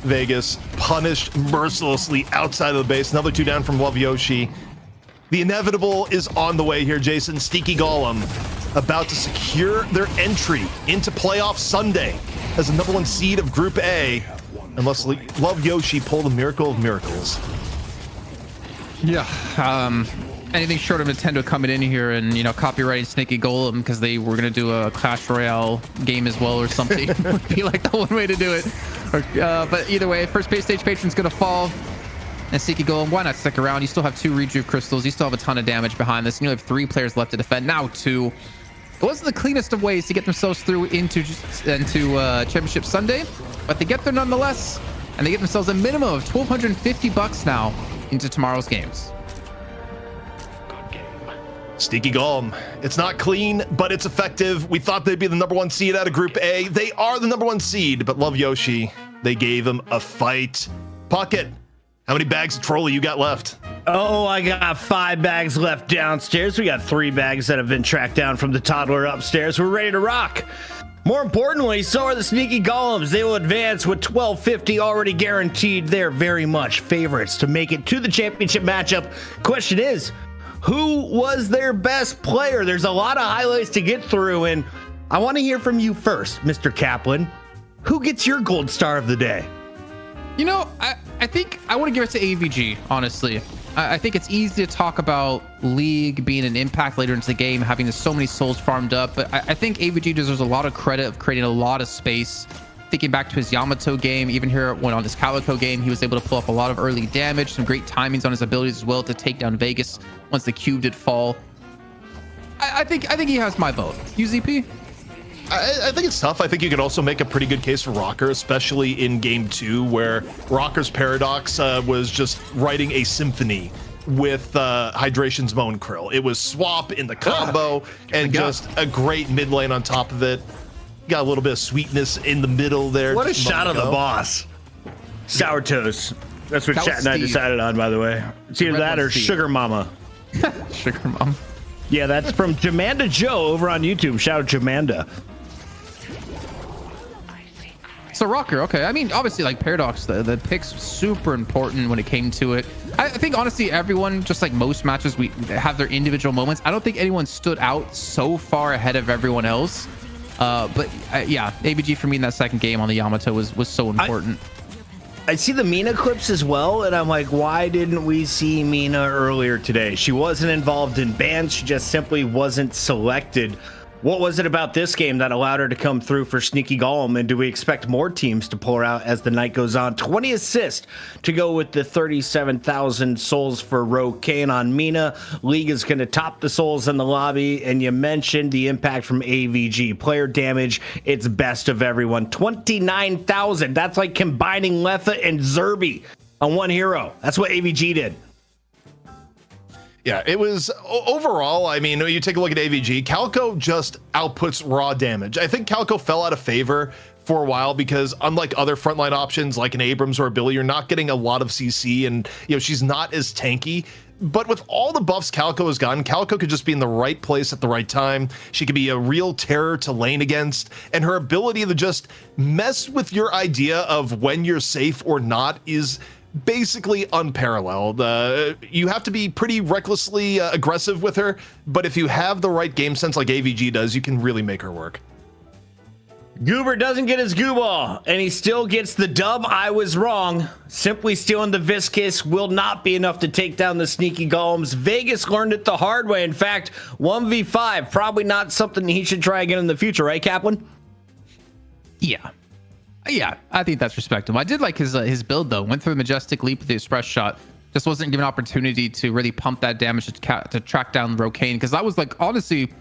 Vegas punished mercilessly outside of the base. Another 2 down from Love Yoshi. The inevitable is on the way here, Jason. Sneaky Golem about to secure their entry into playoff Sunday as the #1 seed of Group A, unless Love Yoshi pull the miracle of miracles. Yeah, anything short of Nintendo coming in here and, you know, copyrighting Sneaky Golem because they were going to do a Clash Royale game as well or something would be like the one way to do it. But either way, first base stage patron's going to fall. And Sneaky Golem, why not stick around? You still have 2 Reju crystals. You still have a ton of damage behind this. And you have 3 players left to defend. Now 2. It wasn't the cleanest of ways to get themselves through into Championship Sunday, but they get there nonetheless. And they get themselves a minimum of $1,250 now into tomorrow's games. Sneaky Golem. It's not clean, but it's effective. We thought they'd be the #1 seed out of Group A. They are the #1 seed, but Love Yoshi, they gave him a fight. Pocket, how many bags of Trolli you got left? Oh, I got 5 bags left downstairs. We got 3 bags that have been tracked down from the toddler upstairs. We're ready to rock. More importantly, so are the Sneaky Golems. They will advance with $1,250 already guaranteed. They're very much favorites to make it to the championship matchup. Question is, who was their best player? There's a lot of highlights to get through, and I want to hear from you first, Mr. Kaplan. Who gets your gold star of the day? You know, I think I want to give it to AVG, honestly. I think it's easy to talk about League being an impact later into the game, having so many souls farmed up, but I think AVG deserves a lot of credit of creating a lot of space. Thinking back to his Yamato game, even here when on his Calico game, he was able to pull up a lot of early damage, some great timings on his abilities as well to take down Vegas once the cube did fall. I think he has my vote. UZP? I think it's tough. I think you could also make a pretty good case for Rocker, especially in Game 2, where Rocker's Paradox was just writing a symphony with Hydration's Moan Krill. It was swap in the combo and just a great mid lane on top of it. Got a little bit of sweetness in the middle there. What a shot of the boss. Sour toast. That's what Chat and I decided on, by the way. It's either that or Sugar Mama. Sugar Mom. Yeah, that's from Jamanda Joe over on YouTube. Shout out Jamanda. So Rocker, okay. I mean, obviously, like Paradox, the pick's super important when it came to it. I think honestly, everyone, just like most matches, we have their individual moments. I don't think anyone stood out so far ahead of everyone else. But yeah, ABG for me in that second game on the Yamato was so important. I see the Mina clips as well, and I'm like, why didn't we see Mina earlier today? She wasn't involved in bans. She just simply wasn't selected. What was it about this game that allowed her to come through for Sneaky Golem? And do we expect more teams to pour out as the night goes on? 20 assists to go with the 37,000 souls for Rokane on Mina. League is going to top the souls in the lobby. And you mentioned the impact from AVG. Player damage, it's best of everyone. 29,000. That's like combining Letha and Zerby on one hero. That's what AVG did. Yeah, it was overall. I mean, you take a look at AVG, Calico just outputs raw damage. I think Calico fell out of favor for a while because unlike other frontline options like an Abrams or a Billy, you're not getting a lot of CC, and she's not as tanky. But with all the buffs Calico has gotten, Calico could just be in the right place at the right time. She could be a real terror to lane against, and her ability to just mess with your idea of when you're safe or not is basically unparalleled. You have to be pretty recklessly aggressive with her, but if you have the right game sense like AVG does, you can really make her work. Goober doesn't get his goo ball, and he still gets the dub. I was wrong. Simply stealing the Viscus will not be enough to take down the sneaky golems. Vegas learned it the hard way. In fact, 1v5, probably not something he should try again in the future, right, Kaplan? Yeah, I think that's respectable. I did like his build, though. Went through the Majestic Leap with the Express Shot. Just wasn't given opportunity to really pump that damage to track down Rocane, because that was like, honestly,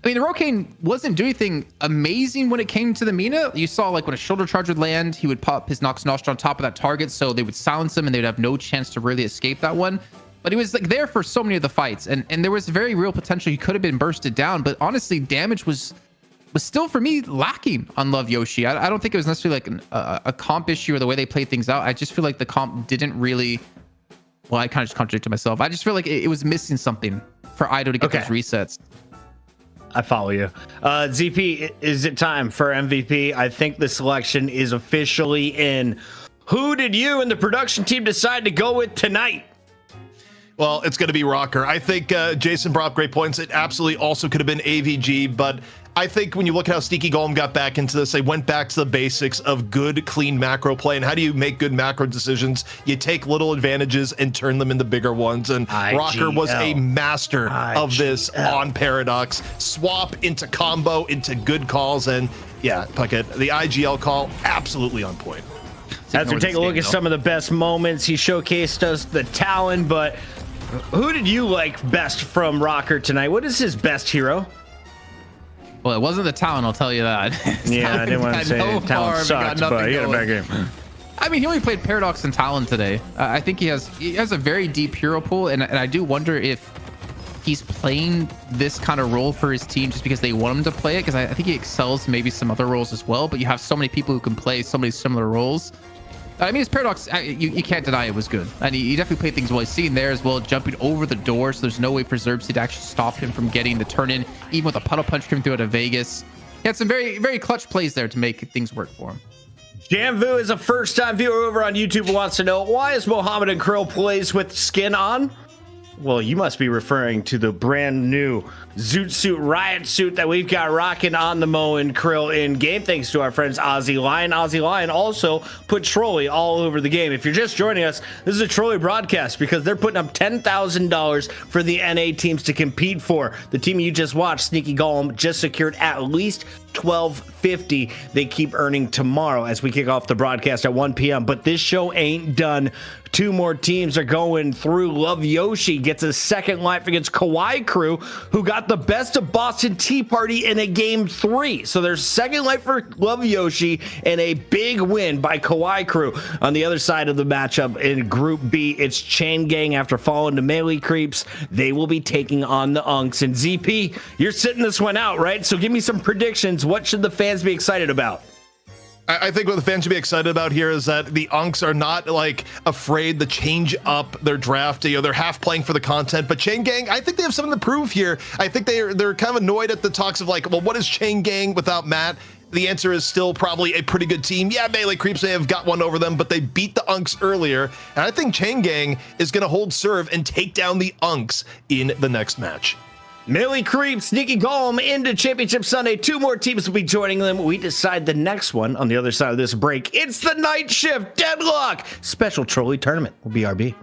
I mean, the Rocane wasn't doing anything amazing when it came to the Mina. You saw like when a shoulder charge would land, he would pop his Nox Nostra on top of that target, so they would silence him and they would have no chance to really escape that one. But he was like there for so many of the fights, and there was very real potential. He could have been bursted down, but honestly, damage was still for me lacking on Love Yoshi. I don't think it was necessarily like a comp issue or the way they played things out. I just feel like the comp didn't really. Well, I kind of just contradicted myself. I just feel like it was missing something for Ido to get those resets. I follow you. ZP, is it time for MVP? I think the selection is officially in. Who did you and the production team decide to go with tonight? Well, it's going to be Rocker. I think Jason brought up great points. It absolutely also could have been AVG, but I think when you look at how Sneaky Golem got back into this, they went back to the basics of good, clean macro play. And how do you make good macro decisions? You take little advantages and turn them into bigger ones. And Rocker was a master of this on Paradox. Swap into combo, into good calls. And yeah, Puckett, the IGL call, absolutely on point. As we take a look at some of the best moments, he showcased us the Talon, but who did you like best from Rocker tonight? What is his best hero? Well, it wasn't the Talon, I'll tell you that. Yeah, I didn't want to say Talon sucks, but he had a bad game. I mean, he only played Paradox and Talon today. I think he has a very deep hero pool, and I do wonder if he's playing this kind of role for his team just because they want him to play it, because I think he excels maybe some other roles as well, but you have so many people who can play so many similar roles. I mean, his Paradox, you can't deny it was good. And he definitely played things well. He's seen there as well, jumping over the door, so there's no way for Xerxes to actually stop him from getting the turn in, even with a puddle punch coming through out of Vegas. He had some very, very clutch plays there to make things work for him. Jamvu is a first-time viewer over on YouTube who wants to know, why is Mohammed Krill plays with skin on? Well, you must be referring to the brand new Zoot Suit Riot suit that we've got rocking on the Mo and Krill in game, thanks to our friends Ozzy Lion. Ozzy Lion also put Trolli all over the game. If you're just joining us, this is a Trolli broadcast because they're putting up $10,000 for the NA teams to compete for. The team you just watched, Sneaky Golem, just secured at least $12.50 they keep earning tomorrow as we kick off the broadcast at 1 p.m. But this show ain't done. Two more teams are going through. Love Yoshi gets a second life against Kawaii Crew, who got the best of Boston Tea Party in a game 3. So there's second life for Love Yoshi and a big win by Kawaii Crew. On the other side of the matchup in Group B, it's Chain Gang after falling to melee creeps. They will be taking on the Unks. And ZP, you're sitting this one out, right? So give me some predictions. What should the fans be excited about? I think what the fans should be excited about here is that the Unks are not like afraid to change up their draft. You know, they're half playing for the content, but Chain Gang, I think they have something to prove here. I think they're kind of annoyed at the talks of like, well, what is Chain Gang without Matt? The answer is still probably a pretty good team. Yeah, melee creeps may have got one over them, but they beat the Unks earlier. And I think Chain Gang is going to hold serve and take down the Unks in the next match. Melee Creep, Sneaky Golem into Championship Sunday. Two more teams will be joining them. We decide the next one on the other side of this break. It's the night shift Deadlock special Trolli tournament. Will be BRB.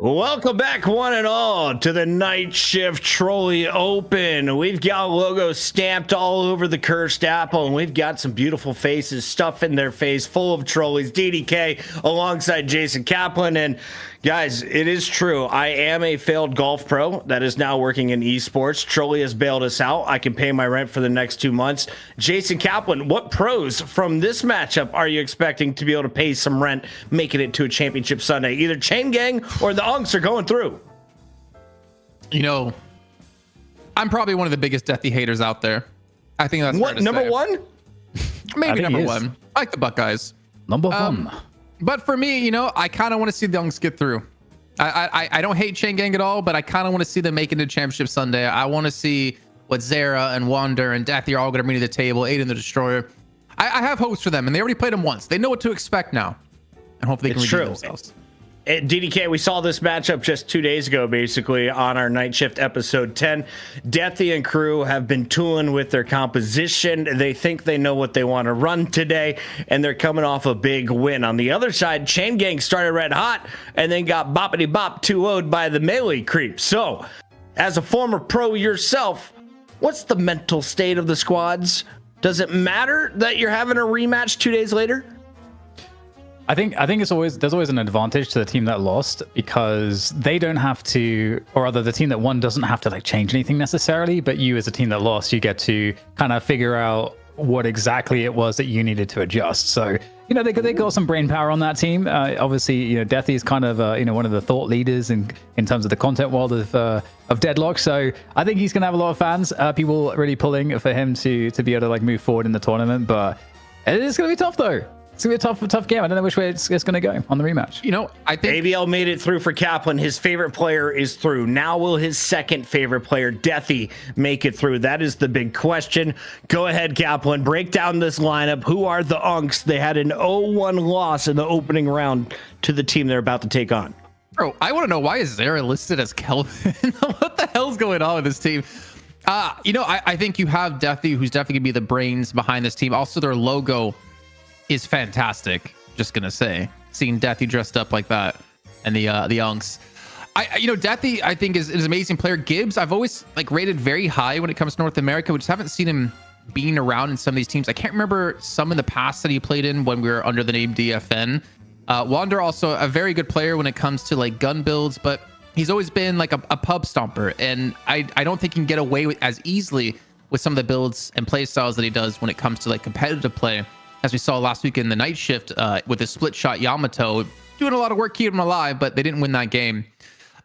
Welcome back, one and all, to the Night Shift Trolli Open. We've got logos stamped all over the cursed apple, and we've got some beautiful faces stuff in their face full of trolleys. DDK alongside Jason Kaplan. And guys, it is true. I am a failed golf pro that is now working in esports. Trolli has bailed us out. I can pay my rent for the next 2 months. Jason Kaplan, what pros from this matchup are you expecting to be able to pay some rent, making it to a championship Sunday? Either Chain Gang or the Unks are going through. You know, I'm probably one of the biggest Deathy haters out there. I think that's what, number say. One? Maybe number one. I like the Buckeyes. Number one. But for me, you know, I kind of want to see the Unks get through. I don't hate Chain Gang at all, but I kind of want to see them make it to Championship Sunday. I want to see what Zera and Wander and Deathy are all going to bring to the table. Aiden the Destroyer. I have hopes for them, and they already played them once. They know what to expect now, and hopefully they can redeem themselves. DDK, we saw this matchup just 2 days ago, basically, on our Night Shift episode 10. Deathy and crew have been tooling with their composition. They think they know what they want to run today, and they're coming off a big win. On the other side, Chain Gang started red hot and then got boppity bop 2-0'd by the melee creep. So, as a former pro yourself, what's the mental state of the squads? Does it matter that you're having a rematch 2 days later? I think there's always an advantage to the team that lost, because they don't have to, or rather the team that won doesn't have to like change anything necessarily, but you as a team that lost, you get to kind of figure out what exactly it was that you needed to adjust. So, you know, they got some brain power on that team. Obviously, you know, Deathy is kind of one of the thought leaders in terms of the content world of Deadlock. So I think he's gonna have a lot of fans. People really pulling for him to be able to like move forward in the tournament. But it is gonna be tough though. It's gonna be a tough game. I don't know which way it's gonna go on the rematch. You know, I think ABL made it through for Kaplan. His favorite player is through. Now will his second favorite player, Deathy, make it through? That is the big question. Go ahead, Kaplan. Break down this lineup. Who are the Unks? They had an 0-1 loss in the opening round to the team they're about to take on. Bro, I want to know, why is Zera listed as Kelvin? What the hell's going on with this team? You know, I think you have Deathy, who's definitely gonna be the brains behind this team. Also, their logo is fantastic. Just gonna say, seeing Deathy dressed up like that and the Unks. You know, Deathy I think is an amazing player. Gibbs, I've always like rated very high when it comes to North America. We just haven't seen him being around in some of these teams. I can't remember some in the past that he played in when we were under the name DFN. Wander also a very good player when it comes to like gun builds, but he's always been like a pub stomper, and I don't think he can get away with as easily with some of the builds and play styles that he does when it comes to like competitive play. As we saw last week in the Night Shift with his split shot Yamato, doing a lot of work keeping him alive, but they didn't win that game.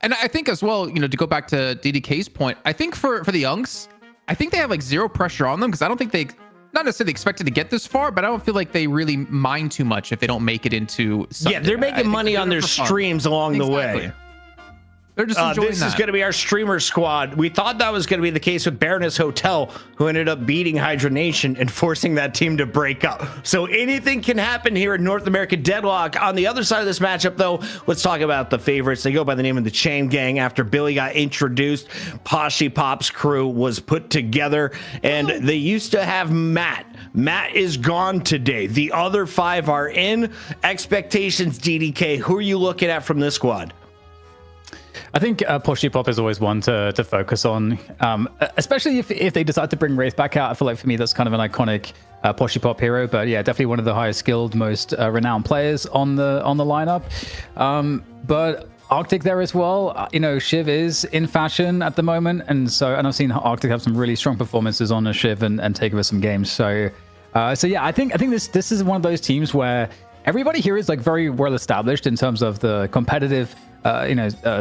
And I think as well, to go back to DDK's point, I think for the Unks, I think they have like zero pressure on them because I don't think they, not necessarily expected to get this far, but I don't feel like they really mind too much if they don't make it into Sunday. Yeah, they're making money on their streams along the way. They're just enjoying this is going to be our streamer squad. We thought that was going to be the case with Baroness Hotel, who ended up beating Hydra Nation and forcing that team to break up. So anything can happen here in North America Deadlock. On the other side of this matchup, though, let's talk about the favorites. They go by the name of the Chain Gang. After Billy got introduced, Poshy Pop's crew was put together, and they used to have Matt. Matt is gone today. The other 5 are in. Expectations, DDK. Who are you looking at from this squad? I think Poshy Pop is always one to focus on, especially if they decide to bring Wraith back out. I feel like for me that's kind of an iconic Poshy Pop hero, but yeah, definitely one of the highest skilled, most renowned players on the lineup. But Arctic there as well. Shiv is in fashion at the moment, and I've seen Arctic have some really strong performances on a Shiv and take over some games. So yeah, I think this is one of those teams where everybody here is like very well established in terms of the competitive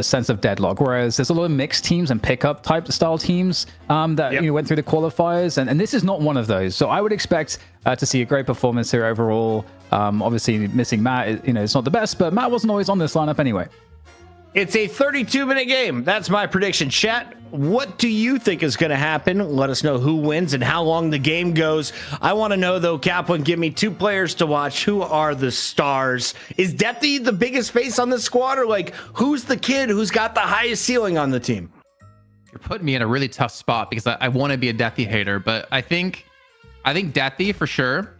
sense of Deadlock, whereas there's a lot of mixed teams and pickup type style teams that went through the qualifiers, and this is not one of those. So I would expect to see a great performance here overall. Obviously missing Matt, it's not the best, but Matt wasn't always on this lineup anyway. It's a 32-minute game. That's my prediction. Chat, what do you think is going to happen? Let us know who wins and how long the game goes. I want to know, though, Kaplan, give me 2 players to watch. Who are the stars? Is Deathy the biggest face on this squad, or like who's the kid who's got the highest ceiling on the team? You're putting me in a really tough spot because I want to be a Deathy hater, but I think Deathy for sure.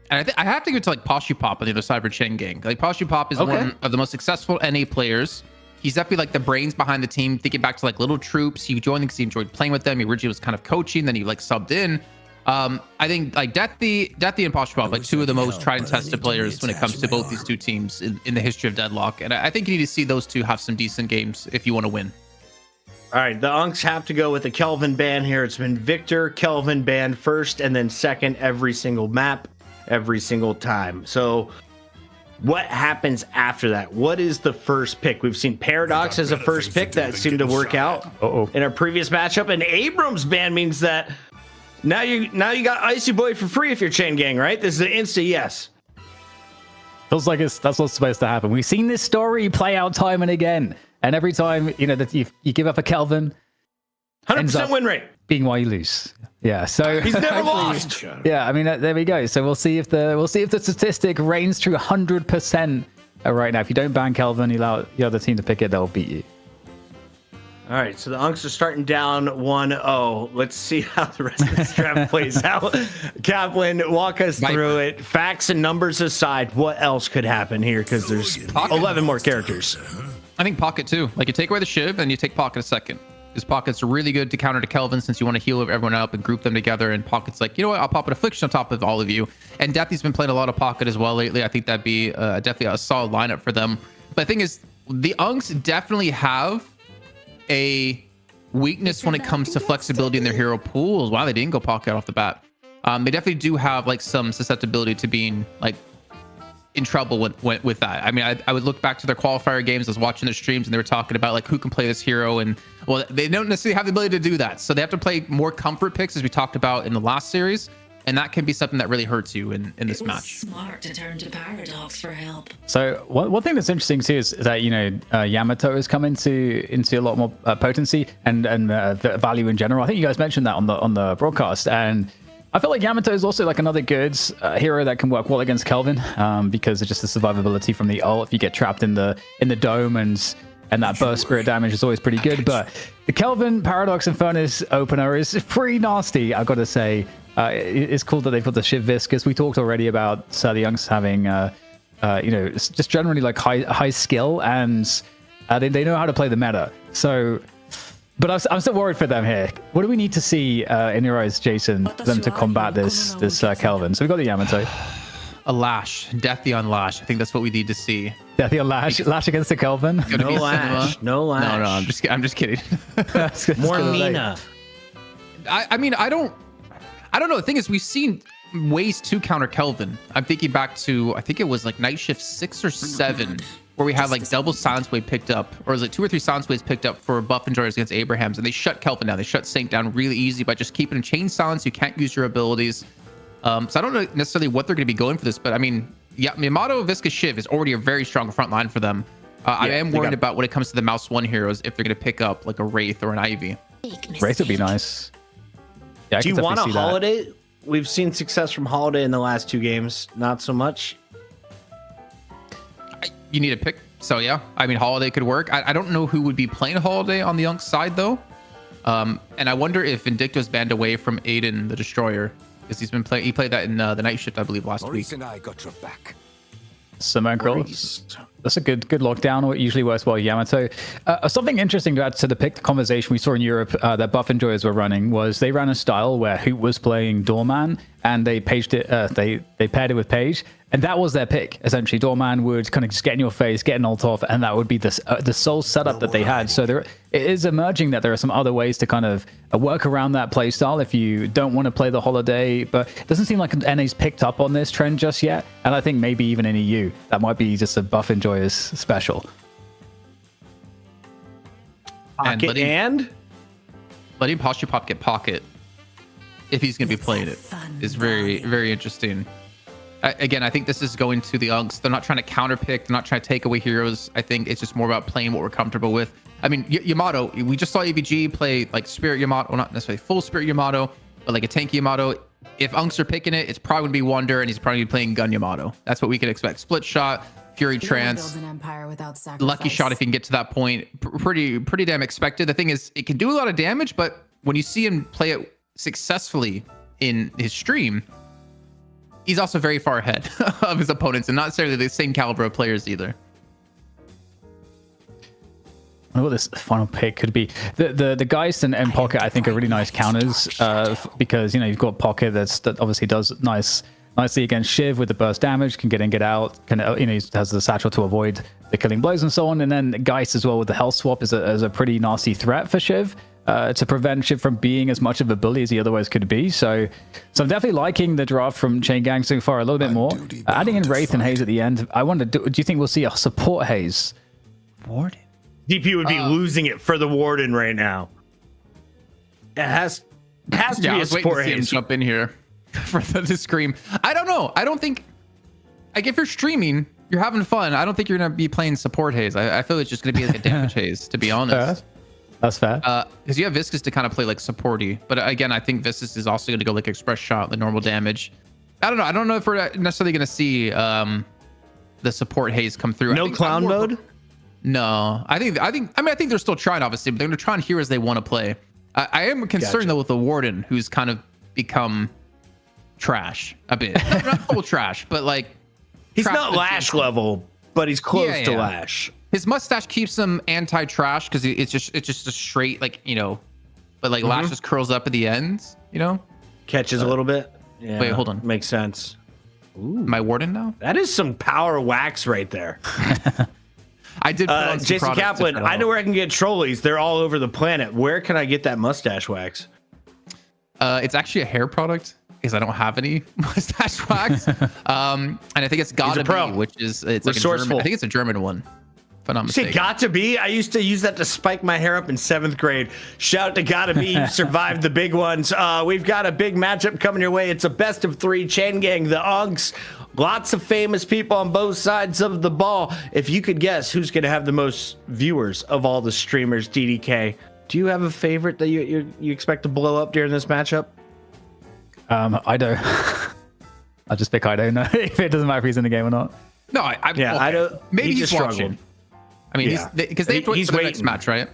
And I have to go to like Poshy Pop on the other side for Chain Gang. Like Poshy Pop is one of the most successful NA players. He's definitely like the brains behind the team. Thinking back to like Little Troops, he joined because he enjoyed playing with them. He originally was kind of coaching, then he like subbed in. I think like Deathy and Poshy Pop, like 2 of the most tried and tested players when it comes to both these 2 teams in the history of Deadlock. And I think you need to see those 2 have some decent games if you want to win. All right, the Unks have to go with the Kelvin ban here. It's been Victor, Kelvin ban first, and then second every single map, every single time. So what happens after that? What is the first pick? We've seen Paradox as a first pick that seemed to work out in our previous matchup, and Abrams ban means that now you got Icy Boy for free if you're Chain Gang, right? This is an insta yes. Feels like that's what's supposed to happen. We've seen this story play out time and again, and every time that you give up a Kelvin, 100% win rate being why you lose. Yeah, so he's never lost. Yeah, I mean there we go. So we'll see if the statistic reigns true 100% right now. If you don't ban Kelvin, you allow the other team to pick it, they'll beat you. All right, so the Unks are starting down 1-0. Let's see how the rest of this draft plays out. Kaplan, walk us through it. Facts and numbers aside, what else could happen here? Because there's 11 more characters. I think Pocket too. Like you take away the Shiv and you take Pocket a second. His Pocket's really good to counter to Kelvin since you want to heal everyone up and group them together. And Pocket's like, you know what? I'll pop an Affliction on top of all of you. And Deathy's been playing a lot of Pocket as well lately. I think that'd be definitely a solid lineup for them. But the thing is, the Unks definitely have a weakness when it comes to flexibility in their hero pools. Wow, they didn't go Pocket off the bat. They definitely do have like some susceptibility to being like in trouble with that. I mean, I would look back to their qualifier games. I was watching their streams and they were talking about like who can play this hero, and well, they don't necessarily have the ability to do that. So they have to play more comfort picks, as we talked about in the last series, and that can be something that really hurts you in this match. Smart to turn to Paradox for help. So one thing that's interesting too is that Yamato has come into a lot more potency and the value in general. I think you guys mentioned that on the broadcast, and I feel like Yamato is also like another good hero that can work well against Kelvin because of just the survivability from the ult. If you get trapped in the dome and that burst spirit damage is always pretty good. But the Kelvin Paradox and Furnace opener is pretty nasty, I've got to say. It's cool that they've got the Shiv Viscous. We talked already about the Youngs having just generally like high skill, and they know how to play the meta. So. But I'm still worried for them here. What do we need to see in your eyes, Jason, for them to combat this Kelvin? So we've got the Yamato. A Lash. Deathy on Lash. I think that's what we need to see. Deathy on Lash. Lash against the Kelvin. No Lash. No Lash. No, I'm just kidding. More Mina. I mean, I don't know. The thing is, we've seen ways to counter Kelvin. I'm thinking back to, I think it was like Night Shift 6 or 7. where we had like double silence wave picked up, or was it 2 or 3 silence waves picked up for buff enjoyers against Abrahams, and they shut Kelvin down. They shut Saint down really easy by just keeping a chain silence. You can't use your abilities. So I don't know necessarily what they're going to be going for this, but I mean, yeah, Yamato, Visca, Shiv is already a very strong front line for them. I am worried about when it comes to the Mouse 1 heroes, if they're going to pick up like a Wraith or an Ivy. Wraith would be nice. Yeah, Do you want a Holiday? We've seen success from Holiday in the last 2 games. Not so much. You need a pick. So yeah, I mean, Holiday could work. I don't know who would be playing Holiday on the Yonk side though. And I wonder if Vindicto's banned away from Aiden the Destroyer, because he played that in the Night Shift, I believe, last week. And I got your back. Cement That's a good lockdown, or it usually works well. Yamato. Something interesting to add to the pick conversation we saw in Europe that buff enjoyers were running was they ran a style where Hoot was playing Doorman, and they paged it. They paired it with Page, and that was their pick. Essentially, Doorman would kind of just get in your face, get an ult off, and that would be the sole setup that they had. So it is emerging that there are some other ways to kind of work around that play style if you don't want to play the Holiday. But it doesn't seem like NA's picked up on this trend just yet, and I think maybe even in EU that might be just a buff enjoyers special. Pocket and letting Posture Pop get Pocket if he's going to be playing it is very, very interesting. Again, I think this is going to the Unks. They're not trying to counter pick. They're not trying to take away heroes. I think it's just more about playing what we're comfortable with. I mean, Yamato, we just saw AVG play like Spirit Yamato, well, not necessarily full Spirit Yamato, but like a tanky Yamato. If Unks are picking it, it's probably going to be Wonder, and he's probably going to be playing Gun Yamato. That's what we could expect. Split Shot, Fury Trance, Lucky Shot if you can get to that point. Pretty damn expected. The thing is, it can do a lot of damage, but when you see him play it successfully in his stream, he's also very far ahead of his opponents, and not necessarily the same caliber of players either. I wonder what this final pick could be. The Geist and Pocket, I think, are really nice counters because, you know, you've got Pocket that obviously does nicely against Shiv with the burst damage, can get in, get out, you know, he has the satchel to avoid the killing blows and so on. And then Geist as well with the health swap is a pretty nasty threat for Shiv to prevent Shiv from being as much of a bully as he otherwise could be. So I'm definitely liking the draft from Chain Gang so far a little bit more. Adding in Wraith and Haze at the end, I wonder, do you think we'll see a support Haze? Warden? DP would be losing it for the Warden right now. It has to be a support Haze. Jump in here for the scream. I don't know. I don't think, like, if you're streaming, you're having fun, I don't think you're gonna be playing support Haze. I feel it's just gonna be like a damage Haze, to be honest. That's fair. Because you have Viscous to kind of play like supporty, but again, I think Viscous is also gonna go like Express Shot, the normal damage. I don't know if we're necessarily gonna see the support Haze come through. No clown mode. No, I think they're still trying, obviously, but they're gonna try and hear as they want to play. I am concerned though with the Warden, who's kind of become trash a bit. Not full trash, but like he's not Lash level, but he's close to Lash. His mustache keeps him anti-trash because it's just a straight, like, you know, but like Lash just curls up at the ends, you know, catches a little bit. Yeah, wait, hold on, makes sense. Ooh. My Warden now? That is some power wax right there. I did put on some Jason Kaplan, I know where I can get Trollies. They're all over the planet. Where can I get that mustache wax? It's actually a hair product because I don't have any mustache wax. And I think it's Gotta Be, which is it's like a German, I think it's a German one. If I'm not mistaken. Say Gotta Be? I used to use that to spike my hair up in 7th grade. Shout out to Gotta Be. You survived the big ones. We've got a big matchup coming your way. It's a best of 3 Chain Gang, the Unks. Lots of famous people on both sides of the ball. If you could guess who's going to have the most viewers of all the streamers, DDK, do you have a favorite that you expect to blow up during this matchup? I don't. I'll just pick I don't know if it doesn't matter if he's in the game or not. No, I don't. Maybe he's watching. Struggled. I mean, because they have to wait for the next match, right?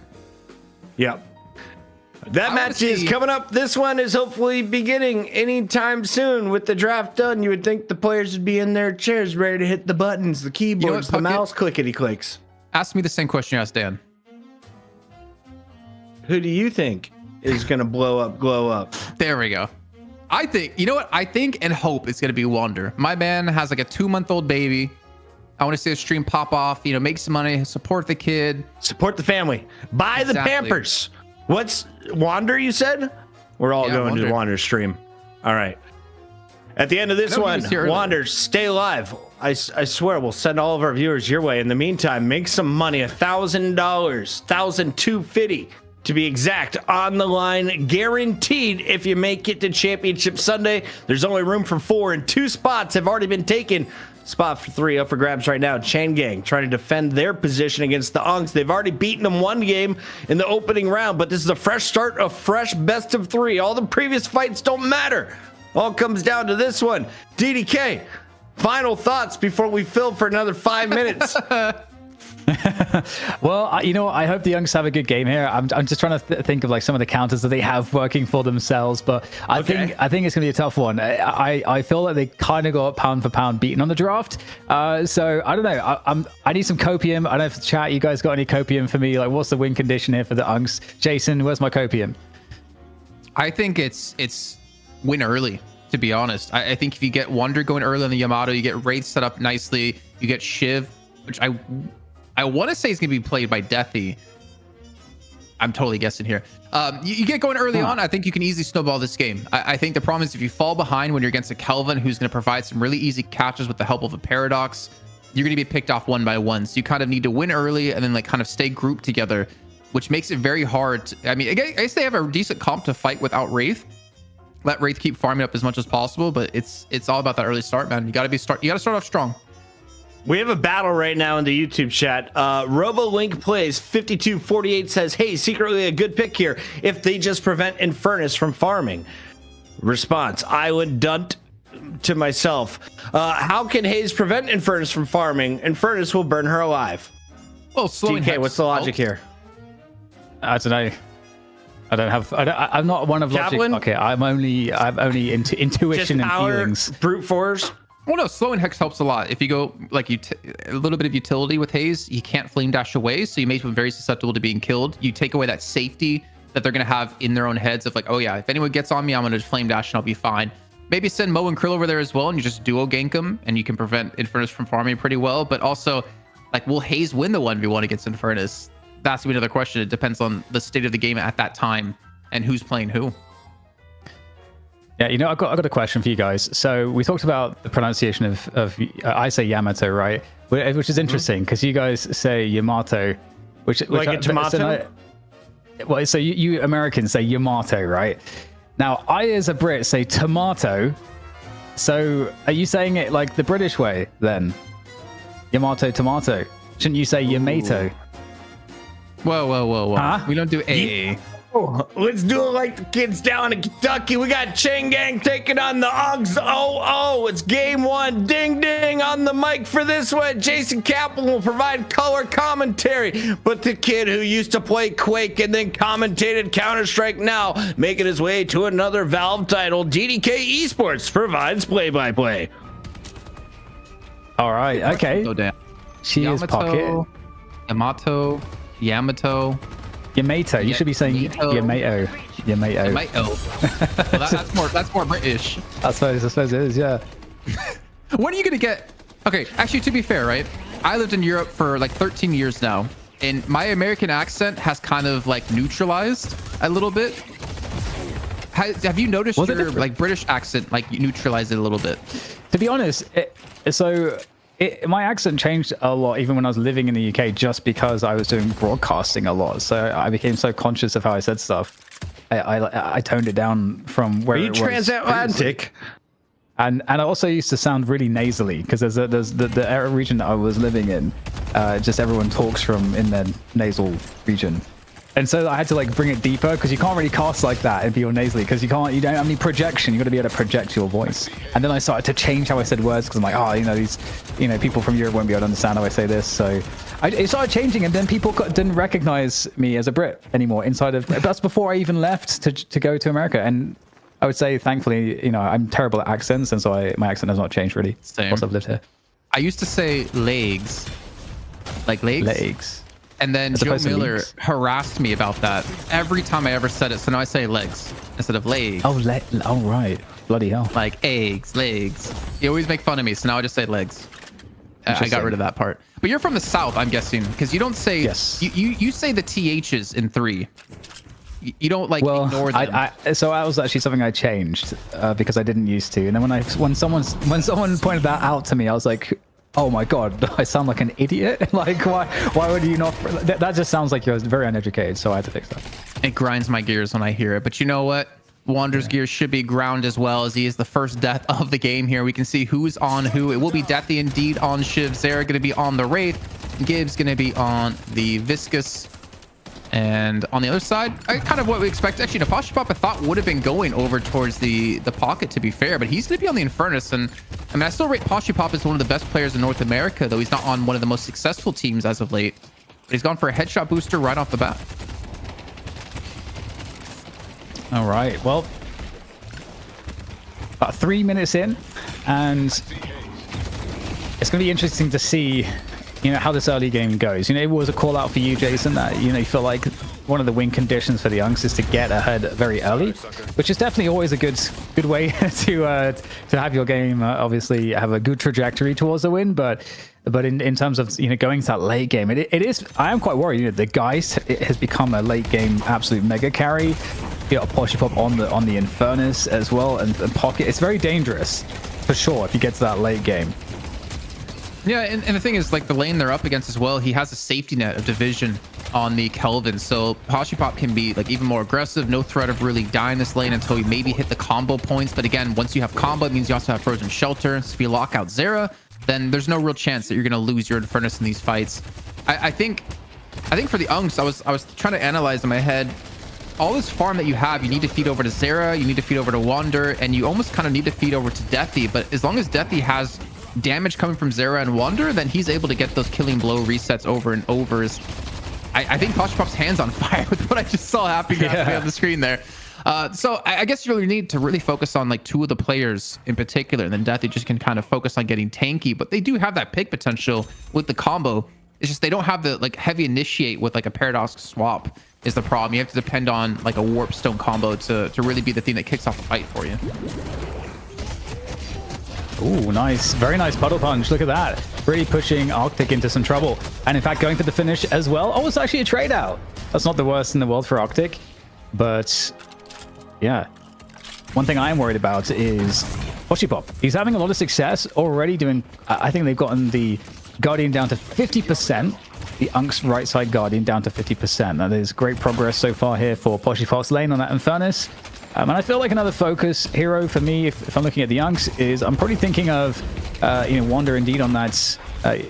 Yep. That match is coming up. This one is hopefully beginning anytime soon. With the draft done, you would think the players would be in their chairs ready to hit the buttons, the keyboards, the mouse clickety clicks. Ask me the same question you asked Dan. Who do you think is going to blow up? There we go. I think, you know what? I think and hope it's going to be Wander. My man has like a 2-month-old baby. I want to see a stream pop off, you know, make some money, support the kid. Support the family. Buy the Pampers. What's Wander, you said? We're all going to Wander's stream. All right. At the end of this I know he one, was here earlier. Wander, stay alive. I swear we'll send all of our viewers your way. In the meantime, make some money. $1,000, $1,250 to be exact, on the line, guaranteed. If you make it to Championship Sunday, there's only room for 4, and 2 spots have already been taken. Spot for 3 up for grabs right now. Chain Gang trying to defend their position against the Unks. They've already beaten them 1 game in the opening round, but this is a fresh start, a fresh best of 3. All the previous fights don't matter. All comes down to this one. DDK, final thoughts before we fill for another 5 minutes. Well, you know what? I hope the Youngs have a good game here. I'm just trying to think of like some of the counters that they have working for themselves, but I think it's gonna be a tough one. I feel like they kind of got pound for pound beaten on the draft. So I don't know. I need some copium. I don't know if the chat, you guys got any copium for me? Like, what's the win condition here for the Unks? Jason, where's my copium? I think it's win early, to be honest. I think if you get Wonder going early on the Yamato, you get Wraith set up nicely, you get Shiv, which I want to say is going to be played by Deathy. I'm totally guessing here. You get going early on, I think you can easily snowball this game. I think the problem is if you fall behind when you're against a Kelvin who's going to provide some really easy catches with the help of a Paradox, you're going to be picked off 1 by 1. So you kind of need to win early and then like kind of stay grouped together, which makes it very hard. I mean, I guess they have a decent comp to fight without Wraith. Let Wraith keep farming up as much as possible, but it's all about that early start, man. You got to start off strong. We have a battle right now in the YouTube chat. RoboLink Plays 5248 says, hey, secretly a good pick here if they just prevent Infernus from farming. Response, I would dunt to myself. How can Hayes prevent Infernus from farming? Infernus will burn her alive. Well, slowing DK, what's the logic here? I don't know. I'm not one of logic. Kaplan? Okay, I'm only intuition Just and power, feelings. brute force. Well, no, slowing Hex helps a lot. If you go like a little bit of utility with Haze, he can't flame dash away, so you make him very susceptible to being killed. You take away that safety that they're gonna have in their own heads of like, oh yeah, if anyone gets on me, I'm gonna just flame dash and I'll be fine. Maybe send Mo and Krill over there as well, and you just duo gank them, and you can prevent Infernus from farming pretty well. But also, like, will Haze win the 1v1 against Infernus? That's another question. It depends on the state of the game at that time and who's playing who. Yeah, you know, I've got a question for you guys. So we talked about the pronunciation of I say Yamato, right? Which is interesting because you guys say Yamato, which Like a tomato? So you Americans say Yamato, right? Now I as a Brit say tomato. So are you saying it like the British way then? Yamato tomato. Shouldn't you say Yamato? Whoa. Huh? We don't do AA. Oh, let's do it like the kids down in Kentucky. We got Chain Gang taking on the Uggs. Oh, it's game 1. Ding, ding on the mic for this one. Jason Kaplan will provide color commentary. But the kid who used to play Quake and then commentated Counter-Strike now making his way to another Valve title, DDK Esports provides play-by-play. All right, okay. Oh, damn. She is pocket. Yamato. Yamato. You should be saying Yamato. Well, that's more British. I suppose it is, yeah. When are you gonna get? Okay, actually, to be fair, right? I lived in Europe for like 13 years now, and my American accent has kind of like neutralized a little bit. Have you noticed your like British accent like you neutralized it a little bit? To be honest, my accent changed a lot even when I was living in the UK just because I was doing broadcasting a lot. So I became so conscious of how I said stuff. I toned it down from where it was. Transatlantic. And I also used to sound really nasally because there's the region that I was living in. Just everyone talks from in their nasal region. And so I had to like bring it deeper because you can't really cast like that and be all nasally because you don't have any projection. You got to be able to project your voice. And then I started to change how I said words because I'm like, these people from Europe won't be able to understand how I say this. So it started changing, and then people didn't recognize me as a Brit anymore inside of. That's before I even left to go to America. And I would say, thankfully, I'm terrible at accents, and so my accent has not changed really whilst I've lived here. I used to say legs, like legs. Legs. And then Joe Miller harassed me about that every time I ever said it. So now I say legs instead of legs. Oh, right. Bloody hell. Like eggs, legs. You always make fun of me. So now I just say legs. I got rid of that part. But you're from the South, I'm guessing, because you don't say, yes. You say the THs in 3. You don't like Well, ignore them. so that was actually something I changed because I didn't used to. And then when someone pointed that out to me, I was like, oh my god, I sound like an idiot. Like why would you not? That just sounds like you're very uneducated. So I had to fix that. It grinds my gears when I hear it. But you know what? Wander's gears should be ground as well, as he is the first death of the game here. We can see who's on who. It will be Deathy indeed on Shiv. Zara going to be on the Wraith. Gibbs going to be on the Viscous. And on the other side, kind of what we expect. Actually, no, Pop I thought would have been going over towards the pocket, to be fair, but he's going to be on the Infernus. And I mean, I still rate Pop as one of the best players in North America, though he's not on one of the most successful teams as of late. But he's gone for a headshot booster right off the bat. All right. Well, about 3 minutes in, and it's going to be interesting to see, how this early game goes. It was a call out for you, Jason, that, you feel like one of the win conditions for the Unks is to get ahead very early, which is definitely always a good way to have your game obviously have a good trajectory towards the win. But in terms of going to that late game, it is. I am quite worried. The Geist has become a late game absolute mega carry. You got Pop on the Infernus as well, and Pocket. It's very dangerous for sure if you get to that late game. Yeah, and the thing is, like, the lane they're up against as well, he has a safety net of division on the Kelvin, so Pop can be like even more aggressive. No threat of really dying this lane until you maybe hit the combo points. But again, once you have combo, it means you also have frozen shelter. So if you lock out Zera, then there's no real chance that you're going to lose your Infernus in these fights. I think for the Unks, I was trying to analyze in my head, all this farm that you have, you need to feed over to Zera, you need to feed over to Wander, and you almost kind of need to feed over to Deathy. But as long as Deathy has damage coming from Zera and Wander, then he's able to get those killing blow resets over and over. I think Pop's hands on fire with what I just saw happening on the screen there. So I guess you really need to really focus on like two of the players in particular, and then Deathy just can kind of focus on getting tanky. But they do have that pick potential with the combo. It's just they don't have the like heavy initiate with like a Paradox swap is the problem. You have to depend on like a Warp Stone combo to really be the thing that kicks off the fight for you. Ooh, nice. Very nice puddle punch. Look at that. Really pushing Arctic into some trouble. And in fact, going for the finish as well. Oh, it's actually a trade out. That's not the worst in the world for Arctic. But yeah. One thing I am worried about is Pop. He's having a lot of success already doing... I think they've gotten the Guardian down to 50%. The Unk's right side Guardian down to 50%. That is great progress so far here for Pop's lane on that Infernus. And I feel like another focus hero for me, if I'm looking at the Unks, is I'm probably thinking of, Wander indeed on that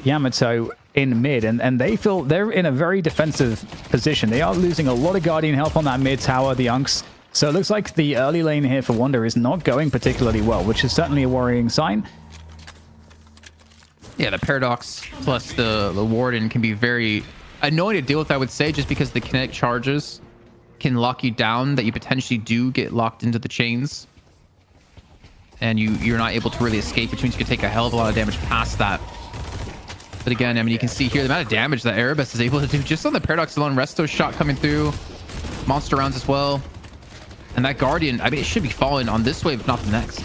Yamato in mid. And they feel they're in a very defensive position. They are losing a lot of Guardian health on that mid tower, the Unks. So it looks like the early lane here for Wander is not going particularly well, which is certainly a worrying sign. Yeah, the Paradox plus the Warden can be very annoying to deal with, I would say, just because the kinetic charges can lock you down, that you potentially do get locked into the chains, and you're not able to really escape, which means you can take a hell of a lot of damage past that. But again, I mean, you can see here the amount of damage that Erebus is able to do just on the Paradox alone. Resto shot coming through, monster rounds as well, and that Guardian, I mean, it should be falling on this wave, if not the next.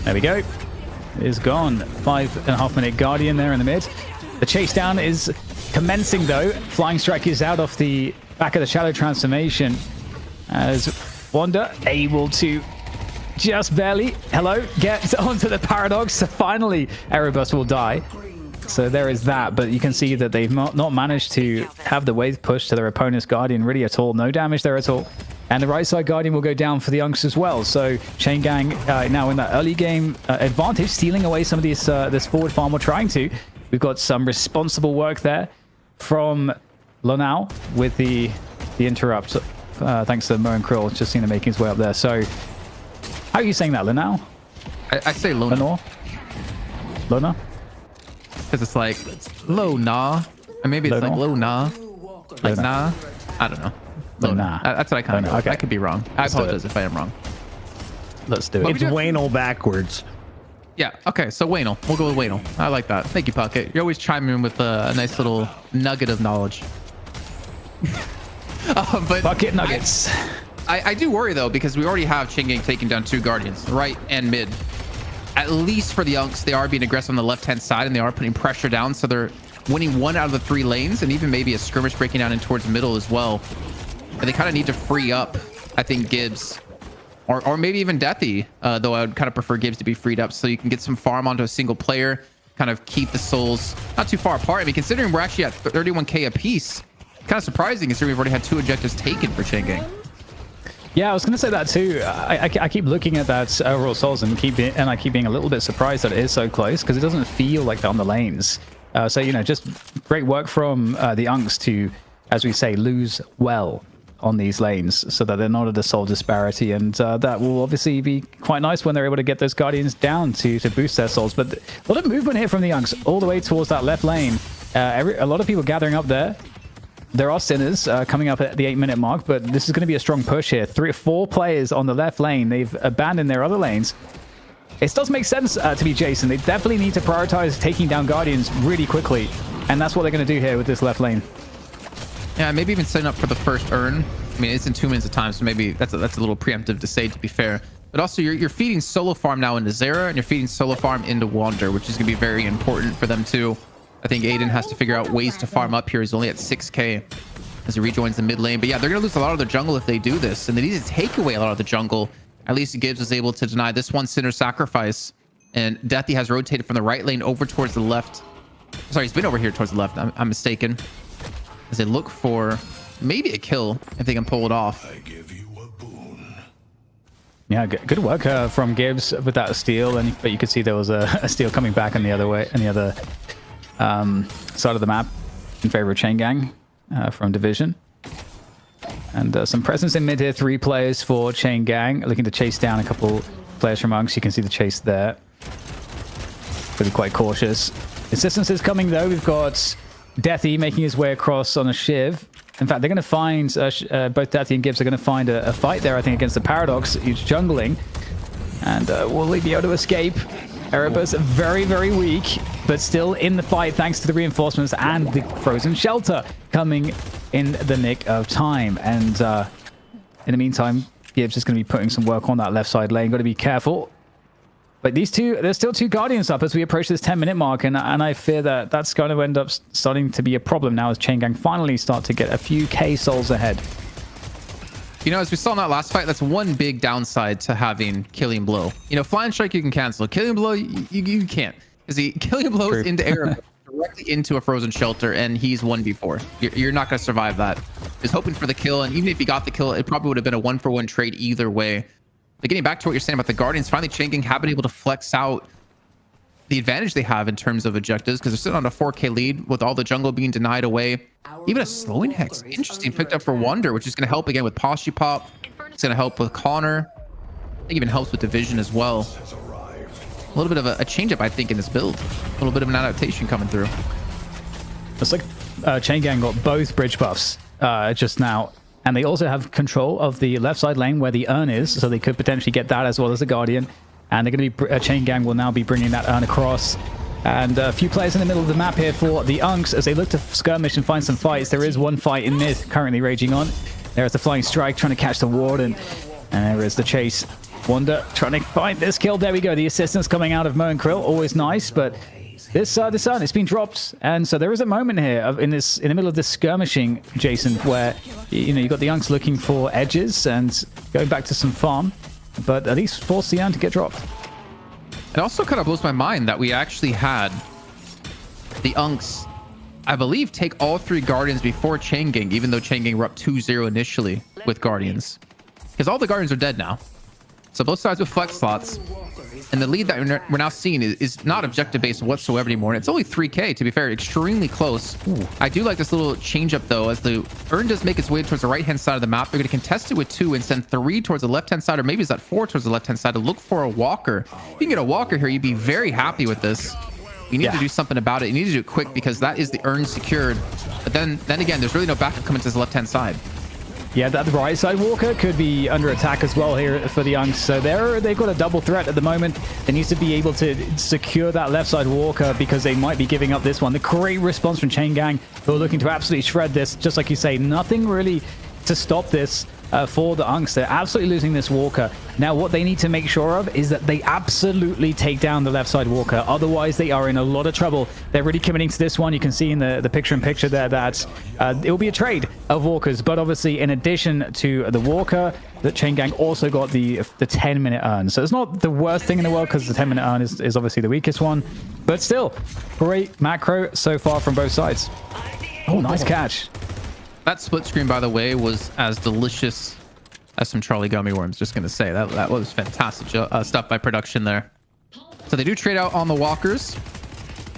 There we go. It is gone. 5.5 minute Guardian there in the mid. The chase down is commencing though. Flying Strike is out off the back of the Shadow Transformation as Wander able to just barely, get onto the Paradox. So finally, Erebus will die. So there is that, but you can see that they've not managed to have the wave push to their opponent's Guardian really at all. No damage there at all. And the right side Guardian will go down for the Unks as well. So Chain Gang now in that early game advantage, stealing away some of these this forward farm. We're trying to. We've got some responsible work there from Lonau with the interrupt. Thanks to Mo and Krill, just seen him making his way up there. So how are you saying that, Lonau? I say Lona. Lona? Because it's like Lona. Or maybe it's like Lona. Like nah. I don't know. Lona. That's what I kind of know. Okay. I could be wrong. I apologize if I am wrong. Let's do it. It's Waynel backwards. Yeah, okay, so Waynel. We'll go with Waynel. I like that. Thank you, Pocket. You're always chiming in with a nice little nugget of knowledge. But Pocket nuggets. I do worry, though, because we already have Chain Gang taking down 2 Guardians, right and mid. At least for the Unks, they are being aggressive on the left-hand side, and they are putting pressure down, so they're winning 1 out of the 3 lanes, and even maybe a skirmish breaking down in towards middle as well. But they kind of need to free up, I think, Gibbs. Or maybe even Deathy, though I would kind of prefer Gibbs to be freed up so you can get some farm onto a single player, kind of keep the souls not too far apart. I mean, considering we're actually at 31k apiece, kind of surprising considering we've already had 2 objectives taken for Chain Gang. Yeah, I was going to say that too. I keep looking at that overall souls and I keep being a little bit surprised that it is so close because it doesn't feel like they're on the lanes. So, you know, just great work from the Unks to, as we say, lose well on these lanes so that they're not at a soul disparity, and that will obviously be quite nice when they're able to get those Guardians down to boost their souls. But a lot of movement here from the Unks all the way towards that left lane. A lot of people gathering up there. There are Sinners coming up at the 8-minute mark, but this is going to be a strong push here. 3 or 4 players on the left lane. They've abandoned their other lanes. It does make sense to be Jason. They definitely need to prioritize taking down Guardians really quickly, and that's what they're going to do here with this left lane. Yeah, maybe even setting up for the first urn. I mean, it's in 2 minutes of time, so maybe that's a little preemptive to say, to be fair. But also, you're feeding solo farm now into Zera, and you're feeding solo farm into Wander, which is going to be very important for them too. I think Aiden has to figure out ways to farm up here. He's only at 6k as he rejoins the mid lane. But yeah, they're going to lose a lot of their jungle if they do this, and they need to take away a lot of the jungle. At least Gibbs was able to deny this one Sinner sacrifice, and Deathy has rotated from the right lane over towards the left. Sorry, he's been over here towards the left. I'm mistaken. As they look for maybe a kill if they can pull it off. I give you a boon. Yeah, good work from Gibbs with that steal, but you could see there was a steal coming back on the other way, on the other side of the map in favor of Chain Gang from Division. And some presence in mid here, 3 players for Chain Gang, looking to chase down a couple players from Unks. You can see the chase there. Really quite cautious. Assistance is coming though. We've got Deathy making his way across on a Shiv. In fact, they're going to find, both Deathy and Gibbs are going to find a fight there, I think, against the Paradox, who's jungling. And will he be able to escape? Erebus very, very weak, but still in the fight thanks to the reinforcements and the frozen shelter coming in the nick of time. And in the meantime, Gibbs is going to be putting some work on that left side lane. Got to be careful. But these two, there's still 2 Guardians up as we approach this 10-minute mark, and I fear that that's going to end up starting to be a problem now as Chain Gang finally start to get a few K souls ahead. You know, as we saw in that last fight, that's one big downside to having Killing Blow. You know, Flying Strike you can cancel. Killing Blow, you can't. Because he Killing Blow is into air directly into a frozen shelter, and he's 1v4. You're not going to survive that. He's hoping for the kill, and even if he got the kill, it probably would have been a 1-for-1 trade either way. But getting back to what you're saying about the Guardians, finally Chain Gang have been able to flex out the advantage they have in terms of objectives, because they're sitting on a 4k lead with all the jungle being denied away. Even a slowing hex, interesting, picked up for Wander, which is going to help again with Posture Pop. It's going to help with Connor. I think even helps with Division as well. A little bit of a change up, I think, in this build. A little bit of an adaptation coming through. Looks like Chain Gang got both bridge buffs just now. And they also have control of the left side lane where the urn is, so they could potentially get that as well as the Guardian. And they're going to be, Chain Gang will now be bringing that urn across. And a few players in the middle of the map here for the Unks as they look to skirmish and find some fights. There is one fight in mid currently raging on. There's the Flying Strike trying to catch the Warden. And there is the chase. Wander trying to find this kill. There we go. The assistance coming out of Mo and Krill. Always nice, but this urn, it's been dropped. And so there is a moment here in the middle of this skirmishing, Jason, where, you know, you've got the Unks looking for edges and going back to some farm, but at least force the urn to get dropped. It also kind of blows my mind that we actually had the Unks, I believe, take all 3 Guardians before Chain Gang, even though Chain Gang were up 2-0 initially with Guardians. Because all the Guardians are dead now. So both sides with flex slots. And the lead that we're now seeing is not objective-based whatsoever anymore. And it's only 3k, to be fair, extremely close. Ooh. I do like this little change-up, though, as the urn does make its way towards the right-hand side of the map. They're going to contest it with 2 and send 3 towards the left-hand side, or maybe it's at 4 towards the left-hand side to look for a walker. If you can get a walker here, you'd be very happy with this. You need to do something about it. You need to do it quick, because that is the urn secured. But then again, there's really no backup coming to the left-hand side. Yeah, that right side walker could be under attack as well here for the Unks. So they've got a double threat at the moment. They need to be able to secure that left side walker because they might be giving up this one. The great response from Chain Gang, who are looking to absolutely shred this. Just like you say, nothing really to stop this. for the Unks. They're absolutely losing this Walker. Now, what they need to make sure of is that they absolutely take down the left side Walker. Otherwise, they are in a lot of trouble. They're really committing to this one. You can see in the picture-in-picture there that it will be a trade of Walkers. But obviously, in addition to the Walker, the Chain Gang also got the 10-minute earn. So it's not the worst thing in the world because the 10-minute earn is obviously the weakest one. But still, great macro so far from both sides. Oh, nice catch. That split screen, by the way, was as delicious as some Trolli gummy worms. Just going to say that was fantastic stuff by production there. So they do trade out on the walkers.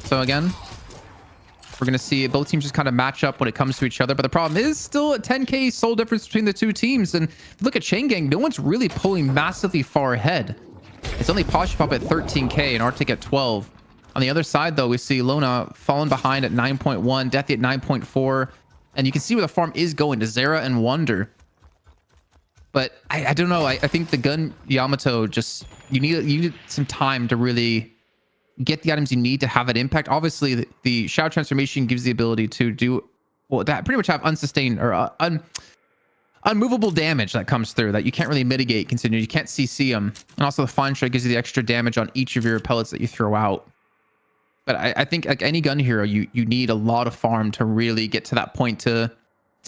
So again, we're going to see both teams just kind of match up when it comes to each other. But the problem is still a 10K soul difference between the two teams. And look at Chain Gang. No one's really pulling massively far ahead. It's only Posh Pop at 13K and Arctic at 12. On the other side, though, we see Lona falling behind at 9.1, Deathy at 9.4. And you can see where the farm is going to Zera and Wonder. But I don't know. I think the gun Yamato just you need some time to really get the items you need to have that impact. Obviously, the Shadow Transformation gives the ability to do that pretty much have unsustained or unmovable damage that comes through that you can't really mitigate considering you can't CC them. And also the Fine Strike gives you the extra damage on each of your pellets that you throw out. But I think like any gun hero, you need a lot of farm to really get to that point to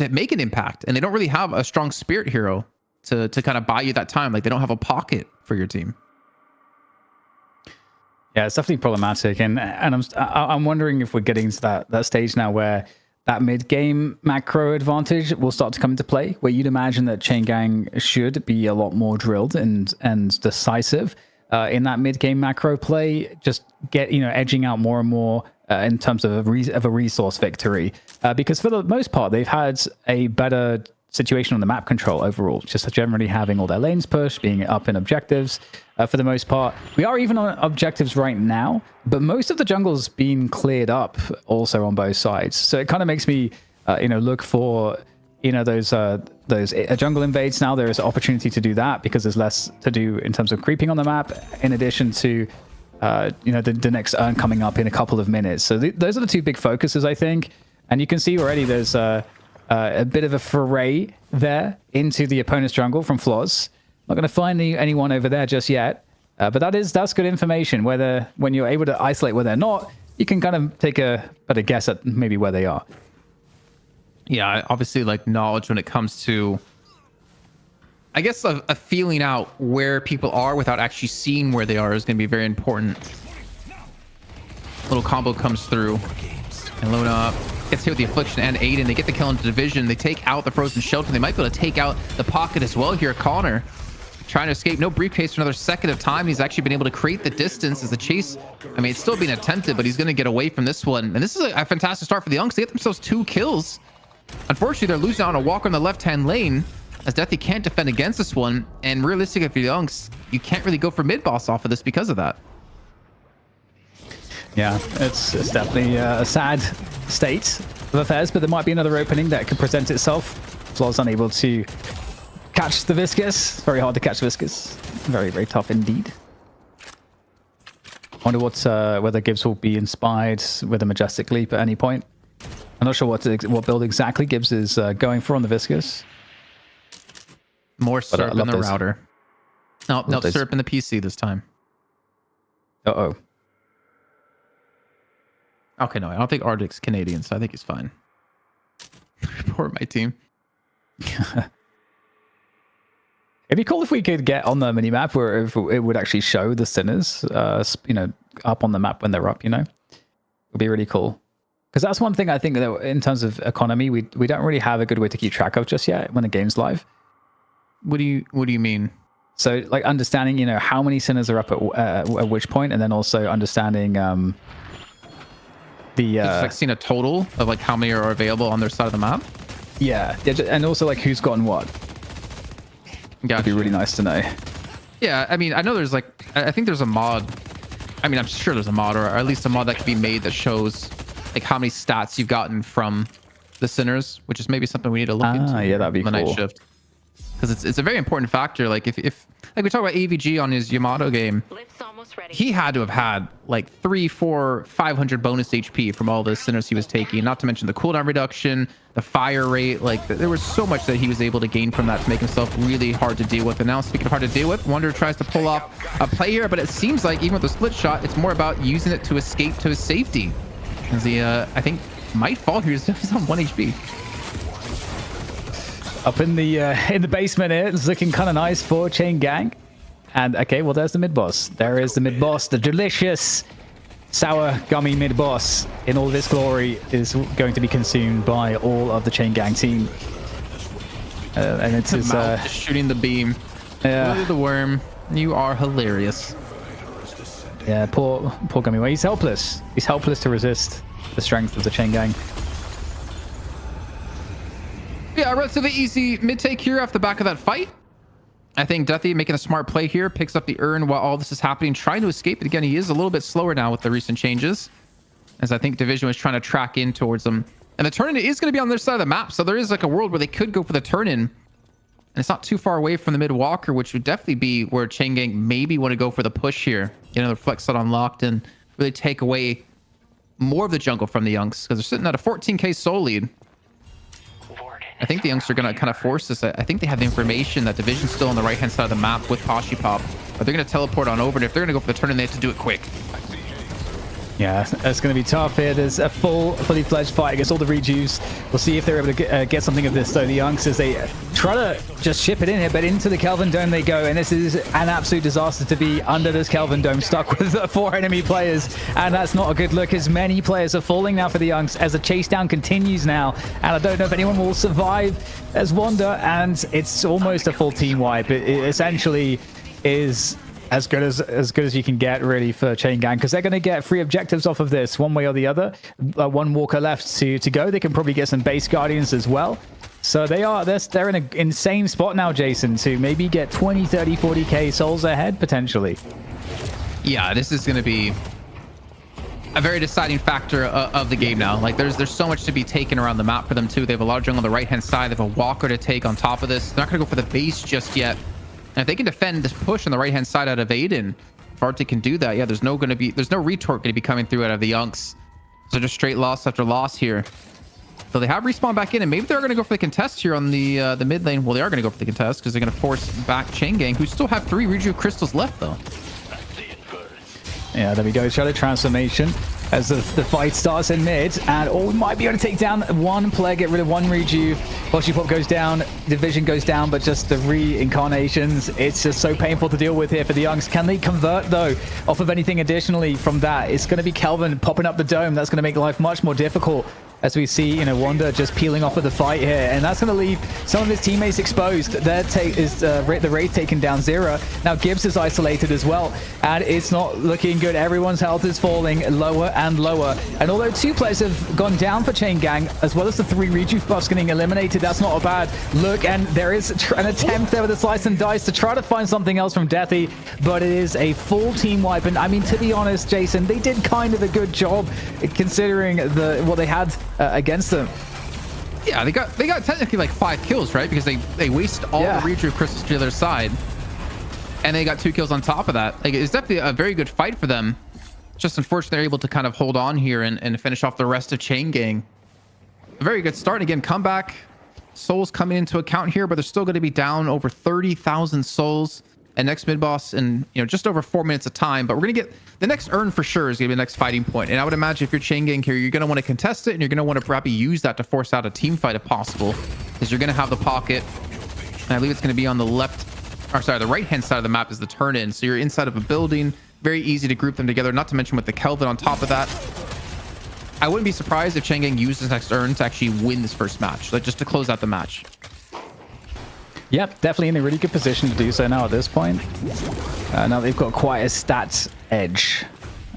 make an impact. And they don't really have a strong spirit hero to kind of buy you that time. Like they don't have a pocket for your team. Yeah, it's definitely problematic. And I'm wondering if we're getting to that stage now where that mid-game macro advantage will start to come into play, where you'd imagine that Chain Gang should be a lot more drilled and decisive. In that mid-game macro play, just get edging out more and more in terms of a resource victory, because for the most part they've had a better situation on the map control overall, just generally having all their lanes pushed, being up in objectives. For the most part, we are even on objectives right now, but most of the jungle's been cleared up also on both sides. So it kind of makes me look for those jungle invades. Now there is an opportunity to do that because there's less to do in terms of creeping on the map, in addition to the next earn coming up in a couple of minutes. So those are the two big focuses, I think. And you can see already there's a bit of a foray there into the opponent's jungle from Floz. Not going to find anyone over there just yet, but that's good information. When you're able to isolate where they're not, you can kind of take a better guess at maybe where they are. Yeah, obviously, like knowledge when it comes to, I guess, a feeling out where people are without actually seeing where they are is going to be very important. Little combo comes through, and Luna gets hit with the Affliction and Aiden. They get the kill into Division. They take out the Frozen Shelter. They might be able to take out the Pocket as well here. Connor trying to escape. No briefcase for another second of time. He's actually been able to create the distance as the chase. I mean, it's still being attempted, but he's going to get away from this one. And this is a fantastic start for the Unks. They get themselves 2 kills. Unfortunately, they're losing out on a walker in the left-hand lane, as Deathy can't defend against this one. And realistically, for the Unks, you can't really go for mid-boss off of this because of that. Yeah, it's definitely a sad state of affairs, but there might be another opening that could present itself. Flaw's unable to catch the Viscous. Very hard to catch Viscous. Very, very tough indeed. I wonder whether Gibbs will be inspired with a Majestic Leap at any point. I'm not sure what build exactly Gibbs is going for on the Viscous. More Serp in the router. No, Serp in the PC this time. Uh-oh. Okay, no, I don't think Arctic's Canadian, so I think he's fine. Report my team. It'd be cool if we could get on the minimap where it would actually show the sinners, up on the map when they're up, It would be really cool. Because that's one thing I think that in terms of economy, we don't really have a good way to keep track of just yet when the game's live. What do you mean? So like understanding, how many sinners are up at which point, and then also understanding just like seeing a total of like how many are available on their side of the map. Yeah, and also like who's gotten what. That'd be really nice to know. Yeah, I mean, I know there's I think there's a mod. I mean, I'm sure there's a mod, or at least a mod that could be made that shows like how many stats you've gotten from the sinners, which is maybe something we need to look into. Yeah, that'd be cool. The night shift, because it's a very important factor. Like if like we talked about AVG on his Yamato game. Lift's almost ready. He had to have had like 3, 4, 500 bonus HP from all the sinners he was taking, not to mention the cooldown reduction, the fire rate. Like there was so much that he was able to gain from that to make himself really hard to deal with. And now, speaking of hard to deal with, Wonder tries to pull off a play here, but it seems like even with the split shot, it's more about using it to escape to his safety, as he I think might fall here. He's on 1 HP. Up in the basement here, it's looking kind of nice for Chain Gang. And okay, well, there's the mid boss. There is the mid boss. The delicious sour gummy mid boss in all of its glory is going to be consumed by all of the Chain Gang team. And it's his, Just shooting the beam. yeah. Ooh, the worm. You are hilarious. Yeah, poor gummy. Well, he's helpless. He's helpless to resist the strength of the Chain Gang. Yeah, relatively easy mid take here off the back of that fight. I think Deathy making a smart play here, picks up the urn while all this is happening, trying to escape. But again, he is a little bit slower now with the recent changes, as I think Division was trying to track in towards him. And the turn-in is going to be on their side of the map, so there is like a world where they could go for the turn-in. And it's not too far away from the mid walker, which would definitely be where Chain Gang maybe want to go for the push here. Get another flex set unlocked and really take away more of the jungle from the Younks, because they're sitting at a 14k soul lead. I think the Younks are going to kind of force this. I think they have the information that Division's still on the right-hand side of the map with Hashi Pop. But they're going to teleport on over, and if they're going to go for the turn-in, they have to do it quick. Yeah, it's going to be tough here. There's a fully fledged fight against all the rejuice. We'll see if they're able to get something of this, though. The Younks, as they try to just ship it in here, but into the Kelvin Dome they go. And this is an absolute disaster to be under this Kelvin Dome, stuck with 4 enemy players. And that's not a good look, as many players are falling now for the Younks as the chase down continues now. And I don't know if anyone will survive as Wanda. And it's almost a full team wipe. It essentially is as good as you can get, really, for Chain Gang, because they're going to get 3 objectives off of this one way or the other. 1 walker left to go. They can probably get some base guardians as well. So they're in an insane spot now, Jason, to maybe get 20, 30, 40k souls ahead potentially. Yeah, this is going to be a very deciding factor of the game now. Like there's so much to be taken around the map for them too. They have a lot of jungle on the right hand side. They have a walker to take on top of this. They're not going to go for the base just yet. And if they can defend this push on the right-hand side out of Aiden, if Arctic can do that, yeah, there's no retort going to be coming through out of the Younks. So just straight loss after loss here. So they have respawn back in, and maybe they're going to go for the contest here on the mid lane. Well, they are going to go for the contest because they're going to force back Chain Gang, who still have 3 Reju crystals left, though. Yeah, there we go. Shadow transformation as the fight starts in mid, and we might be able to take down 1 player, get rid of 1 rejuve. Hashi Pop goes down, Division goes down, but just the reincarnations, it's just so painful to deal with here for the Youngs. Can they convert, though, off of anything additionally from that? It's going to be Kelvin popping up the dome. That's going to make life much more difficult, as we see, Wanda just peeling off of the fight here, and that's going to leave some of his teammates exposed. Their take is the Wraith taken down 0. Now Gibbs is isolated as well, and it's not looking good. Everyone's health is falling lower and lower, and although 2 players have gone down for Chain Gang, as well as the 3 rejuve buffs getting eliminated, that's not a bad look. And there is an attempt there with a slice and dice to try to find something else from Deathy, but it is a full team wipe. And I mean, to be honest, Jason, they did kind of a good job considering what they had against them. Yeah, they got technically like 5 kills, right? Because they waste all the Reju crystals to the other side, and they got 2 kills on top of that. Like, it's definitely a very good fight for them. Just unfortunate they're able to kind of hold on here and finish off the rest of Chain Gang. A very good start. Again, comeback. Souls coming into account here, but they're still going to be down over 30,000 souls. And next mid boss in just over 4 minutes of time. But we're going to get the next urn for sure is going to be the next fighting point. And I would imagine if you're Chain Gang here, you're going to want to contest it, and you're going to want to probably use that to force out a team fight if possible, because you're going to have the pocket. And I believe it's going to be on the the right hand side of the map is the turn in. So you're inside of a building. Very easy to group them together, not to mention with the Kelvin on top of that. I wouldn't be surprised if Chain Gang uses next urn to actually win this first match, like just to close out the match. Yep, definitely in a really good position to do so now at this point. Now they've got quite a stats edge,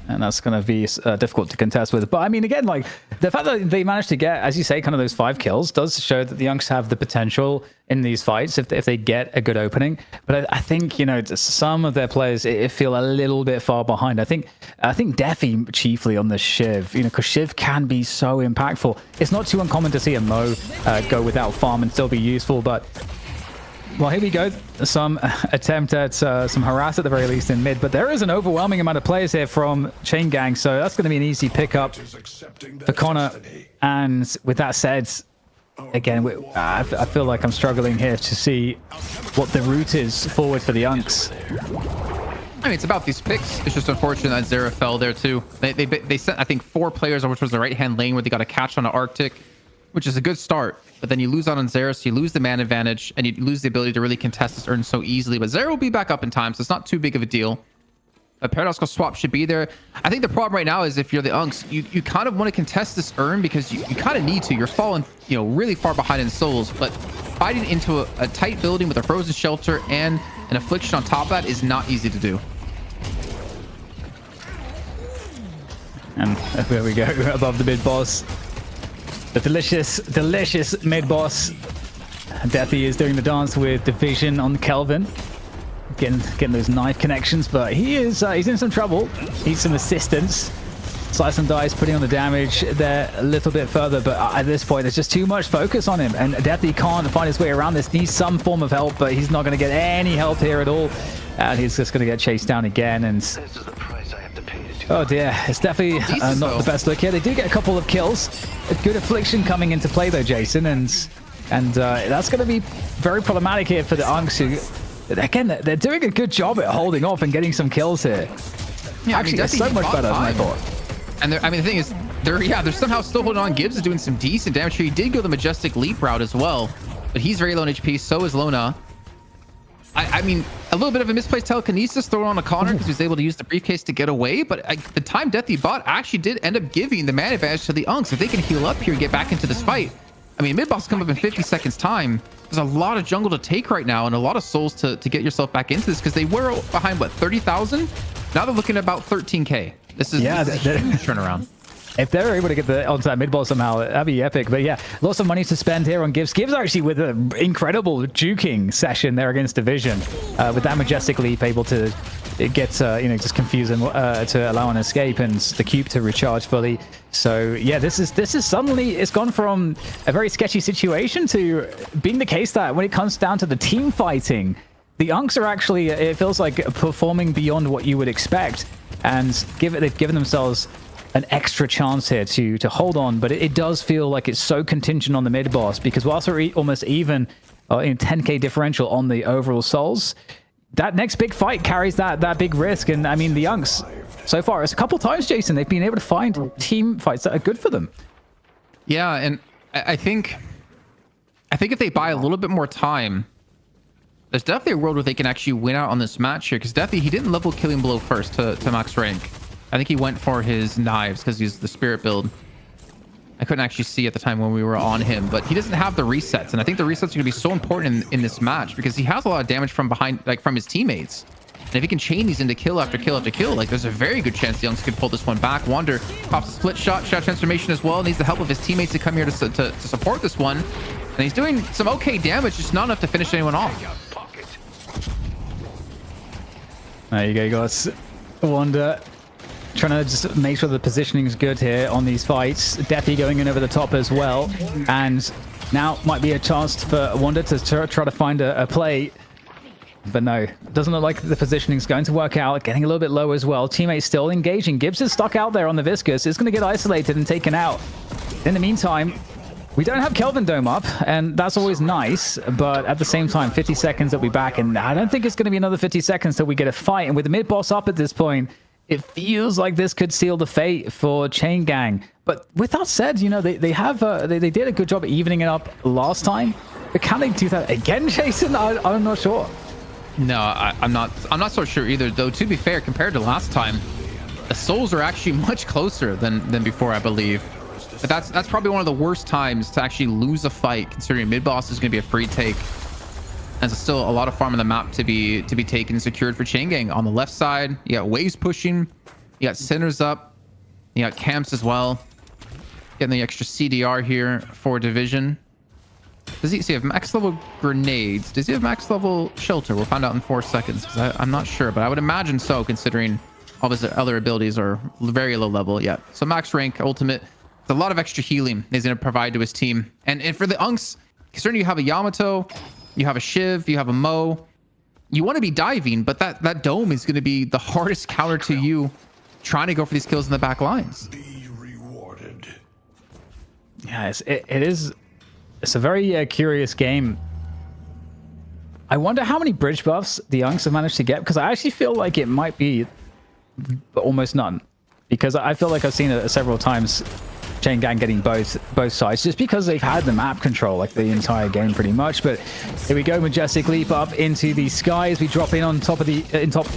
and that's going to be difficult to contest with. But I mean, again, like the fact that they managed to get, as you say, kind of those 5 kills does show that the Younks have the potential in these fights if they get a good opening. But I think, some of their players feel a little bit far behind. I think Defi chiefly on the Shiv, because Shiv can be so impactful. It's not too uncommon to see a Mo go without farm and still be useful, but Well, here we go. Some attempt at some harass at the very least in mid, but there is an overwhelming amount of players here from Chain Gang, so that's going to be an easy pickup for Connor. And with that said, again, I feel like I'm struggling here to see what the route is forward for the Unks. I mean, it's about these picks. It's just unfortunate that Zera fell there too. They sent, I think, 4 players over towards the right-hand lane where they got a catch on an Arctic, which is a good start. But then you lose out on Zera, so you lose the man advantage, and you lose the ability to really contest this urn so easily. But Zera will be back up in time, so it's not too big of a deal. A paradoxical swap should be there. I think the problem right now is if you're the Unks, you kind of want to contest this urn because you kind of need to. You're falling, really far behind in souls, but fighting into a tight building with a frozen shelter and an affliction on top of that is not easy to do. And there we go, above the mid boss. The delicious mid boss. Deathy is doing the dance with Division on Kelvin. Getting those knife connections, but he's in some trouble. Needs some assistance. Slice and Dice putting on the damage there a little bit further, but at this point there's just too much focus on him, and Deathy can't find his way around this. Needs some form of help, but he's not going to get any help here at all, and he's just going to get chased down again. And oh dear, it's definitely not the best look here. They do get a couple of kills. A good affliction coming into play though, Jason, and that's going to be very problematic here for the Unks, who, again, they're doing a good job at holding off and getting some kills here. Yeah, actually, it's so much better than I thought. And the thing is, they're somehow still holding on. Gibbs is doing some decent damage here. He did go the Majestic Leap route as well, but he's very low in HP. So is Lona. I mean, a little bit of a misplaced telekinesis thrown on a Connor because he was able to use the briefcase to get away. But the time Deathy bought actually did end up giving the man advantage to the Unks. If they can heal up here and get back into this fight, I mean, mid-boss come up in 50 seconds time. There's a lot of jungle to take right now and a lot of souls to get yourself back into this, because they were behind, what, 30,000? Now they're looking at about 13K. This is a huge turnaround. If they're able to get onto that mid-boss somehow, that'd be epic. But yeah, lots of money to spend here on Gibbs. Gibbs actually with an incredible juking session there against Division. With that Majestic Leap, able to get, just confuse him to allow an escape and the cube to recharge fully. So yeah, this is suddenly, it's gone from a very sketchy situation to being the case that when it comes down to the team fighting, the Unks are actually, it feels like, performing beyond what you would expect. And they've given themselves an extra chance here to hold on, but it does feel like it's so contingent on the mid boss, because whilst we're almost even in 10k differential on the overall souls, that next big fight carries that big risk. And I mean, the Unks so far, it's a couple times, Jason, they've been able to find team fights that are good for them. Yeah, and I think if they buy a little bit more time, there's definitely a world where they can actually win out on this match here, because Deathy, he didn't level Killing Blow first to max rank. I think he went for his knives because he's the spirit build. I couldn't actually see at the time when we were on him, but he doesn't have the resets. And I think the resets are going to be so important in this match, because he has a lot of damage from behind, like from his teammates. And if he can chain these into kill after kill after kill, like there's a very good chance the Unks could pull this one back. Wander pops a split shot, shadow transformation as well. Needs the help of his teammates to come here to support this one. And he's doing some okay damage, just not enough to finish anyone off. There you go, guys. Wander trying to just make sure the positioning is good here on these fights. Deathy going in over the top as well. And now might be a chance for Wander to try to find a play. But no, it doesn't look like the positioning is going to work out. Getting a little bit low as well. Teammates still engaging. Gibbs is stuck out there on the Viscous. It's going to get isolated and taken out. In the meantime, we don't have Kelvin Dome up, and that's always nice. But at the same time, 50 seconds they'll be back. And I don't think it's going to be another 50 seconds till we get a fight. And with the mid-boss up at this point, it feels like this could seal the fate for Chain Gang. But with that said, they did a good job of evening it up last time. But can they do that again, Jason? I'm not sure. No, I'm not so sure either, though. To be fair, compared to last time, the souls are actually much closer than before, I believe. But that's probably one of the worst times to actually lose a fight, considering mid boss is going to be a free take. And there's still a lot of farm on the map to be taken and secured for Chain Gang. On the left side, you got Waves pushing, you got Sinners up, you got Camps as well. Getting the extra CDR here for Division. Does he have max level grenades? Does he have max level shelter? We'll find out in 4 seconds, because I'm not sure, but I would imagine so, considering all his other abilities are very low level. Yeah, so max rank, ultimate. It's a lot of extra healing he's going to provide to his team. And for the Unks, considering you have a Yamato, you have a Shiv, you have a Mo. You want to be diving, but that dome is going to be the hardest counter to you trying to go for these kills in the back lines. Be rewarded. Yeah, it's a very curious game. I wonder how many bridge buffs the Youngs have managed to get, because I actually feel like it might be almost none, because I feel like I've seen it several times, Chain Gang getting both sides, just because they've had the map control like the entire game pretty much. But here we go, majestic leap up into the skies. We drop in on top of the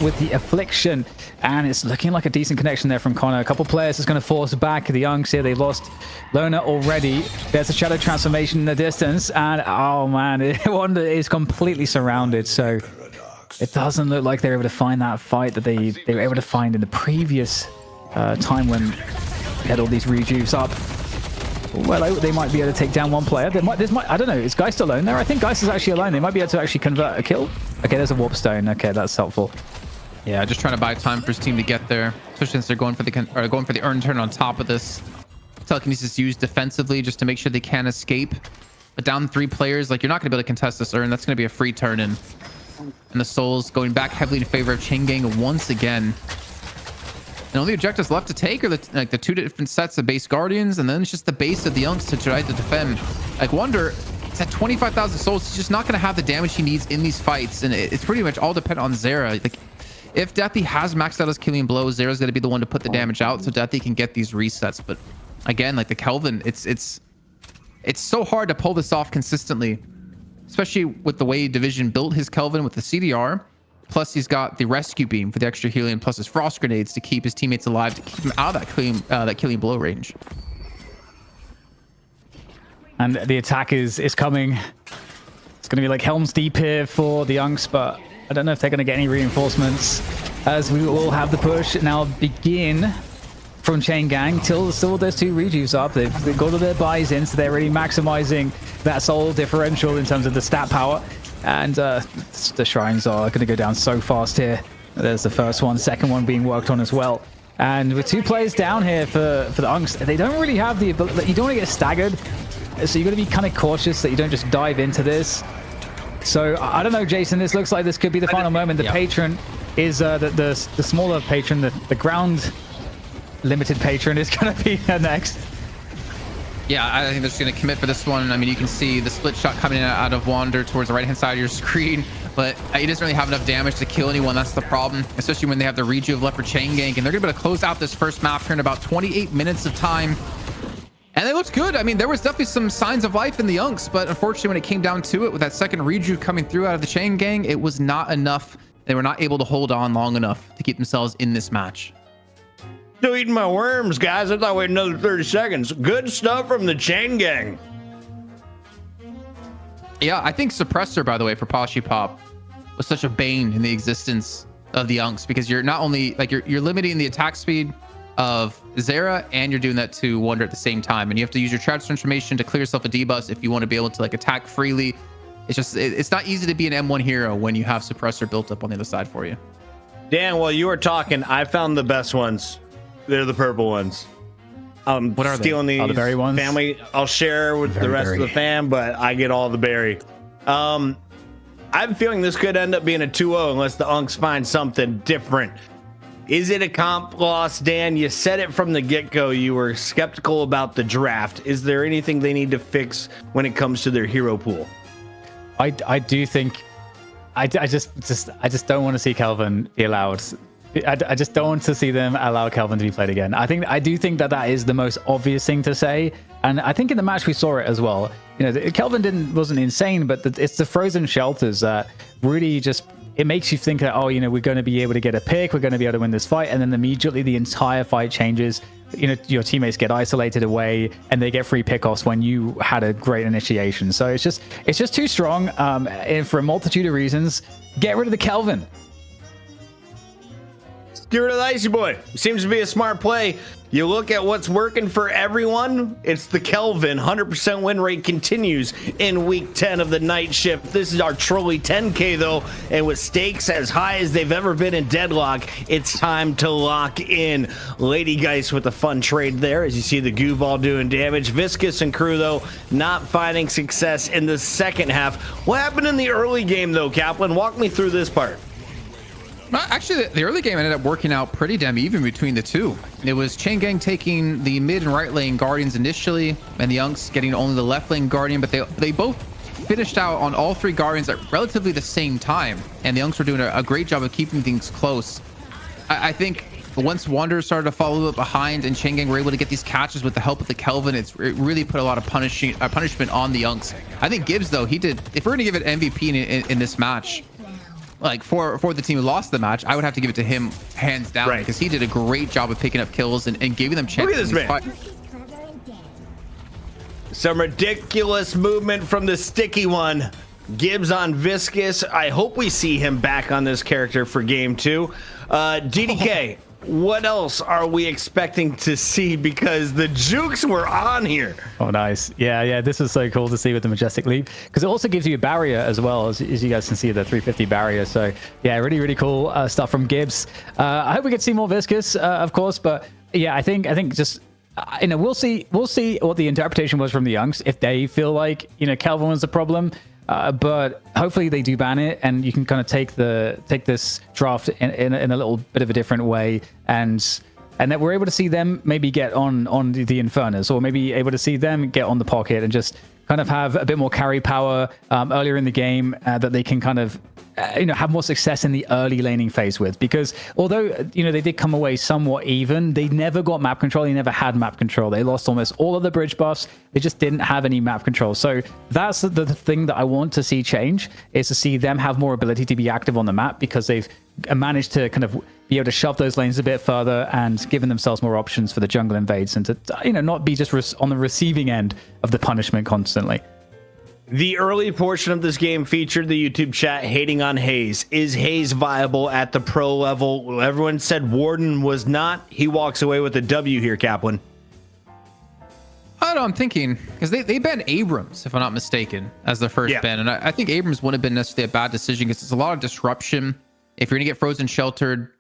with the affliction, and it's looking like a decent connection there from Connor. A couple players is going to force back the Youngs here. They lost Lona already. There's a shadow transformation in the distance, and oh man, Wanda is completely surrounded. So it doesn't look like they're able to find that fight that they were able to find in the previous time when we had all these rejuves up. Well, they might be able to take down one player. I don't know. Is Geist alone there? I think Geist is actually alone. They might be able to actually convert a kill. Okay, there's a warp stone. Okay, that's helpful. Yeah, just trying to buy time for his team to get there, especially since they're going for the earn turn on top of this. Telekinesis used defensively just to make sure they can't escape. But down 3 players, like, you're not going to be able to contest this earn. That's going to be a free turn in. And the Souls going back heavily in favor of Chain Gang once again. And all the objectives left to take are the 2 different sets of base Guardians, and then it's just the base of the Youngs to try to defend. Like, Wonder, it's at 25,000 souls. He's just not going to have the damage he needs in these fights, and it's pretty much all dependent on Zera. Like, if Deathy has maxed out his killing blow, Zera's going to be the one to put the damage out, so Deathy can get these resets. But again, like the Kelvin, it's so hard to pull this off consistently, especially with the way Division built his Kelvin with the CDR. Plus, he's got the rescue beam for the extra healing, plus his frost grenades to keep his teammates alive, to keep him out of that killing blow range. And the attack is coming. It's going to be like Helm's Deep here for the Youngs, but I don't know if they're going to get any reinforcements, as we will have the push now begin from Chain Gang. Still there's 2 rejuves up. They've got all their buys in, so they're really maximizing that soul differential in terms of the stat power. And the shrines are going to go down so fast here. There's the first one, second one being worked on as well. And with 2 players down here for the Unks, they don't really have the ability. You don't want to get staggered, so you've got to be kind of cautious that you don't just dive into this. So I don't know, Jason. This looks like this could be the final moment. The patron is the smaller patron, the ground limited patron is going to be next. Yeah, I think they're just going to commit for this one. I mean, you can see the split shot coming in out of Wander towards the right-hand side of your screen, but he doesn't really have enough damage to kill anyone. That's the problem, especially when they have the reju of Leopard Chain Gang, and they're going to be able to close out this first map here in about 28 minutes of time. And they looked good. I mean, there was definitely some signs of life in the Unks, but unfortunately, when it came down to it, with that second reju coming through out of the Chain Gang, it was not enough. They were not able to hold on long enough to keep themselves in this match. Still eating my worms, guys. I thought we had another 30 seconds. Good stuff from the Chain Gang. Yeah, I think Suppressor, by the way, for Poshy Pop was such a bane in the existence of the Unks, because you're not only like you're limiting the attack speed of Zera, and you're doing that to Wonder at the same time, and you have to use your charge transformation to clear yourself a debuff if you want to be able to like attack freely. It's not easy to be an M1 hero when you have Suppressor built up on the other side for you. Dan, while you were talking, I found the best ones. They're the purple ones. What are stealing they? these the berry ones? Family. I'll share with the rest of the fam, but I get all the berry. I have a feeling this could end up being a 2-0 unless the Unks find something different. Is it a comp loss, Dan? You said it from the get-go. You were skeptical about the draft. Is there anything they need to fix when it comes to their hero pool? I do think I just don't want to see Kelvin be allowed. I just don't want to see them allow Kelvin to be played again. I do think that is the most obvious thing to say, and I think in the match we saw it as well. You know, Kelvin wasn't insane, but it's the frozen shelters that really just, it makes you think that, oh, you know, we're going to be able to get a pick, we're going to be able to win this fight, and then immediately the entire fight changes. You know, your teammates get isolated away, and they get free pickoffs when you had a great initiation. So it's just too strong, and for a multitude of reasons. Get rid of the Kelvin. Get rid of the Icy Boy. Seems to be a smart play. You look at what's working for everyone. It's the Kelvin. 100% win rate continues in week 10 of the night shift. This is our Trolli 10K though. And with stakes as high as they've ever been in Deadlock, it's time to lock in. Lady Geist with a fun trade there. As you see the goo ball doing damage. Viscous and crew though, not finding success in the second half. What happened in the early game though, Kaplan? Walk me through this part. Actually, the early game ended up working out pretty damn even between the two. It was Chain Gang taking the mid and right lane Guardians initially, and the Unks getting only the left lane Guardian, but they both finished out on all 3 Guardians at relatively the same time, and the Unks were doing a great job of keeping things close. I think once Wanderers started to fall a little bit behind and Chain Gang were able to get these catches with the help of the Kelvin, it really put a lot of punishment on the Unks. I think Gibbs, though, he did, if we're going to give it MVP in this match, like for the team who lost the match, I would have to give it to him hands down, right, because he did a great job of picking up kills and giving them chances. Look at this man. Some ridiculous movement from the sticky one. Gibbs on Viscous. I hope we see him back on this character for game 2. DDK, what else are we expecting to see? Because the jukes were on here. Oh, nice. Yeah, this is so cool to see with the Majestic Leap, because it also gives you a barrier as well, as you guys can see, the 350 barrier. So yeah, really cool stuff from Gibbs. I hope we get to see more Viscous, of course, but yeah, I think just we'll see what the interpretation was from the Youngs, if they feel like Kelvin was the problem. But hopefully they do ban it, and you can kind of take this draft in a little bit of a different way, and that we're able to see them maybe get on the Infernus, or maybe able to see them get on the Pocket and just kind of have a bit more carry power earlier in the game, that they can kind of have more success in the early laning phase with. Because although they did come away somewhat even, they never got map control. They never had map control. They lost almost all of the bridge buffs. They just didn't have any map control. So that's the thing that I want to see change, is to see them have more ability to be active on the map, because they've managed to kind of be able to shove those lanes a bit further and given themselves more options for the jungle invades, and to not be just on the receiving end of the punishment constantly. The early portion of this game featured the YouTube chat hating on Hayes. Is Hayes viable at the pro level? Everyone said Warden was not. He walks away with a W here, Kaplan. I don't know, I'm thinking, because they banned Abrams, if I'm not mistaken, as the first ban. And I think Abrams wouldn't have been necessarily a bad decision, because it's a lot of disruption. If you're going to get frozen sheltered,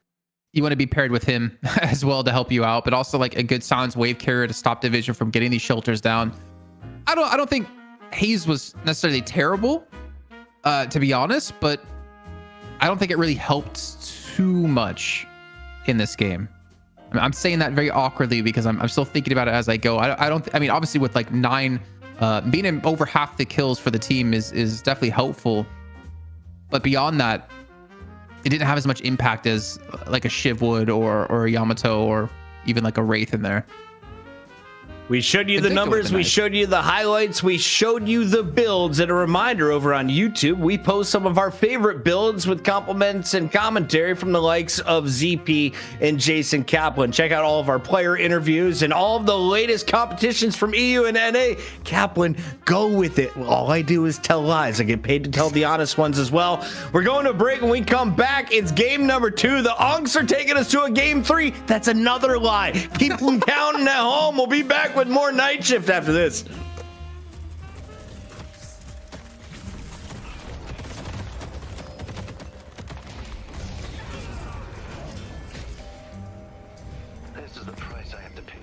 you want to be paired with him as well to help you out, but also like a good silence wave carrier to stop division from getting these shelters down. I don't think Hayes was necessarily terrible, to be honest, but I don't think it really helped too much in this game. I'm saying that very awkwardly, because I'm still thinking about it as I go. I mean, obviously with like 9, being in over half the kills for the team is definitely helpful, but beyond that, it didn't have as much impact as like a Shiv would, or a Yamato, or even like a Wraith in there. We showed you the numbers, we showed you the highlights, we showed you the builds, and a reminder, over on YouTube, we post some of our favorite builds with compliments and commentary from the likes of ZP and Jason Kaplan. Check out all of our player interviews and all of the latest competitions from EU and NA. Kaplan, go with it. All I do is tell lies. I get paid to tell the honest ones as well. We're going to a break. When we come back, it's game number 2. The Unks are taking us to a game 3. That's another lie. Keep them counting at home. We'll be back with more Night Shift after this. This is the price I have to pay.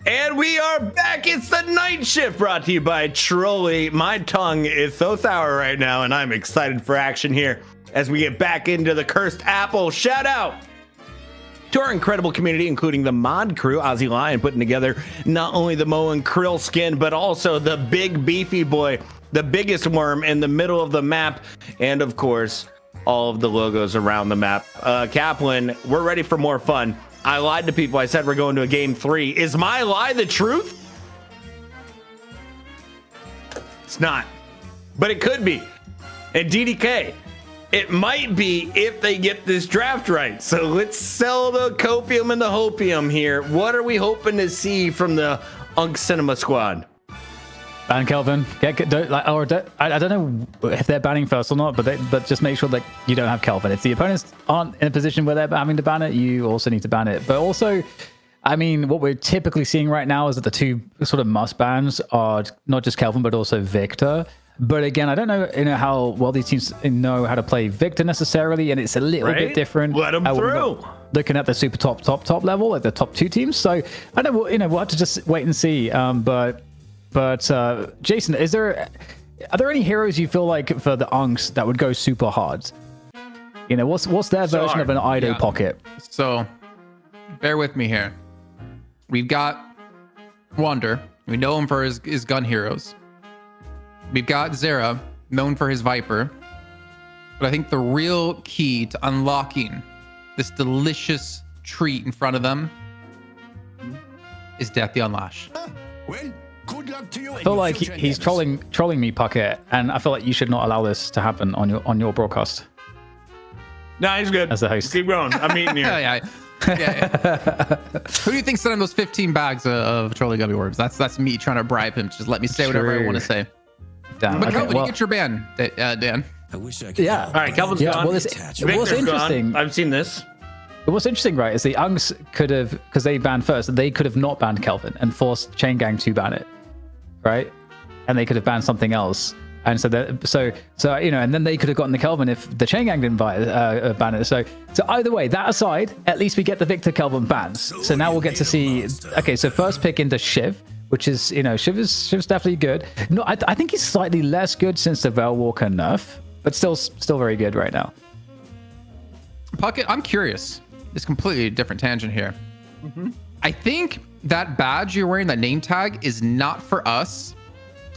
And we are back. It's the night shift brought to you by Trolli. My tongue is so sour right now, and I'm excited for action here as we get back into the cursed apple. Shout out to our incredible community, including the mod crew, Ozzy Lion putting together not only the Mo and Krill skin, but also the big beefy boy, the biggest worm in the middle of the map, and of course, all of the logos around the map. Kaplan, we're ready for more fun. I lied to people. I said we're going to a game 3. Is my lie the truth? It's not, but it could be. And DDK, it might be if they get this draft right. So let's sell the copium and the hopium here. What are we hoping to see from the Unk Cinema squad? Ban Kelvin. I don't know if they're banning first or not, but just make sure that you don't have Kelvin. If the opponents aren't in a position where they're having to ban it, you also need to ban it. But also, I mean, what we're typically seeing right now is that the two sort of must bans are not just Kelvin, but also Victor. But again, I don't know, how well these teams know how to play Victor necessarily, and it's a little bit different. Let them through. Looking at the super top level, like the top 2 teams. So I know, we'll have to just wait and see. But Jason, are there any heroes you feel like for the Unks that would go super hard? What's their version of an Ido pocket? So, bear with me here. We've got Wander. We know him for his gun heroes. We've got Zera, known for his Viper. But I think the real key to unlocking this delicious treat in front of them is Death the Unlash. Well, good luck to you. I feel like he's trolling me, Puckett, and I feel like you should not allow this to happen on your broadcast. No, he's good. As the host. Keep going. I'm eating here. yeah. Who do you think sent him those 15 bags of Trolli gummy worms? That's me trying to bribe him. Just let me say whatever I want to say. Damn. But Okay, Kelvin, you get your ban, Dan. I wish I could. Yeah. All right, Kelvin's gone. Well, what's Victor's interesting? gone. I've seen this. What's interesting, right, is the Unks could have, because they banned first, they could have not banned Kelvin and forced Chain Gang to ban it, right? And they could have banned something else. And so and then they could have gotten the Kelvin if the Chain Gang didn't ban it. So either way, that aside, at least we get the Victor Kelvin bans. So now we'll get to see. Okay, so first pick into Shiv, which is Shiv's definitely good. No, I think he's slightly less good since the Veilwalker nerf, but still very good right now. Puckett, I'm curious. It's completely different tangent here. I think that badge you're wearing, that name tag, is not for us.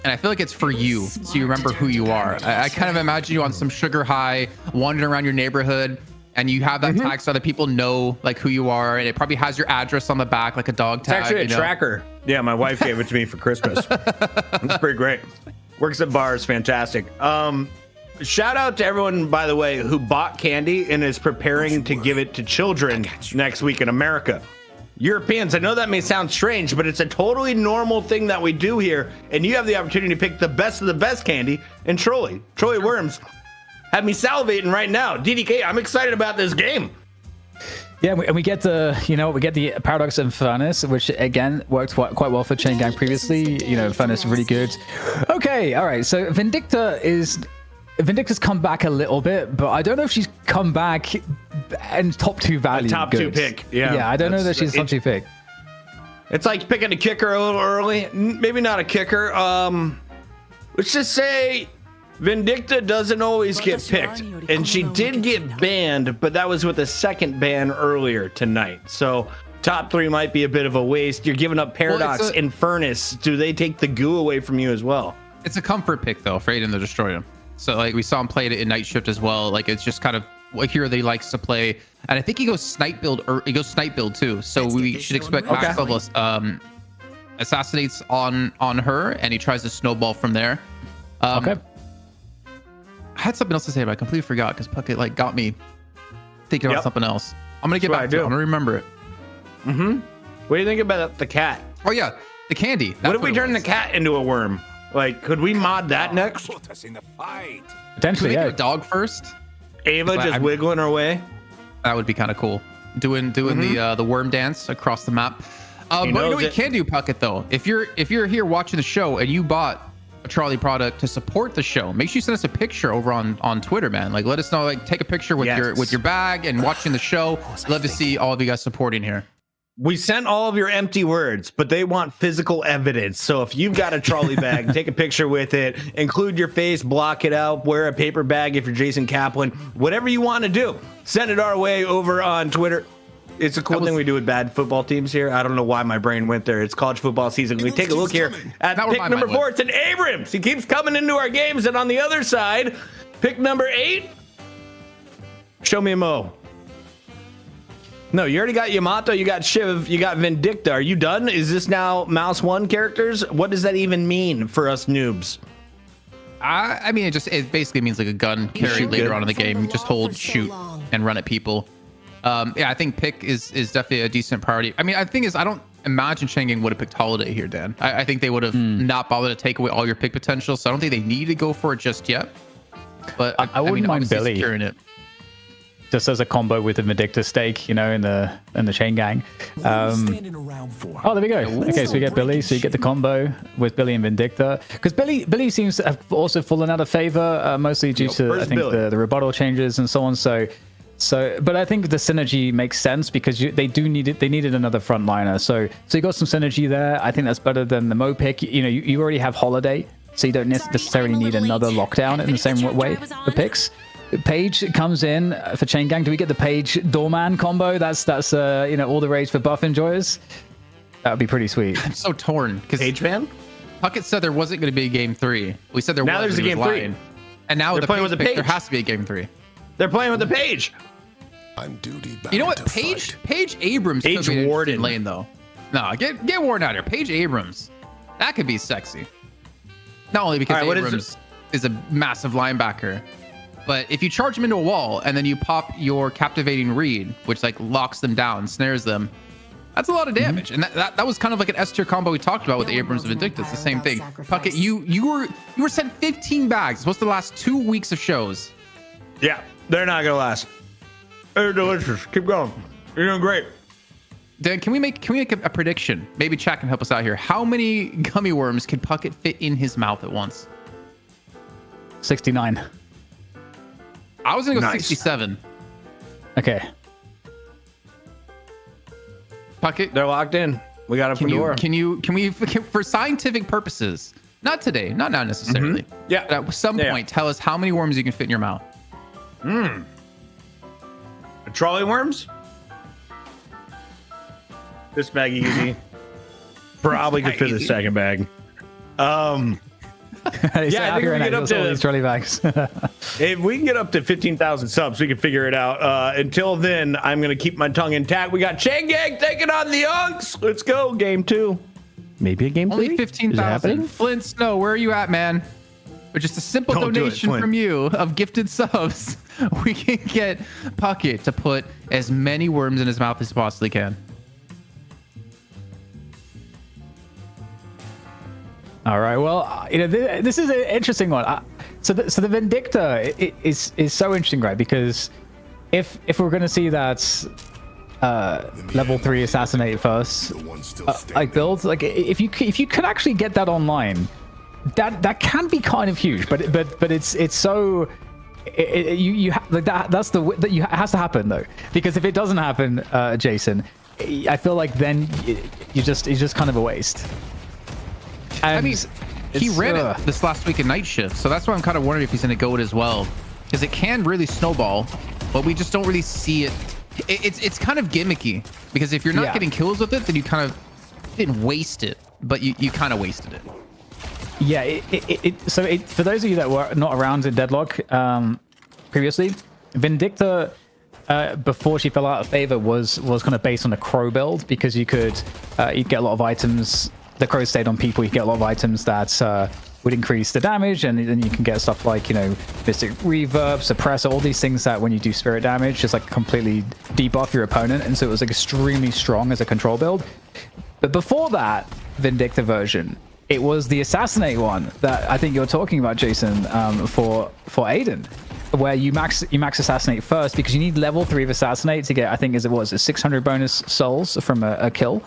And I feel like it's for you, so you remember who you are. I kind of imagine you on some sugar high, wandering around your neighborhood, and you have that tag so that people know like who you are, and it probably has your address on the back, like a dog tag. It's actually a tracker. Yeah, my wife gave it to me for Christmas. It's pretty great. Works at bars, fantastic. Shout out to everyone, by the way, who bought candy and is preparing to give it to children next week in America. Europeans, I know that may sound strange, but it's a totally normal thing that we do here, and you have the opportunity to pick the best of the best candy in Trolli. Trolli worms have me salivating right now. DDK, I'm excited about this game. Yeah, and we get the Paradox and Furnace, which again worked quite well for Chain Gang previously. Furnace really good. Okay, all right. So Vindicta's come back a little bit, but I don't know if she's come back and top 2 value. Top 2 pick. Yeah, I don't know that she's a top 2 pick. It's like picking a kicker a little early. Maybe not a kicker. Let's just say Vindicta doesn't always get picked, and she did get banned, but that was with a second ban earlier tonight. So top 3 might be a bit of a waste. You're giving up Paradox and Furnace. Do they take the goo away from you as well? It's a comfort pick though for Aiden the Destroyer. So like we saw him play it in Night Shift as well. Like it's just kind of what hero they likes to play, and I think he goes snipe build or he goes snipe build too. So we should expect max level assassinates on her, and he tries to snowball from there. Okay. I had something else to say, but I completely forgot because Puckett like got me thinking about something else. I'm gonna get back to it. I'm gonna remember it. What do you think about the cat? Oh yeah, the candy. What if we turn the cat into a worm? Like, could we mod that next? Potentially, yeah. A dog first. Ava just wiggling her way. That would be kind of cool. Doing the worm dance across the map. But you know what you can do, Puckett, though. If you're here watching the show and you bought a Trolli product to support the show, make sure you send us a picture over on Twitter, man. Like, let us know. Like, take a picture with your bag and watching the show. Love to see all of you guys supporting here. We sent all of your empty words, but they want physical evidence. So if you've got a Trolli bag, take a picture with it, include your face, block it out, wear a paper bag if you're Jason Kaplan, whatever you want to do, send it our way over on Twitter. It's a cool thing we do with bad football teams here. I don't know why my brain went there. It's college football season. We take a look here at pick number 4. It's an Abrams. He keeps coming into our games. And on the other side, pick number 8. Show me a Mo. No, you already got Yamato, you got Shiv, you got Vindicta. Are you done? Is this now Mouse 1 characters? What does that even mean for us noobs? I mean, it basically means like a gun carry later on in the game. You just hold, shoot, and run at people. Yeah, I think pick is definitely a decent priority. I mean, the thing is, I don't imagine Changing would have picked Holiday here, Dan. I think they would have not bothered to take away all your pick potential, so I don't think they need to go for it just yet. But I wouldn't mind Billy securing it. Just as a combo with the Vindicta stake, you know, in the chain gang. Oh, there we go. Okay, so we get Billy. So you get the combo with Billy and Vindicta. Because Billy seems to have also fallen out of favor, mostly due to I think the rebuttal changes and so on. So, but I think the synergy makes sense because they needed another frontliner. So you got some synergy there. I think that's better than the Mo pick. You know, you already have Holiday, so you don't necessarily need another lockdown in the same way for picks. Page comes in for Chain Gang. Do we get the Page Doorman combo? That's you know, all the rage for buff enjoyers. That would be pretty sweet. I'm so torn because Page man. Puckett said there wasn't going to be a game 3. We said there was. Now there's a game 3, and now they're playing with the Page. There has to be a game 3. They're playing with the Page. I'm duty bound. You know what? Page Abrams. Page Warden lane though. No, get Warden out here. Page Abrams. That could be sexy. Not only because Abrams is a massive linebacker. But if you charge them into a wall and then you pop your captivating read, which like locks them down, snares them, that's a lot of damage. And that was kind of like an S tier combo we talked about with Abrams and Vindicta. It's the same thing. Puckett, you were sent 15 bags. What's the last 2 weeks of shows? Yeah, they're not gonna last. They're delicious. Keep going. You're doing great. Dan, can we make a prediction? Maybe chat can help us out here. How many gummy worms can Puckett fit in his mouth at once? 69. I was gonna go 67. Okay. Puckett, they're locked in. We got it for door. Can we, for scientific purposes, not today, not now necessarily. Yeah. But at some point, tell us how many worms you can fit in your mouth. Trolli worms? This bag easy. Probably could fit the second bag. Yeah, I think we can get up to these Trolli bags. If we can get up to 15,000 subs, we can figure it out. Until then, I'm gonna keep my tongue intact. We got Chain Gang taking on the Unks. Let's go, game 2. Maybe a game 3. Only 15,000. Flint Snow, where are you at, man? With just a simple donation from you of gifted subs, we can get Puckett to put as many worms in his mouth as he possibly can. All right. Well, you know, this is an interesting one. So the Vindicta is so interesting, right? Because if we're going to see that level 3 assassinate first, like build, like if you could actually get that online, that can be kind of huge. But it's so you like that's that you has to happen though, because if it doesn't happen, Jason, I feel like then it's just kind of a waste. And, I mean, he ran it this last week in Night Shift, so that's why I'm kind of wondering if he's going to go it as well, because it can really snowball, but we just don't really see it. It's kind of gimmicky, because if you're not getting kills with it, then you kind of didn't waste it, but you kind of wasted it. Yeah, so for those of you that were not around in Deadlock previously, Vindicta, before she fell out of favor, was kind of based on a crow build, because you'd get a lot of items. The crow stayed on people. You get a lot of items that would increase the damage, and then you can get stuff like, Mystic Reverb, Suppressor, all these things that when you do spirit damage, just like completely debuff your opponent. And so it was like extremely strong as a control build. But before that Vindicta version, it was the Assassinate one that I think you're talking about, Jason, for Aiden, where you max Assassinate first, because you need level 3 of Assassinate to get, I think, it was 600 bonus souls from a kill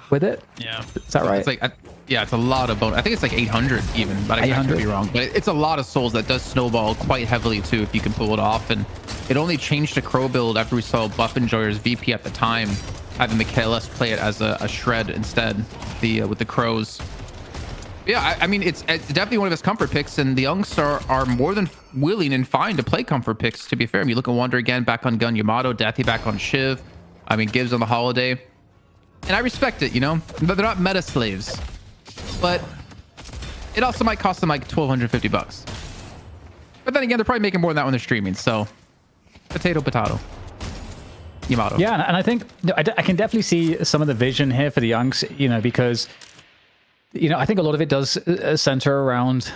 with it. Yeah, is that right? It's like it's a lot of bonus. I think it's like 800 even, but I could be wrong. But it's a lot of souls that does snowball quite heavily too if you can pull it off. And it only changed to crow build after we saw Buff Enjoyer's VP at the time having the KLS play it as a shred instead, with the crows. Yeah, I mean, it's definitely one of his comfort picks, and the Unks are more than willing and fine to play comfort picks, to be fair. I mean, you look at Wonder again, back on Gun Yamato, Dathi back on Shiv. I mean, Gibbs on the Holiday. And I respect it, but they're not meta slaves. But it also might cost them like $1,250. But then again, they're probably making more than that when they're streaming. So, potato. Yamato. Yeah, and I think I can definitely see some of the vision here for the Unks, because... I think a lot of it does center around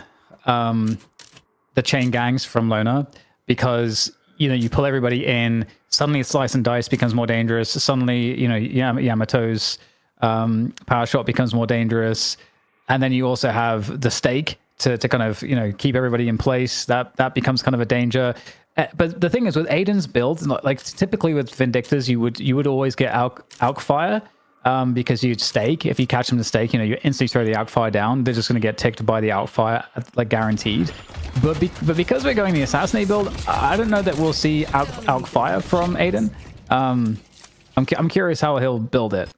the chain gangs from Lona, because, you pull everybody in, suddenly Slice and Dice becomes more dangerous. Suddenly, Yamato's power shot becomes more dangerous. And then you also have the stake to kind of, keep everybody in place. That becomes kind of a danger. But the thing is, with Aiden's build, like typically with Vindictas, you would always get Alk Fire. Because you'd stake. If you catch them to stake, you instantly throw the Outfire down. They're just going to get ticked by the Outfire, like guaranteed. But because we're going the Assassinate build, I don't know that we'll see Outfire from Aiden. I'm curious how he'll build it.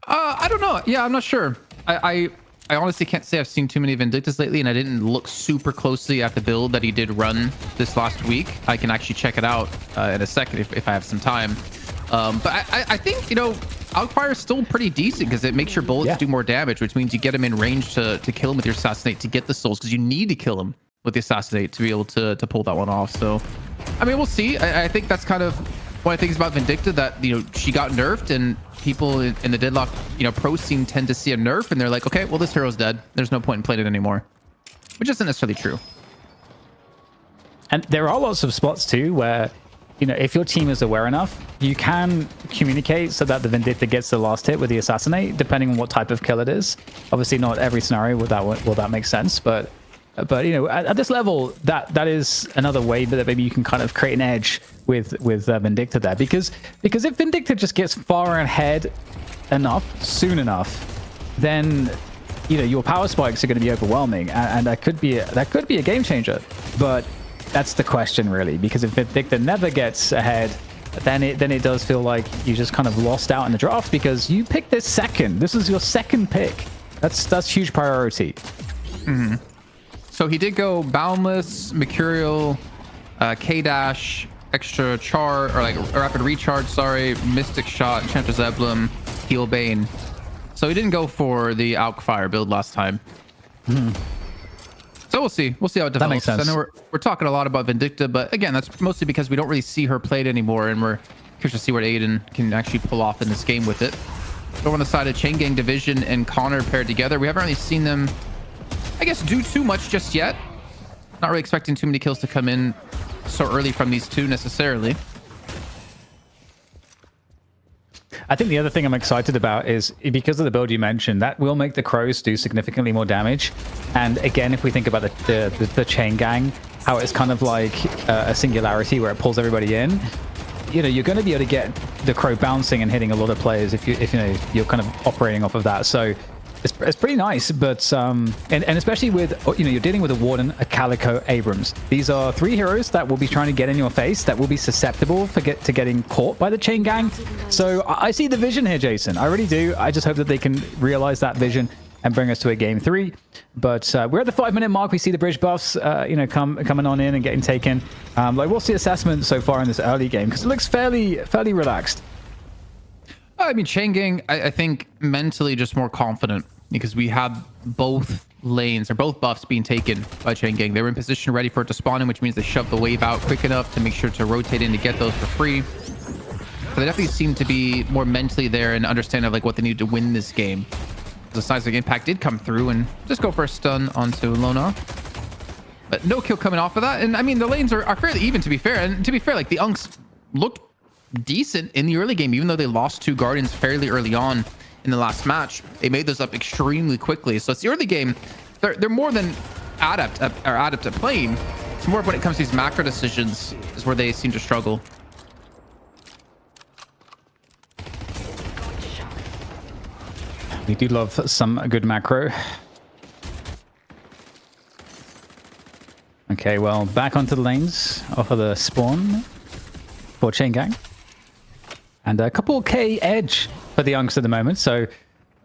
I don't know. Yeah, I'm not sure. I honestly can't say I've seen too many Vindictas lately, and I didn't look super closely at the build that he did run this last week. I can actually check it out in a second if I have some time. But I think, Outfire is still pretty decent, because it makes your bullets do more damage, which means you get him in range to kill him with your Assassinate to get the souls, because you need to kill him with the Assassinate to be able to pull that one off. So, I mean, we'll see. I think that's kind of one of the things about Vindicta, that, she got nerfed, and people in the Deadlock, pro scene tend to see a nerf, and they're like, okay, well, this hero's dead. There's no point in playing it anymore, which isn't necessarily true. And there are lots of spots, too, where... if your team is aware enough, you can communicate so that the Vindicta gets the last hit with the Assassinate, depending on what type of kill it is. Obviously, not every scenario will that make sense, but at this level, that is another way that maybe you can kind of create an edge with Vindicta there, because if Vindicta just gets far ahead enough, soon enough, then your power spikes are going to be overwhelming, and that could be a game changer, but. That's the question, really, because if Vindicta never gets ahead, then it does feel like you just kind of lost out in the draft, because you picked this second. This is your second pick. That's huge priority. Mm-hmm. So he did go Boundless, Mercurial, K-Dash, Extra Char, or like Rapid Recharge, sorry, Mystic Shot, Enchantress Emblem, Heal Bane. So he didn't go for the Outfire build last time. Mm. So we'll see. We'll see how it develops. That makes sense. I know we're talking a lot about Vindicta, but again, that's mostly because we don't really see her played anymore, and we're curious to see what Aiden can actually pull off in this game with it. Over on the side of Chain Gang Division and Connor paired together, we haven't really seen them, I guess, do too much just yet. Not really expecting too many kills to come in so early from these two necessarily. I think the other thing I'm excited about is, because of the build you mentioned, that will make the crows do significantly more damage. And again, if we think about the chain gang, how it's kind of like a singularity where it pulls everybody in, you're going to be able to get the crow bouncing and hitting a lot of players if you're kind of operating off of that. So it's pretty nice, but and especially with you're dealing with a Warden, a Calico, Abrams. These are three heroes that will be trying to get in your face, that will be susceptible to getting caught by the chain gang. So I see the vision here, Jason. I really do. I just hope that they can realize that vision and bring us to a game 3. But we're at the 5-minute mark. We see the bridge buffs, coming on in and getting taken. What's the assessment so far in this early game? Because it looks fairly relaxed. I mean, Chang'e, I think mentally just more confident because we had both lanes or both buffs being taken by Chang'e. They were in position ready for it to spawn in, which means they shoved the wave out quick enough to make sure to rotate in to get those for free. So they definitely seem to be more mentally there and understand like what they need to win this game. The seismic impact did come through and just go for a stun onto Lona. But no kill coming off of that. And I mean, the lanes are fairly even, to be fair. And to be fair, like the Unks looked decent in the early game, even though they lost 2 Guardians fairly early on in the last match. They made those up extremely quickly. So it's the early game. They're more than adept at playing. It's more of when it comes to these macro decisions is where they seem to struggle. We do love some good macro. Okay, well, back onto the lanes off of the spawn for Chang'e. And a couple K edge for the Unks at the moment, so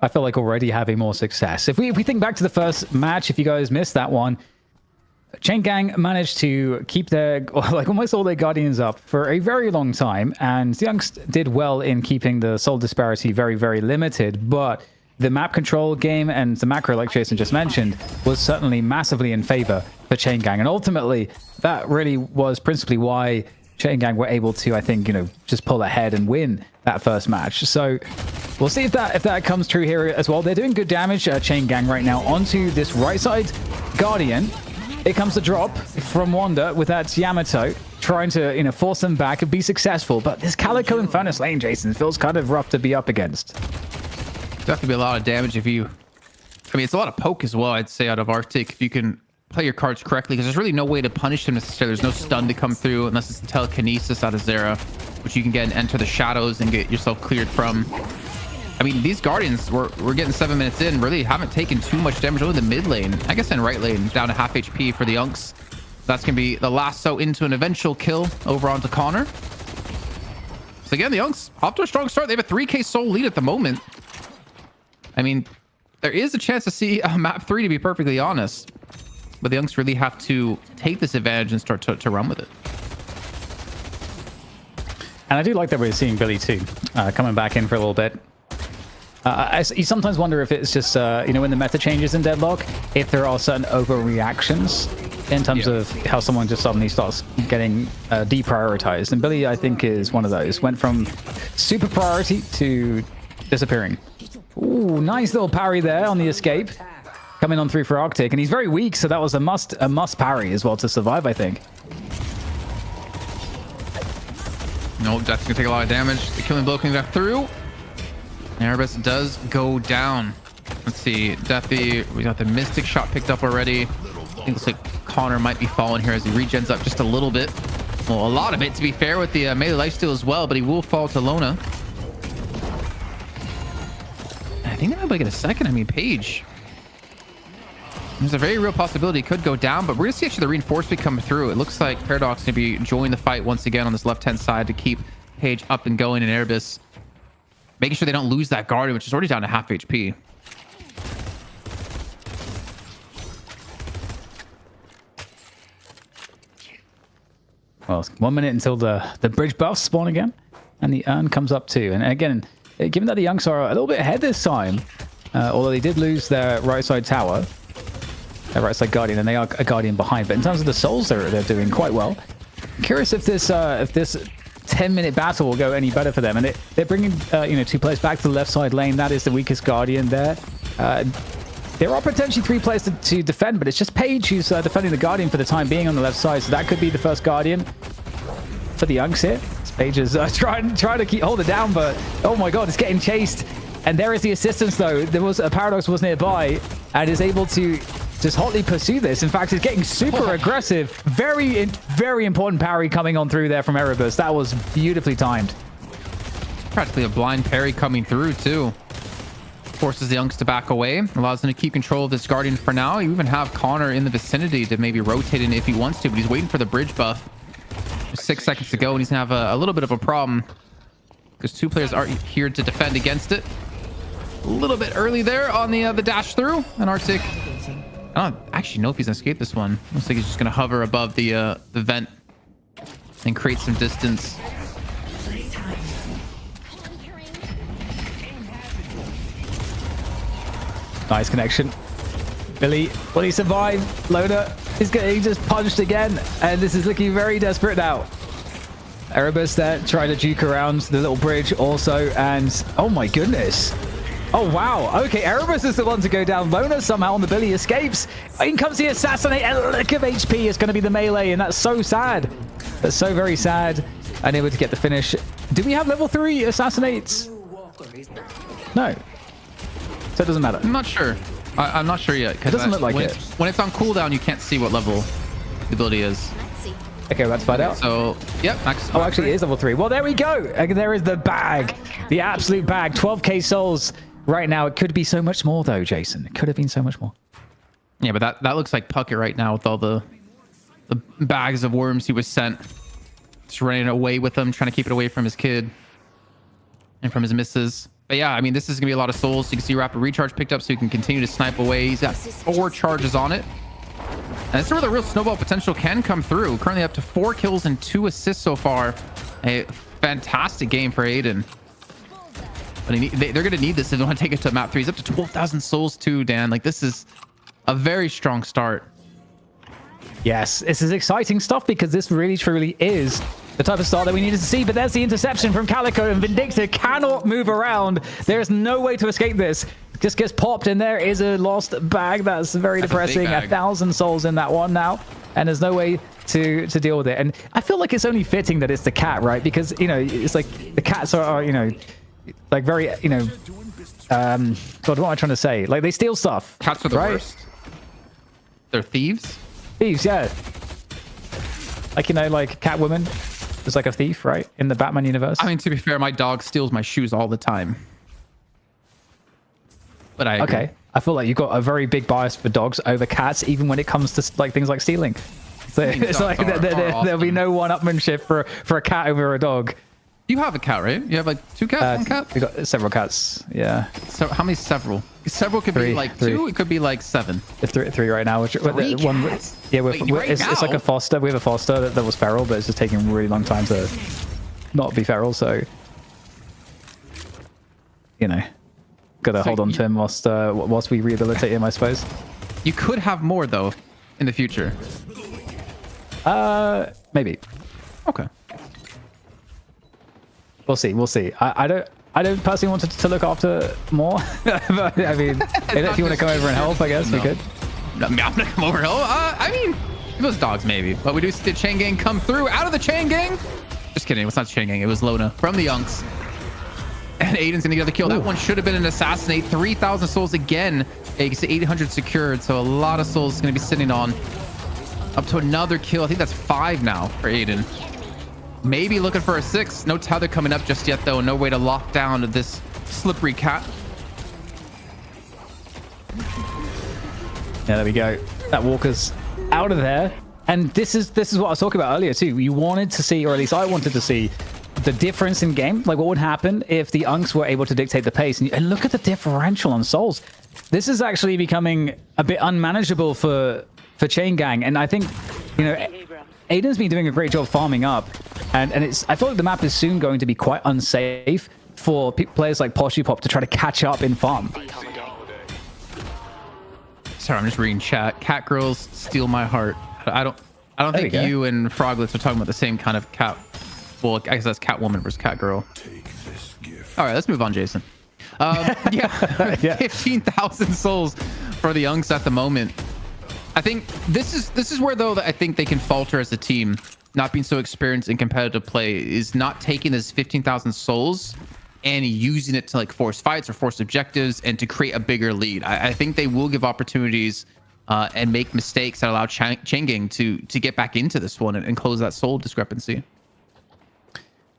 I feel like already having more success. If we think back to the first match, if you guys missed that one, Chang'e managed to keep their, like almost all their Guardians up for a very long time, and the Unks did well in keeping the soul disparity very, very limited, but the map control game and the macro, like Jason just mentioned, was certainly massively in favor for Chang'e, and ultimately, that really was principally why Chang'e were able to, I think, just pull ahead and win that first match. So we'll see if that comes true here as well. They're doing good damage, Chang'e right now, onto this right side Guardian. It comes the drop from Wanda with that Yamato, trying to, force them back and be successful. But this Calico Infernus lane, Jason, feels kind of rough to be up against. Definitely be a lot of damage if you... I mean, it's a lot of poke as well, I'd say, out of Arctic, if you can play your cards correctly, because there's really no way to punish him necessarily. There's no stun to come through unless it's the telekinesis out of Zera, which you can get and enter the shadows and get yourself cleared from. I mean, these Guardians, we're getting 7 minutes in, really haven't taken too much damage. Only the mid lane, I guess in right lane, down to half HP for the Unks. That's going to be the lasso into an eventual kill over onto Connor. So again, the Unks off to a strong start. They have a 3k soul lead at the moment. I mean, there is a chance to see map 3, to be perfectly honest. But the Unks really have to take this advantage and start to run with it. And I do like that we're seeing Billy too, coming back in for a little bit. You sometimes wonder if it's just, when the meta changes in Deadlock, if there are certain overreactions in terms of how someone just suddenly starts getting deprioritized. And Billy, I think, is one of those. Went from super priority to disappearing. Ooh, nice little parry there on the escape. Coming on through for Arctic, and he's very weak, so that was a must parry as well to survive, I think. No, that's gonna take a lot of damage. The killing blow can get through. Erebus does go down. Let's see, Deathy, we got the Mystic shot picked up already. I think it looks like Connor might be falling here as he regens up just a little bit. Well, a lot of it, to be fair, with the melee lifesteal as well, but he will fall to Lona. I think they might get a second. I mean, Paige. There's a very real possibility it could go down, but we're going to see actually the reinforcement come through. It looks like Paradox going to be joining the fight once again on this left-hand side to keep Paige up and going, and Erebus making sure they don't lose that Guardian, which is already down to half HP. Well, 1 minute until the bridge buffs spawn again, and the urn comes up too. And again, given that the Unks are a little bit ahead this time, although they did lose their right side tower, their right side Guardian, and they are a Guardian behind. But in terms of the souls, they're doing quite well. I'm curious if this 10-minute battle will go any better for them. And they're bringing 2 players back to the left side lane. That is the weakest Guardian there. There are potentially 3 players to defend, but it's just Paige who's defending the Guardian for the time being on the left side. So that could be the first Guardian for the Unks here. Paige is trying to hold it down, but oh my god, it's getting chased. And there is the assistance though. There was a Paradox was nearby and is able to just hotly pursue this. In fact, it's getting super aggressive. Very, very important parry coming on through there from Erebus. That was beautifully timed. Practically a blind parry coming through too. Forces the Unks to back away. Allows them to keep control of this Guardian for now. You even have Connor in the vicinity to maybe rotate in if he wants to, but he's waiting for the bridge buff. There's 6 seconds to go, and he's gonna have a little bit of a problem because 2 players aren't here to defend against it. A little bit early there on the dash through. And Arctic, I don't actually know if he's gonna escape this one. Looks like he's just gonna hover above the vent and create some distance. Nice connection. Billy, will he survive? Loner is getting just punched again, and this is looking very desperate now. Erebus there trying to juke around the little bridge also, and oh my goodness. Oh wow, okay, Erebus is the one to go down. Loner somehow on the Billy escapes. In comes the assassinate, and a lick of HP is going to be the melee, and that's so sad. That's so very sad. Unable to get the finish. Do we have level 3 assassinates? No. So it doesn't matter. I'm not sure. I'm not sure yet. It doesn't look like when it. When it's on cooldown, you can't see what level the ability is. Okay, let's find out. So, yep. Max, Oh, actually, it is level 3. Well, there we go. There is the bag. The absolute bag. 12k souls right now. It could be so much more, though, Jason. It could have been so much more. Yeah, but that looks like Puckett right now with all the bags of worms he was sent. Just running away with them, trying to keep it away from his kid and from his missus. But yeah, I mean, this is going to be a lot of souls. You can see rapid recharge picked up so you can continue to snipe away. He's got 4 charges on it. And that's where the real snowball potential can come through. Currently up to 4 kills and 2 assists so far. A fantastic game for Aiden. But they're going to need this if they want to take it to map 3. He's up to 12,000 souls too, Dan. Like, this is a very strong start. Yes, this is exciting stuff because this really, truly is the type of start that we needed to see. But there's the interception from Calico, and Vindicta cannot move around. There's no way to escape this. Just gets popped, and there is a lost bag. That's very depressing. 1,000 souls in that one now, and there's no way to deal with it. And I feel like it's only fitting that it's the cat, right? Because, you know, it's like the cats are, you know, like very, you know, God, what am I trying to say? Like, they steal stuff. Cats are the right? worst. They're thieves. Thieves, yeah. Like, you know, like Catwoman is like a thief, right? In the Batman universe. I mean, to be fair, my dog steals my shoes all the time. But I agree. Okay. I feel like you've got a very big bias for dogs over cats, even when it comes to like things like stealing. So it's like there'll be no one-upmanship for a cat over a dog. You have a cat, right? You have like 2 cats, 1 cat? We've got several cats, yeah. So how many several? Several could be like 2, it could be like 7. Three right now. Which, Three one, cats? yeah, It's like a foster. We have a foster that was feral, but it's just taking a really long time to not be feral, so, you know, gotta hold on to him whilst we rehabilitate him, I suppose. You could have more, though, in the future. Maybe. Okay. We'll see. I don't personally want to look after more. But I mean, if you want to come over and help, I guess we could. No, I'm gonna come over and help. I mean, if it was dogs, maybe. But we do see the chain gang come through out of the chain gang. Just kidding. It was not the chain gang. It was Lona from the Yunks. And Aiden's gonna get the kill. That one should have been an assassinate. 3,000 souls again. He gets 800 secured. So a lot of souls is gonna be sitting on. Up to another kill. I think that's 5 now for Aiden. Maybe looking for a 6. No tether coming up just yet, though. No way to lock down this slippery cat. Yeah, there we go. That Walker's out of there. And this is what I was talking about earlier, too. You wanted to see, or at least I wanted to see, the difference in game. Like, what would happen if the Unks were able to dictate the pace? And look at the differential on souls. This is actually becoming a bit unmanageable for Chain Gang. And I think, you know, Aiden's been doing a great job farming up, and I feel like the map is soon going to be quite unsafe for players like Poshupop to try to catch up in farm. Sorry, I'm just reading chat. Cat girls steal my heart. I don't think you and Froglets are talking about the same kind of cat. Well, I guess that's Catwoman versus Catgirl. All right, let's move on, Jason. Yeah, 15,000 souls for the Unks at the moment. I think this is where, though, I think they can falter as a team, not being so experienced in competitive play, is not taking this 15,000 souls and using it to like force fights or force objectives and to create a bigger lead. I think they will give opportunities and make mistakes that allow Chain Gang to get back into this one and close that soul discrepancy.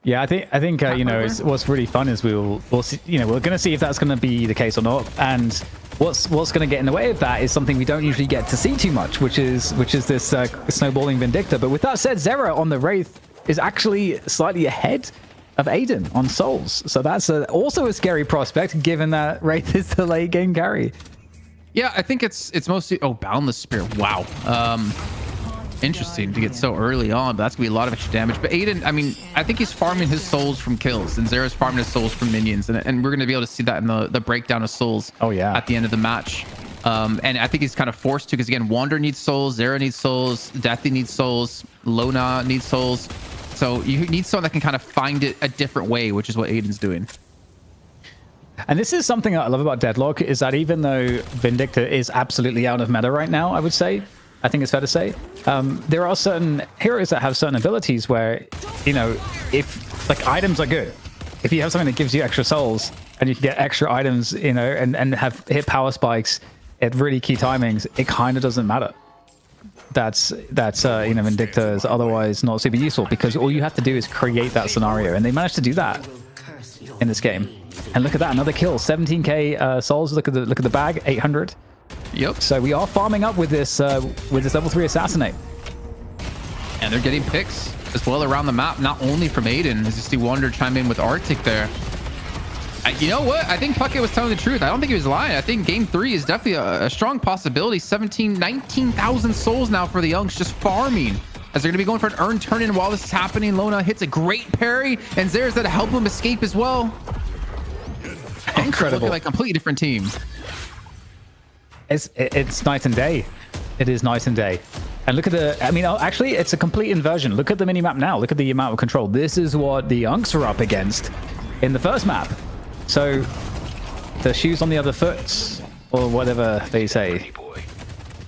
Yeah, I think you know, what's really fun is we'll see, you know, we're going to see if that's going to be the case or not, and what's going to get in the way of that is something we don't usually get to see too much, which is this snowballing Vindicta. But with that said, Zera on the Wraith is actually slightly ahead of Aiden on Souls. So that's also a scary prospect, given that Wraith is the late game carry. Yeah, I think it's mostly Boundless Spear. Wow. Interesting to get so early on, but that's gonna be a lot of extra damage. But Aiden, I mean, I think he's farming his souls from kills, and Zera's farming his souls from minions, and we're gonna be able to see that in the breakdown of souls. Oh yeah. At the end of the match. And I think he's kind of forced to, because again, Wander needs souls, Zera needs souls, Deathy needs souls, Lona needs souls. So you need someone that can kind of find it a different way, which is what Aiden's doing. And this is something I love about Deadlock, is that even though Vindictor is absolutely out of meta right now, I would say, I think it's fair to say, there are certain heroes that have certain abilities where, you know, if like items are good, if you have something that gives you extra souls and you can get extra items, you know, and have hit power spikes at really key timings, it kind of doesn't matter. That's you know, Vindictor is otherwise not super useful, because all you have to do is create that scenario, and they managed to do that in this game. And look at that, another kill, 17k souls. Look at the bag, 800. Yep. So we are farming up with this level 3 assassinate, and they're getting picks as well around the map, not only from Aiden, as you see Wander chime in with Arctic there. You know what? I think Puckett was telling the truth. I don't think he was lying. I think game 3 is definitely a strong possibility. 19,000 souls now for the Youngs, just farming, as they're going to be going for an earn turn in while this is happening. Lona hits a great parry, and Zera's there to help him escape as well. Incredible. Looking like a completely different team. It's night and day. It is night and day. And look at the, I mean, actually, it's a complete inversion. Look at the minimap now. Look at the amount of control. This is what the Unks are up against in the first map. So the shoes on the other foot, or whatever they say.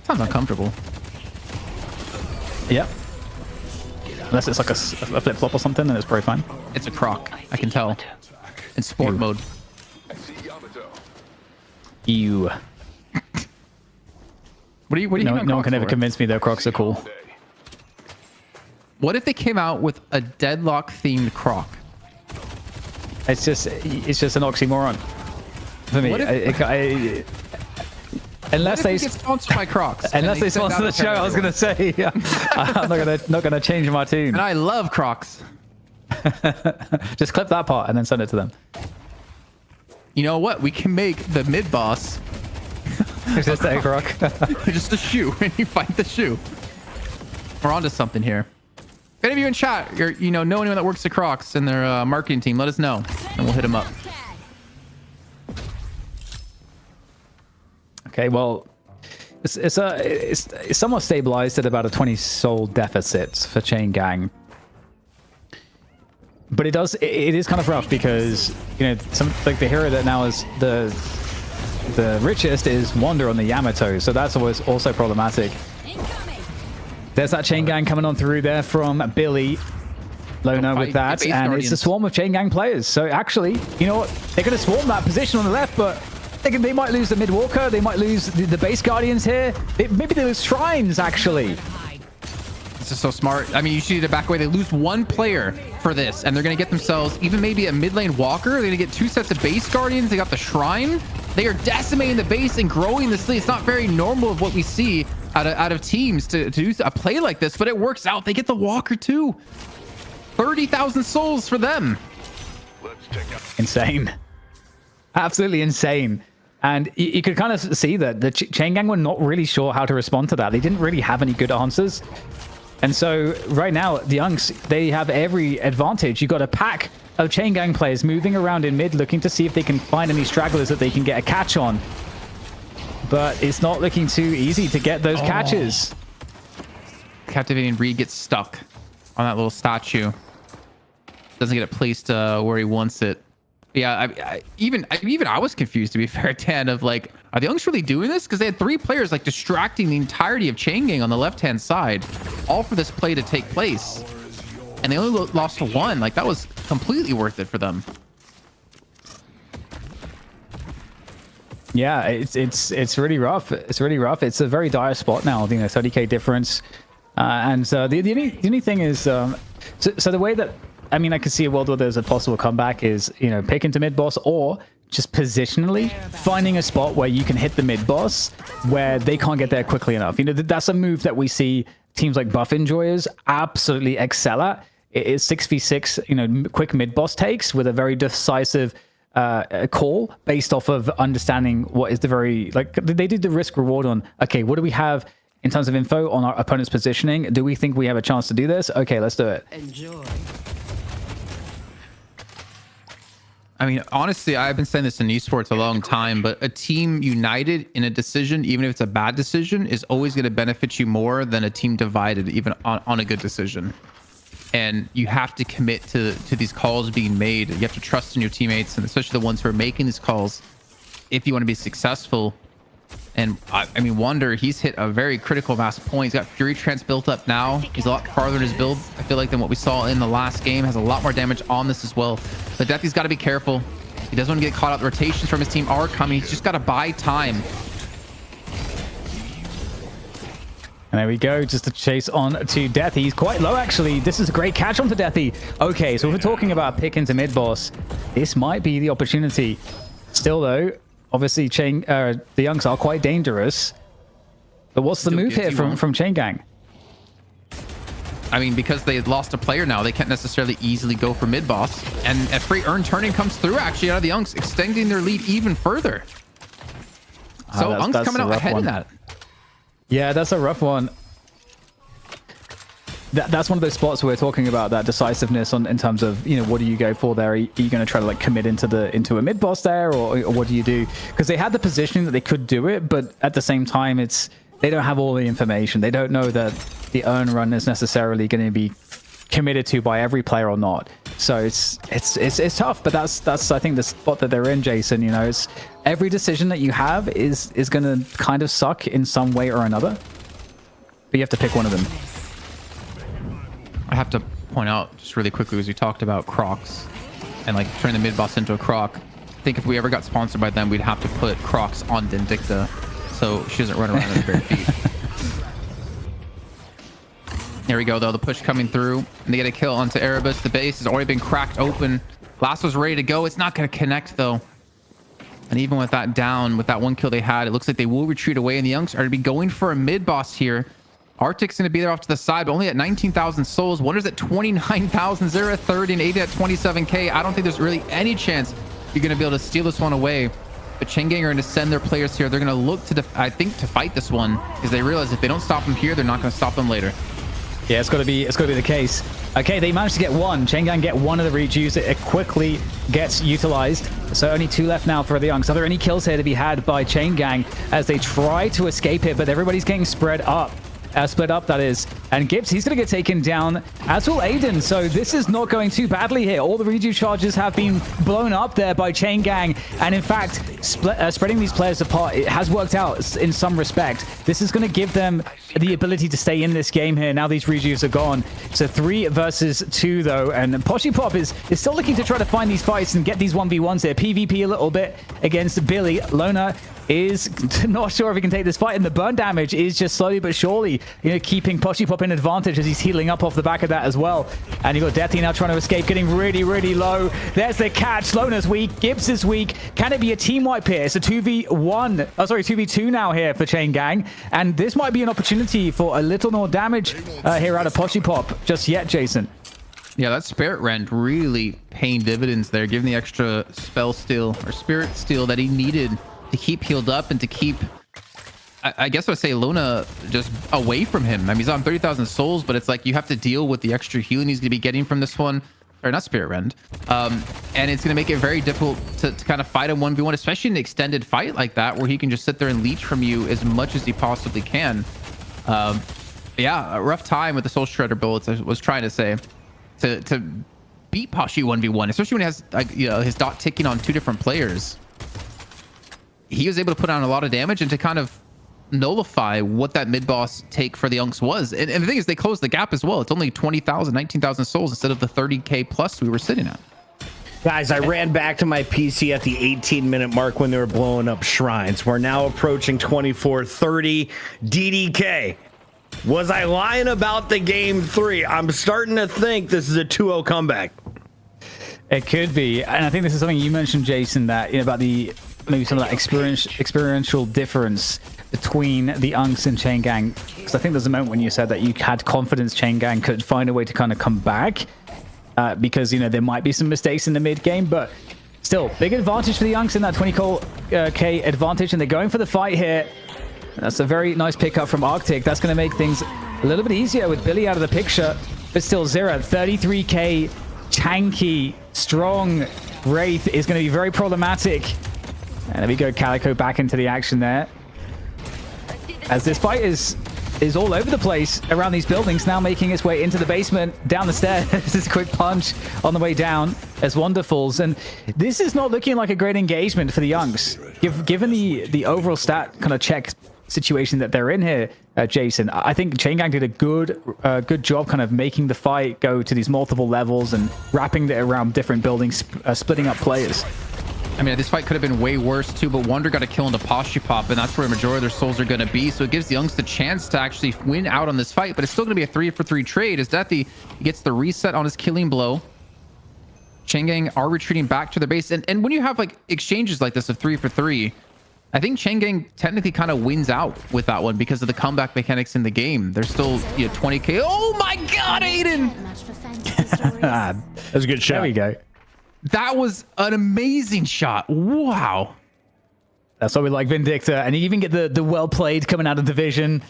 Sounds uncomfortable. Yep. Unless it's like a flip-flop or something, then it's probably fine. It's a croc, I can tell. In sport mode. Ew. What do you no one can ever convince me their Crocs are cool. What if they came out with a Deadlock themed Croc? It's just an oxymoron for me. Unless they get sponsored by Crocs. Unless they sponsor the show, I was gonna say. I'm not gonna change my tune. And I love Crocs. Just clip that part and then send it to them. You know what? We can make the mid boss It's just a croc. just a shoe, and you fight the shoe. We're onto something here. If any of you in chat, know anyone that works at Crocs in their marketing team, let us know, and we'll hit them up. Okay, well, it's somewhat stabilized at about a 20 soul deficit for Chain Gang. But it is kind of rough, because, you know, like the hero that now is the richest is Wander on the Yamato, so that's always also problematic. There's that Chain Gang coming on through there from Billy. Lona with that, and it's a swarm of Chain Gang players. So actually, you know what? They're going to swarm that position on the left, but they might lose the mid walker. They might lose the base guardians here. Maybe they lose shrines, actually. This is so smart. I mean, you see the back away. They lose one player for this, and they're going to get themselves even maybe a mid lane walker. They're going to get 2 sets of base guardians. They got the shrine. They are decimating the base and growing this lead. It's not very normal of what we see out of teams to do a play like this, but it works out. They get the walker too. 30,000 souls for them. Insane. Absolutely insane. And you could kind of see that the Chain Gang were not really sure how to respond to that. They didn't really have any good answers. And so right now, the Unks, they have every advantage. You've got a pack of Chain Gang players moving around in mid, looking to see if they can find any stragglers that they can get a catch on. But it's not looking too easy to get those catches. Captivating Reed gets stuck on that little statue. Doesn't get it placed where he wants it. Yeah, even I was confused, to be fair, Dan, of like, are the Unks really doing this? Because they had 3 players like distracting the entirety of Chain Gang on the left-hand side, all for this play to take place. And they only lost to 1. Like, that was completely worth it for them. Yeah, it's really rough. It's really rough. It's a very dire spot now. You know, 30k difference. The only thing is, so the way that, I mean, I could see a world where there's a possible comeback is, you know, pick into mid boss, or just positionally finding a spot where you can hit the mid boss where they can't get there quickly enough. You know, that's a move that we see teams like Buff Enjoyers absolutely excel at, it is 6v6, you know, quick mid-boss takes with a very decisive call based off of understanding what is the very, like, they did the risk reward on, okay, what do we have in terms of info on our opponent's positioning? Do we think we have a chance to do this? Okay, let's do it. Enjoy. I mean, honestly, I've been saying this in esports a long time, but a team united in a decision, even if it's a bad decision, is always going to benefit you more than a team divided, even on a good decision. And you have to commit to these calls being made. You have to trust in your teammates, and especially the ones who are making these calls, if you want to be successful. And I mean, Wonder, he's hit a very critical mass point. He's got Fury Trance built up now. He's a lot farther in his build, I feel like, than what we saw in the last game. Has a lot more damage on this as well. But Deathy's got to be careful. He doesn't want to get caught out. The rotations from his team are coming. He's just got to buy time. And there we go, just to chase on to Deathy. He's quite low, actually. This is a great catch onto Deathy. Okay, so if we're talking about pick into mid-boss, this might be the opportunity. Still, though, obviously, the Youngs are quite dangerous. But what's the move here from Chain Gang? I mean, because they lost a player now, they can't necessarily easily go for mid-boss. And a free earn turning comes through, actually, out of the Youngs, extending their lead even further. So Youngs coming out ahead of that. Yeah, that's a rough one. That's one of those spots where we're talking about that decisiveness in terms of, you know, what do you go for there? Are you going to try to like commit into a mid boss there, or what do you do? Because they had the positioning that they could do it, but at the same time, they don't have all the information. They don't know that the earn run is necessarily going to be committed to by every player or not. So it's tough, but that's I think the spot that they're in, Jason. You know, it's every decision that you have is going to kind of suck in some way or another, but you have to pick one of them. I have to point out just really quickly, as we talked about Crocs and like turning the mid boss into a Croc. I think if we ever got sponsored by them, we'd have to put Crocs on Dindicta so she doesn't run around in bare feet. There we go, though. The push coming through, and they get a kill onto Erebus. The base has already been cracked open. Lasso's ready to go. It's not going to connect, though. And even with that down, with that one kill they had, it looks like they will retreat away, and the Youngs are going to be going for a mid boss here. Arctic's going to be there off to the side, but only at 19,000 souls. Wonder's at 29,000. Zero at 30 and 80 at 27k. I don't think there's really any chance you're going to be able to steal this one away. But Chain Gang are going to send their players here. They're going to look to, I think, to fight this one, because they realize if they don't stop them here, they're not going to stop them later. Yeah, it's got to be the case. Okay, they managed to get one. Chain Gang get one of the rejues. It quickly gets utilized. So only two left now for the Youngs. Are there any kills here to be had by Chain Gang as they try to escape it, but everybody's getting spread up. Split up, that is. And Gibbs, he's going to get taken down, as will Aiden. So this is not going too badly here. All the reju charges have been blown up there by Chain Gang. And in fact, spreading these players apart, it has worked out in some respect. This is going to give them the ability to stay in this game here. Now these rejus are gone. So 3 versus 2, though. And Poshipop is still looking to try to find these fights and get these 1v1s here. PvP a little bit against Billy. Lona is not sure if he can take this fight, and the burn damage is just slowly but surely, you know, keeping Poshipop in advantage as he's healing up off the back of that as well. And you've got Deathy now trying to escape, getting really, really low. There's the catch. Lona's weak. Gibbs is weak. Can it be a team wipe here? It's a 2v1. Oh, sorry, 2v2 now here for Chain Gang. And this might be an opportunity for a little more damage here out of Poshipop. Just yet, Jason. Yeah, that Spirit Rend really paying dividends there, giving the extra spell steal or spirit steal that he needed to keep healed up and to keep, I guess I would say, Luna just away from him. I mean, he's on 30,000 souls, but it's like you have to deal with the extra healing he's going to be getting from this one. Or not Spirit Rend. And it's going to make it very difficult to kind of fight him 1v1, especially in an extended fight like that, where he can just sit there and leech from you as much as he possibly can. Yeah, a rough time with the Soul Shredder bullets, I was trying to say. To beat Poshi 1v1, especially when he has, like, you know, his dot ticking on 2 different players. He was able to put on a lot of damage and to kind of nullify what that mid-boss take for the Unks was. And the thing is, they closed the gap as well. It's only 20,000, 19,000 souls instead of the 30k plus we were sitting at. Guys, I ran back to my PC at the 18-minute mark when they were blowing up shrines. We're now approaching 24:30 DDK. Was I lying about the game 3? I'm starting to think this is a 2-0 comeback. It could be. And I think this is something you mentioned, Jason, that, you know, about the maybe some of that experiential difference between the Unks and Chain Gang. Because I think there's a moment when you said that you had confidence Chain Gang could find a way to kind of come back. because, there might be some mistakes in the mid game, but still, big advantage for the Youngs in that 20k advantage, and they're going for the fight here. That's a very nice pickup from Arctic. That's going to make things a little bit easier with Billy out of the picture, but still, Zera, 33k, tanky, strong Wraith is going to be very problematic. And there we go, Calico back into the action there. As this fight is all over the place around these buildings, now making its way into the basement, down the stairs. This is a quick punch on the way down as Wonder falls. And this is not looking like a great engagement for the Youngs. Given the overall stat kind of check situation that they're in here, Jason, I think Chain Gang did a good job kind of making the fight go to these multiple levels and wrapping it around different buildings, splitting up players. I mean, this fight could have been way worse too, but Wonder got a kill into Pop, and that's where the majority of their souls are going to be. So it gives the Youngs the chance to actually win out on this fight, but it's still going to be a 3-for-3 trade as Deathy gets the reset on his killing blow. Chain Gang are retreating back to their base. And when you have like exchanges like this of 3-for-3, I think Chain Gang technically kind of wins out with that one because of the comeback mechanics in the game. They're still 20k. Oh my God, Aiden! That was a good shot. There we go. That was an amazing shot. Wow. That's why we like Vindictor. And you even get the well played coming out of Division,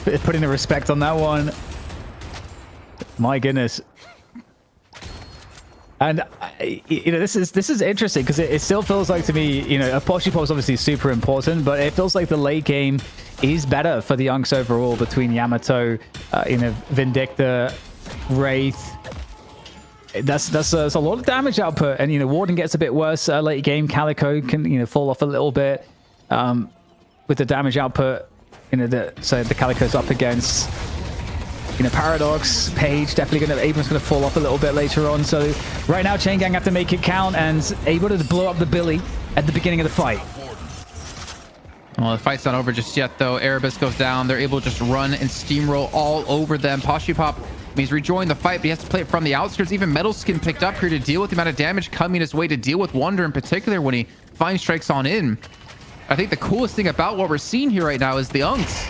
putting the respect on that one. My goodness. And this is interesting because it still feels like to me, a Poshi Pop is obviously super important, but it feels like the late game is better for the Youngs overall between Yamato, Vindictor, Wraith. That's a lot of damage output, and Warden gets a bit worse late game. Calico can fall off a little bit with the damage output. So the Calico's up against Paradox, Page. Definitely Abram's gonna fall off a little bit later on. So right now, Chain Gang have to make it count, and able to blow up the Billy at the beginning of the fight. Well, the fight's not over just yet, though. Erebus goes down. They're able to just run and steamroll all over them. Poshi Pop, he's rejoined the fight, but he has to play it from the outskirts. Even Metal Skin picked up here to deal with the amount of damage coming his way, to deal with Wonder in particular when he finally strikes on in. I think the coolest thing about what we're seeing here right now is the Unks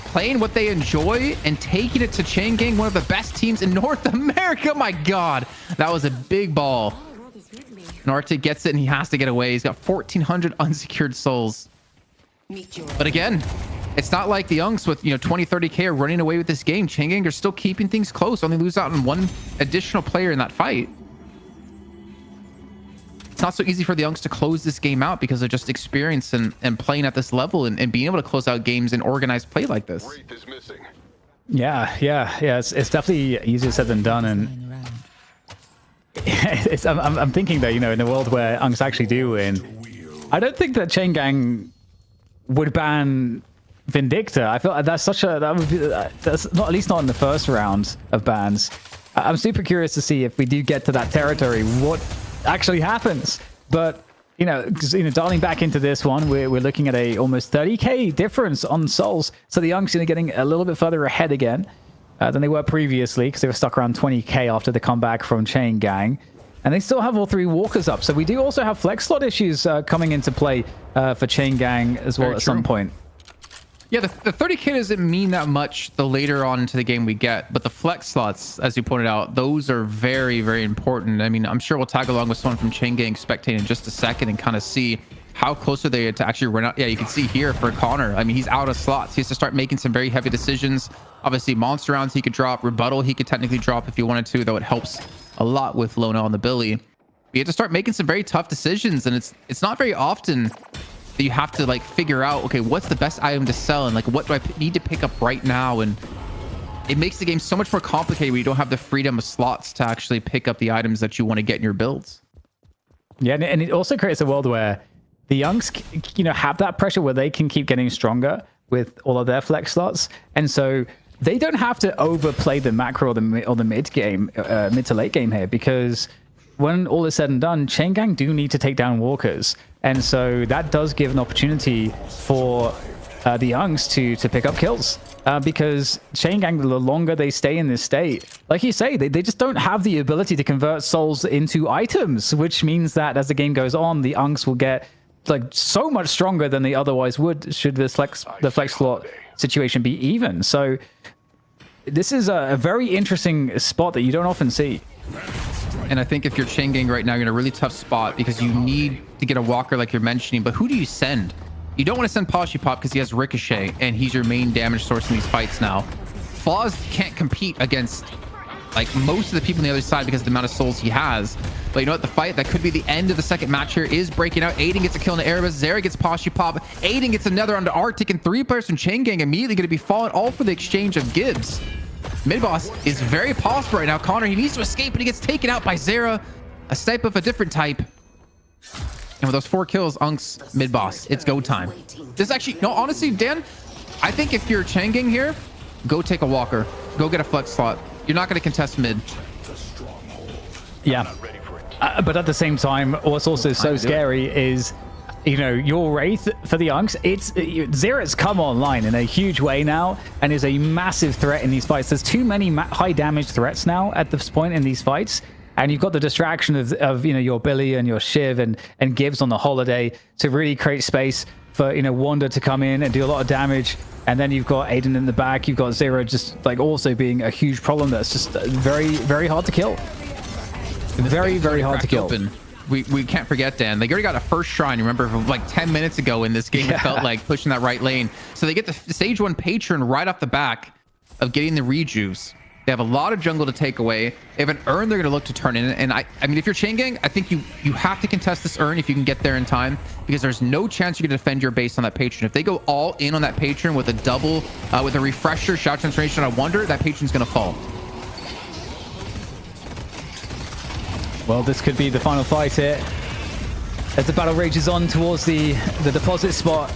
playing what they enjoy and taking it to Chain Gang, one of the best teams in North America. My God, that was a big ball. Norte gets it, and he has to get away. He's got 1,400 unsecured souls. But again, it's not like the Youngs with 20, 30k are running away with this game. Chain Gang are still keeping things close. Only lose out on one additional player in that fight. It's not so easy for the Youngs to close this game out because of just experience and playing at this level and being able to close out games and organized play like this. Yeah. It's definitely easier said than done, and I'm thinking that in a world where Unks actually do win, I don't think that Chain Gang would ban Vindictor. I feel like that's not, at least not in the first round of bans. I'm super curious to see if we do get to that territory, what actually happens. But dialing back into this one, we're looking at a almost 30k difference on souls. So the Youngs getting a little bit further ahead again than they were previously, because they were stuck around 20k after the comeback from Chain Gang. And they still have all three walkers up. So we do also have flex slot issues coming into play for Chain Gang as well. Very at true. Some point. Yeah, the 30k doesn't mean that much the later on into the game we get, but the flex slots, as you pointed out, those are very, very important. I mean, I'm sure we'll tag along with someone from Chain Gang spectating in just a second and kind of see how close are they to actually run out. Yeah, you can see here for Connor, I mean, he's out of slots. He has to start making some very heavy decisions. Obviously, monster rounds he could drop, rebuttal he could technically drop if he wanted to, though it helps a lot with Lona on the Billy. But you have to start making some very tough decisions, and it's not very often that you have to figure out, okay, what's the best item to sell, and what do I need to pick up right now? And it makes the game so much more complicated when you don't have the freedom of slots to actually pick up the items that you want to get in your builds. Yeah, and it also creates a world where the Youngs have that pressure where they can keep getting stronger with all of their flex slots, and so they don't have to overplay the macro or the mid game, mid to late game here, because when all is said and done, Chain Gang do need to take down walkers. And so that does give an opportunity for the Youngs to pick up kills. Because Chain Gang, the longer they stay in this state, like you say, they just don't have the ability to convert souls into items, which means that as the game goes on, the Unks will get so much stronger than they otherwise would should the flex slot situation be even. So this is a very interesting spot that you don't often see. And I think if you're chain gang right now, you're in a really tough spot because you need to get a walker like you're mentioning. But who do you send? You don't want to send Poshy Pop because he has Ricochet and he's your main damage source in these fights now. Flaws can't compete against like most of the people on the other side because of the amount of souls he has. But you know what? The fight that could be the end of the second match here is breaking out. Aiden gets a kill on the Erebus. Zera gets Poshy Pop. Aiden gets another onto Arctic, and 3-players from Chain Gang immediately going to be falling all for the exchange of Gibbs. Mid boss is very possible right now. Connor, he needs to escape, and he gets taken out by Zera, a snipe of a different type. And with those 4 kills, Unk's mid boss, it's go time. This actually, no, honestly, Dan, I think if you're Chain Gang here, go take a walker. Go get a flex slot. You're not going to contest mid. Yeah. But at the same time, what's also so scary is, you know, your Wraith for the Unks, Zera's come online in a huge way now and is a massive threat in these fights. There's too many high damage threats now at this point in these fights. And you've got the distraction of you know, your Billy and your Shiv and Gibbs on the holiday to really create space for, you know, Wanda to come in and do a lot of damage. And then you've got Aiden in the back. You've got Zera just like also being a huge problem that's just very, very hard to kill. Very, very hard to kill. Open. We can't forget, Dan. They already got a first shrine, remember, from like 10 minutes ago in this game. It felt like pushing that right lane. So they get the stage 1 patron right off the back of getting the rejuves. They have a lot of jungle to take away. They have an urn they're going to look to turn in. And I mean, if you're Chain Gang, I think you have to contest this urn if you can get there in time, because there's no chance you're going to defend your base on that patron. If they go all in on that patron with a double, with a refresher, shout transformation, I wonder that patron's going to fall. Well, this could be the final fight here as the battle rages on towards the deposit spot.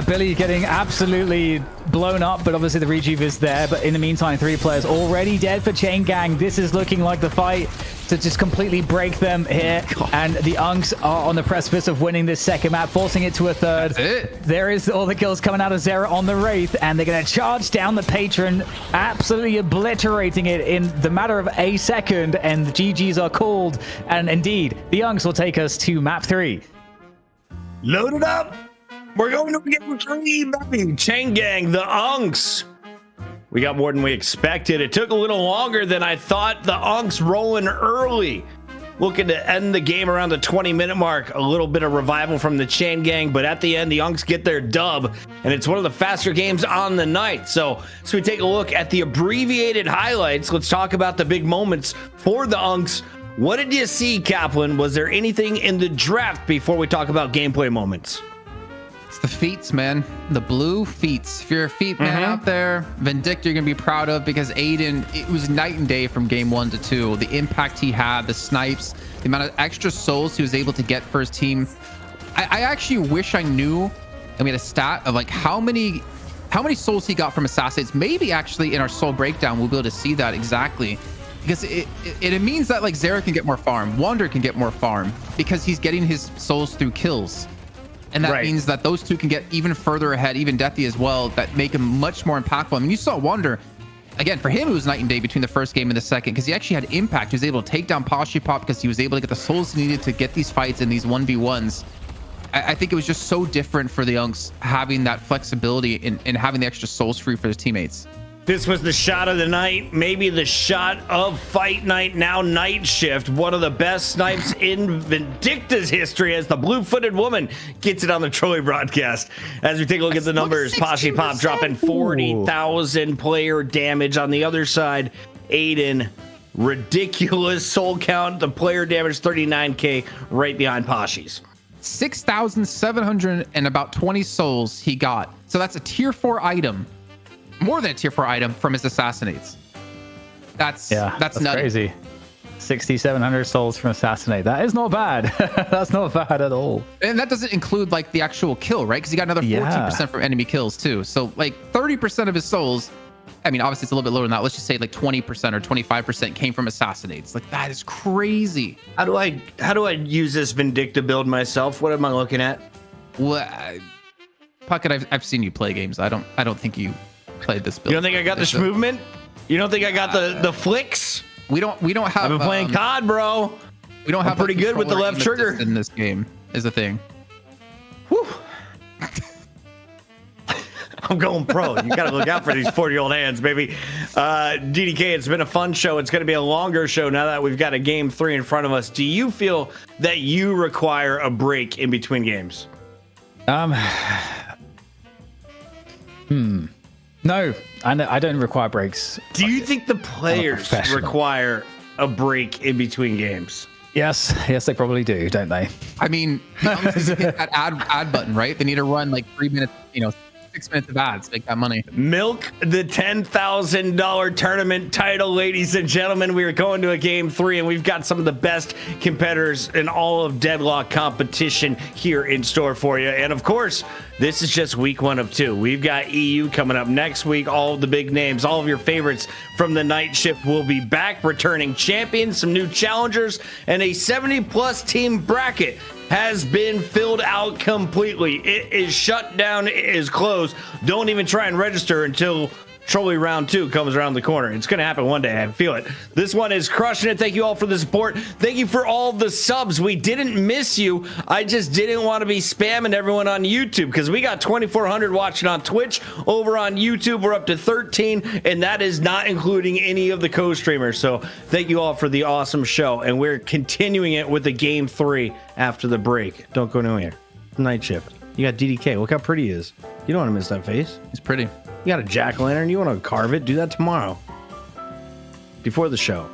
Billy getting absolutely blown up, but obviously the rejuve is there. But in the meantime, 3 players already dead for Chain Gang. This is looking like the fight to just completely break them here. And the Unks are on the precipice of winning this second map, forcing it to a third. That's it. There is all the kills coming out of Zera on the Wraith, and they're going to charge down the patron, absolutely obliterating it in the matter of a second. And the GGs are called. And indeed, the Unks will take us to map 3. Load it up. We're going to game 3, baby. Chain Gang, the Unks. We got more than we expected. It took a little longer than I thought. The Unks rolling early. Looking to end the game around the 20-minute mark. A little bit of revival from the Chain Gang, but at the end, the Unks get their dub, and it's one of the faster games on the night. So we take a look at the abbreviated highlights. Let's talk about the big moments for the Unks. What did you see, Kaplan? Was there anything in the draft before we talk about gameplay moments? It's the feats, man. The blue feats. If you're a feat man out there, Vindicta you're going to be proud of, because Aiden, it was night and day from game 1 to 2. The impact he had, the snipes, the amount of extra souls he was able to get for his team. I actually wish I knew, and we had a stat of like how many souls he got from assassinates. Maybe actually in our soul breakdown, we'll be able to see that exactly. Because it means that like Zera can get more farm, Wander can get more farm, because he's getting his souls through kills. And that means that those two can get even further ahead, even Deathy as well, that make him much more impactful. I mean, you saw Wander, again, for him, it was night and day between the first game and the second, because he actually had impact. He was able to take down Poshy Pop because he was able to get the souls he needed to get these fights and these 1v1s. I think it was just so different for the Unks having that flexibility and having the extra souls free for his teammates. This was the shot of the night, maybe the shot of fight night, now night shift. One of the best snipes in Vindicta's history as the blue-footed woman gets it on the Trolli broadcast. As we take a look at the numbers, Poshy Pop dropping 40,000 player damage. On the other side, Aiden, ridiculous soul count. The player damage 39K right behind Poshy's. 6,700 and about 20 souls he got. So that's a tier 4 item. More than a tier 4 item from his assassinates. That's nutty. Crazy. 6,700 souls from assassinate. That is not bad. That's not bad at all. And that doesn't include like the actual kill, right? Because he got another 14% from enemy kills too. So like 30% of his souls, I mean, obviously it's a little bit lower than that. Let's just say like 20% or 25% came from assassinates. Like that is crazy. How do I use this Vindicta build myself? What am I looking at? Well, Puckett, I've seen you play games. I don't think you played this build. You don't think I got the movement? You don't think I got the flicks? We don't have. I've been playing COD, bro. We don't have pretty good with the left trigger in this game. Is the thing. Whew. I'm going pro. You got to look out for these 40-year-old hands, baby. DDK, it's been a fun show. It's going to be a longer show now that we've got a game 3 in front of us. Do you feel that you require a break in between games? No, I don't require breaks. Do you think the players require a break in between games? Yes, they probably do, don't they? I mean, they hit that ad button, right? They need to run like 3 minutes, 6 minutes of ads to make that money. Milk the $10,000 tournament title, ladies and gentlemen. We are going to a game 3, and we've got some of the best competitors in all of Deadlock competition here in store for you. And of course, this is just week 1 of 2. We've got EU coming up next week. All of the big names, all of your favorites from the night shift will be back, returning champions, some new challengers, and a 70-plus team bracket has been filled out completely. It is shut down. It is closed. Don't even try and register until Trolli round 2 comes around the corner. It's going to happen one day. I feel it. This one is crushing it. Thank you all for the support. Thank you for all the subs. We didn't miss you. I just didn't want to be spamming everyone on YouTube because we got 2,400 watching on Twitch. Over on YouTube, we're up to 13, and that is not including any of the co-streamers. So thank you all for the awesome show, and we're continuing it with the game 3 after the break. Don't go nowhere. Night shift. You got DDK. Look how pretty he is. You don't want to miss that face. It's pretty. You got a jack-o'-lantern. You want to carve it? Do that tomorrow. Before the show.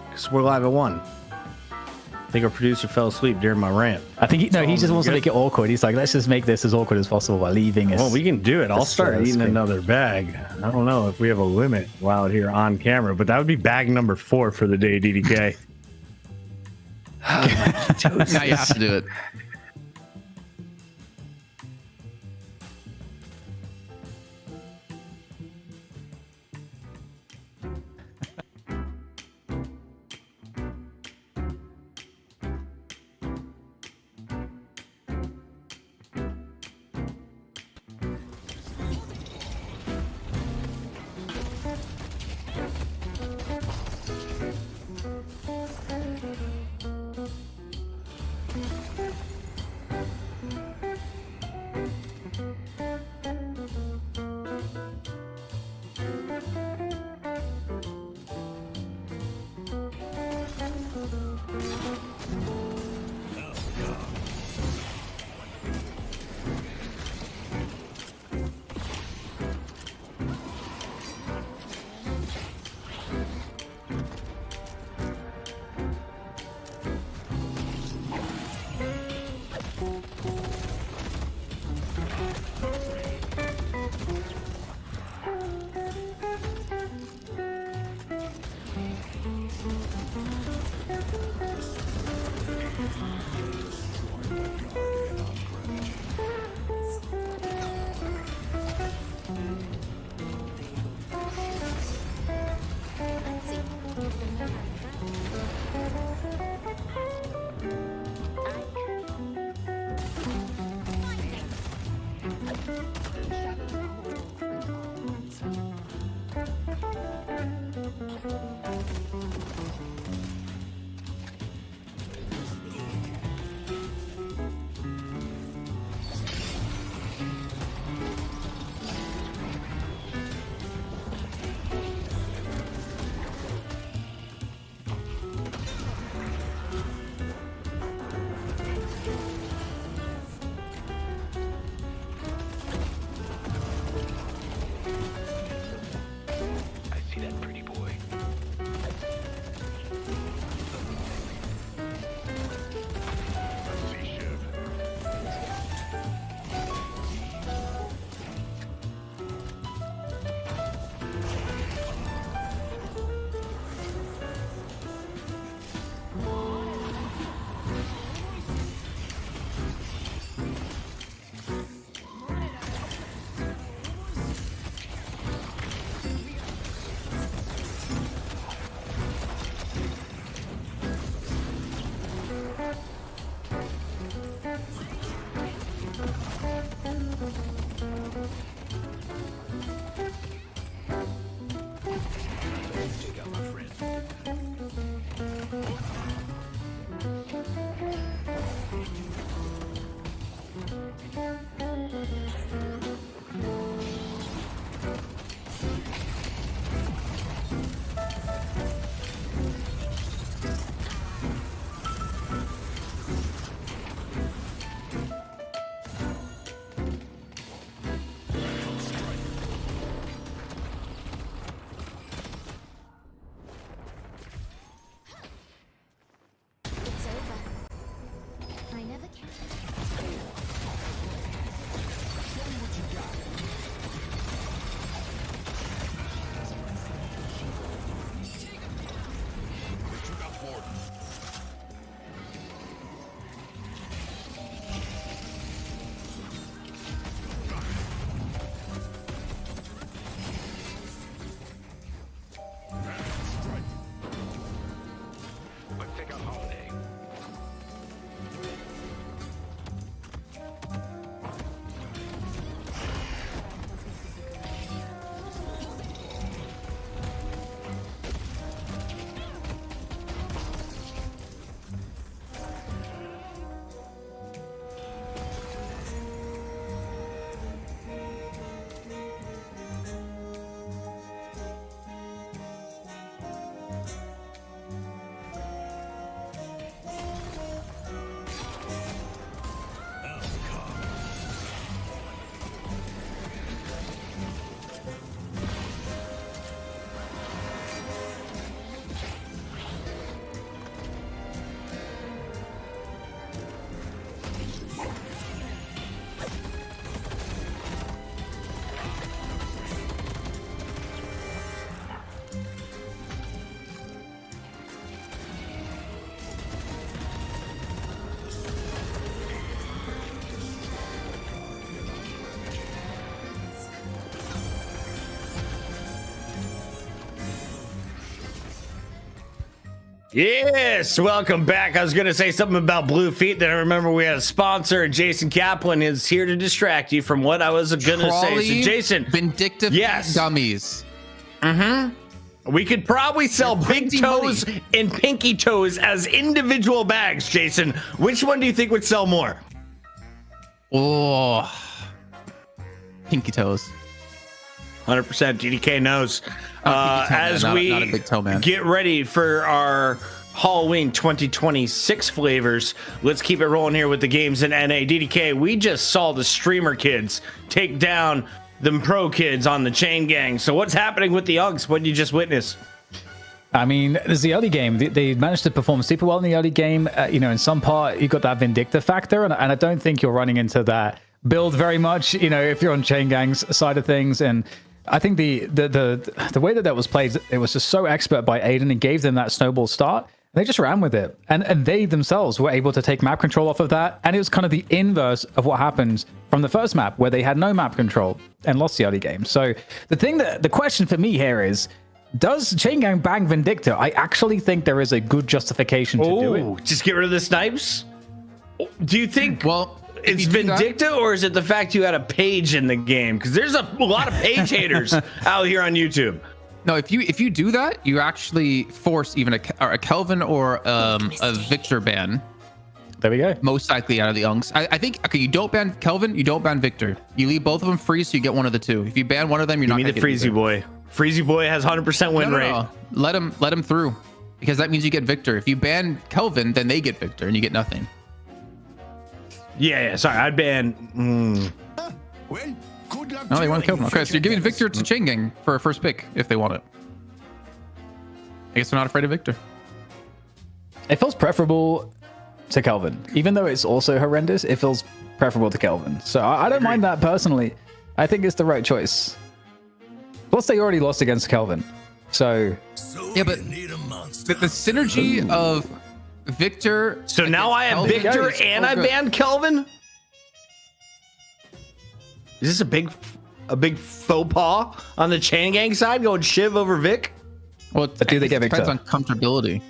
Because we're live at 1. I think our producer fell asleep during my rant. I think he just wants to make it awkward. He's like, let's just make this as awkward as possible by leaving us. Well, we can do it. I'll start eating another bag. I don't know if we have a limit while here on camera, but that would be bag number 4 for the day, DDK. Now you have to do it. Yes, welcome back. I was going to say something about Blue Feet, then I remember we had a sponsor. Jason Kaplan is here to distract you from what I was going to say. So, Jason, vindictive dummies. We could probably sell big toes and pinky toes as individual bags, Jason. Which one do you think would sell more? Oh, pinky toes. 100% DDK knows. As not we a big toe man. get ready for our Halloween 2026 flavors, let's keep it rolling here with the games in NA. DDK, we just saw the streamer kids take down the pro kids on the chain gang. So what's happening with the Uggs? What did you just witness? I mean, there's the early game. They managed to perform super well in the early game. In some part, you got that Vindicta factor, and I don't think you're running into that build very much, if you're on chain gang's side of things. And I think the way that was played, it was just so expert by Aiden and gave them that snowball start. They just ran with it. And they themselves were able to take map control off of that. And it was kind of the inverse of what happened from the first map, where they had no map control and lost the early game. So the question for me here is, does Chain Gang bang Vindicta? I actually think there is a good justification to do it. Just get rid of the snipes? Do you think... Well... It's Vindicta, or is it the fact you had a page in the game? Because there's a lot of page haters out here on YouTube. No, if you do that, you actually force even a Kelvin or a Victor ban. There we go. Most likely out of the Unks. I think, okay, you don't ban Kelvin, you don't ban Victor. You leave both of them free, so you get one of the two. If you ban one of them, you're not going to get Freezy Boy. Freezy Boy has 100% win rate. No. Let him through, because that means you get Victor. If you ban Kelvin, then they get Victor, and you get nothing. Yeah. Sorry, I'd ban. Well, good luck. No, they want Kelvin. Okay, so you're giving Victor to Chain Gang for a first pick if they want it. I guess they're not afraid of Victor. It feels preferable to Kelvin, even though it's also horrendous. It feels preferable to Kelvin, so I don't mind that personally. I think it's the right choice. Plus, they already lost against Kelvin, so yeah, but the synergy of Victor. So now I have Kelvin Victor and I banned Kelvin. Is this a big faux pas on the Chain Gang side, going Shiv over Vic? Well, do they get Victor? Depends on comfortability.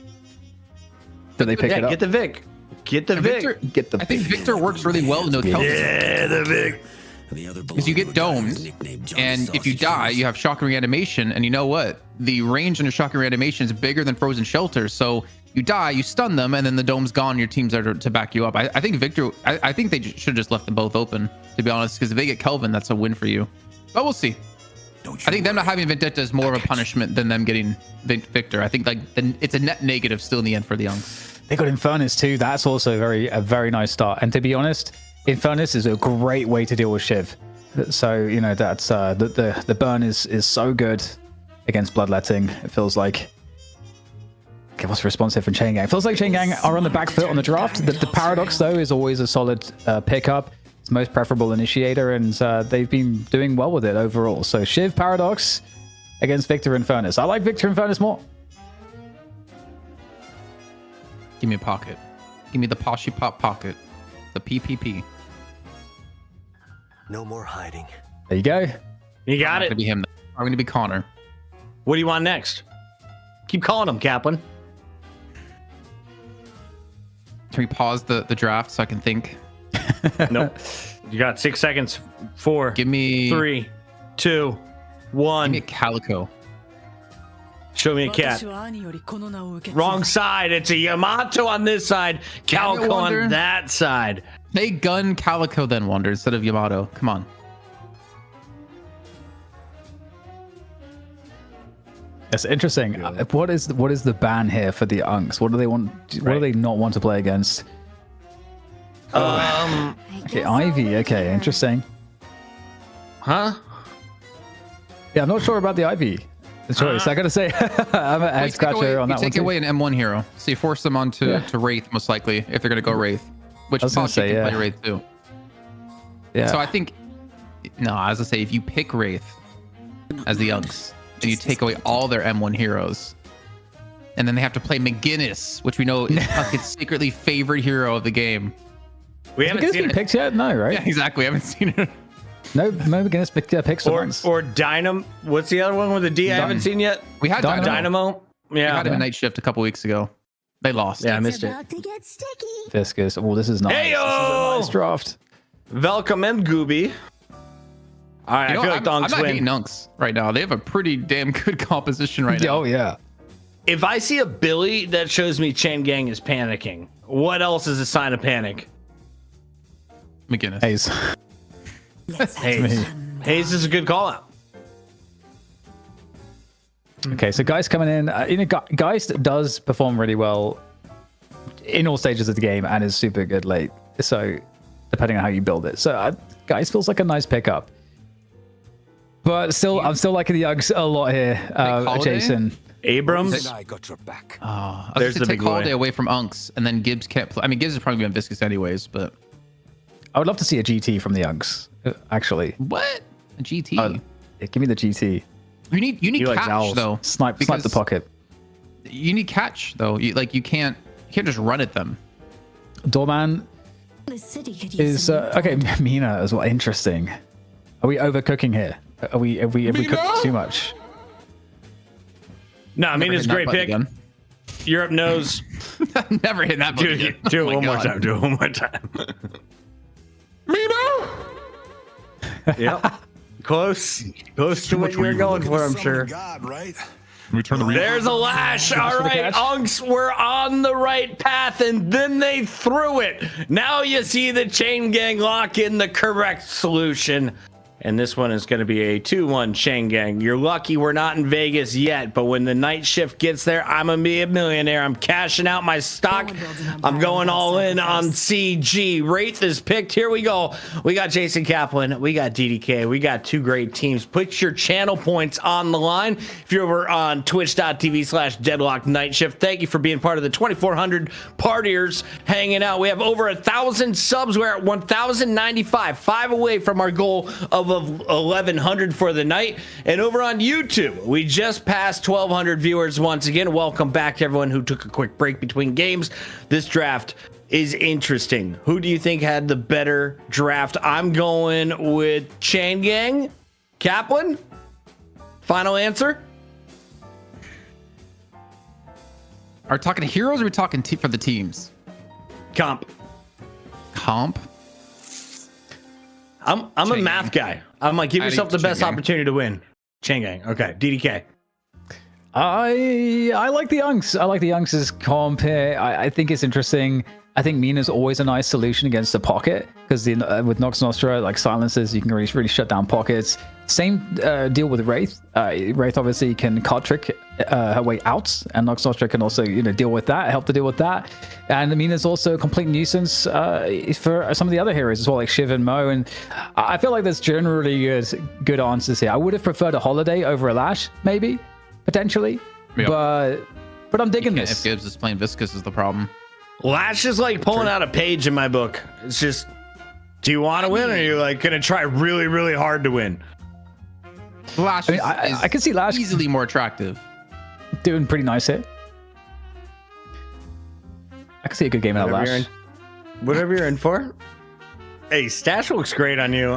Do they pick it up? Get the Vic. Get the Vic. Get the. I think Victor works really well in no Kelvin. Yeah, the Vic. Because you get domed, and if you die, you have shocking reanimation, and you know what? The range on your shocking reanimation is bigger than frozen shelter, so you die, you stun them, and then the dome's gone. Your team's there to back you up. I think Victor. I think they should have just left them both open, to be honest. Because if they get Kelvin, that's a win for you. But we'll see. I think them not having Vendetta is more of a punishment than them getting Victor. I think it's a net negative still in the end for the Youngs. They got Infernus too. That's also a very nice start. And to be honest, Infernus is a great way to deal with Shiv. So that's the burn is so good against bloodletting. It feels like. Okay, what's the response here from Chain Gang? It feels like Chain Gang are on the back foot on the draft. The Paradox, though, is always a solid pickup. It's most preferable initiator, and they've been doing well with it overall. So Shiv Paradox against Victor Infernus. I like Victor Infernus more. Give me a pocket. Give me the Poshy Pop pocket. The PPP. No more hiding. There you go. You got it. Gonna be him. I'm going to be Connor. What do you want next? Keep calling him, Kaplan. Can we pause the draft so I can think? Nope. You got 6 seconds. 4. Give me 3, 2, 1. Give me a Calico. Show me a cat. Wrong side. It's a Yamato on this side. Calico on that side. They gun Calico then, Wonder, instead of Yamato. Come on. That's interesting. What is the ban here for the Unks? What do they want? What do they not want to play against? Okay, Ivy. Okay, interesting. Huh? Yeah, I'm not sure about the Ivy. The choice. I gotta say, I'm a head scratcher on that one. You take away an M1 hero, so you force them onto to Wraith most likely if they're gonna go Wraith, which I was gonna say, can play Wraith too. Yeah. So I think, as I say, if you pick Wraith as the Unks, and you take away all their M1 heroes, and then they have to play McGinnis, which we know is Puckett's secretly favorite hero of the game. We haven't seen been picked yet? No, right? Yeah, exactly. I haven't seen it. No, McGinnis picks or Dynamo. What's the other one with the D? I haven't seen yet. We had Dynamo. We Yeah. had him in Night Shift a couple weeks ago. They lost. Yeah, I missed it. About to get sticky. Viscous. Oh, this is nice. This is a Heyo! nice draft. Welcome in, Gooby. All right, You know, I feel like the I'm Unks not win. hating Unks right now. They have a pretty damn good composition right now. Oh yeah. If I see a Billy, that shows me Chain Gang is panicking. What else is a sign of panic? McGinnis. Hayes. Hayes. Hayes is a good call out. Okay, so Geist coming in. Geist does perform really well in all stages of the game and is super good late. So depending on how you build it. So Geist feels like a nice pickup. But still, I'm still liking the Uggs a lot here, Holiday? Jason. Abrams. I got your back. I was There's going the to take big boy. Holiday away from Unks, and then Gibbs can't play. I mean, Gibbs is probably going to be on Viscous anyways, but... I would love to see a GT from the Uggs, actually. What? A GT? Yeah, give me the GT. You need He likes catch, owls. though. Snipe the because pocket. You need catch, though. You can't just run at them. Doorman The city could use is some new okay. blood. Mina as well. Interesting. Are we overcooking here? Have we cooked too much? No, I mean, it's a Never great hit that pick. button Europe knows. again. Never hit that button again. Do Oh it my one more God. time. Do it one more time. Yep. Close to what you were going for, I'm sure. God, right? There's a lash. All for the right, catch. Unks were on the right path, and then they threw it. Now you see the Chain Gang lock in the correct solution. And this one is going to be a 2-1 Chain Gang. You're lucky we're not in Vegas yet, but when the night shift gets there, I'm going to be a millionaire. I'm cashing out my stock. I'm going all in on CG. Wraith is picked. Here we go. We got Jason Kaplan. We got DDK. We got two great teams. Put your channel points on the line. If you're over on twitch.tv/Deadlock Night Shift, thank you for being part of the 2,400 partiers hanging out. We have over 1,000 subs. We're at 1,095, 5 away from our goal of 1,100 for the night. And over on YouTube, we just passed 1,200 viewers once again. Welcome back to everyone who took a quick break between games. This draft is interesting. Who do you think had the better draft? I'm going with Chain Gang. Kaplan? Final answer? Are we talking heroes or are we talking for the teams? Comp. Comp? I'm a Chain math Gang. guy. I'm like, give I'd yourself eat the Chain best Gang. opportunity to win. Chain Gang. Okay. DDK. I like the Unks. I like the Unks' comp here. I think it's interesting. I think Mina's always a nice solution against the pocket because with Nox Nostra, like silences, you can really shut down pockets. Same deal with Wraith. Wraith obviously can card trick her way out, and Nox Nostra can also deal with that, help to deal with that. And Mina's also a complete nuisance for some of the other heroes as well, like Shiv and Mo. And I feel like there's generally good answers here. I would have preferred a Holiday over a Lash, maybe, potentially, Yeah. but I'm digging If this. Gibbs is playing Viscous is the problem. Lash is like pulling out a page in my book. It's just, do you want to win or are you like going to try really, really hard to win? Lash I mean, is I can see Lash easily more attractive. doing pretty nice here. I can see a good game out of Lash. Whatever you're in for. Hey, Stash looks great on you.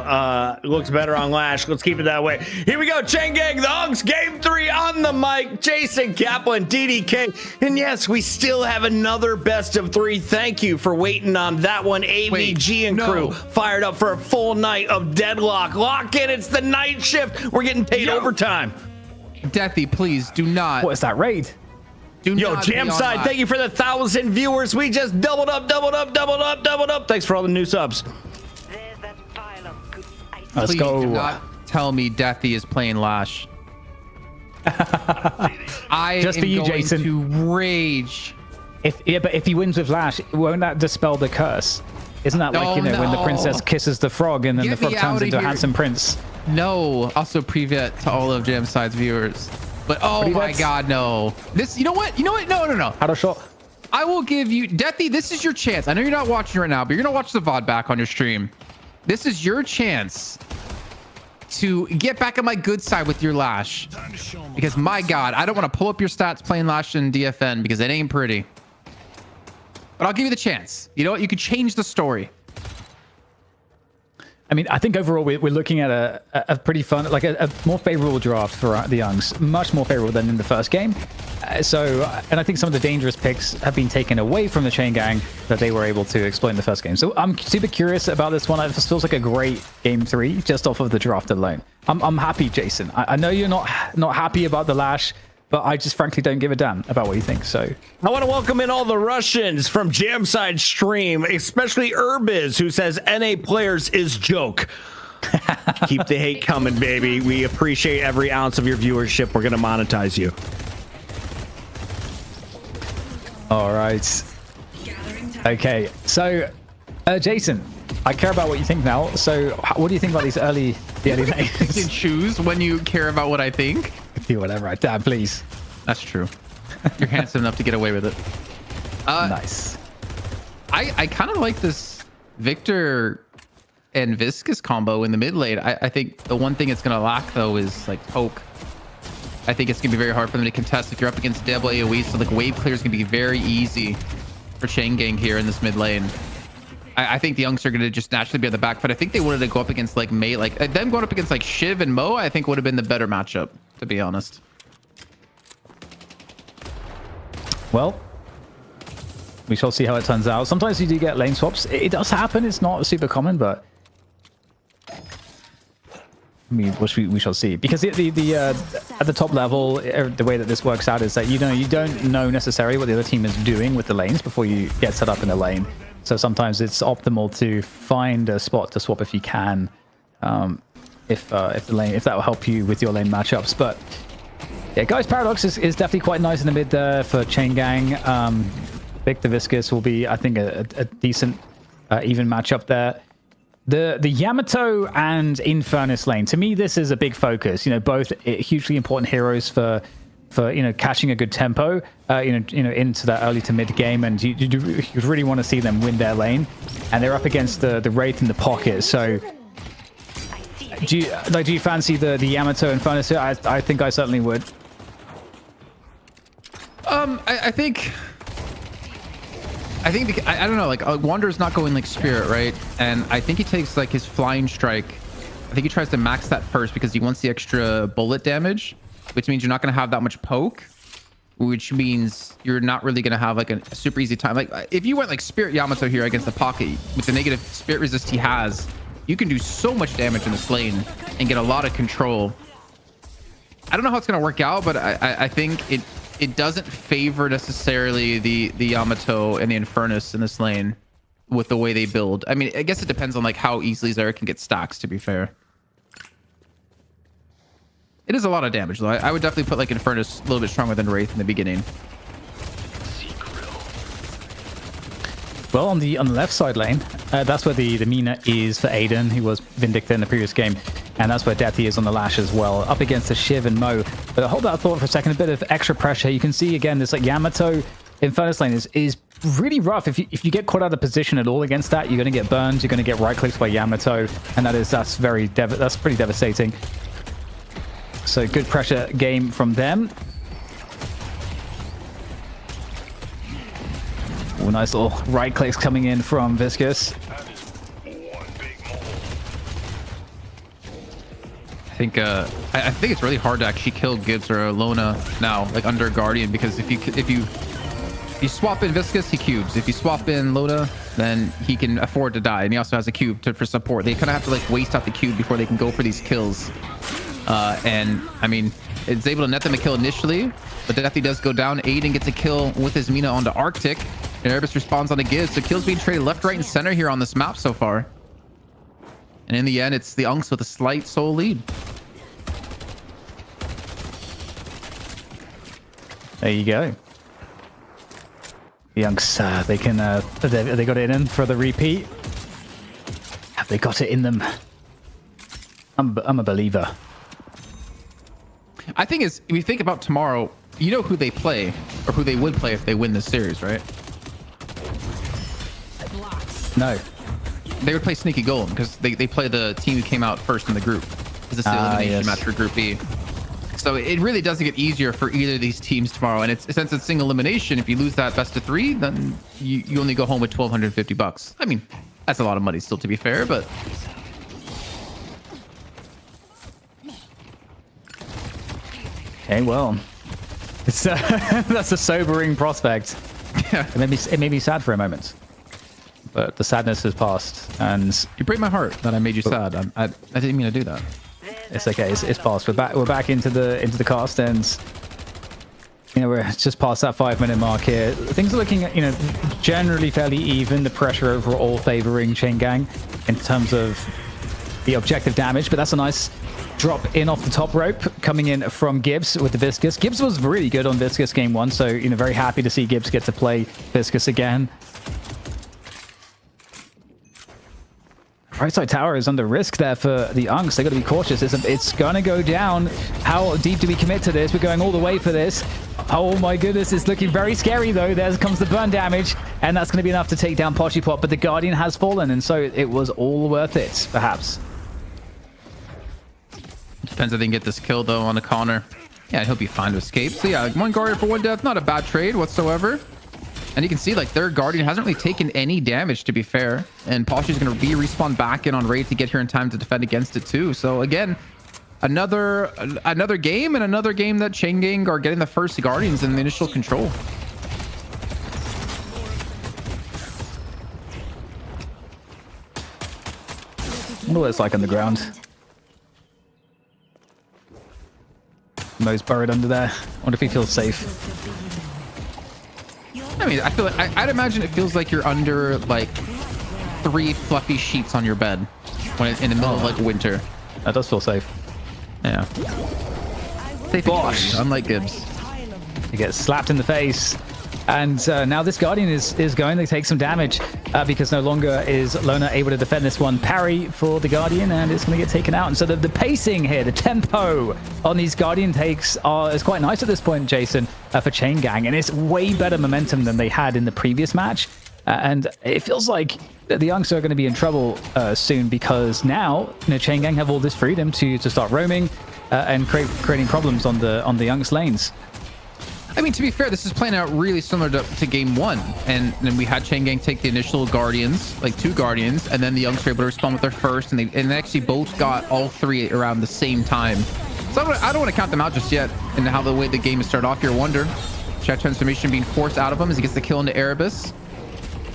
Looks better on Lash. Let's keep it that way. Here we go. Chain Gang, the Unks, game 3 on the mic. Jason Kaplan, DDK. And yes, we still have another best of 3. Thank you for waiting on that one. AVG and crew fired up for a full night of Deadlock. Lock in. It's the night shift. We're getting paid overtime. Deathy, please do not. What is that raid? Do Yo, not be Jam on Side, live. thank you for the 1,000 viewers. We just doubled up. Thanks for all the new subs. There's that pile of good ice. Let's Please go. do not tell me Deathy is playing Lash. I Just am for you, going Jason. to rage. But if he wins with Lash, won't that dispel the curse? Isn't that like Oh, when the no. princess kisses the frog and then Get the frog me turns outta into a here. handsome prince? No. Also, privet to all of Jam Side's viewers. But oh my Privets? God, no. This, you know what? No. How to shot? I will give you, Deathy, this is your chance. I know you're not watching right now, but you're gonna watch the VOD back on your stream. This is your chance to get back on my good side with your Lash. Because my God, I don't want to pull up your stats playing Lash in DFN because it ain't pretty. But I'll give you the chance. You know what? You could change the story. I mean, I think overall we're looking at a pretty fun, like a more favorable draft for the Youngs, much more favorable than in the first game. And I think some of the dangerous picks have been taken away from the Chain Gang that they were able to exploit in the first game. So I'm super curious about this one. It feels like a great game 3 just off of the draft alone. I'm happy, Jason. I know you're not happy about the Lash, but I just frankly don't give a damn about what you think. So I want to welcome in all the Russians from Jamside Stream, especially Urbiz, who says NA players is joke. Keep the hate coming, baby. We appreciate every ounce of your viewership. We're going to monetize you. all right. Okay, so Jason, I care about what you think now. So what do you think about these early lanes? You can choose when you care about what I think. Do whatever I damn, please. That's true. You're handsome enough to get away with it. Nice. I kind of like this Victor and Viscous combo in the mid lane. I think the one thing it's going to lack, though, is like poke. I think it's going to be very hard for them to contest if you're up against double AoE. So like wave clear is going to be very easy for Chain Gang here in this mid lane. I think the Youngs are going to just naturally be on the back foot. I think they wanted to go up against like Mei, like them going up against like Shiv and Mo, I think would have been the better matchup, to be honest. Well, we shall see how it turns out. Sometimes you do get lane swaps. It does happen. It's not super common, but we shall see. Because at the top level, the way that this works out is that you don't know necessarily what the other team is doing with the lanes before you get set up in the lane. So sometimes it's optimal to find a spot to swap if you can, if that will help you with your lane matchups. But yeah, guys, Paradox is definitely quite nice in the mid there for Chain Gang. Victor Viscous will be, I think, a decent even matchup there. The Yamato and Infernus lane, to me, this is a big focus. You know, both hugely important heroes for catching a good tempo, into that early to mid game, and you really want to see them win their lane, and they're up against the Wraith in the pocket. So, do you fancy the Yamato and Infernus? I think I certainly would. I think I don't know, like Wanderer's not going like Spirit, right? And I think he takes like his Flying Strike. I think he tries to max that first because he wants the extra bullet damage, which means you're not going to have that much poke, which means you're not really going to have like a super easy time. Like if you went like Spirit Yamato here against the pocket with the negative Spirit resist he has, you can do so much damage in this lane and get a lot of control. I don't know how it's going to work out, but I think it doesn't favor necessarily the Yamato and the Infernus in this lane with the way they build. I mean, I guess it depends on like how easily Zarya can get stacks, to be fair. It is a lot of damage, though. I would definitely put like Infernus a little bit stronger than Wraith in the beginning. Well, on the left side lane, that's where the Mina is for Aiden, who was Vindictor in the previous game. And that's where Deathy is on the Lash as well, up against the Shiv and Mo. But hold that thought for a second, a bit of extra pressure. You can see, again, this like Yamato Infernus lane is really rough. If you get caught out of position at all against that, you're going to get burned. You're going to get right-clicks by Yamato. And that's pretty devastating. So good pressure game from them. Oh, nice little right clicks coming in from Viscous. I think it's really hard to actually kill Gibbs or Lona now, like under Guardian, because if you swap in Viscous, he cubes. If you swap in Lona, then he can afford to die, and he also has a cube for support. They kind of have to like waste out the cube before they can go for these kills. And I mean, it's able to net them a kill initially, but Deathy does go down. Aiden gets a kill with his Mina onto Arctic, and Erebus responds on the Gibbs. So kills being traded left, right, and center here on this map so far. And in the end, it's the Unks with a slight soul lead. There you go. The Unks, they got it in for the repeat. Have they got it in them? I'm a believer. I think if you think about tomorrow, you know who they play, or who they would play if they win this series, right? No. They would play Sneaky Golem because they play the team who came out first in the group. This is the elimination match for Group B. So it really doesn't get easier for either of these teams tomorrow. And since it's single elimination, if you lose that best of 3, then you only go home with $1,250. I mean, that's a lot of money still, to be fair, but Okay, well, it's that's a sobering prospect. Yeah. It made me sad for a moment, but the sadness has passed, and You break my heart that I made you sad. I didn't mean to do that. it's okay. It's passed. We're back into the cast, and you know, we're just past that 5-minute mark here. Things are looking, you know, generally fairly even. The pressure overall favoring Chain Gang in terms of the objective damage, but that's a nice drop in off the top rope coming in from Gibbs with the Viscous. Gibbs was really good on Viscous game 1, so, you know, very happy to see Gibbs get to play Viscous again. Right side tower is under risk there for the Unks. They got to be cautious. It's gonna go down. How deep do we commit to this? We're going all the way for this. Oh my goodness, it's looking very scary though. There comes the burn damage, and that's going to be enough to take down Pochipop. But the Guardian has fallen, and so it was all worth it, perhaps. Depends if they can get this kill though on the Connor. Yeah, he'll be fine to escape. So yeah, 1 Guardian for 1 death, not a bad trade whatsoever. And you can see like their Guardian hasn't really taken any damage, to be fair. And Poshi's going to respawn back in on raid to get here in time to defend against it too. So again, another game, and another game that Chain Gang are getting the first Guardians in the initial control. I wonder what it's like on the ground. Mo's buried under there. I wonder if he feels safe. I mean, I feel like I'd imagine it feels like you're under like 3 fluffy sheets on your bed when it's in the middle of like winter. That does feel safe. Yeah. Safe Bosh. unlike Gibbs. He gets slapped in the face. And now this Guardian is going to take some damage because no longer is Lona able to defend this one. Parry for the Guardian, and it's going to get taken out. And so the pacing here, the tempo on these Guardian takes is quite nice at this point, Jason, for Chain Gang. And it's way better momentum than they had in the previous match. And it feels like the Youngs are going to be in trouble soon, because now, you know, Chain Gang have all this freedom to start roaming and creating problems on the Youngs lanes. I mean, to be fair, this is playing out really similar to game 1. And then we had Chain Gang take the initial Guardians, like 2 Guardians, and then the Youngs were able to respond with their first, and they actually both got all 3 around the same time. So I don't want to count them out just yet in how the way the game has started off here. Wonder. Chat transformation being forced out of him as he gets the kill into Erebus.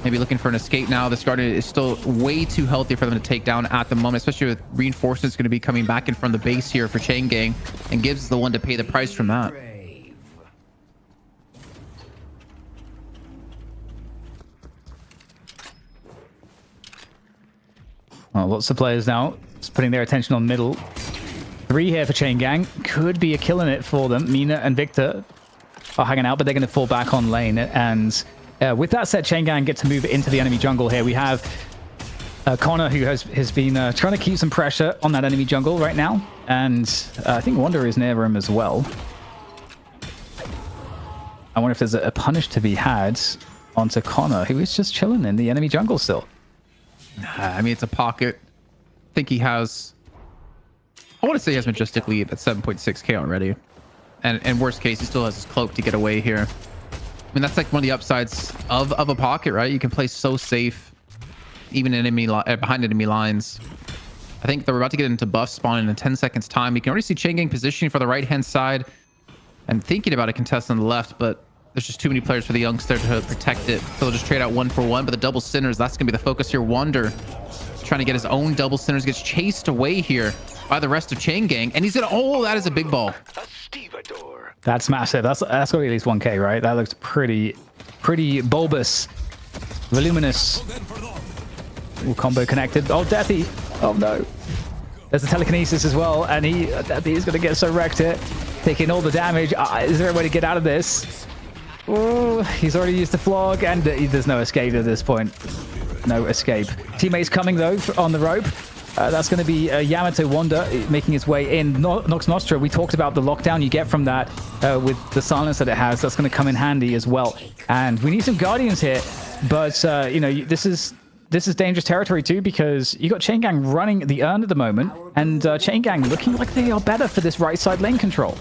Maybe looking for an escape now. This Guardian is still way too healthy for them to take down at the moment, especially with reinforcements going to be coming back in from the base here for Chain Gang, and Gibbs is the one to pay the price from that. Well, lots of players now just putting their attention on middle. 3 here for Chain Gang. Could be a kill in it for them. Mina and Victor are hanging out, but they're going to fall back on lane. And with that said, Chain Gang get to move into the enemy jungle here. We have Connor, who has been trying to keep some pressure on that enemy jungle right now. And I think Wonder is near him as well. I wonder if there's a punish to be had onto Connor, who is just chilling in the enemy jungle still. I mean, it's a pocket. I think he has... I want to say he has Majestic lead at 7.6k already. And worst case, he still has his cloak to get away here. I mean, that's like one of the upsides of a pocket, right? You can play so safe, even behind enemy lines. I think they're about to get into buff spawn in 10 seconds time. You can already see Chain Gang positioning for the right-hand side and thinking about a contest on the left, but there's just too many players for the Youngs there to protect it. So they'll just trade out 1 for 1, but the double sinners, that's going to be the focus here. Wonder trying to get his own double sinners, gets chased away here by the rest of Chain Gang, and he's going to... Oh, that is a big ball. That's massive. That's going to be at least 1k, right? That looks pretty bulbous, voluminous. Ooh, combo connected. Oh, Deathy. Oh, no. There's the telekinesis as well, and Deathy is going to get so wrecked here, taking all the damage. Is there a way to get out of this? Oh, he's already used the flog, and there's no escape at this point. No escape. Teammates coming, though, on the rope. That's going to be Yamato Wanda making his way in. Nox Nostra, we talked about the lockdown you get from that with the silence that it has. That's going to come in handy as well. And we need some Guardians here, but, you know, this is dangerous territory too, because you got Chain Gang running the urn at the moment, and Chain Gang looking like they are better for this right side lane control.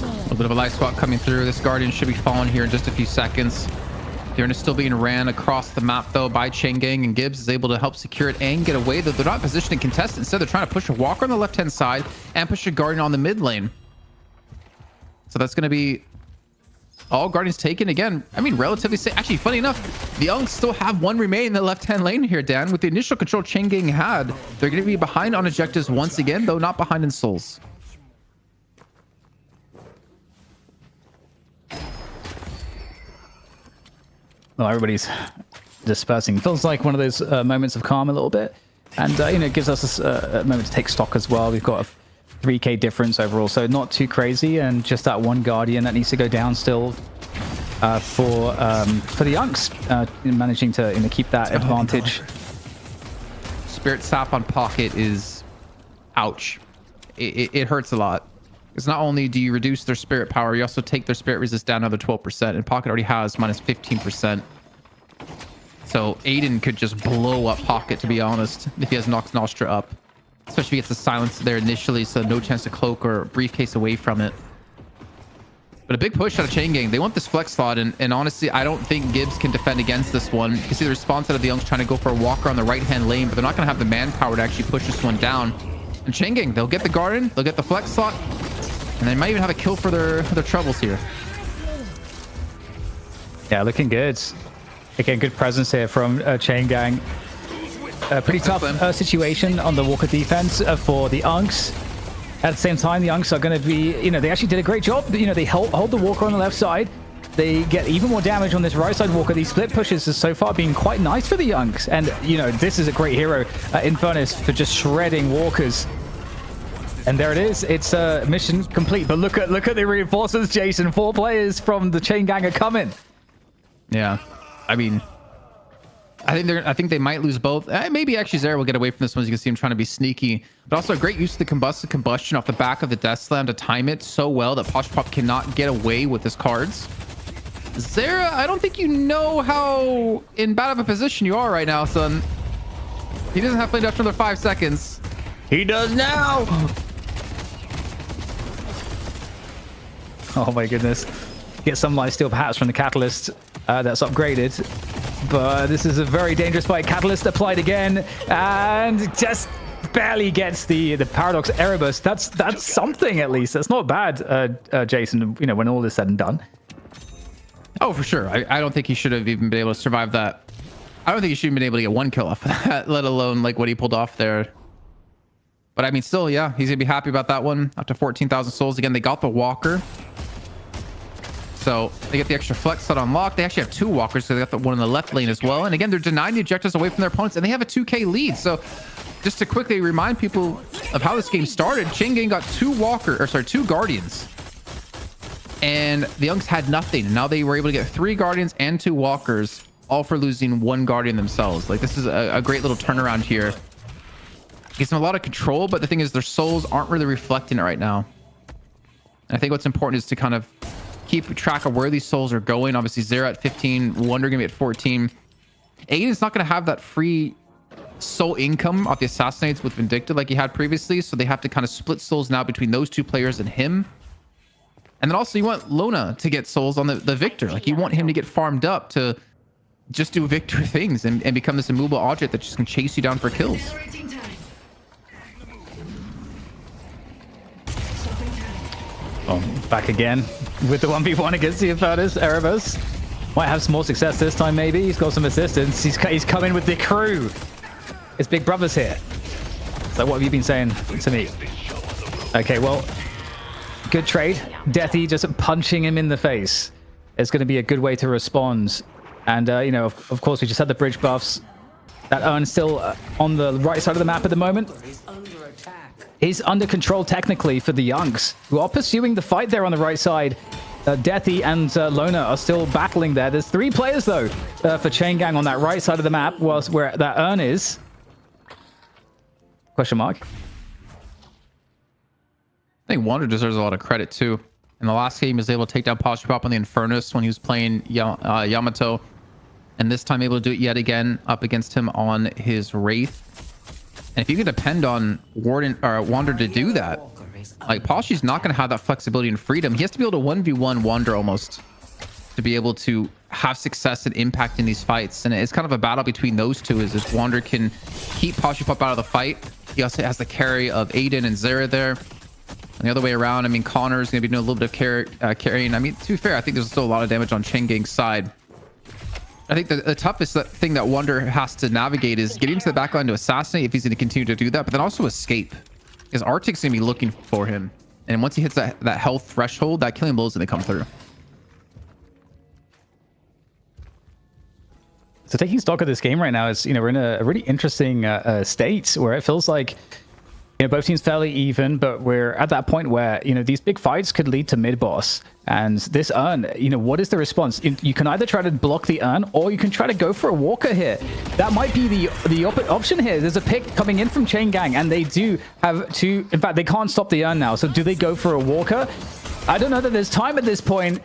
A little bit of a light swap coming through. This Guardian should be falling here in just a few seconds. They're still being ran across the map though by Changgang, and Gibbs is able to help secure it and get away. Though they're not positioning contest. Instead, they're trying to push a Walker on the left-hand side and push a Guardian on the mid lane. So that's going to be all Guardians taken again. I mean, relatively safe. Actually, funny enough, the Unks still have one remain in the left-hand lane here, Dan. With the initial control Changgang had, they're going to be behind on objectives once again, though not behind in souls. Well, everybody's dispersing. Feels like one of those moments of calm a little bit. And, it gives us a moment to take stock as well. We've got a 3k difference overall, so not too crazy. And just that one Guardian that needs to go down still for the Unks, managing to keep that advantage. Spirit Sap on Pocket is... ouch. It hurts a lot. Because not only do you reduce their spirit power, you also take their spirit resist down another 12%, and Pocket already has minus 15%. So Aiden could just blow up Pocket, to be honest, if he has Nox Nostra up. Especially if he gets the silence there initially, so no chance to cloak or briefcase away from it. But a big push out of Changgang. They want this flex slot, and honestly, I don't think Gibbs can defend against this one. You can see the response out of the Youngs trying to go for a Walker on the right-hand lane, but they're not going to have the manpower to actually push this one down. And Changgang, they'll get the Guardian, they'll get the flex slot, and they might even have a kill for their troubles here. Yeah, looking good. Again, good presence here from Changgang. A pretty tough situation on the Walker defense for the Unks. At the same time, the Unks are going to be, they actually did a great job. They hold the Walker on the left side. They get even more damage on this right side Walker. These split pushes has so far been quite nice for the Unks. And, this is a great hero, Infernus, for just shredding Walkers. And there it is. It's mission complete. But look at the reinforcements, Jason. 4 players from the Changgang are coming. Yeah, I mean, I think they might lose both. Maybe actually Zera will get away from this one. As you can see him trying to be sneaky, but also a great use of the combustion off the back of the Death Slam to time it so well that Posh Pop cannot get away with his cards. Zera, I don't think you know how in bad of a position you are right now, son. He doesn't have to play after another 5 seconds. He does now. Oh my goodness. Get some lifesteal perhaps from the Catalyst that's upgraded. But this is a very dangerous fight. Catalyst applied again and just barely gets the Paradox Erebus. That's something at least. That's not bad, Jason, when all is said and done. Oh, for sure. I don't think he should have even been able to survive that. I don't think he should have been able to get 1 kill off of that, let alone like what he pulled off there. But I mean, still, yeah, he's going to be happy about that one. Up to 14,000 souls. Again, they got the Walker. So they get the extra flex slot unlocked. They actually have 2 Walkers, so they got the one in the left lane as well. And again, they're denying the objectives away from their opponents, and they have a 2k lead. So just to quickly remind people of how this game started, Changgang got 2 Guardians. And the Youngs had nothing. And now they were able to get 3 Guardians and 2 Walkers, all for losing 1 Guardian themselves. Like, this is a great little turnaround here. Gives them a lot of control, but the thing is their souls aren't really reflecting it right now. And I think what's important is to kind of keep track of where these souls are going. Obviously, Zera at 15, Wonder gonna be at 14. Aiden's not gonna have that free soul income off the assassinates with Vindicta like he had previously, so they have to kind of split souls now between those 2 players and him. And then also you want Lona to get souls on the Victor. Like, you want him to get farmed up to just do Victor things and become this immovable object that just can chase you down for kills. Back again with the 1v1 against the Infernus. Erebus might have some more success this time, maybe. He's got some assistance. He's coming with the crew. His big brother's here. So what have you been saying to me? Okay, well, good trade. Deathy just punching him in the face. It's going to be a good way to respond. And, of course, we just had the bridge buffs. That Urn's still on the right side of the map at the moment. He's under control technically for the Youngs, who are pursuing the fight there on the right side. Deathy and Lona are still battling there. There's 3 players, though, for Changgang on that right side of the map, whilst where that Urn is. Question mark. I think Wander deserves a lot of credit, too. In the last game, he was able to take down Posh Pop on the Infernus when he was playing Yamato. And this time able to do it yet again up against him on his Wraith. And if you can depend on Wander to do that, like, Poshy's not going to have that flexibility and freedom. He has to be able to 1v1 Wander almost to be able to have success and impact in these fights. And it's kind of a battle between those two, as this Wander can keep Poshipop out of the fight. He also has the carry of Aiden and Zera there. And the other way around, I mean, Connor's going to be doing a little bit of carrying. I mean, to be fair, I think there's still a lot of damage on Changang's side. I think the toughest thing that Wander has to navigate is getting to the backline to assassinate if he's going to continue to do that, but then also escape. Because Arctic's going to be looking for him. And once he hits that health threshold, that killing blow is going to come through. So taking stock of this game right now is, we're in a really interesting state where it feels like, both teams fairly even, but we're at that point where, these big fights could lead to mid-boss. And this urn, what is the response? You can either try to block the urn, or you can try to go for a walker here. That might be the option here. There's a pick coming in from Chain Gang, and they do have to... In fact, they can't stop the urn now. So do they go for a walker? I don't know that there's time at this point.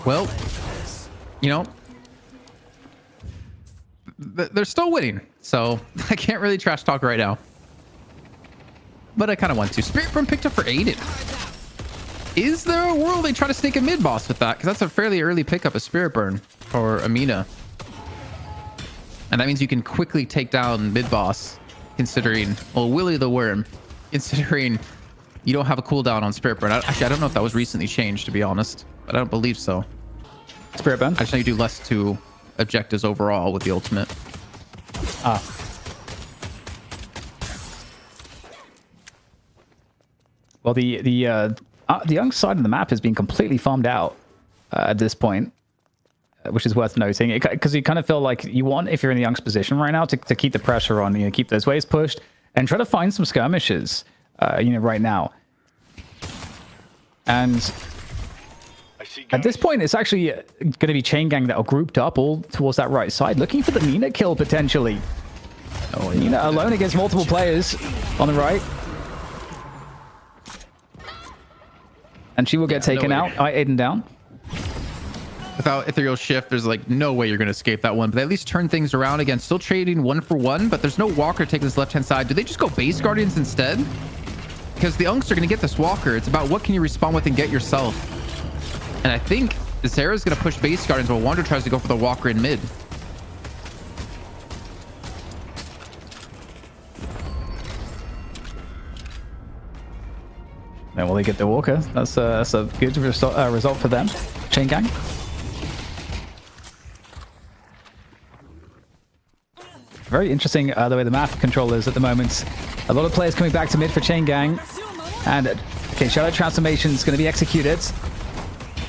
Well, they're still winning, so I can't really trash talk right now. But I kind of want to. Spirit Burn picked up for Aiden. Is there a world they try to sneak a mid-boss with that? Because that's a fairly early pickup of Spirit Burn for Amina. And that means you can quickly take down mid-boss, considering... Well, Willy the Worm, considering you don't have a cooldown on Spirit Burn. Actually, I don't know if that was recently changed, to be honest. But I don't believe so. Spirit Burn? I just know you do less to objectives overall with the ultimate. Well, the young side of the map has been completely farmed out at this point, which is worth noting. Because you kind of feel like you want, if you're in the Young's position right now, to keep the pressure on, keep those waves pushed and try to find some skirmishes, right now. And at this point, it's actually going to be Chain Gang that are grouped up all towards that right side, looking for the Nina kill potentially. Oh, Nina alone against multiple players on the right. And she will get taken out. Aiden down. Without Ethereal Shift, there's like no way you're going to escape that one. But they at least turn things around again. Still trading 1 for 1, but there's no Walker taking this left-hand side. Do they just go Base Guardians instead? Because the Unks are going to get this Walker. It's about what can you respond with and get yourself. And I think Zera's going to push Base Guardians while Wander tries to go for the Walker in mid. And will they get the Walker? That's a good result for them. Chain Gang. Very interesting the way the map control is at the moment. A lot of players coming back to mid for Chain Gang. And okay, Shadow Transformation is going to be executed.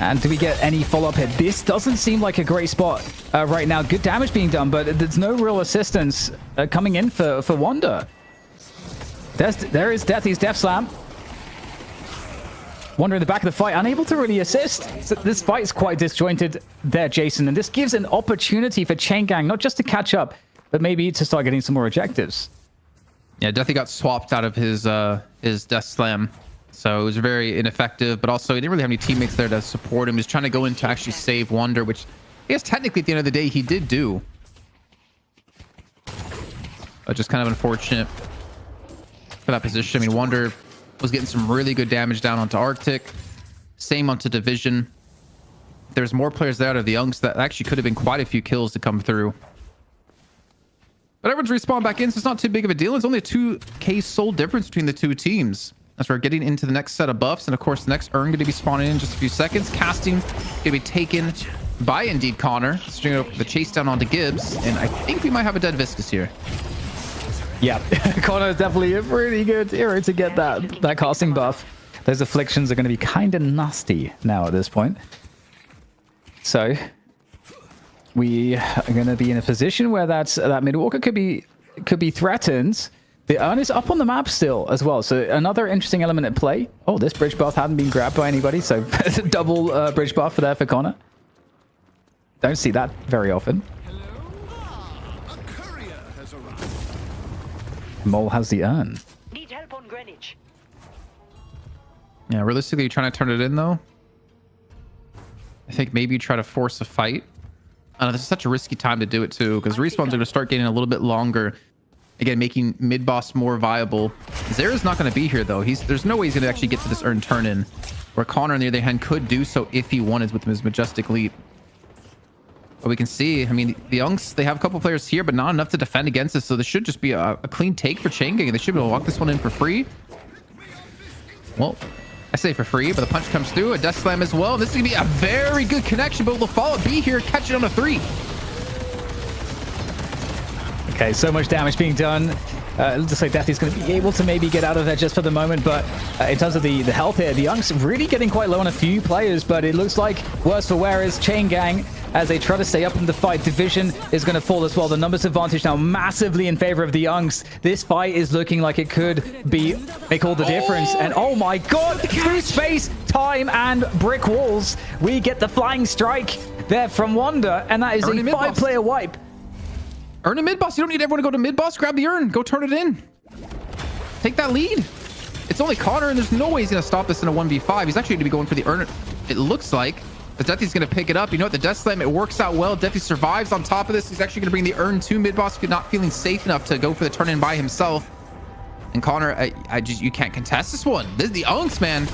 And do we get any follow-up hit? This doesn't seem like a great spot right now. Good damage being done, but there's no real assistance coming in for Wander. There is Deathy's Death Slam. Wander in the back of the fight, unable to really assist. So this fight is quite disjointed there, Jason. And this gives an opportunity for Chain Gang, not just to catch up, but maybe to start getting some more objectives. Yeah, Deathy got swapped out of his Death Slam. So it was very ineffective, but also he didn't really have any teammates there to support him. He was trying to go in to actually save Wander, which I guess technically at the end of the day, he did do. But just kind of unfortunate for that position. I mean, Wander was getting some really good damage down onto Arctic. Same onto Division. There's more players there out of the Youngs that actually could have been quite a few kills to come through. But everyone's respawned back in, so it's not too big of a deal. It's only a 2k soul difference between the two teams. As we're getting into the next set of buffs, and of course the next urn going to be spawning in just a few seconds. Casting going to be taken by indeed Connor. Stringing up the chase down onto Gibbs, and I think we might have a dead Viscus here. Yeah, Connor is definitely a really good hero to get that casting buff. Those afflictions are going to be kind of nasty now at this point. So we are going to be in a position where that Midwalker could be threatened. The urn is up on the map still as well, so another interesting element at play. Oh, this bridge buff hadn't been grabbed by anybody, so double bridge buff there for Connor. Don't see that very often. Mole has the urn. Need help on Greenwich. Yeah, realistically, you're trying to turn it in though. I think maybe you try to force a fight. I don't know, this is such a risky time to do it too, because respawns are going to start getting a little bit longer. Again, making mid boss more viable. Zera's not going to be here though. There's no way he's going to actually get to this earn turn in. Where Connor on the other hand could do so if he wanted with his majestic leap. But we can see, I mean, the Unks, they have a couple players here, but not enough to defend against this. So this should just be a clean take for Chain Gang. They should be able to walk this one in for free. Well, I say for free, but the punch comes through. A death slam as well. This is going to be a very good connection, but will follow B here, catch it on a 3. Okay, so much damage being done. It looks like Deathy's going to be able to maybe get out of there just for the moment, but in terms of the health here, the Young's really getting quite low on a few players, but it looks like worse for wear is Chain Gang as they try to stay up in the fight. Division is going to fall as well. The numbers advantage now massively in favor of the Youngs. This fight is looking like it could make all the difference. And oh my god, through space, time, and brick walls, we get the flying strike there from Wonder, and that is a 5-player wipe. Earn a mid boss. You don't need everyone to go to mid boss. Grab the urn. Go turn it in. Take that lead. It's only Connor, and there's no way he's going to stop this in a 1v5. He's actually going to be going for the urn. It looks like. But Deathy's going to pick it up. You know what? The death slam, it works out well. Deathy survives on top of this. He's actually going to bring the urn to mid boss if you're not feeling safe enough to go for the turn in by himself. And Connor, you can't contest this one. This is the Unks, man.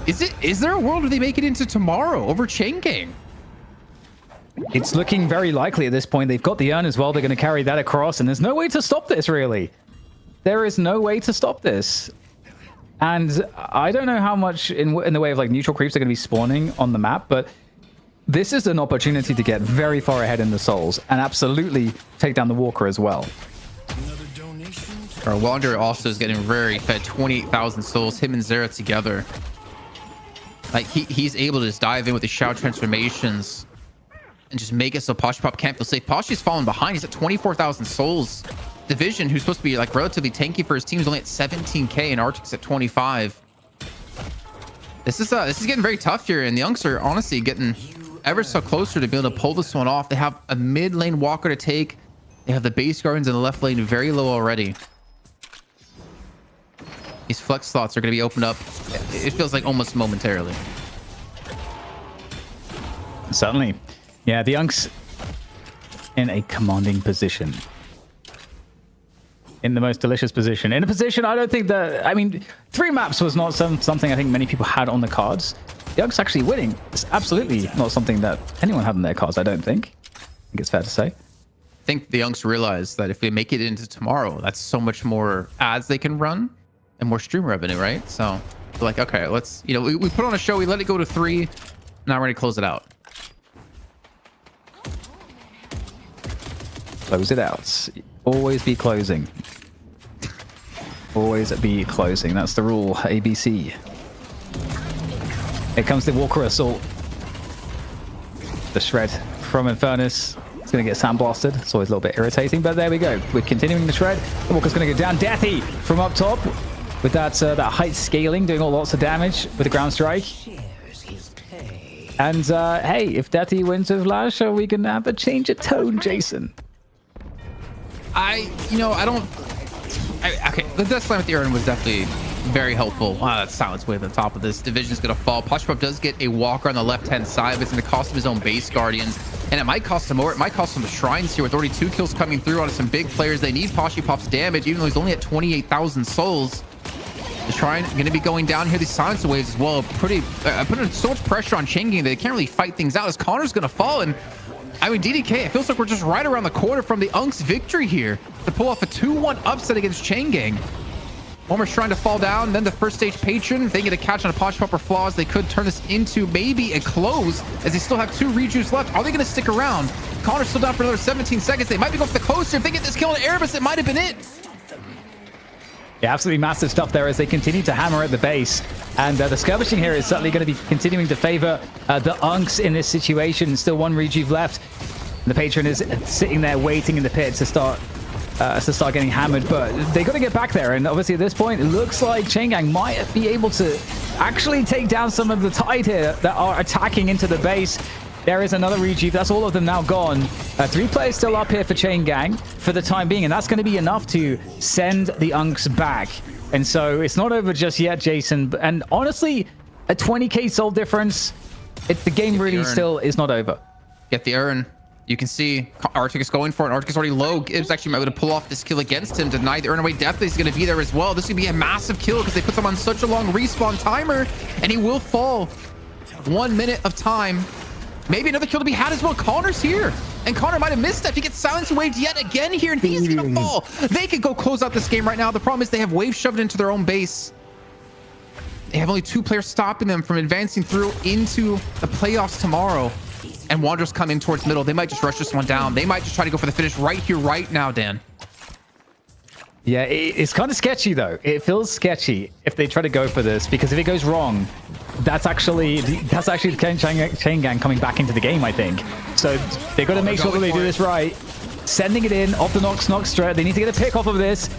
Is there a world where they make it into tomorrow over Chain Gang? It's looking very likely at this point. They've got the urn as well. They're going to carry that across, and there's no way to stop this, really. There is no way to stop this. And I don't know how much in the way of like neutral creeps are going to be spawning on the map, but this is an opportunity to get very far ahead in the souls and absolutely take down the Walker as well. Wander also is getting very fed. 28,000 souls. Him and Zera together. Like he's able to just dive in with the shout transformations and just make it so Posh Pop can't feel safe. Posh is falling behind. He's at 24,000 souls. Division, who's supposed to be like relatively tanky for his team, is only at 17k, and Arctic's at 25. This is getting very tough here, and the Unks are honestly getting ever so closer to being able to pull this one off. They have a mid lane walker to take. They have the base guardians in the left lane very low already. These flex slots are going to be opened up. It feels like almost momentarily. Certainly. Yeah, the Unks in a commanding position. In the most delicious position. In a position I don't think that... I mean, 3 maps was not something I think many people had on the cards. The Unks actually winning is absolutely not something that anyone had on their cards, I don't think. I think it's fair to say. I think the Unks realize that if they make it into tomorrow, that's so much more ads they can run and more stream revenue, right? So, they're like, okay, let's... You know, we put on a show, we let it go to 3. Now we're ready to close it out. Close it out. Always be closing. Always be closing. That's the rule. ABC. Here comes the Walker Assault. The shred from Infernus. It's going to get sandblasted. It's always a little bit irritating, but there we go. We're continuing the shred. The Walker's going to go down. Deathy from up top with that height scaling, doing lots of damage with the ground strike. And hey, if Deathy wins with Lash, are we going to have a change of tone, Jason? Okay, the death slam with the urn was definitely very helpful. Wow, that silence wave on top of this. Division's gonna fall. Poshpop does get a walker on the left-hand side, but it's gonna cost him his own base guardians, and it might cost him more. It might cost him the shrines here with already 2 kills coming through on some big players. They need Poshpop's damage, even though he's only at 28,000 souls. The shrine gonna be going down here. These silence waves as well, putting so much pressure on Chain Gang that they can't really fight things out as Connor's gonna fall. And I mean, DDK, it feels like we're just right around the corner from the Unks victory here to pull off a 2-1 upset against Chain Gang. Homer's trying to fall down, then the first stage patron. If they get a catch on a Posh Pop or Flaws, they could turn this into maybe a close as they still have 2 rejuice left. Are they going to stick around? Connor's still down for another 17 seconds. They might be going for the closer. If they get this kill on Erebus, it might have been it. Yeah, absolutely massive stuff there as they continue to hammer at the base. And the skirmishing here is certainly going to be continuing to favor the Unks in this situation. Still 1 rejuve left. The patron is sitting there waiting in the pit to start getting hammered, but they got to get back there. And obviously at this point, it looks like Chain Gang might be able to actually take down some of the Tide here that are attacking into the base. There is another rejuve. That's all of them now gone. 3 players still up here for Chain Gang for the time being, and that's going to be enough to send the Unks back. And so it's not over just yet, Jason. And honestly, a 20k soul difference, the game really still is not over. Get the urn. You can see Arctic is going for it. Arctic is already low. Gibbs actually might be able to pull off this kill against him. Deny the earn away death. He's going to be there as well. This could be a massive kill because they put him on such a long respawn timer, and he will fall. 1 minute of time. Maybe another kill to be had as well. Connor's here, and Connor might have missed that. He gets silence waved yet again here, and he's going to fall. They could go close out this game right now. The problem is they have wave shoved into their own base. They have only 2 players stopping them from advancing through into the playoffs tomorrow. And Wanderers come in towards middle. They might just rush this one down. They might just try to go for the finish right here, right now, Dan. Yeah, it's kind of sketchy though. It feels sketchy if they try to go for this, because if it goes wrong, that's actually the chain gang coming back into the game, I think. So they've got to make sure that they do this right. Sending it in off the Nox threat. They need to get a pick off of this.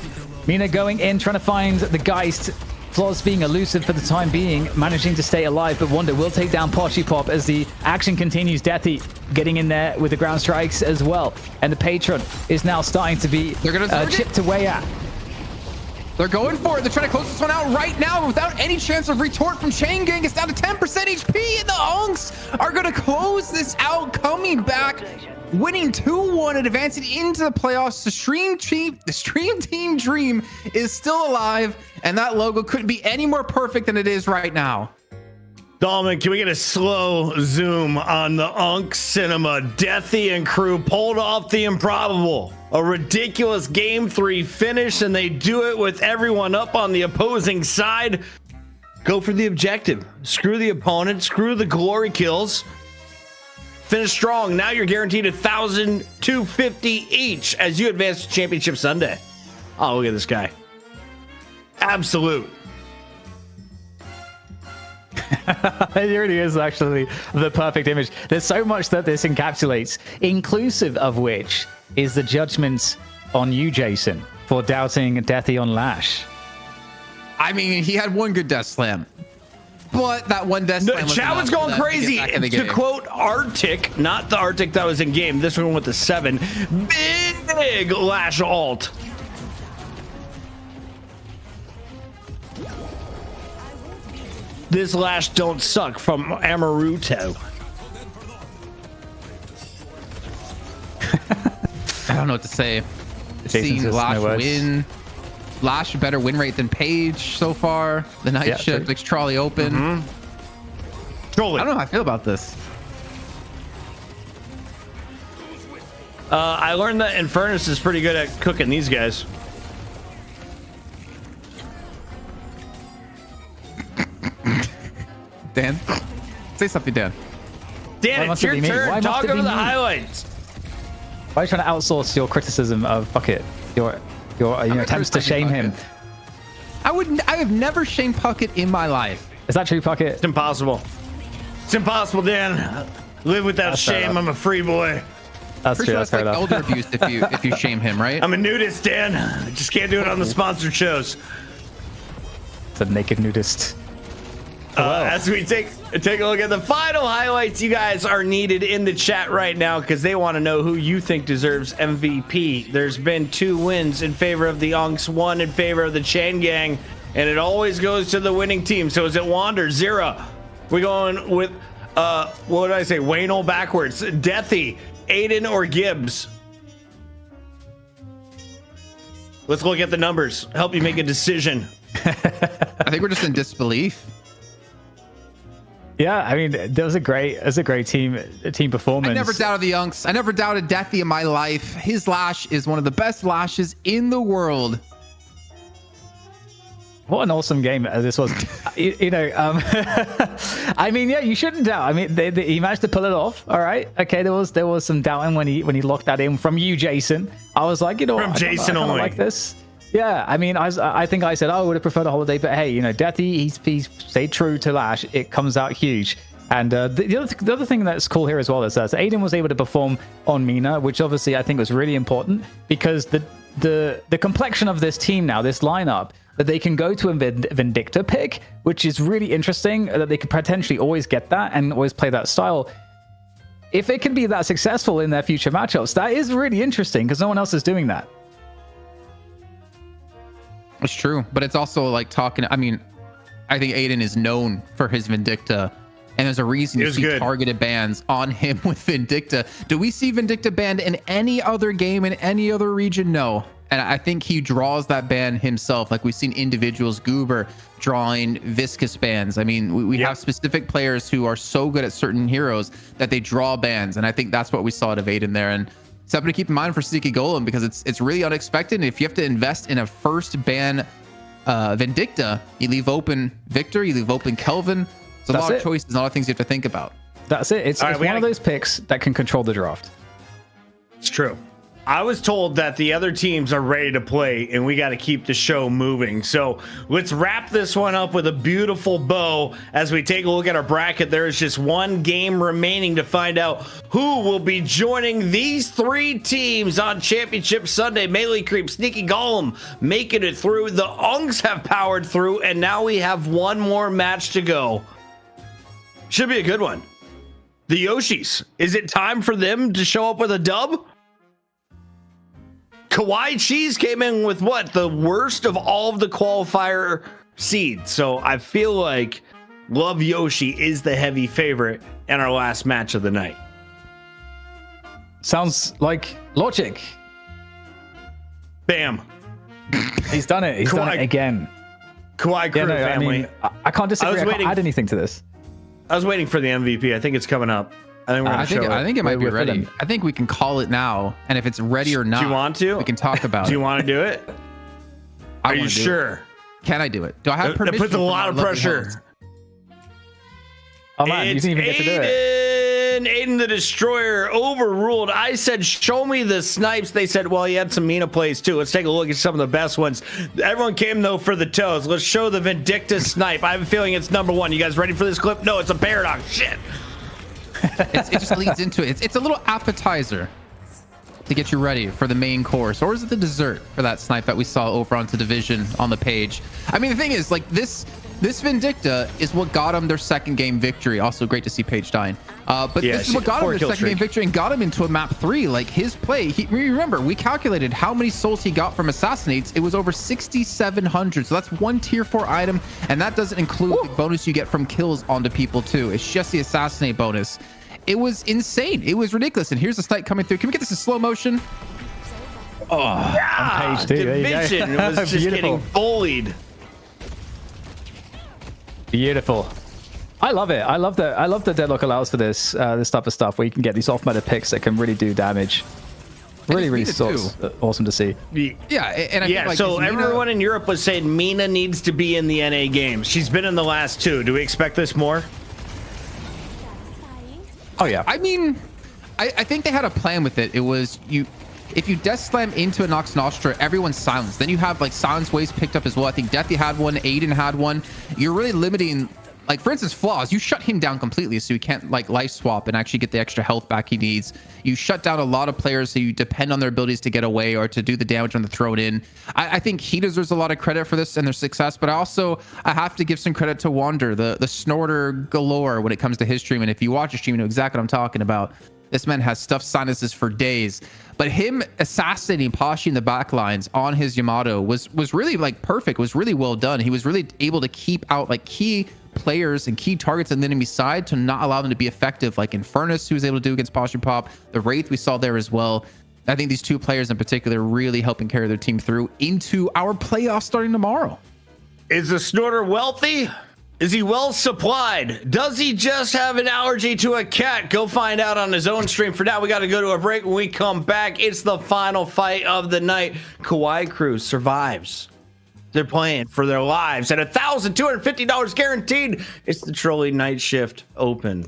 Mina going in, trying to find the Geist. Floz being elusive for the time being, managing to stay alive, but Wonder will take down Poshy Pop as the action continues. Deathy getting in there with the ground strikes as well. And the Patron is now starting to be chipped away at. They're going for it. They're trying to close this one out right now without any chance of retort from Chain Gang. It's down to 10% HP, and the Unks are going to close this out, coming back, winning 2-1 and advancing into the playoffs. The Stream Team Dream is still alive, and that logo couldn't be any more perfect than it is right now. Dolman, can we get a slow zoom on the Unk Cinema? Deathy and crew pulled off the improbable. A ridiculous game 3 finish, and they do it with everyone up on the opposing side. Go for the objective. Screw the opponent. Screw the glory kills. Finish strong. Now you're guaranteed 1,250 each as you advance to Championship Sunday. Oh, look at this guy. Absolute. It really is actually the perfect image. There's so much that this encapsulates, inclusive of which is the judgment on you, Jason, for doubting Deathy on Lash. I mean, he had one good death slam, but that one death slam Chat was going crazy. To quote Arctic, not the Arctic that was in game, this one with the 7. Big Lash alt. This Lash don't suck from Amaruto. I don't know what to say. Seeing Lash win. Lash a better win rate than Paige so far. The night shift makes Trolli open. Trolli. I don't know how I feel about this. I learned that Infernus is pretty good at cooking these guys. Dan, say something, Dan. Dan, it's your turn. Talk over the highlights. Why are you trying to outsource your criticism of Puckett? Your attempts to shame him? I have never shamed Puckett in my life. Is that true, Puckett? It's impossible. It's impossible, Dan. Live without shame. I'm a free boy. That's true. That's like elder abuse if you shame him, right? I'm a nudist, Dan. I just can't do it on the sponsored shows. It's a naked nudist. As we take a look at the final highlights, you guys are needed in the chat right now because they want to know who you think deserves MVP. There's been 2 wins in favor of the Unks, 1 in favor of the Chain Gang, and it always goes to the winning team. So is it Wander, Zira? We're going with, what did I say? Waynel backwards. Deathy, Aiden, or Gibbs? Let's look at the numbers. Help you make a decision. I think we're just in disbelief. Yeah, I mean, that was a great team performance. I never doubted the Unks. I never doubted Deathy in my life. His Lash is one of the best Lashes in the world. What an awesome game this was. I mean, yeah, you shouldn't doubt. I mean, he managed to pull it off. All right. Okay, there was some doubting when he locked that in from you, Jason. I was like, from Jason only. Like this. Yeah, I mean, I think I said I would have preferred a holiday, but hey, Deathy, he's stayed true to Lash. It comes out huge. And the other thing that's cool here as well is that Aiden was able to perform on Mina, which obviously I think was really important because the complexion of this team now, this lineup, that they can go to a Vindicta pick, which is really interesting, that they could potentially always get that and always play that style. If it can be that successful in their future matchups, that is really interesting because no one else is doing that. It's true, but it's also like talking. I mean, I think Aiden is known for his Vindicta And there's a reason you see targeted bans on him with Vindicta. Do we see Vindicta banned in any other game in any other region? No. And I think he draws that ban himself. Like we've seen individuals, Goober, drawing viscous bans. I mean, we have specific players who are so good at certain heroes that they draw bans. And I think that's what we saw at Evaden there. And something to keep in mind for Sneaky Golem, because it's really unexpected. And if you have to invest in a first ban Vindicta, you leave open Victor, you leave open Kelvin. There's a lot of choices, a lot of things you have to think about. That's it. It's one of those picks that can control the draft. It's true. I was told that the other teams are ready to play and we got to keep the show moving. So let's wrap this one up with a beautiful bow as we take a look at our bracket. There is just one game remaining to find out who will be joining these three teams on Championship Sunday. Melee Creep, Sneaky Golem making it through. The Ungs have powered through, and now we have one more match to go. Should be a good one. The Yoshis. Is it time for them to show up with a dub? Kawaii Cheese came in with what? The worst of all of the qualifier seeds. So I feel like Love Yoshi is the heavy favorite in our last match of the night. Sounds like logic. Bam. He's done it. He's done it again. Kawaii Crew family. I mean, I can't disagree. I can't add anything to this. I was waiting for the MVP. I think it's coming up. I think it might be ready. I think we can call it now, and if it's ready or not, do you want to? We can talk about it. Do you want to do it? Are you sure? Can I do it? Do I have permission? That puts a lot of pressure. Oh man, you didn't even get to do it. Aiden the Destroyer overruled. I said, show me the snipes. They said, well, you had some Mina plays too. Let's take a look at some of the best ones. Everyone came though for the toes. Let's show the Vindicta snipe. I have a feeling it's number one. You guys ready for this clip? No, it's a paradox. Shit. It just leads into it. It's a little appetizer to get you ready for the main course, or is it the dessert for that snipe that we saw over onto Division on the page? I mean, the thing is, like, this Vindicta is what got him their second game victory. Also great to see Paige dying. But this is what got him their second game victory and got him into a map 3. Like his play, remember, we calculated how many souls he got from assassinates. It was over 6,700. So that's one tier 4 item. And that doesn't include the bonus you get from kills onto people too. It's just the assassinate bonus. It was insane. It was ridiculous. And here's the snipe coming through. Can we get this in slow motion? Oh, yeah, on page 2. Division was just getting bullied. Beautiful. I love it. I love that Deadlock allows for this type of stuff where you can get these off-meta picks that can really do damage. Really awesome to see. Yeah, and I think, like, so everyone in Europe was saying Mina needs to be in the NA games. She's been in the last 2. Do we expect this more? Oh yeah. I mean, I think they had a plan with it. It was if you death slam into a Nox Nostra, everyone's silenced. Then you have like silence waves picked up as well. I think Deathy had one, Aiden had one. You're really limiting, like for instance, Flaws. You shut him down completely, so he can't like life swap and actually get the extra health back he needs. You shut down a lot of players, so you depend on their abilities to get away or to do the damage when they're thrown in. I think he deserves a lot of credit for this and their success, but I have to give some credit to Wander, the snorter galore when it comes to his stream. And if you watch his stream, you know exactly what I'm talking about. This man has stuffed sinuses for days. But him assassinating Pashi in the back lines on his Yamato was really like perfect, was really well done. He was really able to keep out like key players and key targets on the enemy side to not allow them to be effective, like Infernus, who was able to do against Pashi Pop, the Wraith we saw there as well. I think these 2 players in particular really helping carry their team through into our playoffs starting tomorrow. Is the Snorter wealthy? Is he well supplied? Does he just have an allergy to a cat? Go find out on his own stream. For now, we got to go to a break. When we come back, it's the final fight of the night. Kawaii Crew survives. They're playing for their lives at $1,250 guaranteed. It's the Trolli Night Shift Open.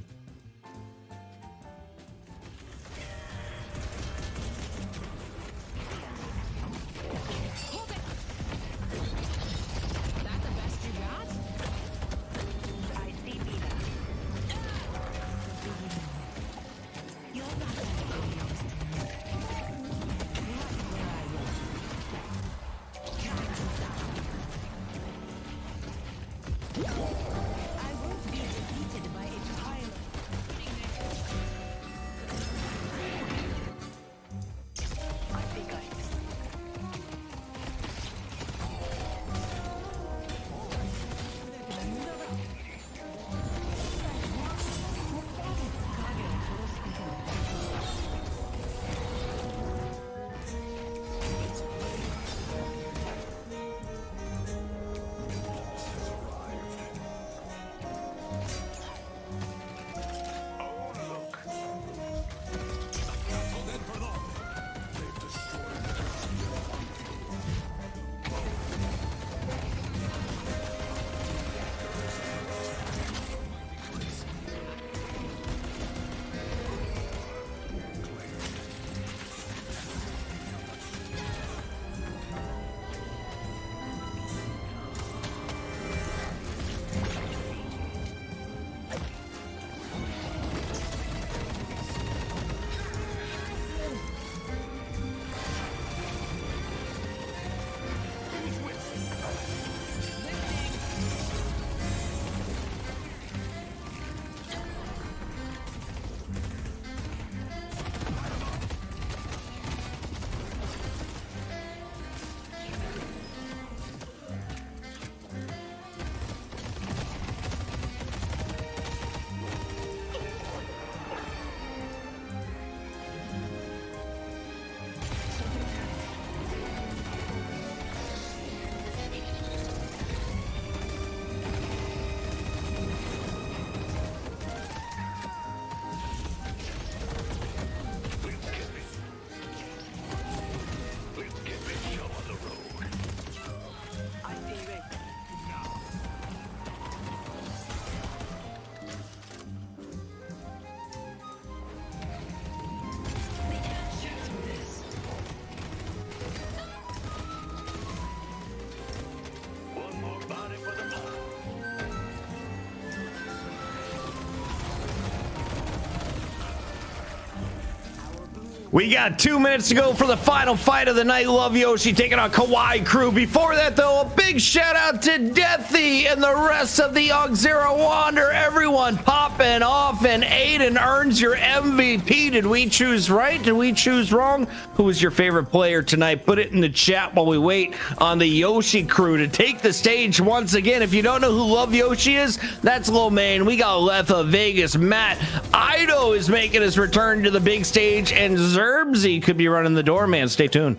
We got 2 minutes to go for the final fight of the night. Love Yoshi taking on Kawaii Crew. Before that, though, a big shout out to Deathy and the rest of the Zero Wander. Everyone popping off, and Aiden earns your MVP. Did we choose right? Did we choose wrong? Who was your favorite player tonight? Put it in the chat while we wait on the Yoshi Crew to take the stage once again. If you don't know who Love Yoshi is, that's Lil Main. We got Letha, Vegas, Matt. Ido is making his return to the big stage, and Zerbzy could be running the door, man. Stay tuned.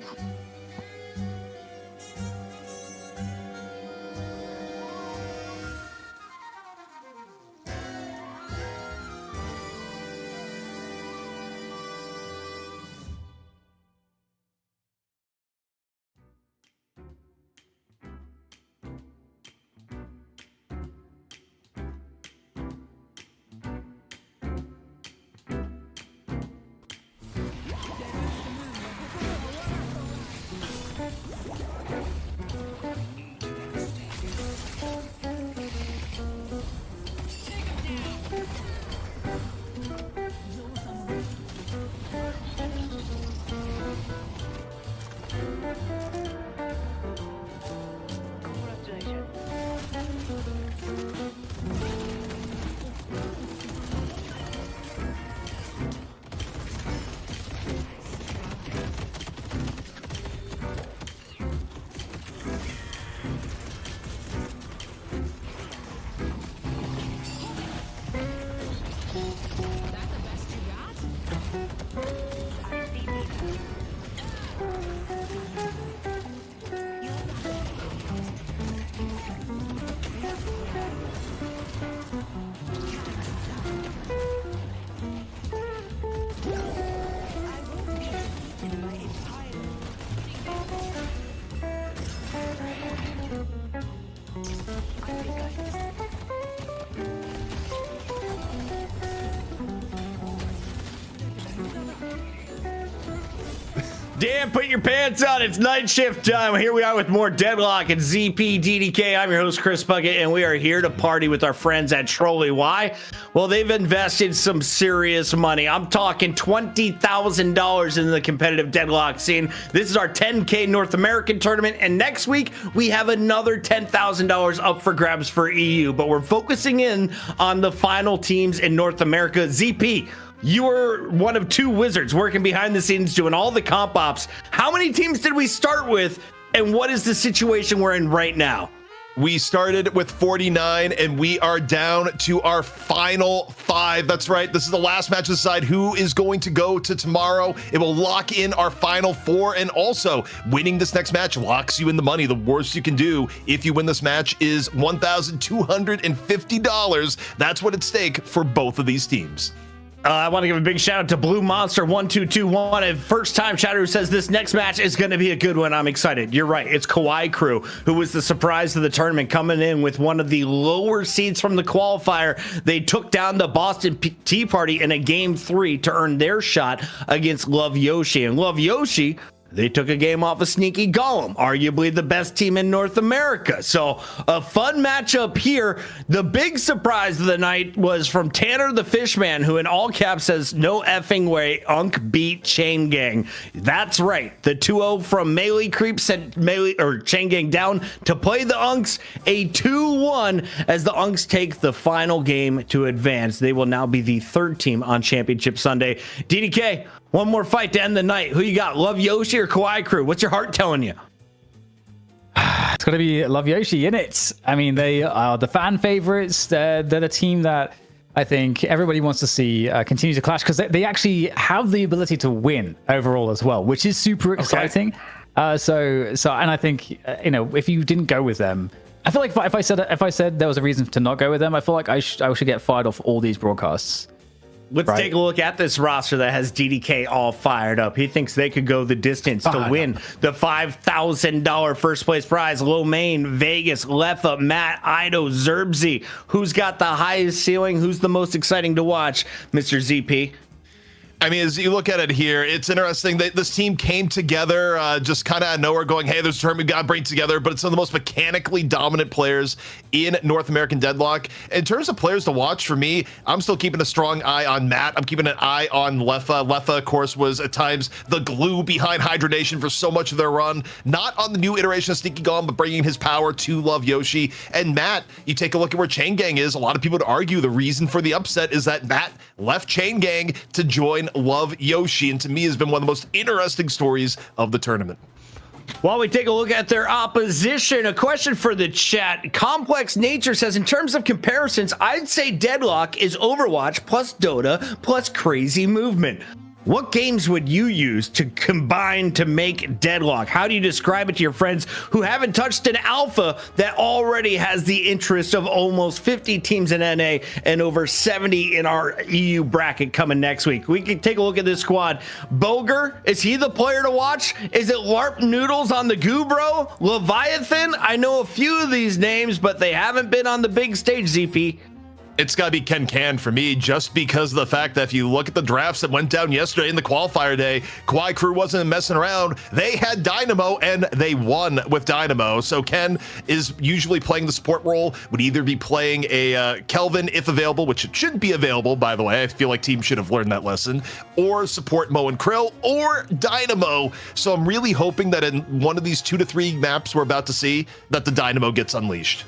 Dan, put your pants on. It's night shift time. Here we are with more Deadlock and ZP DDK. I'm your host, Chris Bucket, and we are here to party with our friends at Trolli. Why? Well, they've invested some serious money. I'm talking $20,000 in the competitive Deadlock scene. This is our 10K North American tournament, and next week we have another $10,000 up for grabs for EU, but we're focusing in on the final teams in North America. ZP, you were one of two wizards working behind the scenes doing all the comp ops. How many teams did we start with, and what is the situation we're in right now? We started with 49, and we are down to our final 5. That's right. This is the last match to decide who is going to go to tomorrow. It will lock in our final 4, and also winning this next match locks you in the money. The worst you can do if you win this match is $1,250. That's what at stake for both of these teams. I want to give a big shout out to Blue Monster 1221, a first time chatter who says this next match is going to be a good one. I'm excited. You're right. It's Kawaii Crew, who was the surprise of the tournament, coming in with one of the lower seeds from the qualifier. They took down the Boston Tea Party in a game 3 to earn their shot against Love Yoshi. And Love Yoshi, they took a game off of Sneaky Golem, arguably the best team in North America. So a fun matchup here. The big surprise of the night was from Tanner the Fishman, who in all caps says, "No effing way Unk beat Chain Gang." That's right. The 2-0 from Melee Creep sent Melee or Chain Gang down to play the Unks. A 2-1 as the Unks take the final game to advance. They will now be the 3rd team on Championship Sunday. DDK, one more fight to end the night. Who you got, Love Yoshi or Kawaii Crew? What's your heart telling you? It's got to be Love Yoshi, innit? I mean, they are the fan favorites. They're the team that I think everybody wants to see continue to clash, because they actually have the ability to win overall as well, which is super exciting. And I think if you didn't go with them, I feel like if I said there was a reason to not go with them, I feel like I should get fired off all these broadcasts. Let's take a look at this roster that has DDK all fired up. He thinks they could go the distance to win the $5,000 first place prize. Lil Main, Vegas, Letha, Matt, Ido, Zerbzy. Who's got the highest ceiling? Who's the most exciting to watch, Mr. ZP? I mean, as you look at it here, it's interesting that this team came together just kind of out of nowhere going, hey, there's a tournament we got to bring together, but it's some of the most mechanically dominant players in North American Deadlock. In terms of players to watch, for me, I'm still keeping a strong eye on Matt. I'm keeping an eye on Lefa. Lefa, of course, was at times the glue behind Hydra Nation for so much of their run. Not on the new iteration of Sneaky Golem, but bringing his power to Love Yoshi. And Matt, you take a look at where Chain Gang is. A lot of people would argue the reason for the upset is that Matt left Chain Gang to join Love Yoshi, and to me has been one of the most interesting stories of the tournament. While we take a look at their opposition, a question for the chat. Complex Nature says, in terms of comparisons, I'd say Deadlock is Overwatch plus Dota plus Crazy Movement. What games would you use to combine to make Deadlock? How do you describe it to your friends who haven't touched an alpha that already has the interest of almost 50 teams in NA and over 70 in our EU bracket coming next week? We can take a look at this squad. Boger, is he the player to watch? Is it LARP Noodles on the Goo Bro? Leviathan? I know a few of these names, but they haven't been on the big stage, ZP. It's got to be Ken Can for me, just because of the fact that if you look at the drafts that went down yesterday in the qualifier day, Kwai Crew wasn't messing around. They had Dynamo and they won with Dynamo. So Ken is usually playing the support role, would either be playing a Kelvin if available, which it shouldn't be available, by the way. I feel like teams should have learned that lesson, or support Mo and Krill or Dynamo. So I'm really hoping that in one of these 2 to 3 maps we're about to see that the Dynamo gets unleashed.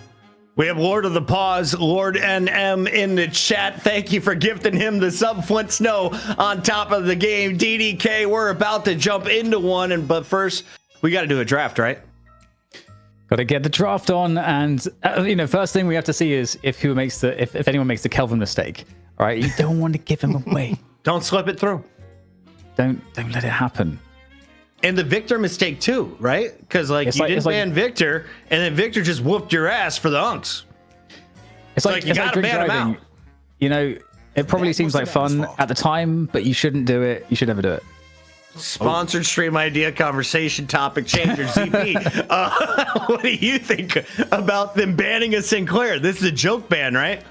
We have Lord of the Pause, Lord NM in the chat. Thank you for gifting him the sub Flint Snow on top of the game. DDK, we're about to jump into one, but first we got to do a draft, right? Got to get the draft on, and first thing we have to see is if anyone makes the Kelvin mistake. All right, you don't want to give him away. Don't slip it through. Don't let it happen. And the Victor mistake too, right? Because you didn't ban Victor, and then Victor just whooped your ass for the unks. It's like you got to ban him out. It probably seems like fun at the time, but you shouldn't do it. You should never do it. Sponsored stream idea, conversation topic changer. ZP. What do you think about them banning a Sinclair? This is a joke ban, right?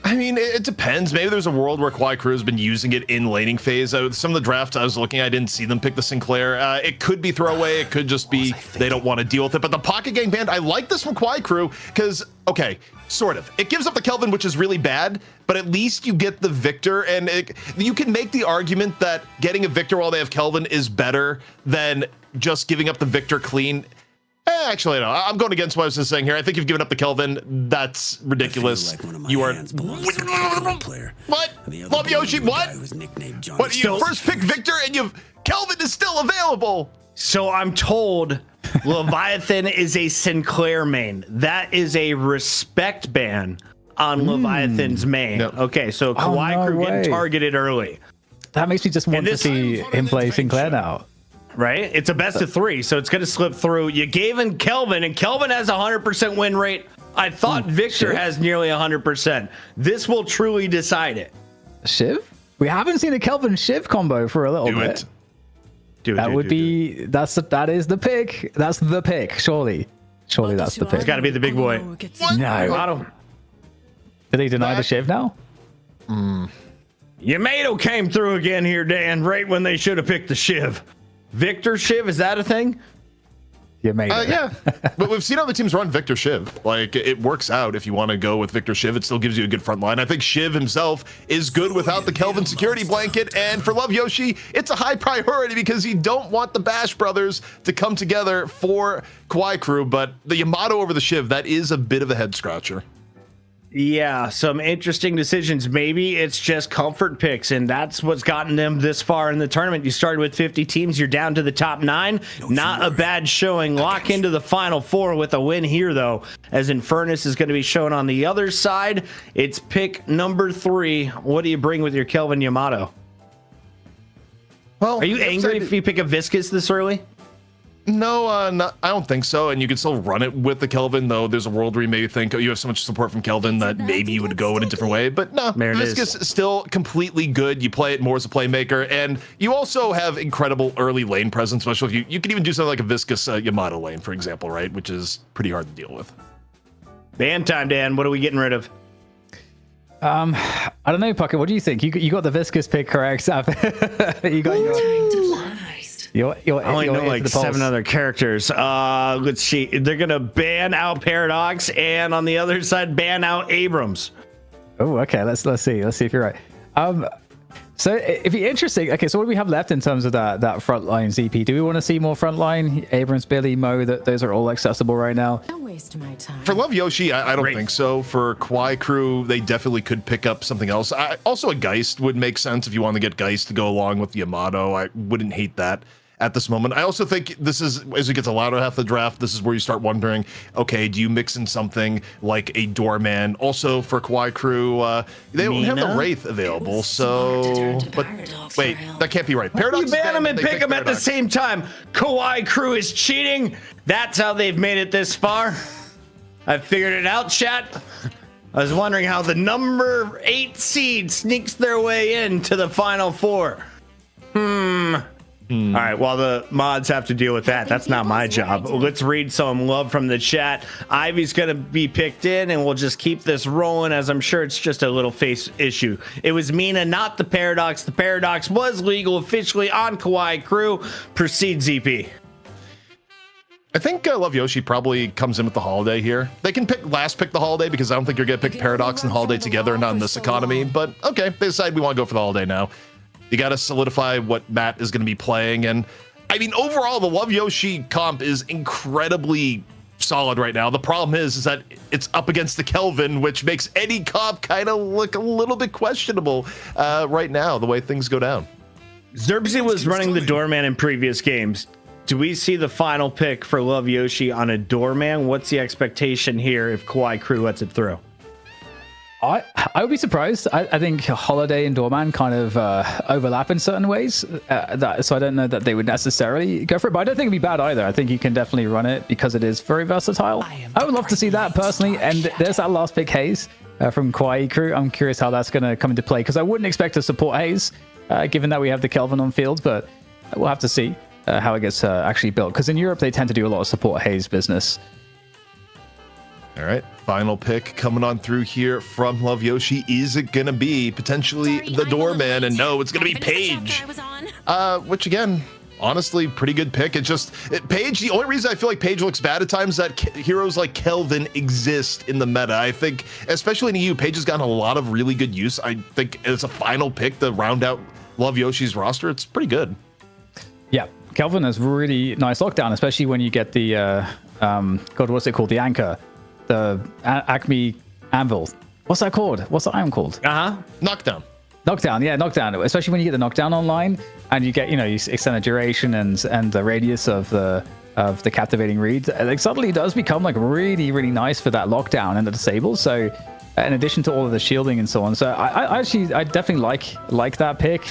I mean, it depends. Maybe there's a world where Kwai Crew has been using it in laning phase. Some of the drafts I was looking, I didn't see them pick the Sinclair. It could be throwaway. It could just be they don't want to deal with it. But the Pocket Gang band, I like this from Kwai Crew because, okay, sort of. It gives up the Kelvin, which is really bad, but at least you get the Victor. And you can make the argument that getting a Victor while they have Kelvin is better than just giving up the Victor clean. Actually, no. I'm going against what I was just saying here. I think you've given up the Kelvin. That's ridiculous. You are. What? Love Yoshi? What? What? You first pick Victor and Kelvin is still available. So I'm told Leviathan is a Sinclair main. That is a respect ban on Leviathan's main. Yep. Okay, so Kwai Crew getting targeted early. That makes me just want to see him play Sinclair now. Right? It's a best of 3, so it's going to slip through. You gave him Kelvin, and Kelvin has a 100% win rate. I thought Victor has nearly 100%. This will truly decide it. Shiv? We haven't seen a Kelvin Shiv combo for a little bit. That is the pick. That's the pick, surely. Surely that's the pick. It's got to be the big boy. No. Did he deny the Shiv now? Yamato came through again here, Dan, right when they should have picked the Shiv. Victor Shiv, is that a thing? Yeah, but we've seen other teams run Victor Shiv. Like, it works out if you want to go with Victor Shiv. It still gives you a good front line. I think Shiv himself is good without the Kelvin security blanket. And for Love Yoshi, it's a high priority because you don't want the Bash brothers to come together for Kwai Crew. But the Yamato over the Shiv, that is a bit of a head scratcher. Yeah, some interesting decisions. Maybe it's just comfort picks, and that's what's gotten them this far in the tournament. You started with 50 teams. You're down to the top 9. Not a bad showing. Lock into the final 4 with a win here, though, as Infernus is going to be shown on the other side. It's pick number 3. What do you bring with your Kelvin Yamato? Well, are you angry if you pick a Viscous this early? No, I don't think so. And you can still run it with the Kelvin, though there's a world where you maybe think, oh, you have so much support from Kelvin that maybe you would go in a different way. But no, Viscous is still completely good. You play it more as a playmaker. And you also have incredible early lane presence, especially if you can even do something like a Viscous Yamato lane, for example, right? Which is pretty hard to deal with. Ban time, Dan. What are we getting rid of? I I don't know, Pucker. What do you think? You got the viscous pick correct. You got your I only know ear to like the pulse. 7 other characters. Let's see. They're gonna ban out Paradox, and on the other side, ban out Abrams. Oh, okay. Let's see. Let's see if you're right. So it'd be interesting. Okay, so what do we have left in terms of that frontline ZP? Do we want to see more frontline? Abrams, Billy, Mo, those are all accessible right now. Don't waste my time. For Love Yoshi, I don't think so. For Kwai Crew, they definitely could pick up something else. Also, a Geist would make sense if you want to get Geist to go along with Yamato. I wouldn't hate that at this moment. I also think this is, as we get to the latter half of the draft, this is where you start wondering, okay, do you mix in something like a Doorman? Also, for Kwai Crew, they don't have the Wraith available, so... But wait, that can't be right. Paradox You ban them and pick them at the same time. Kawaii Crew is cheating. That's how they've made it this far. I figured it out, chat. I was wondering how the number 8 seed sneaks their way into the final 4. All right, well, the mods have to deal with that. That's not my job. Let's read some love from the chat. Ivy's going to be picked in, and we'll just keep this rolling, as I'm sure it's just a little face issue. It was Mina, not the Paradox. The Paradox was legal officially on Kawaii Crew. Proceed, ZP. I think Love Yoshi probably comes in with the Holiday here. They can pick the Holiday because I don't think you're going to pick Paradox and Holiday together, not in this economy. But okay, they decide we want to go for the Holiday now. You got to solidify what Matt is going to be playing. And I mean, overall, the Love Yoshi comp is incredibly solid right now. The problem is that it's up against the Kelvin, which makes any comp kind of look a little bit questionable right now, the way things go down. Zerbsy was running the Doorman in previous games. Do we see the final pick for Love Yoshi on a Doorman? What's the expectation here if Kawaii Crew lets it through? I would be surprised. I think Holiday and Doorman kind of overlap in certain ways. So I don't know that they would necessarily go for it, but I don't think it'd be bad either. I think you can definitely run it because it is very versatile. I would love to see that personally. And there's that last pick, Haze, from Kawaii Crew. I'm curious how that's going to come into play because I wouldn't expect to support Haze, given that we have the Kelvin on field, but we'll have to see how it gets actually built. Because in Europe, they tend to do a lot of support Haze business. All right, final pick coming on through here from Love Yoshi. Is it going to be potentially the Doorman? And no, it's going to be Paige. Which again, honestly, pretty good pick. It's just Paige. The only reason I feel like Paige looks bad at times is that heroes like Kelvin exist in the meta. I think, especially in EU, Paige has gotten a lot of really good use. I think as a final pick to round out Love Yoshi's roster, it's pretty good. Yeah, Kelvin has really nice lockdown, especially when you get the God, what's it called? The anchor. The Acme Anvil. What's that called? What's the item called? Knockdown. Knockdown, yeah, knockdown. Especially when you get the knockdown online and you get, you extend the duration and the radius of the captivating read. It suddenly does become like really, really nice for that lockdown and the disable. So in addition to all of the shielding and so on. So I definitely like that pick.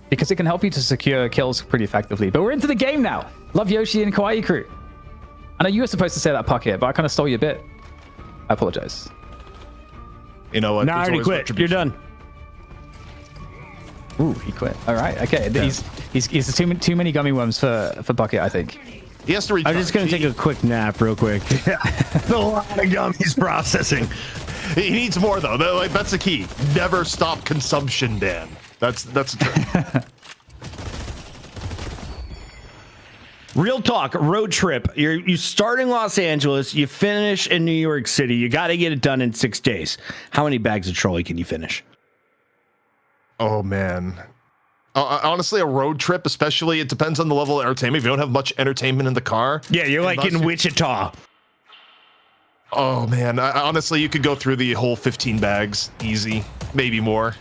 Because it can help you to secure kills pretty effectively. But we're into the game now. Love Yoshi and Kawaii Crew. I know you were supposed to say that, Puckett, but I kind of stole your bit. I apologize. You know what? No, I already quit. You're done. Ooh, he quit. All right. Okay. Yeah. He's too many gummy worms for Puckett, I think. He has to reach. I'm just going to take a quick nap real quick. A lot of gummies processing. He needs more, though. That's the key. Never stop consumption, Dan. That's a term. Real talk, road trip. You start in Los Angeles, you finish in New York City. You got to get it done in 6 days. How many bags of Trolli can you finish? Oh, man. Honestly, a road trip, especially, it depends on the level of entertainment. If you don't have much entertainment in the car. Yeah, you're like in Wichita. Oh, man. Honestly, you could go through the whole 15 bags. Easy. Maybe more.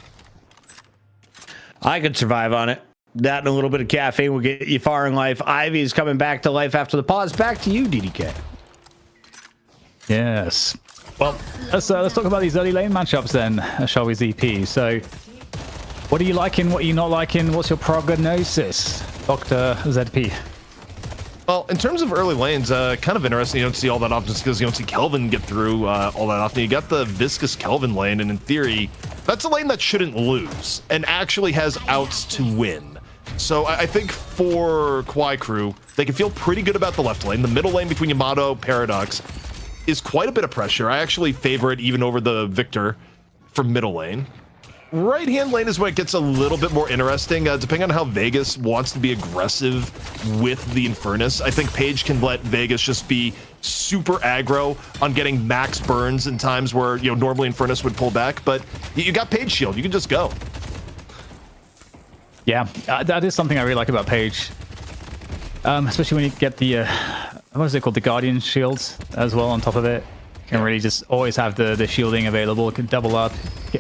I could survive on it. That and a little bit of caffeine will get you far in life. Ivy is coming back to life after the pause. Back to you, DDK. Yes. Well, let's talk about these early lane matchups then, shall we, ZP? So, what are you liking? What are you not liking? What's your prognosis, Dr. ZP? Well, in terms of early lanes, kind of interesting. You don't see all that often just because you don't see Kelvin get through all that often. You got the viscous Kelvin lane, and in theory, that's a lane that shouldn't lose and actually has outs to win. So I think for Kawaii Crew, they can feel pretty good about the left lane. The middle lane between Yamato, Paradox is quite a bit of pressure. I actually favor it even over the Victor for middle lane. Right-hand lane is where it gets a little bit more interesting, depending on how Vegas wants to be aggressive with the Infernus. I think Paige can let Vegas just be super aggro on getting max burns in times where, you know, normally Infernus would pull back, but you got Paige shield. You can just go. Yeah, that is something I really like about Paige. Especially when you get the, what is it called? The Guardian shields as well on top of it. Can really just always have the shielding available. Can double up,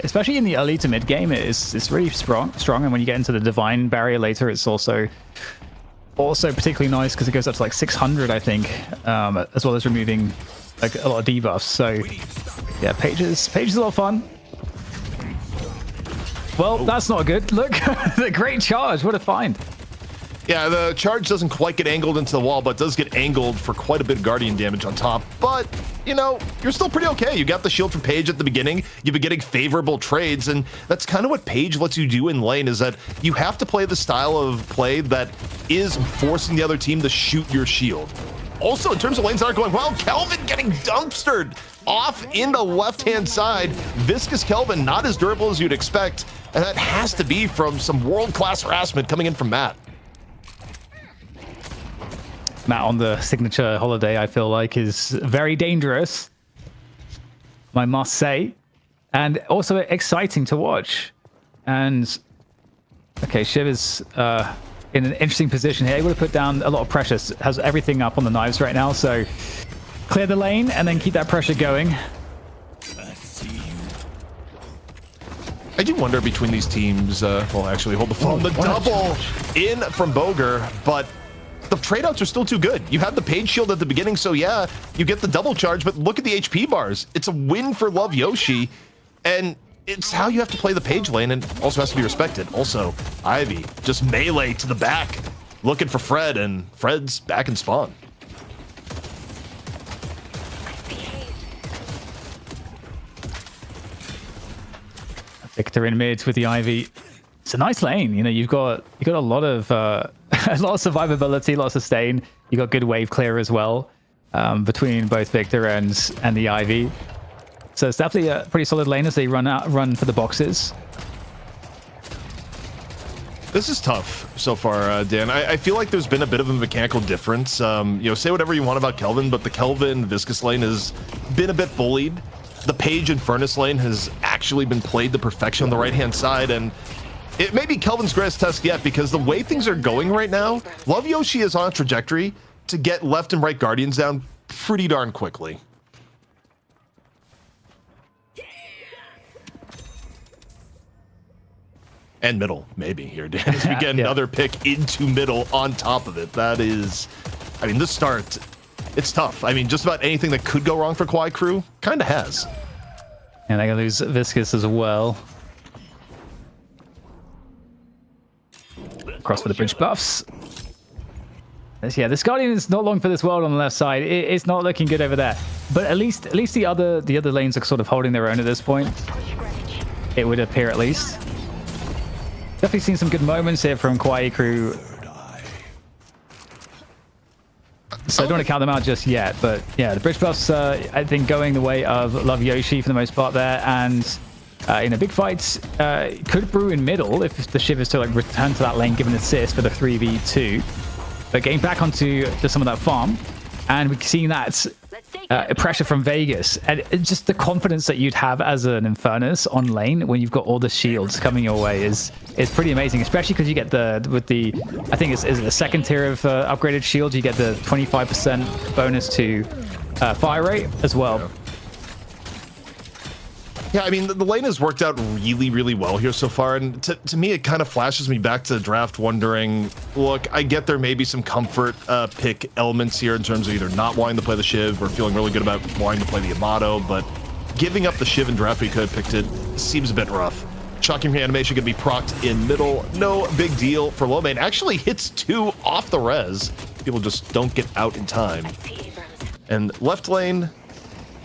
especially in the early to mid game. It's really strong. And when you get into the Divine Barrier later, it's also particularly nice because it goes up to like 600, I think, as well as removing like a lot of debuffs. So yeah, Paige is a lot of fun. Well, that's not good. Look, the great charge. What a find. Yeah, the charge doesn't quite get angled into the wall, but does get angled for quite a bit of Guardian damage on top. But, you know, you're still pretty okay. You got the shield from Paige at the beginning. You've been getting favorable trades, and that's kind of what Paige lets you do in lane, is that you have to play the style of play that is forcing the other team to shoot your shield. Also, in terms of lanes that are going well, Kelvin getting dumpstered off in the left-hand side. Viscous Kelvin, not as durable as you'd expect, and that has to be from some world-class harassment coming in from Matt. Matt on the signature holiday, I feel like, is very dangerous, I must say, and also exciting to watch. And okay, Shiv is in an interesting position here. Able to put down a lot of pressure. Has everything up on the knives right now, so clear the lane and then keep that pressure going. I do wonder between these teams, well, actually, hold the phone. The double in from Boger, but the trade-outs are still too good. You had the Paige shield at the beginning, so yeah, you get the double charge, but look at the HP bars. It's a win for Love Yoshi, and it's how you have to play the Paige lane, and also has to be respected. Also, Ivy, just melee to the back, looking for Fred, and Fred's back in spawn. Victor in mid with the Ivy. It's a nice lane. You know, you've got a lot of a lot of survivability, a lot of sustain. You got good wave clear as well between both Victor and the Ivy. So it's definitely a pretty solid lane as they run for the boxes. This is tough so far, Dan. I feel like there's been a bit of a mechanical difference. You know, say whatever you want about Kelvin, but the Kelvin Viscous lane has been a bit bullied. The Paige and Furnace lane has actually been played to perfection on the right-hand side, and it may be Kelvin's greatest test yet, because the way things are going right now, Love Yoshi is on a trajectory to get left and right Guardians down pretty darn quickly. And middle, maybe, here, Dan, as we get another pick into middle on top of it. That is, I mean, this start, it's tough. I mean, just about anything that could go wrong for Kwai Crew kind of has. And they're going to lose Viscous as well. Cross for the bridge buffs. Yeah, this Guardian is not long for this world on the left side. It's not looking good over there. But at least the other lanes are sort of holding their own at this point. It would appear, at least. Definitely seen some good moments here from Kwai Crew. So I don't want to count them out just yet. But yeah, the bridge buffs, I think, going the way of Love Yoshi for the most part there. And in a big fight, could brew in middle if the Shiv is to like return to that lane, give an assist for the 3v2. But getting back onto some of that farm, and we're seeing that pressure from Vegas, and just the confidence that you'd have as an Infernus on lane when you've got all the shields coming your way is pretty amazing, especially because you get I think it's the second tier of upgraded shields. You get the 25% bonus to fire rate as well. Yeah, I mean, the lane has worked out really, really well here so far, and to me, it kind of flashes me back to the draft wondering, look, I get there may be some comfort pick elements here in terms of either not wanting to play the Shiv or feeling really good about wanting to play the Amato, but giving up the Shiv in draft, we could have picked it, seems a bit rough. Shocking reanimation going to be procced in middle, no big deal for low main. Actually hits 2 off the res. People just don't get out in time. And left lane,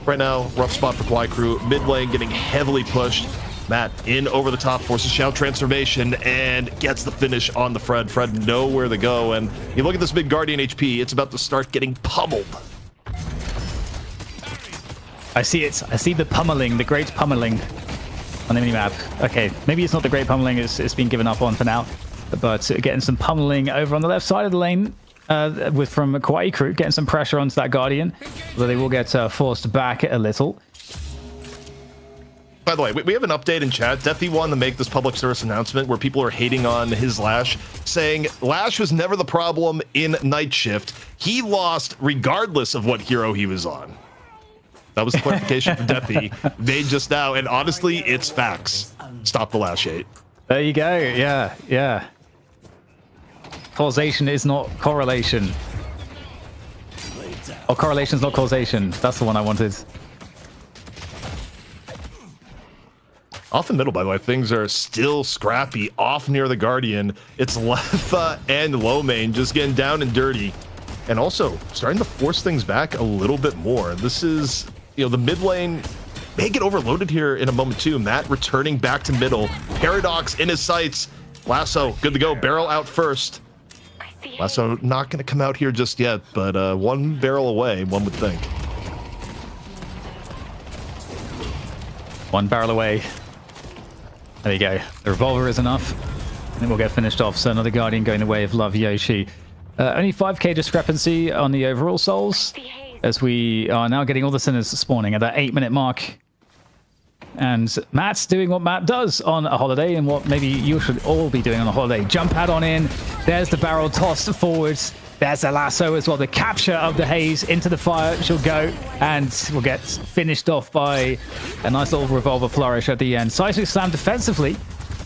right now, rough spot for Kwai Crew. Mid lane getting heavily pushed. Matt in over the top, forces Shout transformation and gets the finish on the Fred. Fred nowhere to go. And you look at this mid Guardian HP, it's about to start getting pummeled. I see it. I see the pummeling, the great pummeling. on the minimap. Okay, maybe it's not the great pummeling. It's been given up on for now. But getting some pummeling over on the left side of the lane from Kawaii Crew, getting some pressure onto that Guardian. Although they will get forced back a little. By the way, we have an update in chat. Deathy wanted to make this public service announcement where people are hating on his Lash, saying Lash was never the problem in Night Shift. He lost regardless of what hero he was on. That was the clarification for Deathy made just now, and honestly, it's facts. Stop the Lash hate. There you go. Yeah, yeah. Causation is not correlation. Or correlation is not causation. That's the one I wanted. Off the middle, by the way, things are still scrappy off near the Guardian. It's Lefa and Lomane just getting down and dirty. And also starting to force things back a little bit more. This is, you know, the mid lane may get overloaded here in a moment too. Matt returning back to middle. Paradox in his sights. Lasso, good to go. Barrel out first. Lasso not going to come out here just yet, but one barrel away, one would think. One barrel away. There you go. The revolver is enough. And then we'll get finished off. So another Guardian going the way of Love Yoshi. Only 5k discrepancy on the overall souls, as we are now getting all the sinners spawning at that 8-minute mark. And Matt's doing what Matt does on a holiday, and what maybe you should all be doing on a holiday. Jump pad on in. There's the barrel tossed forwards. There's the lasso as well. The capture of the haze into the fire. She'll go, and we'll get finished off by a nice little revolver flourish at the end. Seismic Slam defensively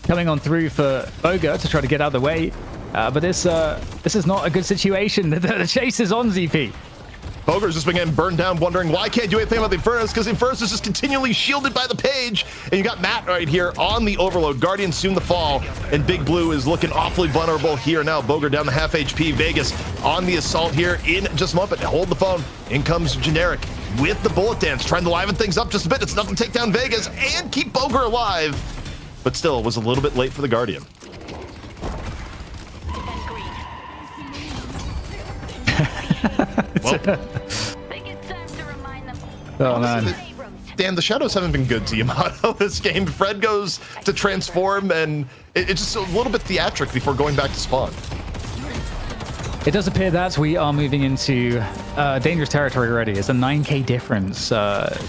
coming on through for Boga to try to get out of the way. But this is not a good situation. The chase is on, ZP. Boger's just been getting burned down, wondering why I can't do anything about the Infernus, because Infernus is just continually shielded by the page. And you got Matt right here on the overload. Guardian soon to fall, and Big Blue is looking awfully vulnerable here now. Boger down to half HP. Vegas on the assault here in just a moment. Hold the phone. In comes Generic with the bullet dance, trying to liven things up just a bit. It's enough to take down Vegas and keep Boger alive. But still, it was a little bit late for the Guardian. Well, oh man. Dan, the shadows haven't been good to Yamato this game. Fred goes to transform, and it's just a little bit theatric before going back to spawn. It does appear that we are moving into dangerous territory already. It's a 9k difference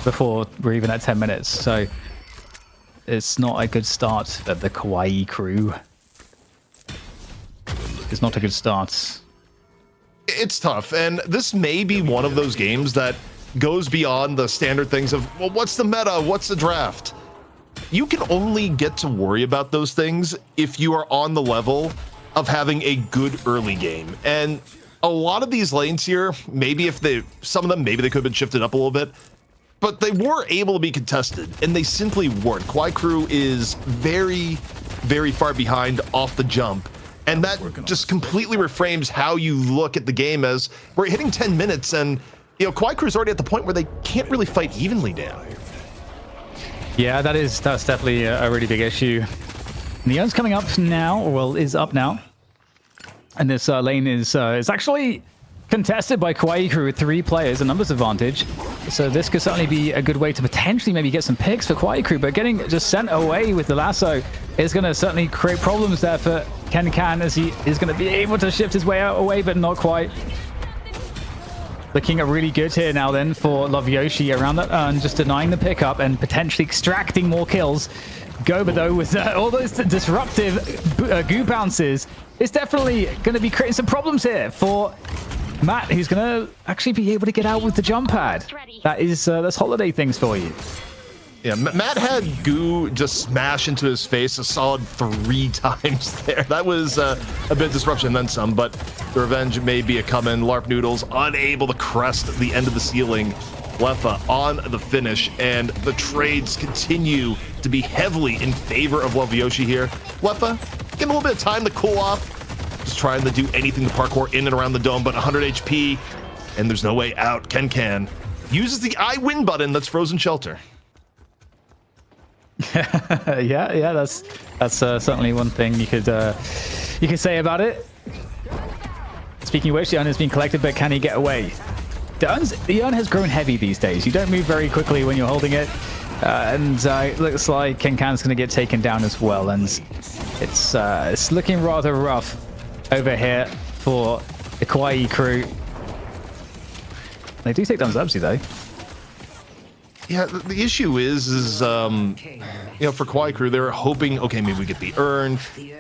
before we're even at 10 minutes. So it's not a good start for the Kawaii Crew. It's not a good start. It's tough, and this may be one of those games that goes beyond the standard things of, well, what's the meta? What's the draft? You can only get to worry about those things if you are on the level of having a good early game. And a lot of these lanes here, maybe some of them, maybe they could have been shifted up a little bit, but they were able to be contested, and they simply weren't. Kawaii Crew is very, very far behind off the jump. And that just completely reframes how you look at the game, as we're hitting 10 minutes and, you know, Kawaii Crew's already at the point where they can't really fight evenly down. Yeah, that's definitely a really big issue. Neon's coming up now, or well, is up now. And this lane is actually contested by Kawaii Crew with 3 players, a numbers advantage. So this could certainly be a good way to potentially maybe get some picks for Kawaii Crew, but getting just sent away with the lasso is going to certainly create problems there for Ken Can, as he is going to be able to shift his way out away, but not quite. Looking really good here now then for Love Yoshi around that urn, just denying the pickup and potentially extracting more kills. Goba though, with all those disruptive goo bounces, is definitely going to be creating some problems here for Matt, who's going to actually be able to get out with the jump pad. That's holiday things for you. Yeah, Matt had goo just smash into his face a solid 3 times there. That was a bit of disruption, then some, but the revenge may be a coming. LARP Noodles unable to crest the end of the ceiling. Lefa on the finish, and the trades continue to be heavily in favor of Love Yoshi here. Lefa, give him a little bit of time to cool off. Just trying to do anything to parkour in and around the dome, but 100 HP, and there's no way out. Ken uses the I win button that's Frozen Shelter. yeah, that's certainly one thing you could say about it. Speaking of which, the urn has been collected, but can he get away? The urn has grown heavy these days. You don't move very quickly when you're holding it. And it looks like Kenkan's going to get taken down as well. And it's looking rather rough over here for the Kawaii crew. They do take down Zubsy though. Yeah, the issue is you know, for Kawaii crew, they're hoping, okay, maybe we get the urn,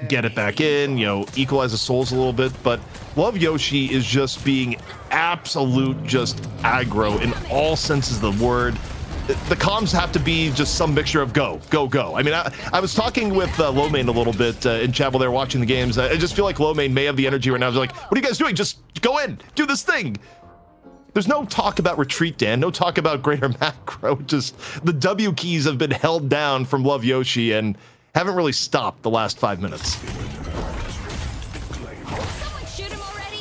get it back in, you know, equalize the souls a little bit, but Love Yoshi is just being absolute just aggro in all senses of the word. The comms have to be just some mixture of go, go, go. I mean, I was talking with Lomane a little bit in chat while they were watching the games. I just feel like Lomane may have the energy right now. I was like, what are you guys doing? Just go in, do this thing. There's no talk about retreat, Dan. No talk about greater macro. Just the W keys have been held down from Love Yoshi and haven't really stopped the last 5 minutes.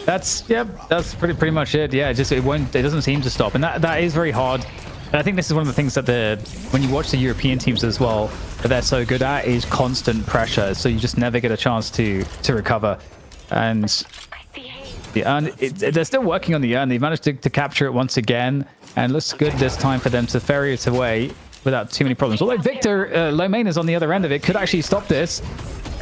That's pretty much it. Yeah, it doesn't seem to stop, and that is very hard. And I think this is one of the things that when you watch the European teams as well, that they're so good at is constant pressure. So you just never get a chance to recover. And the urn, they're still working on the urn. They've managed to capture it once again, and looks good this time for them to ferry it away without too many problems. Although Victor Lomane is on the other end of it, could actually stop this.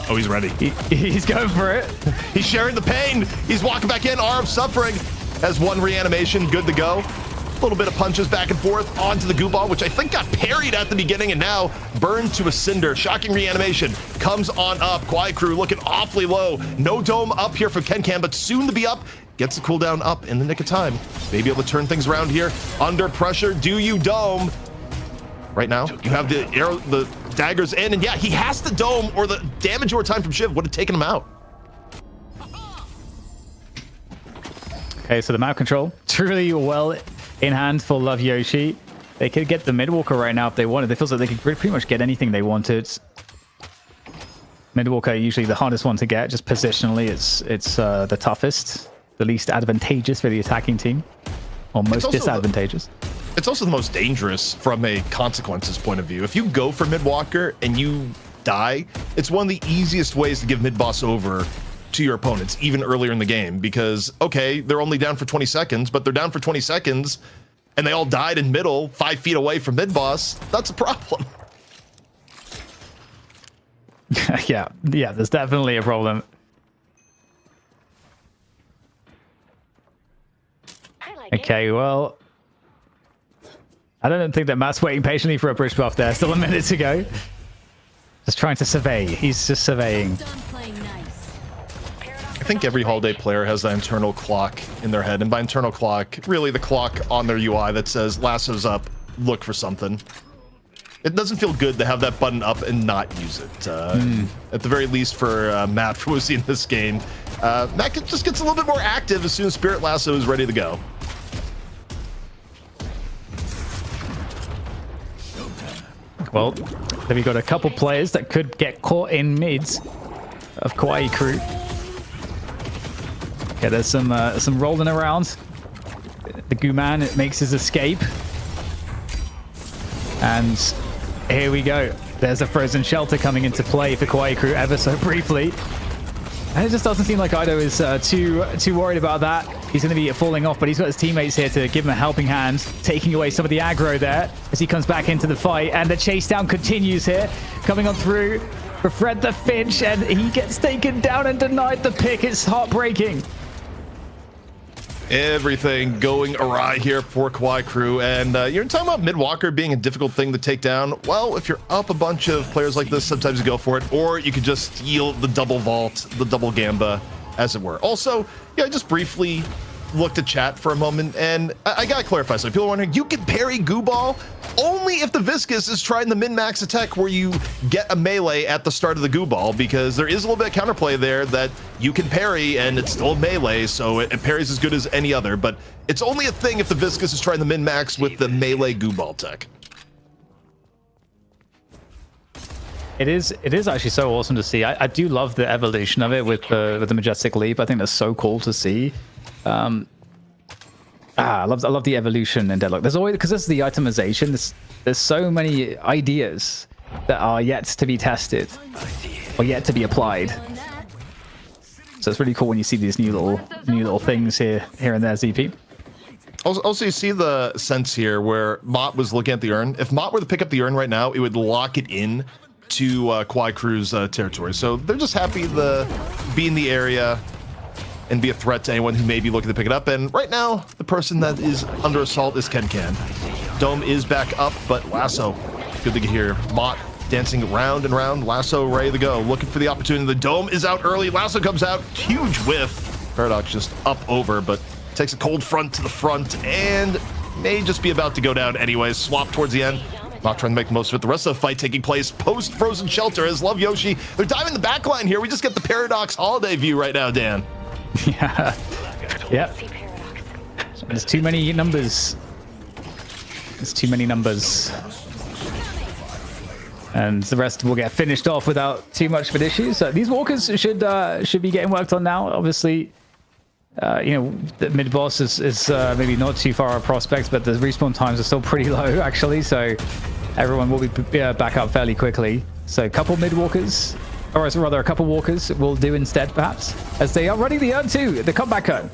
Oh, he's ready. He's going for it. He's sharing the pain. He's walking back in. Arm suffering. Has one reanimation. Good to go. A little bit of punches back and forth onto the goo ball, which I think got parried at the beginning and now burned to a cinder. Shocking reanimation comes on up. Kawaii crew looking awfully low. No dome up here for Kenkan, but soon to be up. Gets the cooldown up in the nick of time. Maybe able to turn things around here. Under pressure. Do you dome? Right now, you have the arrow, the daggers in, and yeah, he has to dome, or the damage over time from Shiv would have taken him out. Okay, so the map control truly well in hand for Love Yoshi. They could get the Midwalker right now if they wanted. It feels like they could pretty much get anything they wanted. Midwalker usually the hardest one to get, just positionally. It's the toughest, the least advantageous for the attacking team, or most disadvantageous. It's also the most dangerous from a consequences point of view. If you go for Midwalker and you die, it's one of the easiest ways to give mid-boss over to your opponents, even earlier in the game, because, okay, they're only down for 20 seconds, but they're down for 20 seconds, and they all died in middle, 5 feet away from mid-boss. That's a problem. yeah, there's definitely a problem. Okay, well, I don't think that Matt's waiting patiently for a bridge buff there. Still a minute to go. Just trying to survey. He's just surveying. I think every Holiday player has that internal clock in their head. And by internal clock, really the clock on their UI that says lasso's up, look for something. It doesn't feel good to have that button up and not use it. At the very least for Matt, from what we've seen in this game. Matt just gets a little bit more active as soon as Spirit Lasso is ready to go. Well, then we've got a couple players that could get caught in mids of Kawaii crew. Okay, there's some rolling around. The Goo Man makes his escape. And here we go. There's a frozen shelter coming into play for Kawaii crew ever so briefly. And it just doesn't seem like Ido is too worried about that. He's going to be falling off, but he's got his teammates here to give him a helping hand, taking away some of the aggro there as he comes back into the fight. And the chase down continues here, coming on through for Fred the Finch, and he gets taken down and denied the pick. It's heartbreaking. Everything going awry here for Kawaii crew, and you're talking about Midwalker being a difficult thing to take down. Well, if you're up a bunch of players like this, sometimes you go for it, or you could just steal the double vault, the double gamba, as it were. Also, yeah, I just briefly looked at chat for a moment, and I gotta clarify. So people are wondering, you can parry Goo Ball only if the Viscous is trying the min-max attack where you get a melee at the start of the Goo Ball, because there is a little bit of counterplay there that you can parry and it's still melee, so it parries as good as any other, but it's only a thing if the Viscous is trying the min-max with the melee Goo Ball tech. It is actually so awesome to see. I do love the evolution of it with the Majestic Leap. I think that's so cool to see. I love the evolution in Deadlock. There's always, because this is the itemization, there's so many ideas that are yet to be tested or yet to be applied. So it's really cool when you see these new little things here and there, ZP. Also, you see the sense here where Mott was looking at the urn. If Mott were to pick up the urn right now, it would lock it in to Kwai Crew's territory. So they're just happy to be in the area and be a threat to anyone who may be looking to pick it up. And right now, the person that is under assault is Ken. Dome is back up, but Lasso, good to get here. Mott dancing round and round. Lasso ready to go, looking for the opportunity. The Dome is out early. Lasso comes out, huge whiff. Paradox just up over, but takes a cold front to the front and may just be about to go down anyways. Swap towards the end. Not trying to make the most of it. The rest of the fight taking place post Frozen Shelter as Love Yoshi. They're diving the back line here. We just get the Paradox holiday view right now, Dan. Yeah. Yep. There's too many numbers. There's too many numbers. And the rest will get finished off without too much of an issue. So these walkers should be getting worked on now. Obviously, you know, the mid boss is maybe not too far a prospect, but the respawn times are still pretty low actually. So everyone will be back up fairly quickly. So a couple mid walkers, or rather a couple walkers will do instead perhaps, as they are running the urn too, the comeback urn.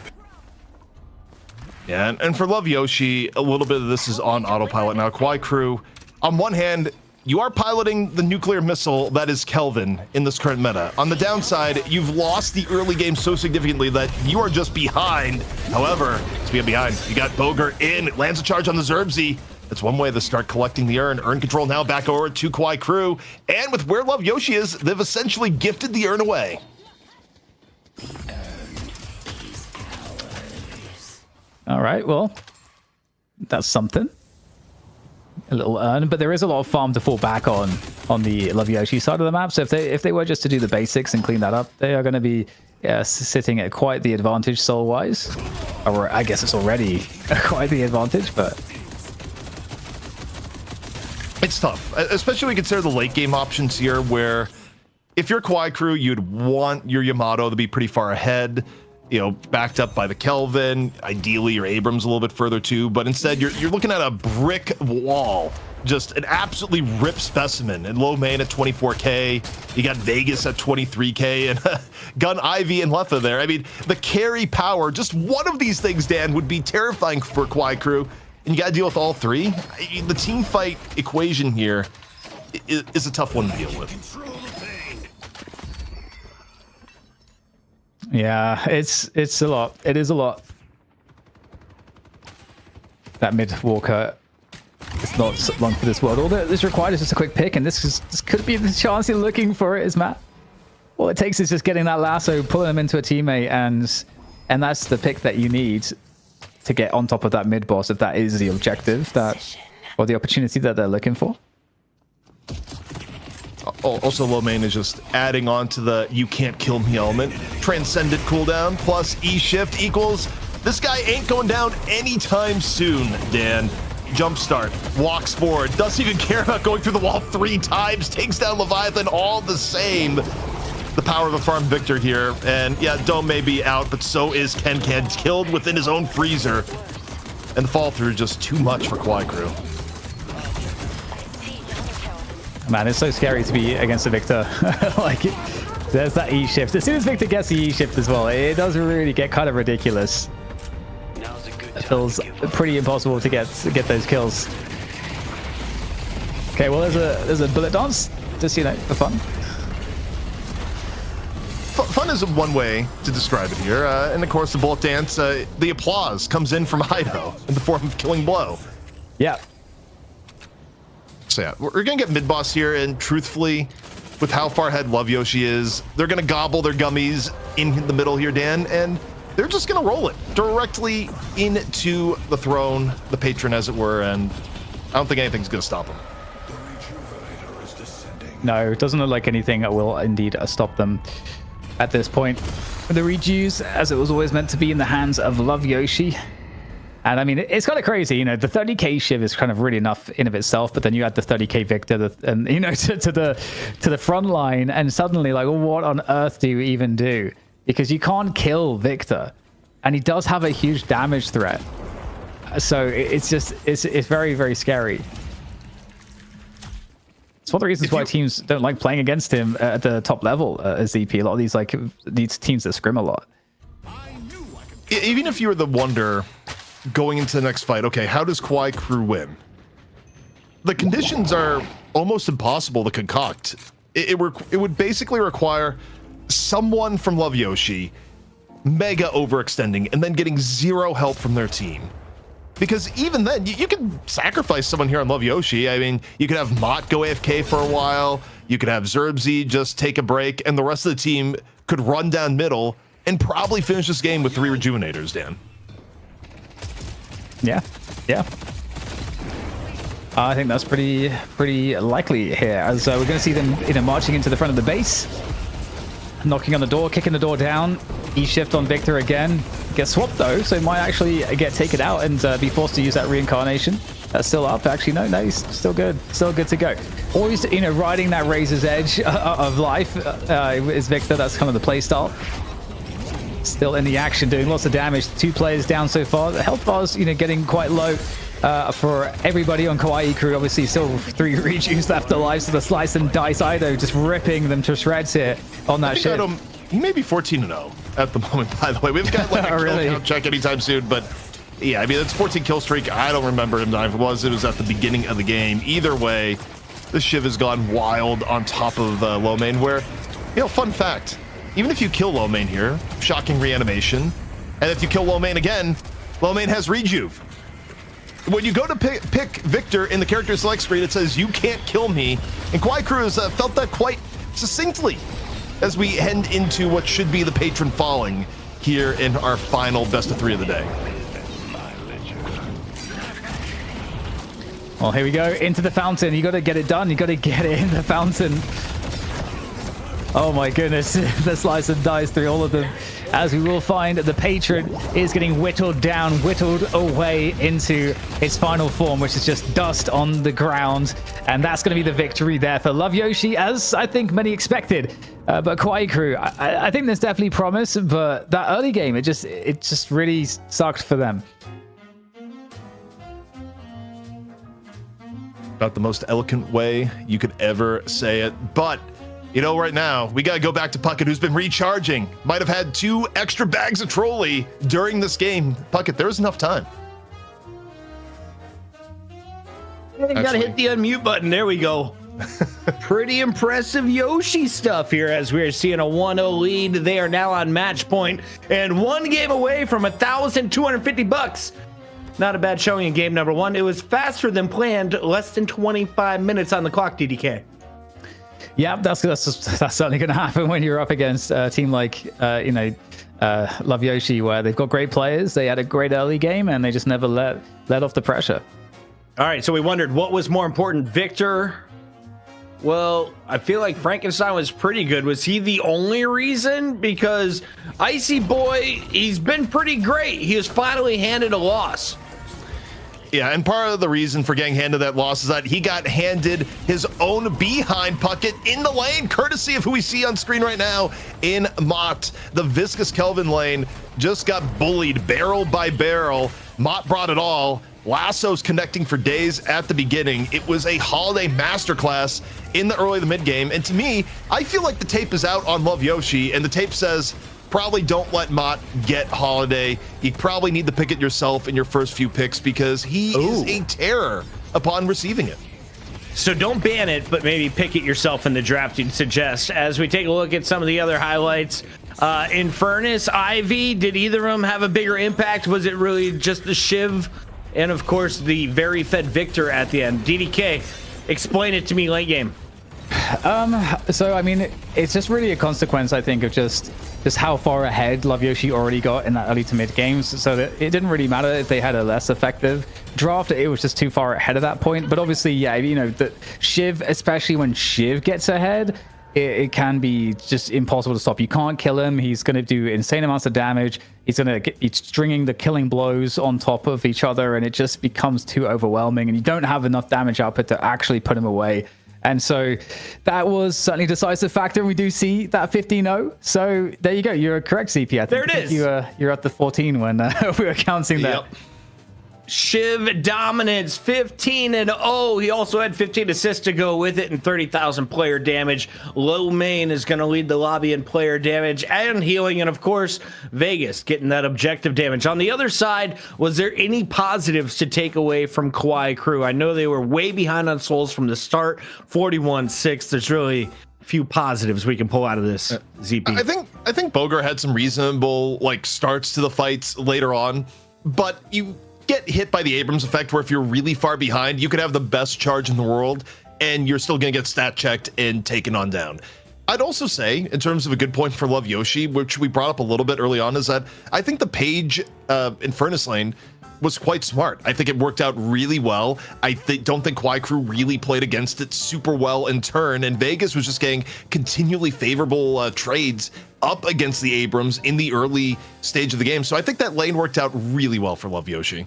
Yeah, and for Love Yoshi, a little bit of this is on autopilot now. Kwai Crew, on one hand, you are piloting the nuclear missile that is Kelvin in this current meta. On the downside, you've lost the early game so significantly that you are just behind. However, speaking of behind, you got Boger in, it lands a charge on the Zerbzi. That's one way to start collecting the urn. Urn control now back over to Kwai Crew. And with where Love Yoshi is, they've essentially gifted the urn away. All right, well, that's something. A little urn, but there is a lot of farm to fall back on the Love Yoshi side of the map. So if they were just to do the basics and clean that up, they are going to be sitting at quite the advantage soul wise. Or I guess it's already quite the advantage, but it's tough, especially when you consider the late game options here, where if you're Kwai Crew, you'd want your Yamato to be pretty far ahead, you know, backed up by the Kelvin, ideally your Abrams a little bit further too, but instead you're looking at a brick wall, just an absolutely ripped specimen. And Low Main at 24k, you got Vegas at 23k, and Gun Ivy and Letha there. I mean, the carry power, just one of these things, Dan, would be terrifying for Kwai Crew, and you gotta deal with all three. The team fight equation here is a tough one to deal with. yeah, it's a lot. It is a lot. That mid walker is not long for this world. All that is required is just a quick pick, and this could be the chance you're looking for, is Matt. All it takes is just getting that lasso, pulling him into a teammate, and that's the pick that you need to get on top of that mid boss, if that is the objective or the opportunity that they're looking for. Also, Low Main is just adding on to the you can't kill me element. Transcendent cooldown plus E-shift equals this guy ain't going down anytime soon, Dan. Jumpstart, walks forward, doesn't even care about going through the wall 3 times, takes down Leviathan all the same. The power of a farm victor here. And yeah, Dome may be out, but so is Ken, killed within his own freezer. And the fall through just too much for Kwai Crew. Man, it's so scary to be against a Victor. Like, there's that E-shift. As soon as Victor gets the E-shift as well, it does really get kind of ridiculous. It feels pretty impossible to get those kills. Okay, well, there's a bullet dance, just, you know, for fun. Fun is one way to describe it here. And of course, the bullet dance, the applause comes in from Idaho in the form of Killing Blow. Yeah. So yeah, we're gonna get mid-boss here, and truthfully, with how far ahead Love Yoshi is, they're gonna gobble their gummies in the middle here, Dan, and they're just gonna roll it directly into the throne, the patron as it were, and I don't think anything's gonna stop them. No, it doesn't look like anything that will indeed stop them at this point. The rejuice, as it was always meant to be, in the hands of Love Yoshi. And I mean, it's kind of crazy, you know, the 30k Shiv is kind of really enough in of itself, but then you add the 30k Victor, and you know, to the front line, and suddenly, like, what on earth do you even do? Because you can't kill Victor, and he does have a huge damage threat. So it's just, it's very, very scary. It's one of the reasons why teams don't like playing against him at the top level as ZP. A lot of these teams that scrim a lot. Even if you were the wonder going into the next fight, okay, how does Kwai Crew win? The conditions are almost impossible to concoct. It would basically require someone from Love Yoshi mega overextending and then getting zero help from their team. Because even then, you can sacrifice someone here on Love Yoshi. I mean, you could have Mott go AFK for a while. You could have Zerbzy just take a break, and the rest of the team could run down middle and probably finish this game with 3 Rejuvenators, Dan. Yeah. I think that's pretty likely here, as we're going to see them, marching into the front of the base, knocking on the door, kicking the door down. E-shift on Victor again. Gets swapped though, so might actually get taken out and be forced to use that reincarnation. That's still up. Actually, no, he's still good. Still good to go. Always, riding that razor's edge of life is Victor. That's kind of the play style. Still in the action, doing lots of damage. 2 players down so far. The health bar's, getting quite low for everybody on Kawaii Crew. Obviously, still 3 rejuves left alive, so the slice and dice Ido just ripping them to shreds here on that ship. He may be 14-0 at the moment, by the way. We've got like a really? kill count check anytime soon, but yeah, I mean, it's 14 kill streak. I don't remember him. It was at the beginning of the game. Either way, the Shiv has gone wild on top of low main, where, fun fact, even if you kill low main here, shocking reanimation, and if you kill low main again, low main has rejuve. When you go to pick Victor in the character select screen, it says, you can't kill me, and Kwai Crew has felt that quite succinctly as we head into what should be the patron falling here in our final best of 3 of the day. Well, here we go into the fountain. You got to get it done. You got to get it in the fountain. Oh my goodness, the slice and dice through all of them. As we will find, the patron is getting whittled down, whittled away into its final form, which is just dust on the ground. And that's going to be the victory there for Love Yoshi, as I think many expected. But Kawaii Crew, I think there's definitely promise, but that early game, it just really sucked for them. About the most eloquent way you could ever say it. But, right now, we got to go back to Puckett, who's been recharging. Might have had 2 extra bags of Trolli during this game. Puckett, there was enough time. I think gotta hit the unmute button. There we go. Pretty impressive Yoshi stuff here, as we're seeing a 1-0 lead. They are now on match point and 1 game away from $1,250. Not a bad showing in game number 1. It was faster than planned, less than 25 minutes on the clock, DDK. Yeah, that's certainly going to happen when you're up against a team like, Love Yoshi, where they've got great players. They had a great early game, and they just never let off the pressure. All right, so we wondered what was more important, Victor. Well, I feel like Frankenstein was pretty good. Was he the only reason? Because Icy Boy, he's been pretty great. He was finally handed a loss. Yeah, and part of the reason for getting handed that loss is that he got handed his own behind Puckett in the lane, courtesy of who we see on screen right now in Mott. The Viscous Kelvin lane just got bullied barrel by barrel. Mott brought it all. Lassos connecting for days at the beginning. It was a holiday masterclass in the early to mid game. And to me, I feel like the tape is out on Love Yoshi, and the tape says, probably don't let Mott get Holiday. You probably need to pick it yourself in your first few picks, because he is a terror upon receiving it. So don't ban it, but maybe pick it yourself in the draft, you'd suggest. As we take a look at some of the other highlights, Infernus, Ivy, did either of them have a bigger impact? Was it really just the Shiv? And of course, the very fed Victor at the end. DDK, explain it to me late game. So I mean, it's just really a consequence, I think, of just how far ahead Love Yoshi already got in that early to mid games. So that it didn't really matter if they had a less effective draft. It was just too far ahead at that point. But obviously, yeah, the Shiv, especially when Shiv gets ahead, it can be just impossible to stop. You can't kill him. He's going to do insane amounts of damage. He's stringing the killing blows on top of each other, and it just becomes too overwhelming. And you don't have enough damage output to actually put him away. And so that was certainly a decisive factor. We do see that 15-0. So there you go. You're correct, CP. I think there it is. You're at the 14 when we were counting that. Shiv dominance, 15-0. He also had 15 assists to go with it and 30,000 player damage. Low Main is going to lead the lobby in player damage and healing. And of course, Vegas getting that objective damage. On the other side, was there any positives to take away from Kawaii Crew? I know they were way behind on souls from the start, 41-6. There's really few positives we can pull out of this, ZP. I think Boger had some reasonable like starts to the fights later on, but you get hit by the Abrams effect where if you're really far behind, you could have the best charge in the world and you're still going to get stat checked and taken on down. I'd also say, in terms of a good point for Love Yoshi, which we brought up a little bit early on, is that I think the Page in Furnace Lane was quite smart. I think it worked out really well. I don't think Kawaii Crew really played against it super well in turn, and Vegas was just getting continually favorable trades up against the Abrams in the early stage of the game. So I think that lane worked out really well for Love Yoshi.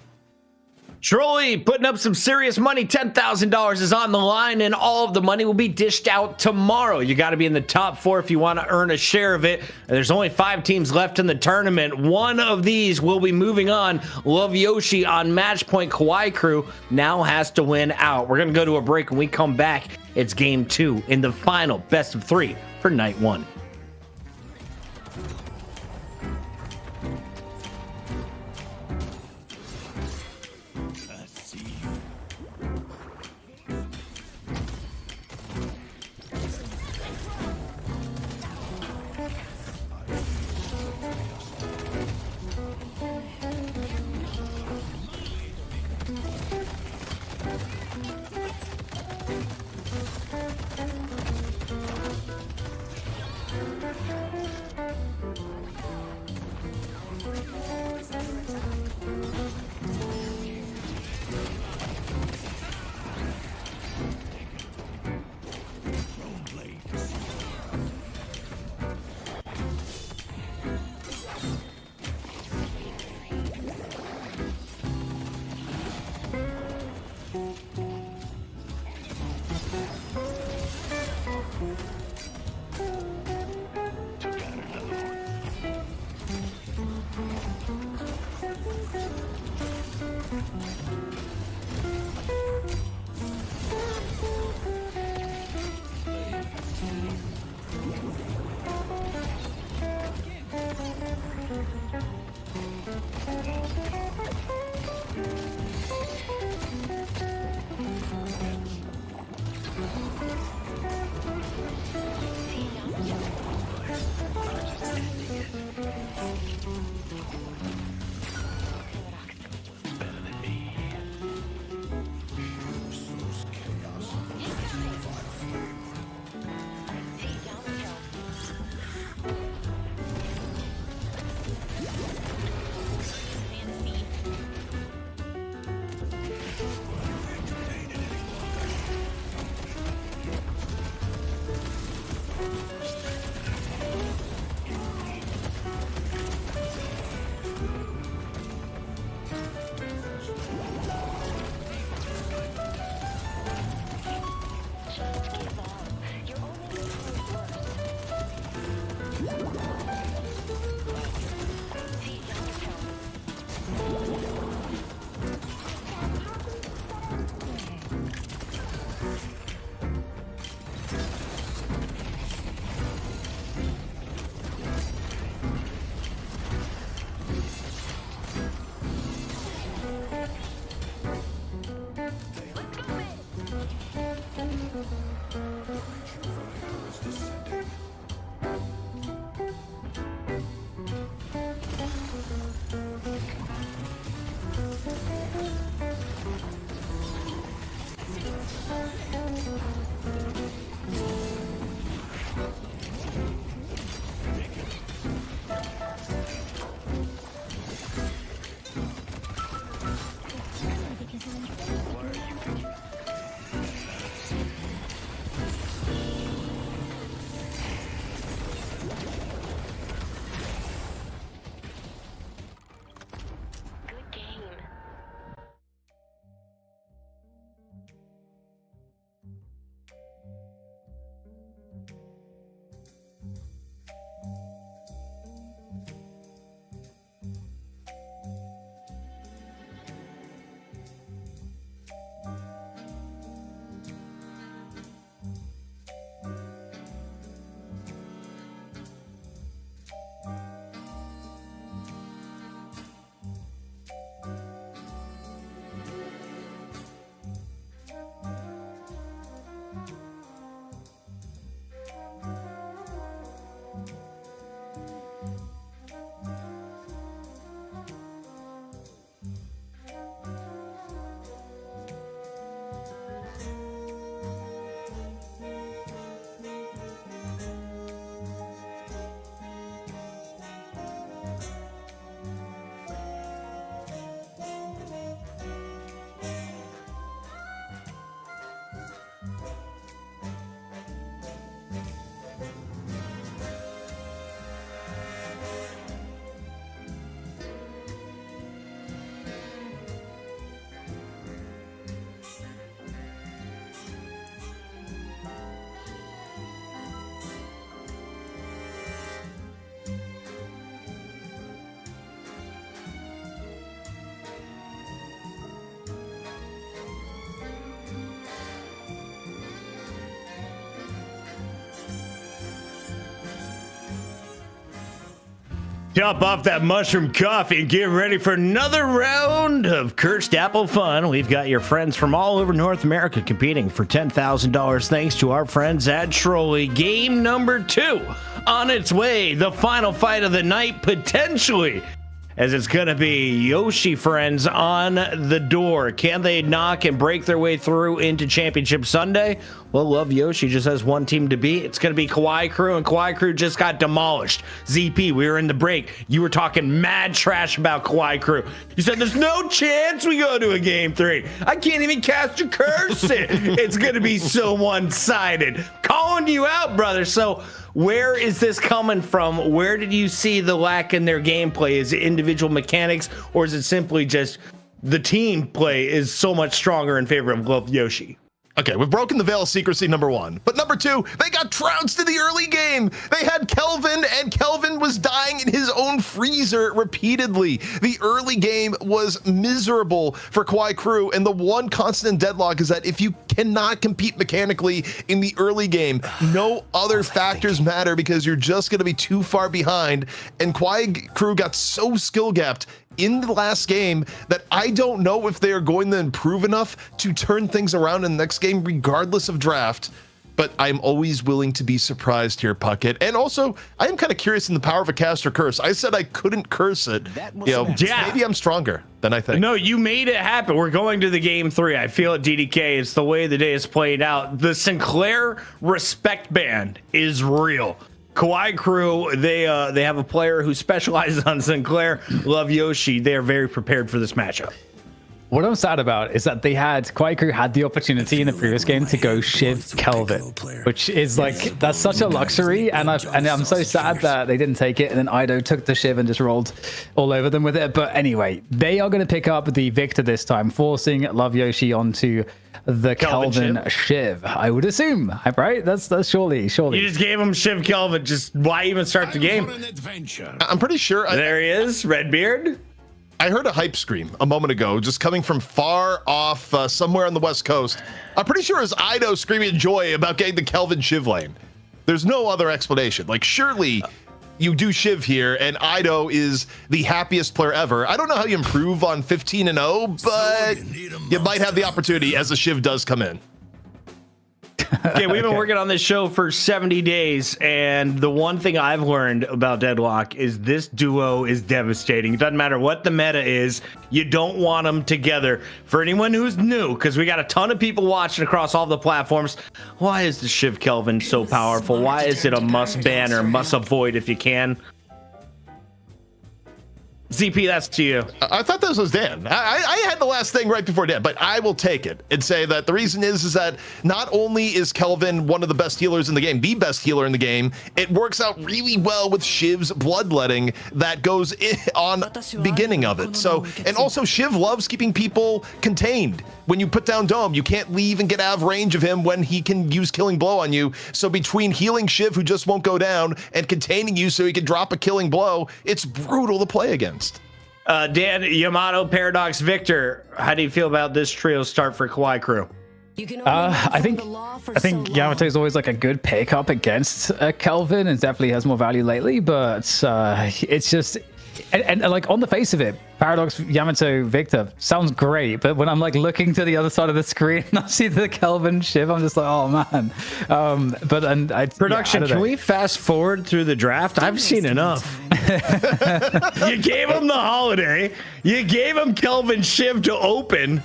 Trolli putting up some serious money. $10,000 is on the line, and all of the money will be dished out tomorrow. You got to be in the top 4 if you want to earn a share of it. And there's only 5 teams left in the tournament. One of these will be moving on. Love Yoshi on match point. Kawaii Crew now has to win out. We're going to go to a break. When we come back, it's game 2 in the final best of 3 for night 1. Top off that mushroom coffee and get ready for another round of Cursed Apple fun. We've got your friends from all over North America competing for $10,000 thanks to our friends at Trolli. Game number 2 on its way. The final fight of the night, potentially, as it's going to be Yoshi friends on the door. Can they knock and break their way through into Championship Sunday? Well, Love Yoshi just has one team to beat. It's going to be Kawaii Crew, and Kawaii Crew just got demolished. ZP, we were in the break. You were talking mad trash about Kawaii Crew. You said there's no chance we go to a game 3. I can't even cast a curse. It's going to be so one-sided. Calling you out, brother. So where is this coming from? Where did you see the lack in their gameplay? Is it individual mechanics, or is it simply just the team play is so much stronger in favor of Love Yoshi? Okay, we've broken the veil of secrecy, number 1. But number 2, they got trounced in the early game. They had Kelvin, and Kelvin was dying in his own freezer repeatedly. The early game was miserable for Kawaii Crew, and the one constant in Deadlock is that if you cannot compete mechanically in the early game, no other factors matter because you're just going to be too far behind. And Kawaii Crew got so skill-gapped in the last game that I don't know if they are going to improve enough to turn things around in the next game, regardless of draft. But I'm always willing to be surprised here, Puckett. And also, I am kind of curious in the power of a caster curse. I said I couldn't curse it. Maybe I'm stronger than I think. No, you made it happen. We're going to the game 3. I feel it, DDK. It's the way the day is played out. The Sinclair respect band is real. Kawaii Crew, they have a player who specializes on Sinclair. Love Yoshi. They are very prepared for this matchup. What I'm sad about is that Kawaii Crew had the opportunity in the previous game to go Shiv Kelvin, which is like, that's such a luxury, and I'm so sad that they didn't take it, and then Ido took the Shiv and just rolled all over them with it. But anyway, they are going to pick up the victor this time, forcing Love Yoshi onto the Kelvin Shiv. I would assume, right? That's surely. You just gave him Shiv Kelvin. Just why even start the game? I'm pretty sure. There he is, Redbeard. I heard a hype scream a moment ago, just coming from far off somewhere on the West Coast. I'm pretty sure it's Ido screaming joy about getting the Kelvin Shiv lane. There's no other explanation. Like, surely you do Shiv here, and Ido is the happiest player ever. I don't know how you improve on 15-0, but you might have the opportunity as the Shiv does come in. Okay, we've been working on this show for 70 days, and the one thing I've learned about Deadlock is this duo is devastating. It doesn't matter what the meta is, you don't want them together. For anyone who's new, because we got a ton of people watching across all the platforms, why is the Shiv Kelvin so powerful? Why is it a must ban or must avoid if you can? ZP, that's to you. I thought this was Dan. I had the last thing right before Dan, but I will take it and say that the reason is that not only is Kelvin one of the best healers in the game, the best healer in the game, it works out really well with Shiv's bloodletting that goes on beginning of it. So, and also Shiv loves keeping people contained. When you put down Dome, you can't leave and get out of range of him when he can use Killing Blow on you. So between healing Shiv, who just won't go down, and containing you so he can drop a Killing Blow, it's brutal to play against. Dan, Yamato, Paradox, Victor, how do you feel about this trio start for Kawaii Crew? I think Yamato is always like a good pickup against Kelvin, and definitely has more value lately. But it's just, and like on the face of it, Paradox, Yamato, Victor sounds great. But when I'm like looking to the other side of the screen and I see the Kelvin Shiv, I'm just like, oh man. Production, can we fast forward through the draft? I've seen enough. You gave him the holiday. You gave him Kelvin Shiv to open.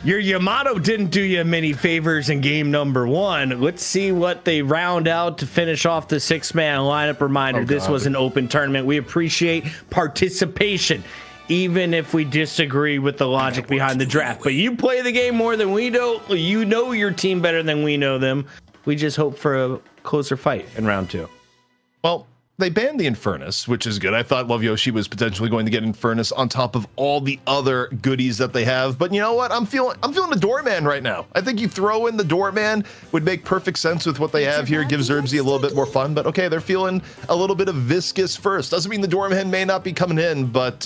Your Yamato didn't do you many favors in game number 1. Let's see what they round out to finish off the 6-man lineup. Reminder, this was an open tournament. We appreciate participation, even if we disagree with the logic behind the draft. But you play the game more than we do. You know your team better than we know them. We just hope for a closer fight in round 2. Well, they banned the Infernus, which is good. I thought Love Yoshi was potentially going to get Infernus on top of all the other goodies that they have. But you know what? I'm feeling the Doorman right now. I think you throw in the Doorman would make perfect sense with what they have here. Give Zerbsy a little bit more fun. But okay, they're feeling a little bit of Viscous first. Doesn't mean the Doorman may not be coming in, but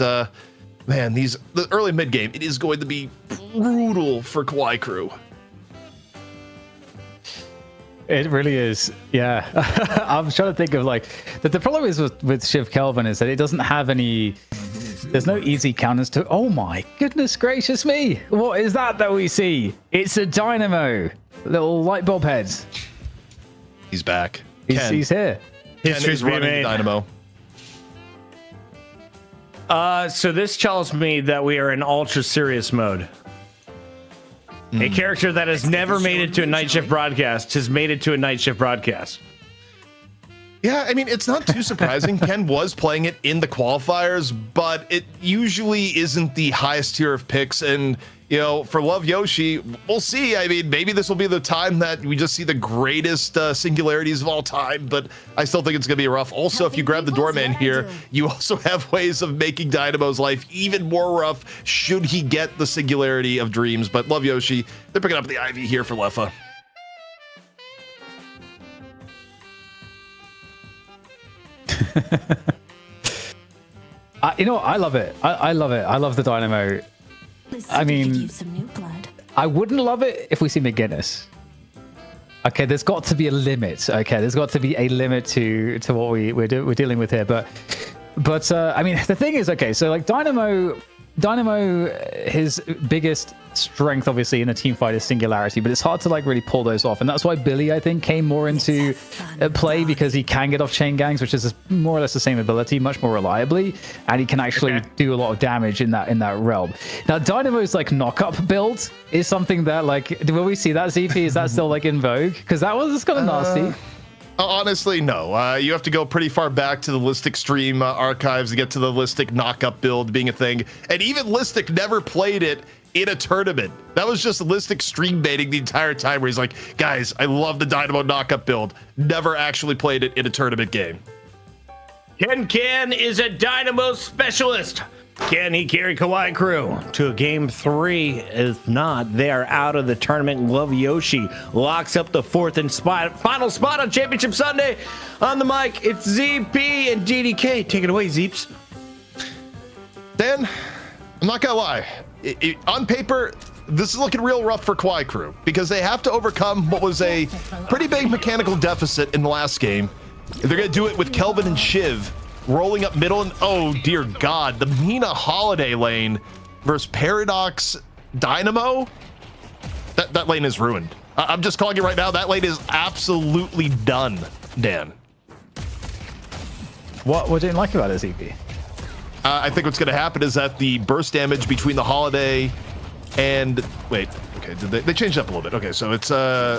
man, the early mid game, it is going to be brutal for Kawaii Crew. It really is. Yeah. I'm trying to think of like the problem is with Shiv Kelvin is that it doesn't have any. There's no easy counters to. Oh my goodness gracious me! What is that we see? It's a dynamo. Little light bulb heads. He's back. He's here. Ken History's is being running the made. Dynamo. So this tells me that we are in ultra serious mode. A character that has never made it to a night shift broadcast has made it to a night shift broadcast. Yeah, I mean, it's not too surprising. Ken was playing it in the qualifiers, but it usually isn't the highest tier of picks. And, you know, for Love Yoshi, we'll see. I mean, maybe this will be the time that we just see the greatest singularities of all time, but I still think it's going to be rough. Also, if you grab the doorman here, you also have ways of making Dynamo's life even more rough should he get the singularity of dreams. But Love Yoshi, they're picking up the Ivy here for Leffa. You know, I love it. I love it. I love the dynamo. The city I mean- could use some new blood. I wouldn't love it if we see McGinnis. Okay, there's got to be a limit. Okay, there's got to be a limit to what we're dealing with here. But I mean, the thing is, okay, so like Dynamo, his biggest strength, obviously, in a team fight is singularity, but it's hard to like really pull those off, and that's why Billy, I think, came more into play because he can get off chain gangs, which is more or less the same ability, much more reliably, and he can actually do a lot of damage in that realm. Now, Dynamo's like knock-up build is something that like, will we see that, ZP? Is that still like in vogue? Because that was kind of nasty. Honestly, no. You have to go pretty far back to the Listic stream archives to get to the Listic knockup build being a thing. And even Listic never played it in a tournament. That was just Listic stream baiting the entire time where he's like, guys, I love the Dynamo knockup build. Never actually played it in a tournament game. Ken is a Dynamo specialist. Can he carry Kawaii Crew to Game 3? If not, they are out of the tournament. Love Yoshi locks up the fourth and final spot on Championship Sunday. On the mic, it's ZP and DDK. Take it away, Zeeps. Dan, I'm not gonna lie. On paper, this is looking real rough for Kawaii Crew because they have to overcome what was a pretty big mechanical deficit in the last game. They're gonna do it with Kelvin and Shiv rolling up middle, and oh dear God, the Mina Holiday lane versus Paradox Dynamo. That lane is ruined. I'm just calling it right now. That lane is absolutely done, Dan. What didn't like about it, ZP? I think what's going to happen is that the burst damage between the Holiday and wait, okay, they changed up a little bit. Okay, so it's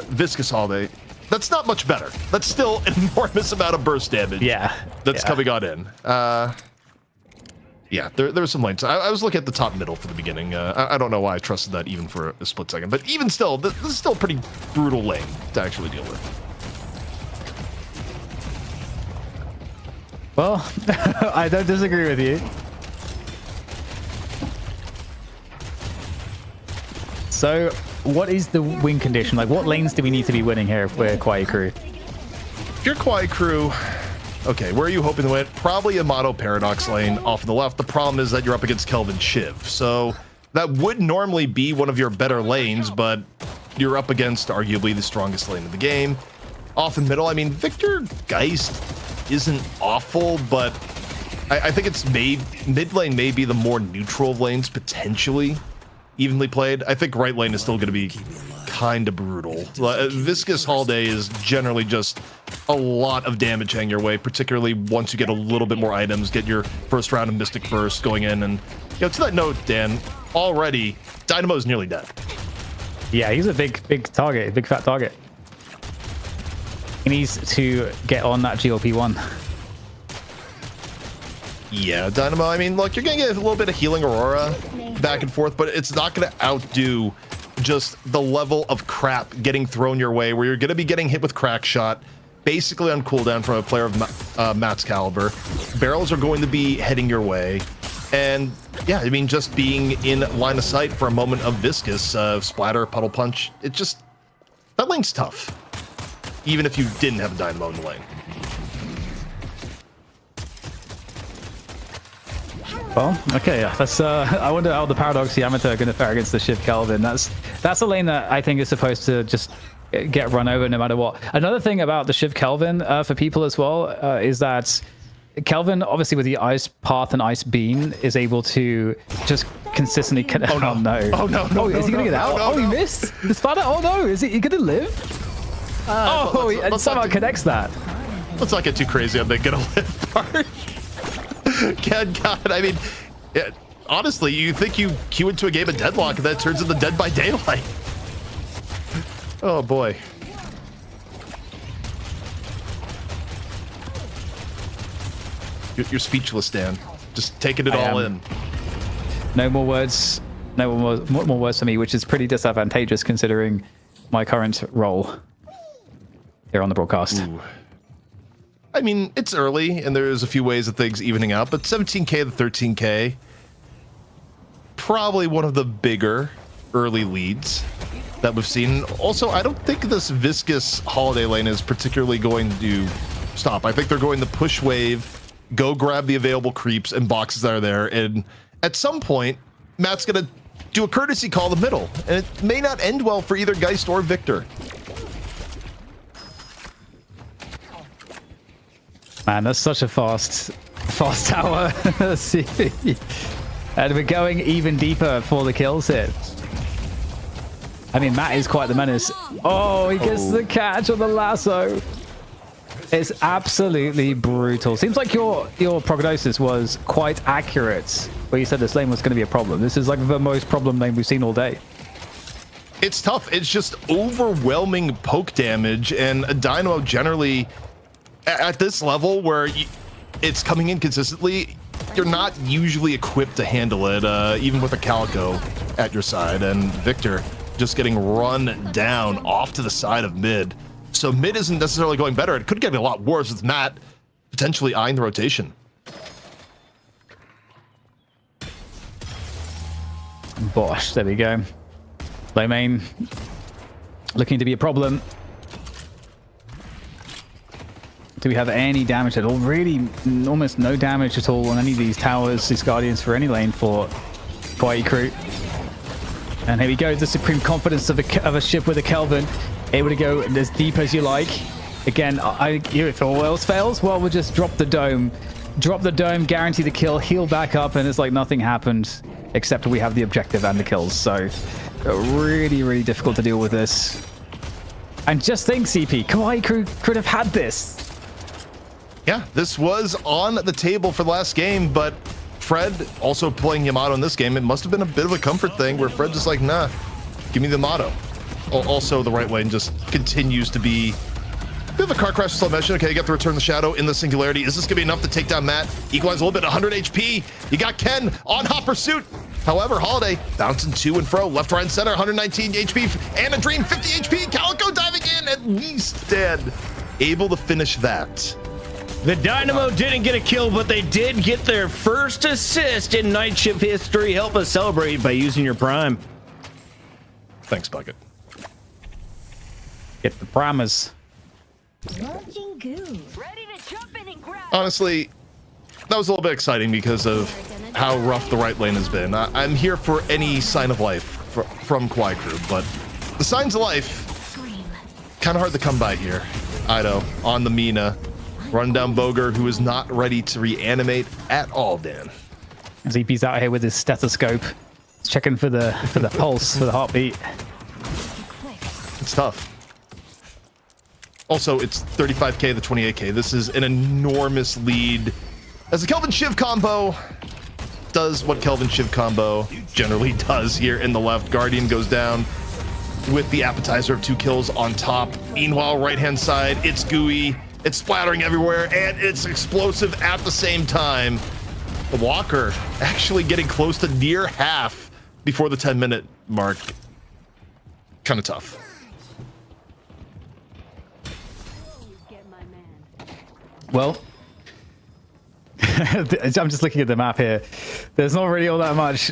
Viscous Holiday. That's not much better. That's still an enormous amount of burst damage. Yeah, that's coming on in. Yeah, there's some lanes. I was looking at the top middle for the beginning. I don't know why I trusted that even for a split second, but even still, this is still a pretty brutal lane to actually deal with. Well, I don't disagree with you. So, what is the win condition? Like, what lanes do we need to be winning here if we're Kawaii Crew? If you're Kawaii Crew, okay, where are you hoping to win? Probably a Mono Paradox lane off on the left. The problem is that you're up against Kelvin Shiv. So that would normally be one of your better lanes, but you're up against arguably the strongest lane in the game. Off in middle, I mean, Victor Geist isn't awful, but I think it's mid lane may be the more neutral of lanes, potentially evenly played. I think right lane is still going to be kind of brutal. Viscous Holiday is generally just a lot of damage hanging your way, particularly once you get a little bit more items, get your first round of Mystic Burst going in. And you know, to that note, Dan, already Dynamo is nearly dead. Yeah, he's a big target, big fat target. He needs to get on that GLP-1. Yeah, Dynamo, I mean, look, you're going to get a little bit of healing Aurora back and forth, but it's not going to outdo just the level of crap getting thrown your way where you're going to be getting hit with Crack Shot, basically on cooldown from a player of Matt's caliber. Barrels are going to be heading your way. And yeah, I mean, just being in line of sight for a moment of Viscous, Splatter, Puddle Punch, it just, that lane's tough. Even if you didn't have a Dynamo in the lane. Well, okay, that's I wonder how the Paradox Yamato are going to fare against the Shiv Kelvin. That's a lane that I think is supposed to just, get run over no matter what. Another thing about the Shiv Kelvin for people as well is that Kelvin, obviously with the ice path and ice beam, is able to just consistently connect. Oh no! Oh no! No! Is he gonna get out? No, he missed the spider. Oh no! Is he gonna live? He somehow connects that. Let's not get too crazy on the gonna live part. God, I mean, honestly, you think you queue into a game of Deadlock and that turns into Dead by Daylight. Oh boy. You're speechless, Dan. Just taking it all in. No more words. No more words for me, which is pretty disadvantageous considering my current role here on the broadcast. Ooh. I mean, it's early, and there's a few ways of things evening out, but 17K to 13K, probably one of the bigger early leads that we've seen. Also, I don't think this viscous holiday lane is particularly going to stop. I think they're going to push wave, go grab the available creeps and boxes that are there, and at some point, Matt's going to do a courtesy call the middle, and it may not end well for either Geist or Victor. Man, that's such a fast tower. And we're going even deeper for the kills here. I mean, Matt is quite the menace. Oh, he gets the catch on the lasso. It's absolutely brutal. Seems like your prognosis was quite accurate, where you said this lane was going to be a problem. This is like the most problem lane we've seen all day. It's tough. It's just overwhelming poke damage, and a Dynamo generally at this level where it's coming in consistently, you're not usually equipped to handle it, even with a Calico at your side, and Victor just getting run down off to the side of mid. So mid isn't necessarily going better. It could get a lot worse with Matt potentially eyeing the rotation. Bosh, there we go. Low main looking to be a problem. Do we have any damage at all? Really, almost no damage at all on any of these towers, these guardians for any lane for Kawaii Crew. And here we go, the supreme confidence of a Shiv with a Kelvin. Able to go as deep as you like. Again, if all else fails, well, we'll just drop the dome. Drop the dome, guarantee the kill, heal back up, and it's like nothing happened, except we have the objective and the kills. So really, really difficult to deal with this. And just think, CP, Kawaii Crew could have had this. Yeah, this was on the table for the last game, but Fred also playing Yamato in this game. It must have been a bit of a comfort thing where Fred's just like, nah, give me the Yamato. Also the right lane just continues to be a bit of a car crash slow motion. Okay, you got to return the shadow in the singularity. Is this gonna be enough to take down Matt? Equalize a little bit, 100 HP. You got Ken on hot pursuit. However, Holiday bouncing to and fro, left, right, and center, 119 HP, and a Dream 50 HP. Calico diving in, at least dead. Able to finish that. The Dynamo didn't get a kill, but they did get their first assist in Night Shift history. Help us celebrate by using your Prime. Thanks, Bucket. Get the primers. Launching goo. Ready to jump in and grab. Honestly, that was a little bit exciting because of how rough the right lane has been. I'm here for any sign of life from Kawaii Crew, but the signs of life, kind of hard to come by here. Ido on the Mina. Run down Boger, who is not ready to reanimate at all, Dan. ZP's out here with his stethoscope. He's checking for the pulse, for the heartbeat. It's tough. Also, it's 35K to 28K. This is an enormous lead. As the Kelvin Shiv combo does what Kelvin Shiv combo generally does here in the left. Guardian goes down with the appetizer of 2 kills on top. Meanwhile, right-hand side, it's gooey. It's splattering everywhere, and it's explosive at the same time. The Walker actually getting close to near half before the 10-minute mark. Kind of tough. Well, I'm just looking at the map here. There's not really all that much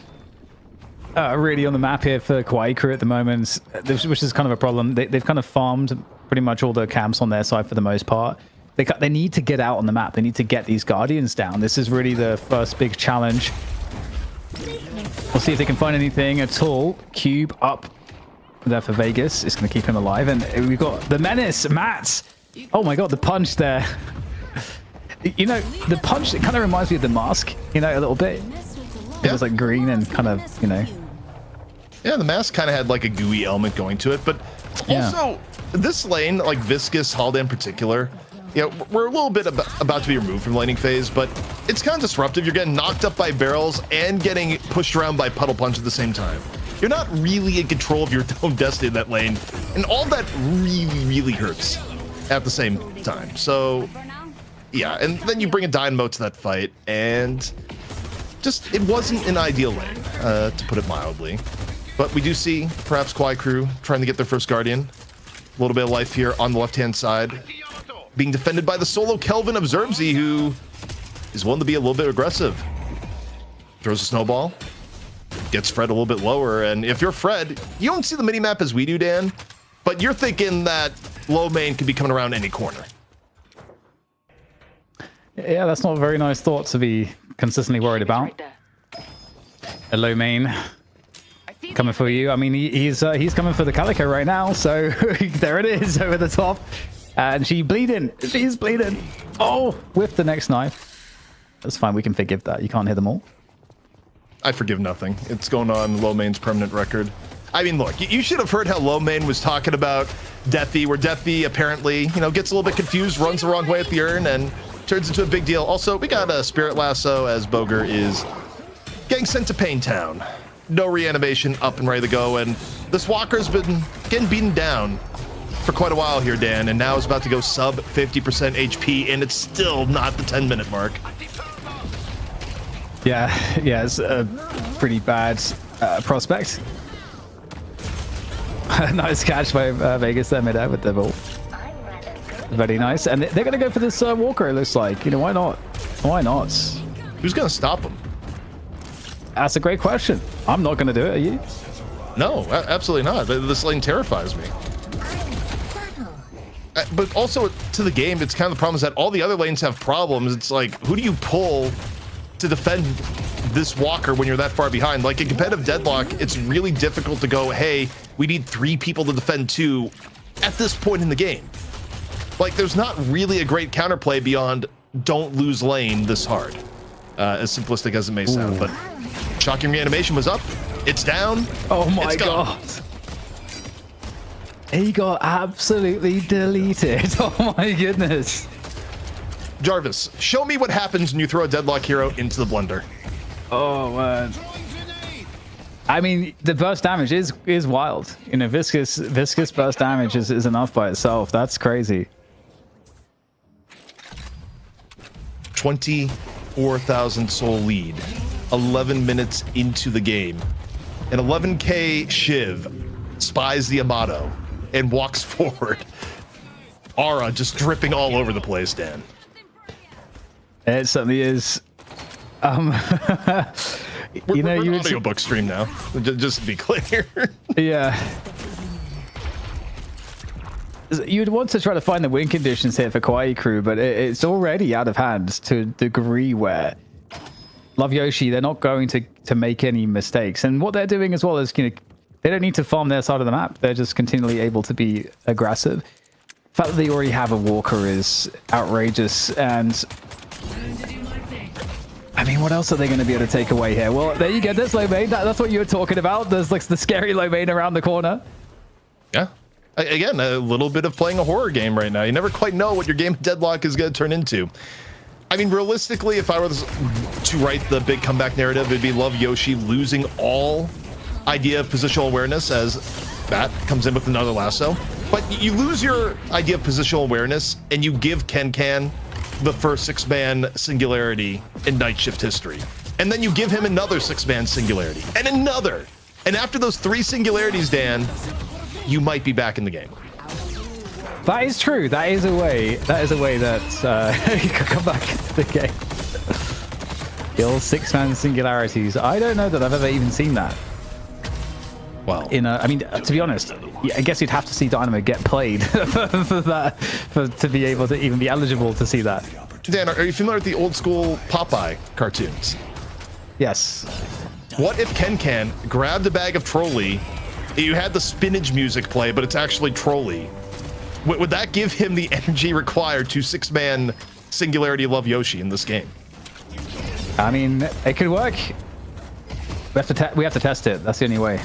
really on the map here for Kawaii Crew at the moment, which is kind of a problem. They've kind of farmed pretty much all the camps on their side for the most part. They need to get out on the map. They need to get these Guardians down. This is really the first big challenge. We'll see if they can find anything at all. Cube up there for Vegas. It's going to keep him alive. And we've got the menace, Matt. Oh my god, the punch there. You know, the punch, it kind of reminds me of the mask, you know, a little bit. It was like green and kind of, you know. Yeah, the mask kind of had like a gooey element going to it, but also this lane, like Viscous, Holiday in particular, you know, we're a little bit about to be removed from laning phase, but it's kind of disruptive. You're getting knocked up by barrels and getting pushed around by Puddle Punch at the same time. You're not really in control of your own destiny in that lane, and all that really, really hurts at the same time. So, yeah, and then you bring a Dynamo to that fight, and just, it wasn't an ideal lane, to put it mildly. But we do see perhaps Kwai Crew trying to get their first Guardian. A little bit of life here on the left-hand side. Being defended by the solo Kelvin of Zerbzy, who is willing to be a little bit aggressive. Throws a snowball. Gets Fred a little bit lower. And if you're Fred, you don't see the minimap as we do, Dan. But you're thinking that low main could be coming around any corner. Yeah, that's not a very nice thought to be consistently worried about. A low main coming for you. I mean, he's coming for the Calico right now, so there it is over the top. And she's bleeding. Oh, with the next knife. That's fine, we can forgive that. You can't hit them all. I forgive nothing. It's going on low main's permanent record. I mean, look, you should have heard how low main was talking about Deathy, where Deathy apparently, you know, gets a little bit confused, runs the wrong way at the urn, and turns into a big deal. Also, we got a Spirit Lasso as Boger is getting sent to Pain Town. No reanimation, up and ready to go, and this Walker's been getting beaten down for quite a while here, Dan, and now is about to go sub 50% HP, and it's still not the 10-minute mark. Yeah, it's a pretty bad prospect. Nice catch by Vegas there mid-air with the ball. Very nice, and they're going to go for this Walker, it looks like. You know, why not? Why not? Who's going to stop him? That's a great question. I'm not going to do it, are you? No, absolutely not. This lane terrifies me. But also to the game, it's kind of the problem is that all the other lanes have problems. It's like, who do you pull to defend this Walker when you're that far behind? Like in competitive Deadlock, it's really difficult to go, hey, we need 3 people to defend 2 at this point in the game. Like, there's not really a great counterplay beyond don't lose lane this hard. As simplistic as it may sound, but shocking reanimation was up. It's down. Oh my god. He got absolutely deleted. Oh my goodness. Jarvis, show me what happens when you throw a Deadlock hero into the blender. Oh man. I mean, the burst damage is wild. You know, viscous burst damage is enough by itself. That's crazy. 24,000 soul lead, 11 minutes into the game. An 11k Shiv spies the Amato and walks forward. Aura just dripping all over the place, Dan. It certainly is. We're an audiobook stream now, just to be clear. Yeah. You'd want to try to find the win conditions here for Kwai Crew, but it's already out of hand to a degree where Love Yoshi, they're not going to make any mistakes. And what they're doing as well is, you know, they don't need to farm their side of the map. They're just continually able to be aggressive. The fact that they already have a Walker is outrageous. And I mean, what else are they going to be able to take away here? Well, there you go. There's low main. That's what you were talking about. There's like the scary low main around the corner. Yeah. Again, a little bit of playing a horror game right now. You never quite know what your game of Deadlock is going to turn into. I mean, realistically, if I were to write the big comeback narrative, it'd be Love Yoshi losing all idea of positional awareness as that comes in with another lasso. But you lose your idea of positional awareness and you give Ken the first 6-man singularity in Night Shift history. And then you give him another 6-man singularity and another. And after those 3 singularities, Dan, you might be back in the game. That is true. That is a way that you could come back into the game. The old 6-man singularities. I don't know that I've ever even seen that. Well, I mean, to be honest, I guess you'd have to see Dynamo get played to be able to even be eligible to see that. Dan, are you familiar with the old school Popeye cartoons? Yes. What if Ken grabbed a bag of Trolli, You had the spinach music play, but it's actually Trolli. Would that give him the energy required to 6-man Singularity Love Yoshi in this game? I mean, it could work. We have to test it. That's the only way.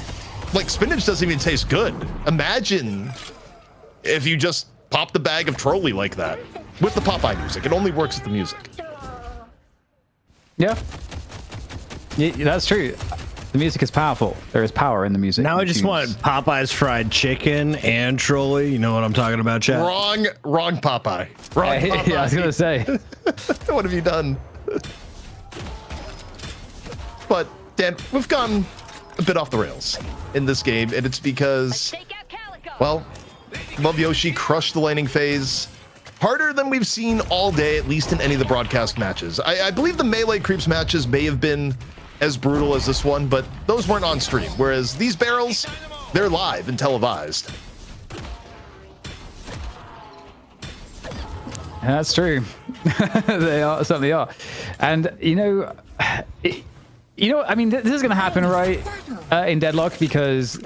Like, spinach doesn't even taste good. Imagine if you just pop the bag of Trolli like that with the Popeye music. It only works with the music. Yeah, that's true. The music is powerful. There is power in the music. Now I just want Popeye's fried chicken and Trolli. You know what I'm talking about, chat? Wrong Popeye. Wrong Popeye. Yeah, I was gonna say. What have you done? But Dan, we've gone a bit off the rails in this game, and it's because, well, Love Yoshi crushed the laning phase harder than we've seen all day, at least in any of the broadcast matches. I believe the melee creeps matches may have been as brutal as this one, but those weren't on stream, whereas these barrels, they're live and televised. That's true. They certainly are. And I mean, this is going to happen, right, in Deadlock, because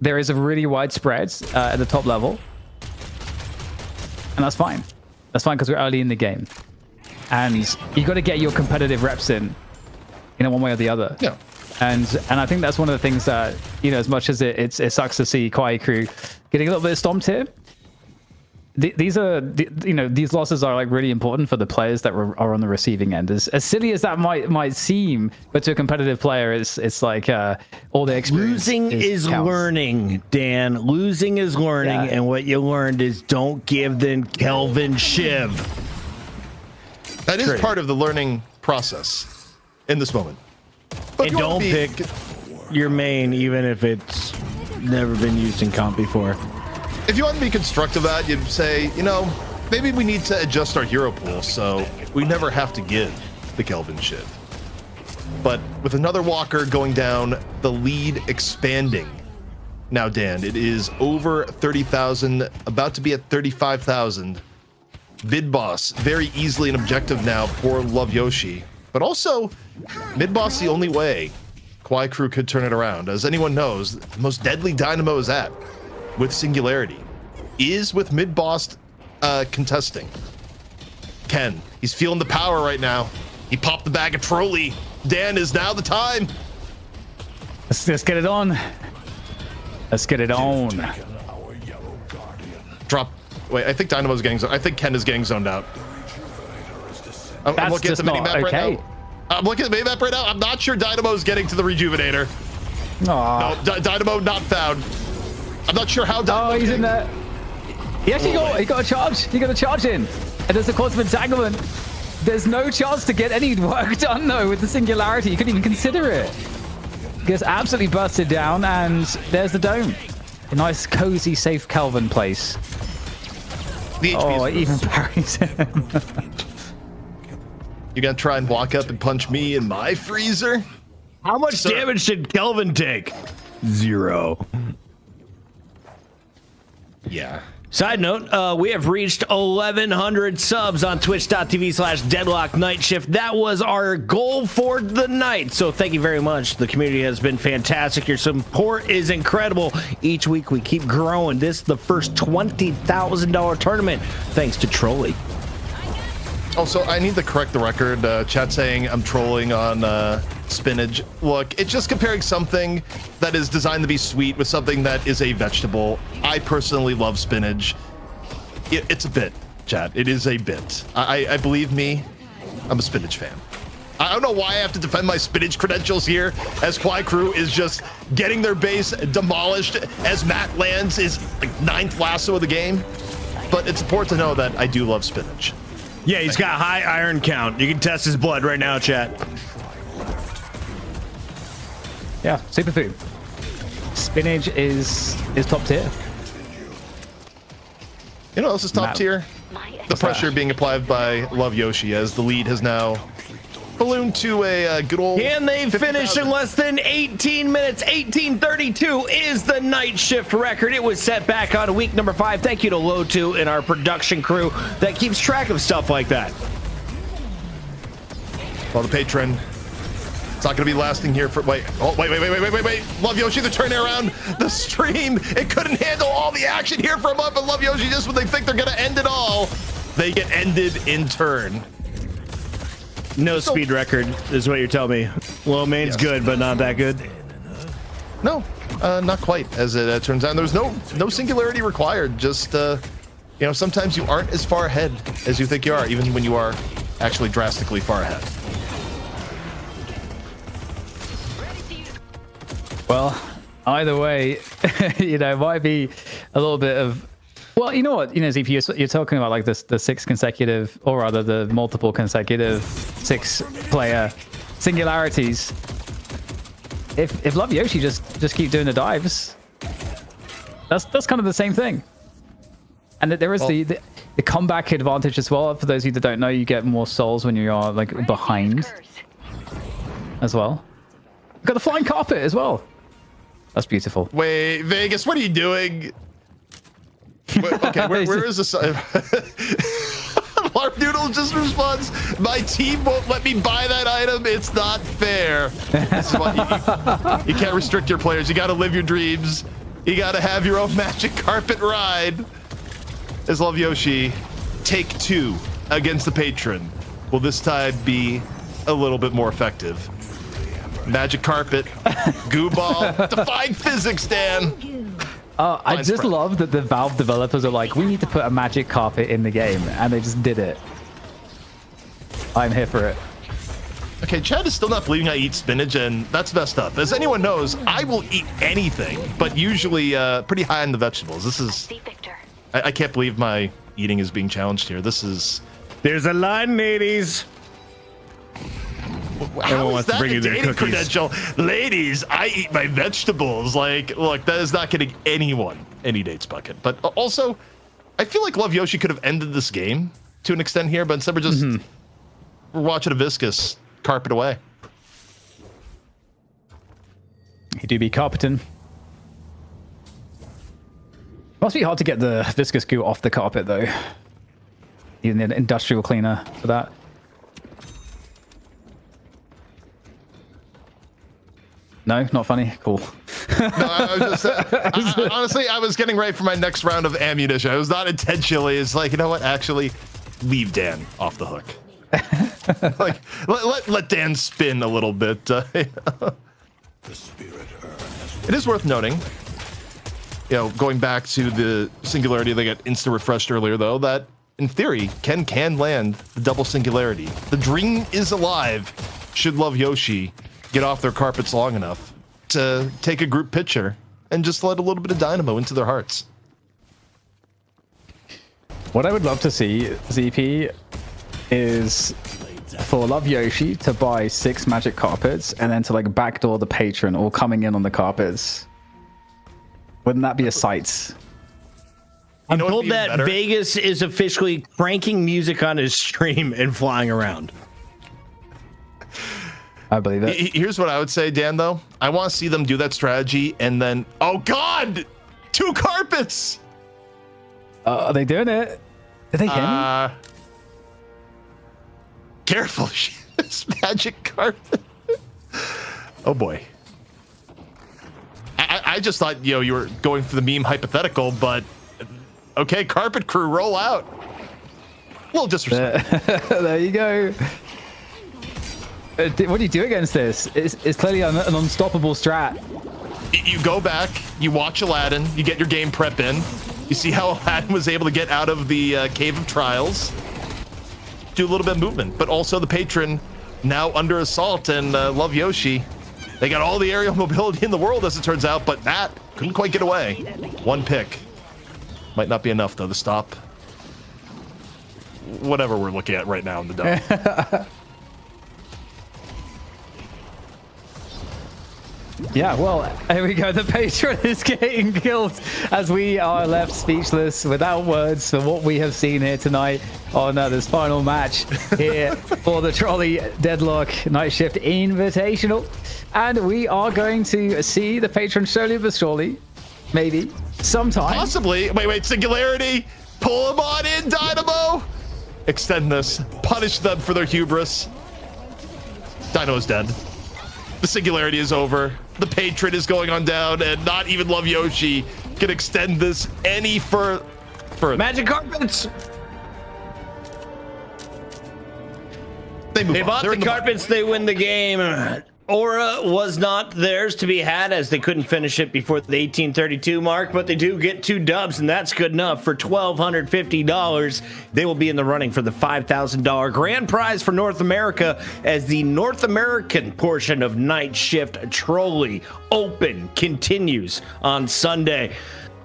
there is a really wide spread at the top level. And that's fine. That's fine because we're early in the game. And you got to get your competitive reps in, one way or the other. Yeah. And I think that's one of the things that, as much as it sucks to see Kwai Crew getting a little bit stomped here, these losses are like really important for the players that are on the receiving end. As silly as that might seem, but to a competitive player, it's like all the experience. Losing is counts. learning, Dan. Losing is learning, Yeah. and what you learned is don't give the Kelvin shiv. That is True. part of the learning process in this moment. But And you wanna don't be- pick your main, even if it's never been used in comp before. If you want to be constructive at it, you'd say, maybe we need to adjust our hero pool so we never have to give the Kelvin shit. But with another walker going down, the lead expanding. Now, Dan, it is over 30,000, about to be at 35,000. Mid boss, very easily an objective now for Love Yoshi. But also, mid boss the only way Kwai Crew could turn it around. As anyone knows, the most deadly Dynamo is at with Singularity is with mid boss contesting. Ken, he's feeling the power right now. He popped the bag of Trolli. Dan, is now the time. Let's get it on. Let's get it on. Drop. Wait, I think Dynamo's getting zoned. I think Ken is getting zoned out. I'm That's looking at just the mini not map okay. right now. I'm looking at the mini map right now. I'm not sure Dynamo's getting to the Rejuvenator. Aw. No, Dynamo not found. I'm not sure how Dynamo. Oh, he's in there. He actually got a charge. He got a charge in. And there's a course of entanglement. There's no chance to get any work done, though, with the Singularity. You couldn't even consider it. Gets absolutely busted down, and there's the dome. A nice, cozy, safe Kelvin place. The HP Oh, is it even parries him. You gonna try and walk up and punch me in my freezer? How much Sir. damage did Kelvin take? 0. Yeah. Side note, we have reached 1,100 subs on twitch.tv/Deadlock Night Shift. That was our goal for the night. So thank you very much. The community has been fantastic. Your support is incredible. Each week we keep growing. This is the first $20,000 tournament thanks to Trolli. Also, I need to correct the record. Chat saying I'm trolling on spinach. Look, it's just comparing something that is designed to be sweet with something that is a vegetable. I personally love spinach. It's a bit, chat. It is a bit. I believe me, I'm a spinach fan. I don't know why I have to defend my spinach credentials here as Kwai Crew is just getting their base demolished as Matt lands his 9th lasso of the game. But it's important to know that I do love spinach. Yeah, he's got high iron count. You can test his blood right now, chat. Yeah, superfood. Spinach is top tier. You know, this is top Matt. tier. The pressure being applied by Love Yoshi as the lead has now ballooned to a good old. Can they 50,000. finish in less than 18 minutes? 18:32 is the night shift record. It was set back on week number 5. Thank you to Low2 and our production crew that keeps track of stuff like that. Well, the patron It's not going to be lasting here for, wait. Love Yoshi, they're turning around the stream. It couldn't handle all the action here from up, and Love Yoshi, just when they think they're going to end it all, they get ended in turn. No speed record is what you're telling me. Low main's good, but not that good. No, not quite, as it turns out. There's no singularity required. Just, you know, sometimes you aren't as far ahead as you think you are, even when you are actually drastically far ahead. Well, either way, you know, it might be a little bit of, well, you know what, you know, ZP, you're talking about like this, the 6 consecutive, or rather the multiple consecutive 6-player singularities. If Love Yoshi just keep doing the dives, that's kind of the same thing. And there is the comeback advantage as well. For those of you that don't know, you get more souls when you are like behind as well. You've got the flying carpet as well. That's beautiful. Wait, Vegas, what are you doing? Okay, where is this? Larp Noodle just responds, my team won't let me buy that item. It's not fair. This is why you can't restrict your players. You got to live your dreams. You got to have your own magic carpet ride. As Love Yoshi take 2 against the patron, will this time be a little bit more effective? Magic carpet, goo ball, defying physics, Dan. I just love that the Valve developers are like, we need to put a magic carpet in the game, and they just did it. I'm here for it. Okay, Chad is still not believing I eat spinach, and that's messed up. As anyone knows, I will eat anything, but usually pretty high on the vegetables. This is... I can't believe my eating is being challenged here. This is... There's a line, ladies. How is that a dating credential? Ladies, I eat my vegetables. Like, look, that is not getting anyone any dates bucket. But also, I feel like Love Yoshi could have ended this game to an extent here, but instead we're just we're watching a viscous carpet away. You do be carpeting. Must be hard to get the viscous goo off the carpet, though. You need an industrial cleaner for that. No, not funny. Cool. No, I was just, honestly, I was getting ready for my next round of ammunition. I was not intentionally. It's like, you know what? Actually, leave Dan off the hook. Like, let Dan spin a little bit. It is worth noting, you know, going back to the singularity they got insta refreshed earlier, though, that in theory, Ken can land the double singularity. The dream is alive. Should Love Yoshi get off their carpets long enough to take a group picture and just let a little bit of dynamo into their hearts. What I would love to see, ZP, is for Love Yoshi to buy 6 magic carpets and then to like backdoor the patron or coming in on the carpets. Wouldn't that be a sight? I'm told that Vegas is officially cranking music on his stream and flying around. I believe it. Here's what I would say, Dan, though. I want to see them do that strategy and then, oh God, 2 carpets. Are they doing it? Did they hit him? Careful, this magic carpet. Oh boy. I just thought, you know, you were going for the meme hypothetical, but okay, carpet crew, roll out. A little disrespect. There you go. What do you do against this? It's clearly an unstoppable strat. You go back, you watch Aladdin, you get your game prep in, you see how Aladdin was able to get out of the Cave of Trials, do a little bit of movement, but also the patron now under assault, and Love Yoshi, they got all the aerial mobility in the world as it turns out, but that couldn't quite get away. 1 pick. Might not be enough though to stop whatever we're looking at right now in the dome. Yeah, well, here we go. The patron is getting killed as we are left speechless without words for what we have seen here tonight on this final match here for the Trolli Deadlock Night Shift Invitational. And we are going to see the patron slowly but surely, maybe, sometime. Possibly. Wait, singularity. Pull them on in, Dynamo. Extend this. Punish them for their hubris. Dynamo's dead. The singularity is over. The patron is going on down, and not even Love Yoshi can extend this any further. Magic carpets. They move They on. bought They're the in carpets. They win the game. Aura was not theirs to be had as they couldn't finish it before the 1832 mark, but they do get 2 dubs, and that's good enough for $1,250. They will be in the running for the $5,000 grand prize for North America as the North American portion of Night Shift Trolli Open continues on Sunday.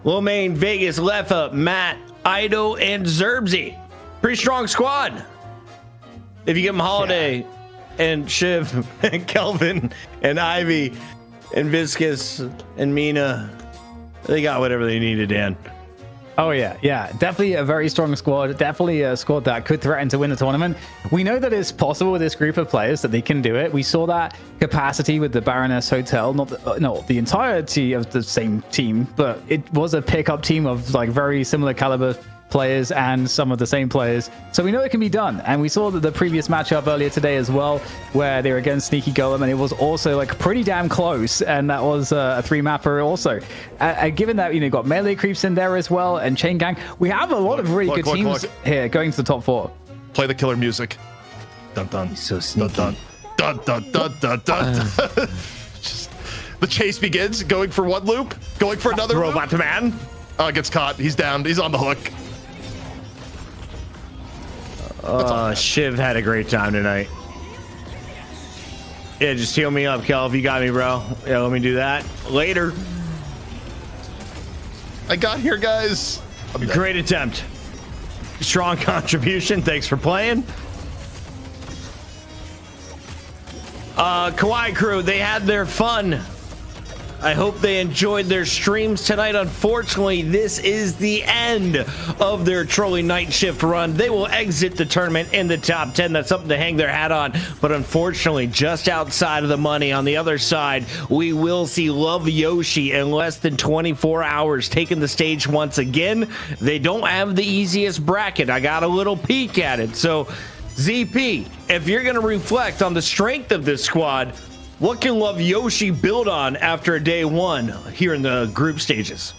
Lomain, Vegas, Leffa, Matt, Ido, and Zerbsy. Pretty strong squad. If you give them Holiday and Shiv and Kelvin and Ivy and Viscus and Mina, they got whatever they needed, Dan. Oh yeah, definitely a very strong squad. Definitely a squad that could threaten to win the tournament. We know that it's possible with this group of players that they can do it. We saw that capacity with the Baroness Hotel, not the entirety of the same team, but it was a pickup team of like very similar caliber players and some of the same players, so we know it can be done. And we saw that the previous matchup earlier today as well, where they were against Sneaky Golem, and it was also like pretty damn close, and that was a 3-mapper also. Given that you got melee creeps in there as well and chain gang, we have a lot of really good teams here going to the top 4. Play the killer music. Dun dun. He's so sneaky. Dun dun dun dun dun dun. Just, the chase begins. Going for one loop. Going for another Robot loop. man. Gets caught. He's down. He's on the hook. Shiv had a great time tonight. Yeah, just heal me up, Kel, if you got me, bro. Yeah, let me do that later. I got here, guys. Great attempt. Strong contribution. Thanks for playing. Kawaii crew, they had their fun. I hope they enjoyed their streams tonight. Unfortunately, this is the end of their Trolli Night Shift run. They will exit the tournament in the top 10. That's something to hang their hat on. But unfortunately, just outside of the money, on the other side, we will see Love Yoshi in less than 24 hours taking the stage once again. They don't have the easiest bracket. I got a little peek at it. So, ZP, if you're going to reflect on the strength of this squad, what can Love Yoshi build on after day 1 here in the group stages?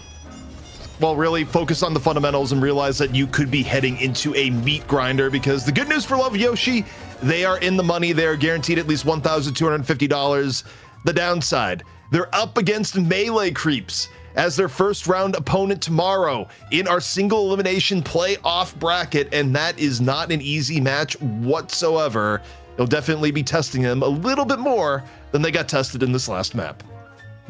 Well, really focus on the fundamentals and realize that you could be heading into a meat grinder, because the good news for Love Yoshi, they are in the money. They're guaranteed at least $1,250. The downside, they're up against melee creeps as their first round opponent tomorrow in our single elimination playoff bracket, and that is not an easy match whatsoever. It'll definitely be testing them a little bit more than they got tested in this last map.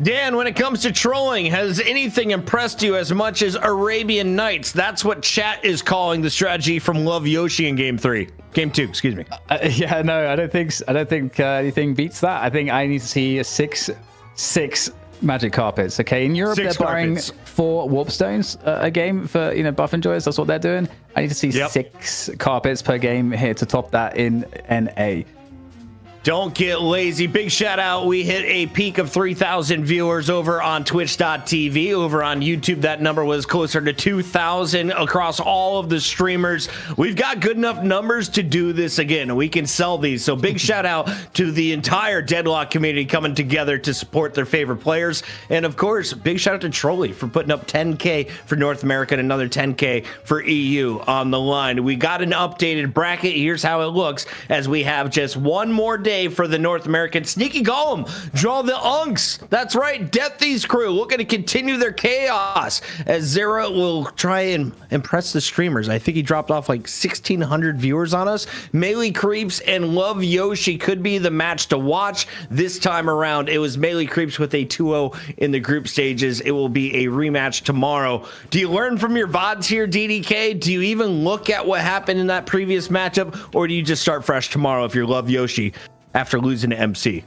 Dan, when it comes to trolling, has anything impressed you as much as Arabian Nights? That's what chat is calling the strategy from Love Yoshi in game 2, excuse me. Yeah, no, I don't think anything beats that. I think I need to see a six magic carpets. Okay, in Europe, 6 they're buying carpets. 4 warp stones a game for buff enjoyers. That's what they're doing. I need to see 6 carpets per game here to top that in NA. Don't get lazy. Big shout out. We hit a peak of 3,000 viewers over on twitch.tv. Over on YouTube, that number was closer to 2,000 across all of the streamers. We've got good enough numbers to do this again. We can sell these. So big shout out to the entire Deadlock community coming together to support their favorite players. And of course, big shout out to Trolli for putting up 10K for North America and another 10K for EU on the line. We got an updated bracket. Here's how it looks as we have just one more day for the North American. Sneaky Golem, draw the Unks. That's right, Deathy's crew looking to continue their chaos as Zera will try and impress the streamers. I think he dropped off like 1,600 viewers on us. Melee Creeps and Love Yoshi could be the match to watch this time around. It was Melee Creeps with a 2-0 in the group stages. It will be a rematch tomorrow. Do you learn from your VODs here, DDK? Do you even look at what happened in that previous matchup, or do you just start fresh tomorrow if you're Love Yoshi after losing to MC?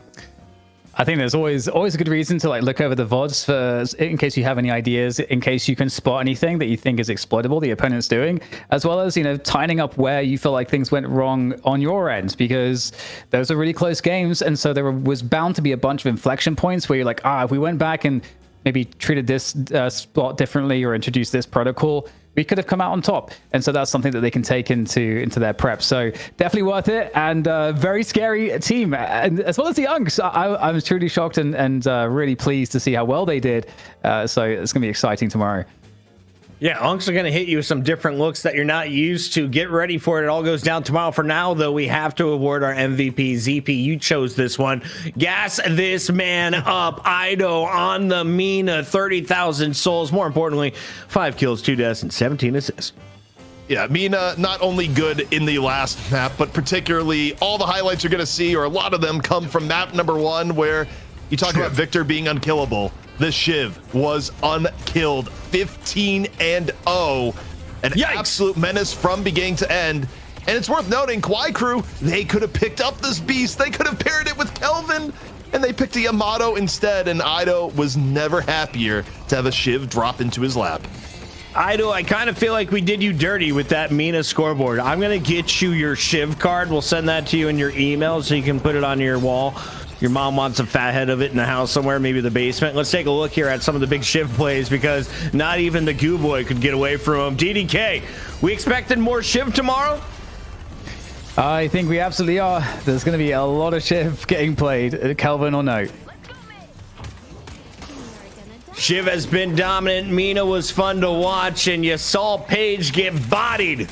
I think there's always a good reason to look over the VODs in case you have any ideas, in case you can spot anything that you think is exploitable the opponent's doing, as well as tying up where you feel like things went wrong on your end, because those are really close games, and so there was bound to be a bunch of inflection points where you're like, if we went back and maybe treated this spot differently or introduced this protocol, we could have come out on top. And so that's something that they can take into their prep. So definitely worth it, and very scary team, and as well as the Unks. I was truly shocked and really pleased to see how well they did. So it's gonna be exciting tomorrow. Yeah, Unks are going to hit you with some different looks that you're not used to. Get ready for it. It all goes down tomorrow. For now, though, we have to award our MVP. ZP, you chose this one. Gas this man up. Ido on the Mina, 30,000 souls. More importantly, 5 kills, 2 deaths, and 17 assists. Yeah, Mina, not only good in the last map, but particularly all the highlights you're going to see, or a lot of them, come from map number 1, where you talk about Victor being unkillable. The Shiv was unkilled, 15-0, an absolute menace from beginning to end. And it's worth noting, Kwai Crew, they could have picked up this beast. They could have paired it with Kelvin, and they picked a Yamato instead. And Ido was never happier to have a Shiv drop into his lap. Ido, I kind of feel like we did you dirty with that Mina scoreboard. I'm going to get you your Shiv card. We'll send that to you in your email so you can put it on your wall. Your mom wants a fat head of it in the house somewhere, maybe the basement. Let's take a look here at some of the big Shiv plays, because not even the Goo Boy could get away from him. DDK, we expected more Shiv tomorrow? I think we absolutely are. There's going to be a lot of Shiv getting played, Kelvin or no. Shiv has been dominant. Mina was fun to watch, and you saw Paige get bodied.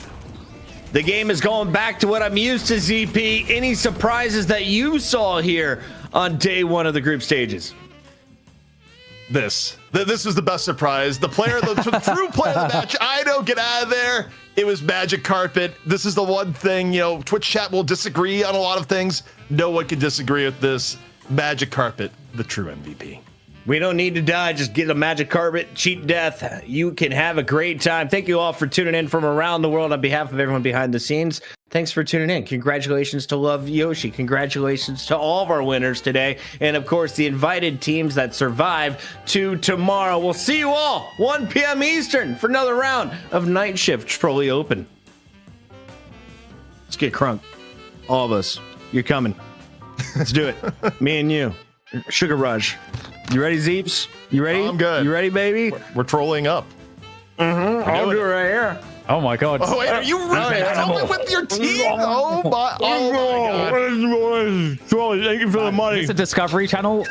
The game is going back to what I'm used to, ZP. Any surprises that you saw here on day 1 of the group stages? This was the best surprise. The player, the true player of the match, Ido, get out of there. It was Magic Carpet. This is the one thing, Twitch chat will disagree on a lot of things. No one can disagree with this. Magic Carpet, the true MVP. We don't need to die. Just get a Magic Carpet, cheat death. You can have a great time. Thank you all for tuning in from around the world on behalf of everyone behind the scenes. Thanks for tuning in. Congratulations to Love Yoshi. Congratulations to all of our winners today. And of course, the invited teams that survive to tomorrow. We'll see you all 1 p.m. Eastern for another round of Night Shift Trolli Open. Let's get crunk. All of us. You're coming. Let's do it. Me and you. Sugar Rush. You ready, Zeeps? You ready? I'm good. You ready, baby? We're trolling up. I'll do it right here. Oh my God. Oh, wait, are you trolling with your team? Oh my God. Trolli, thank you for the money. It's a Discovery Channel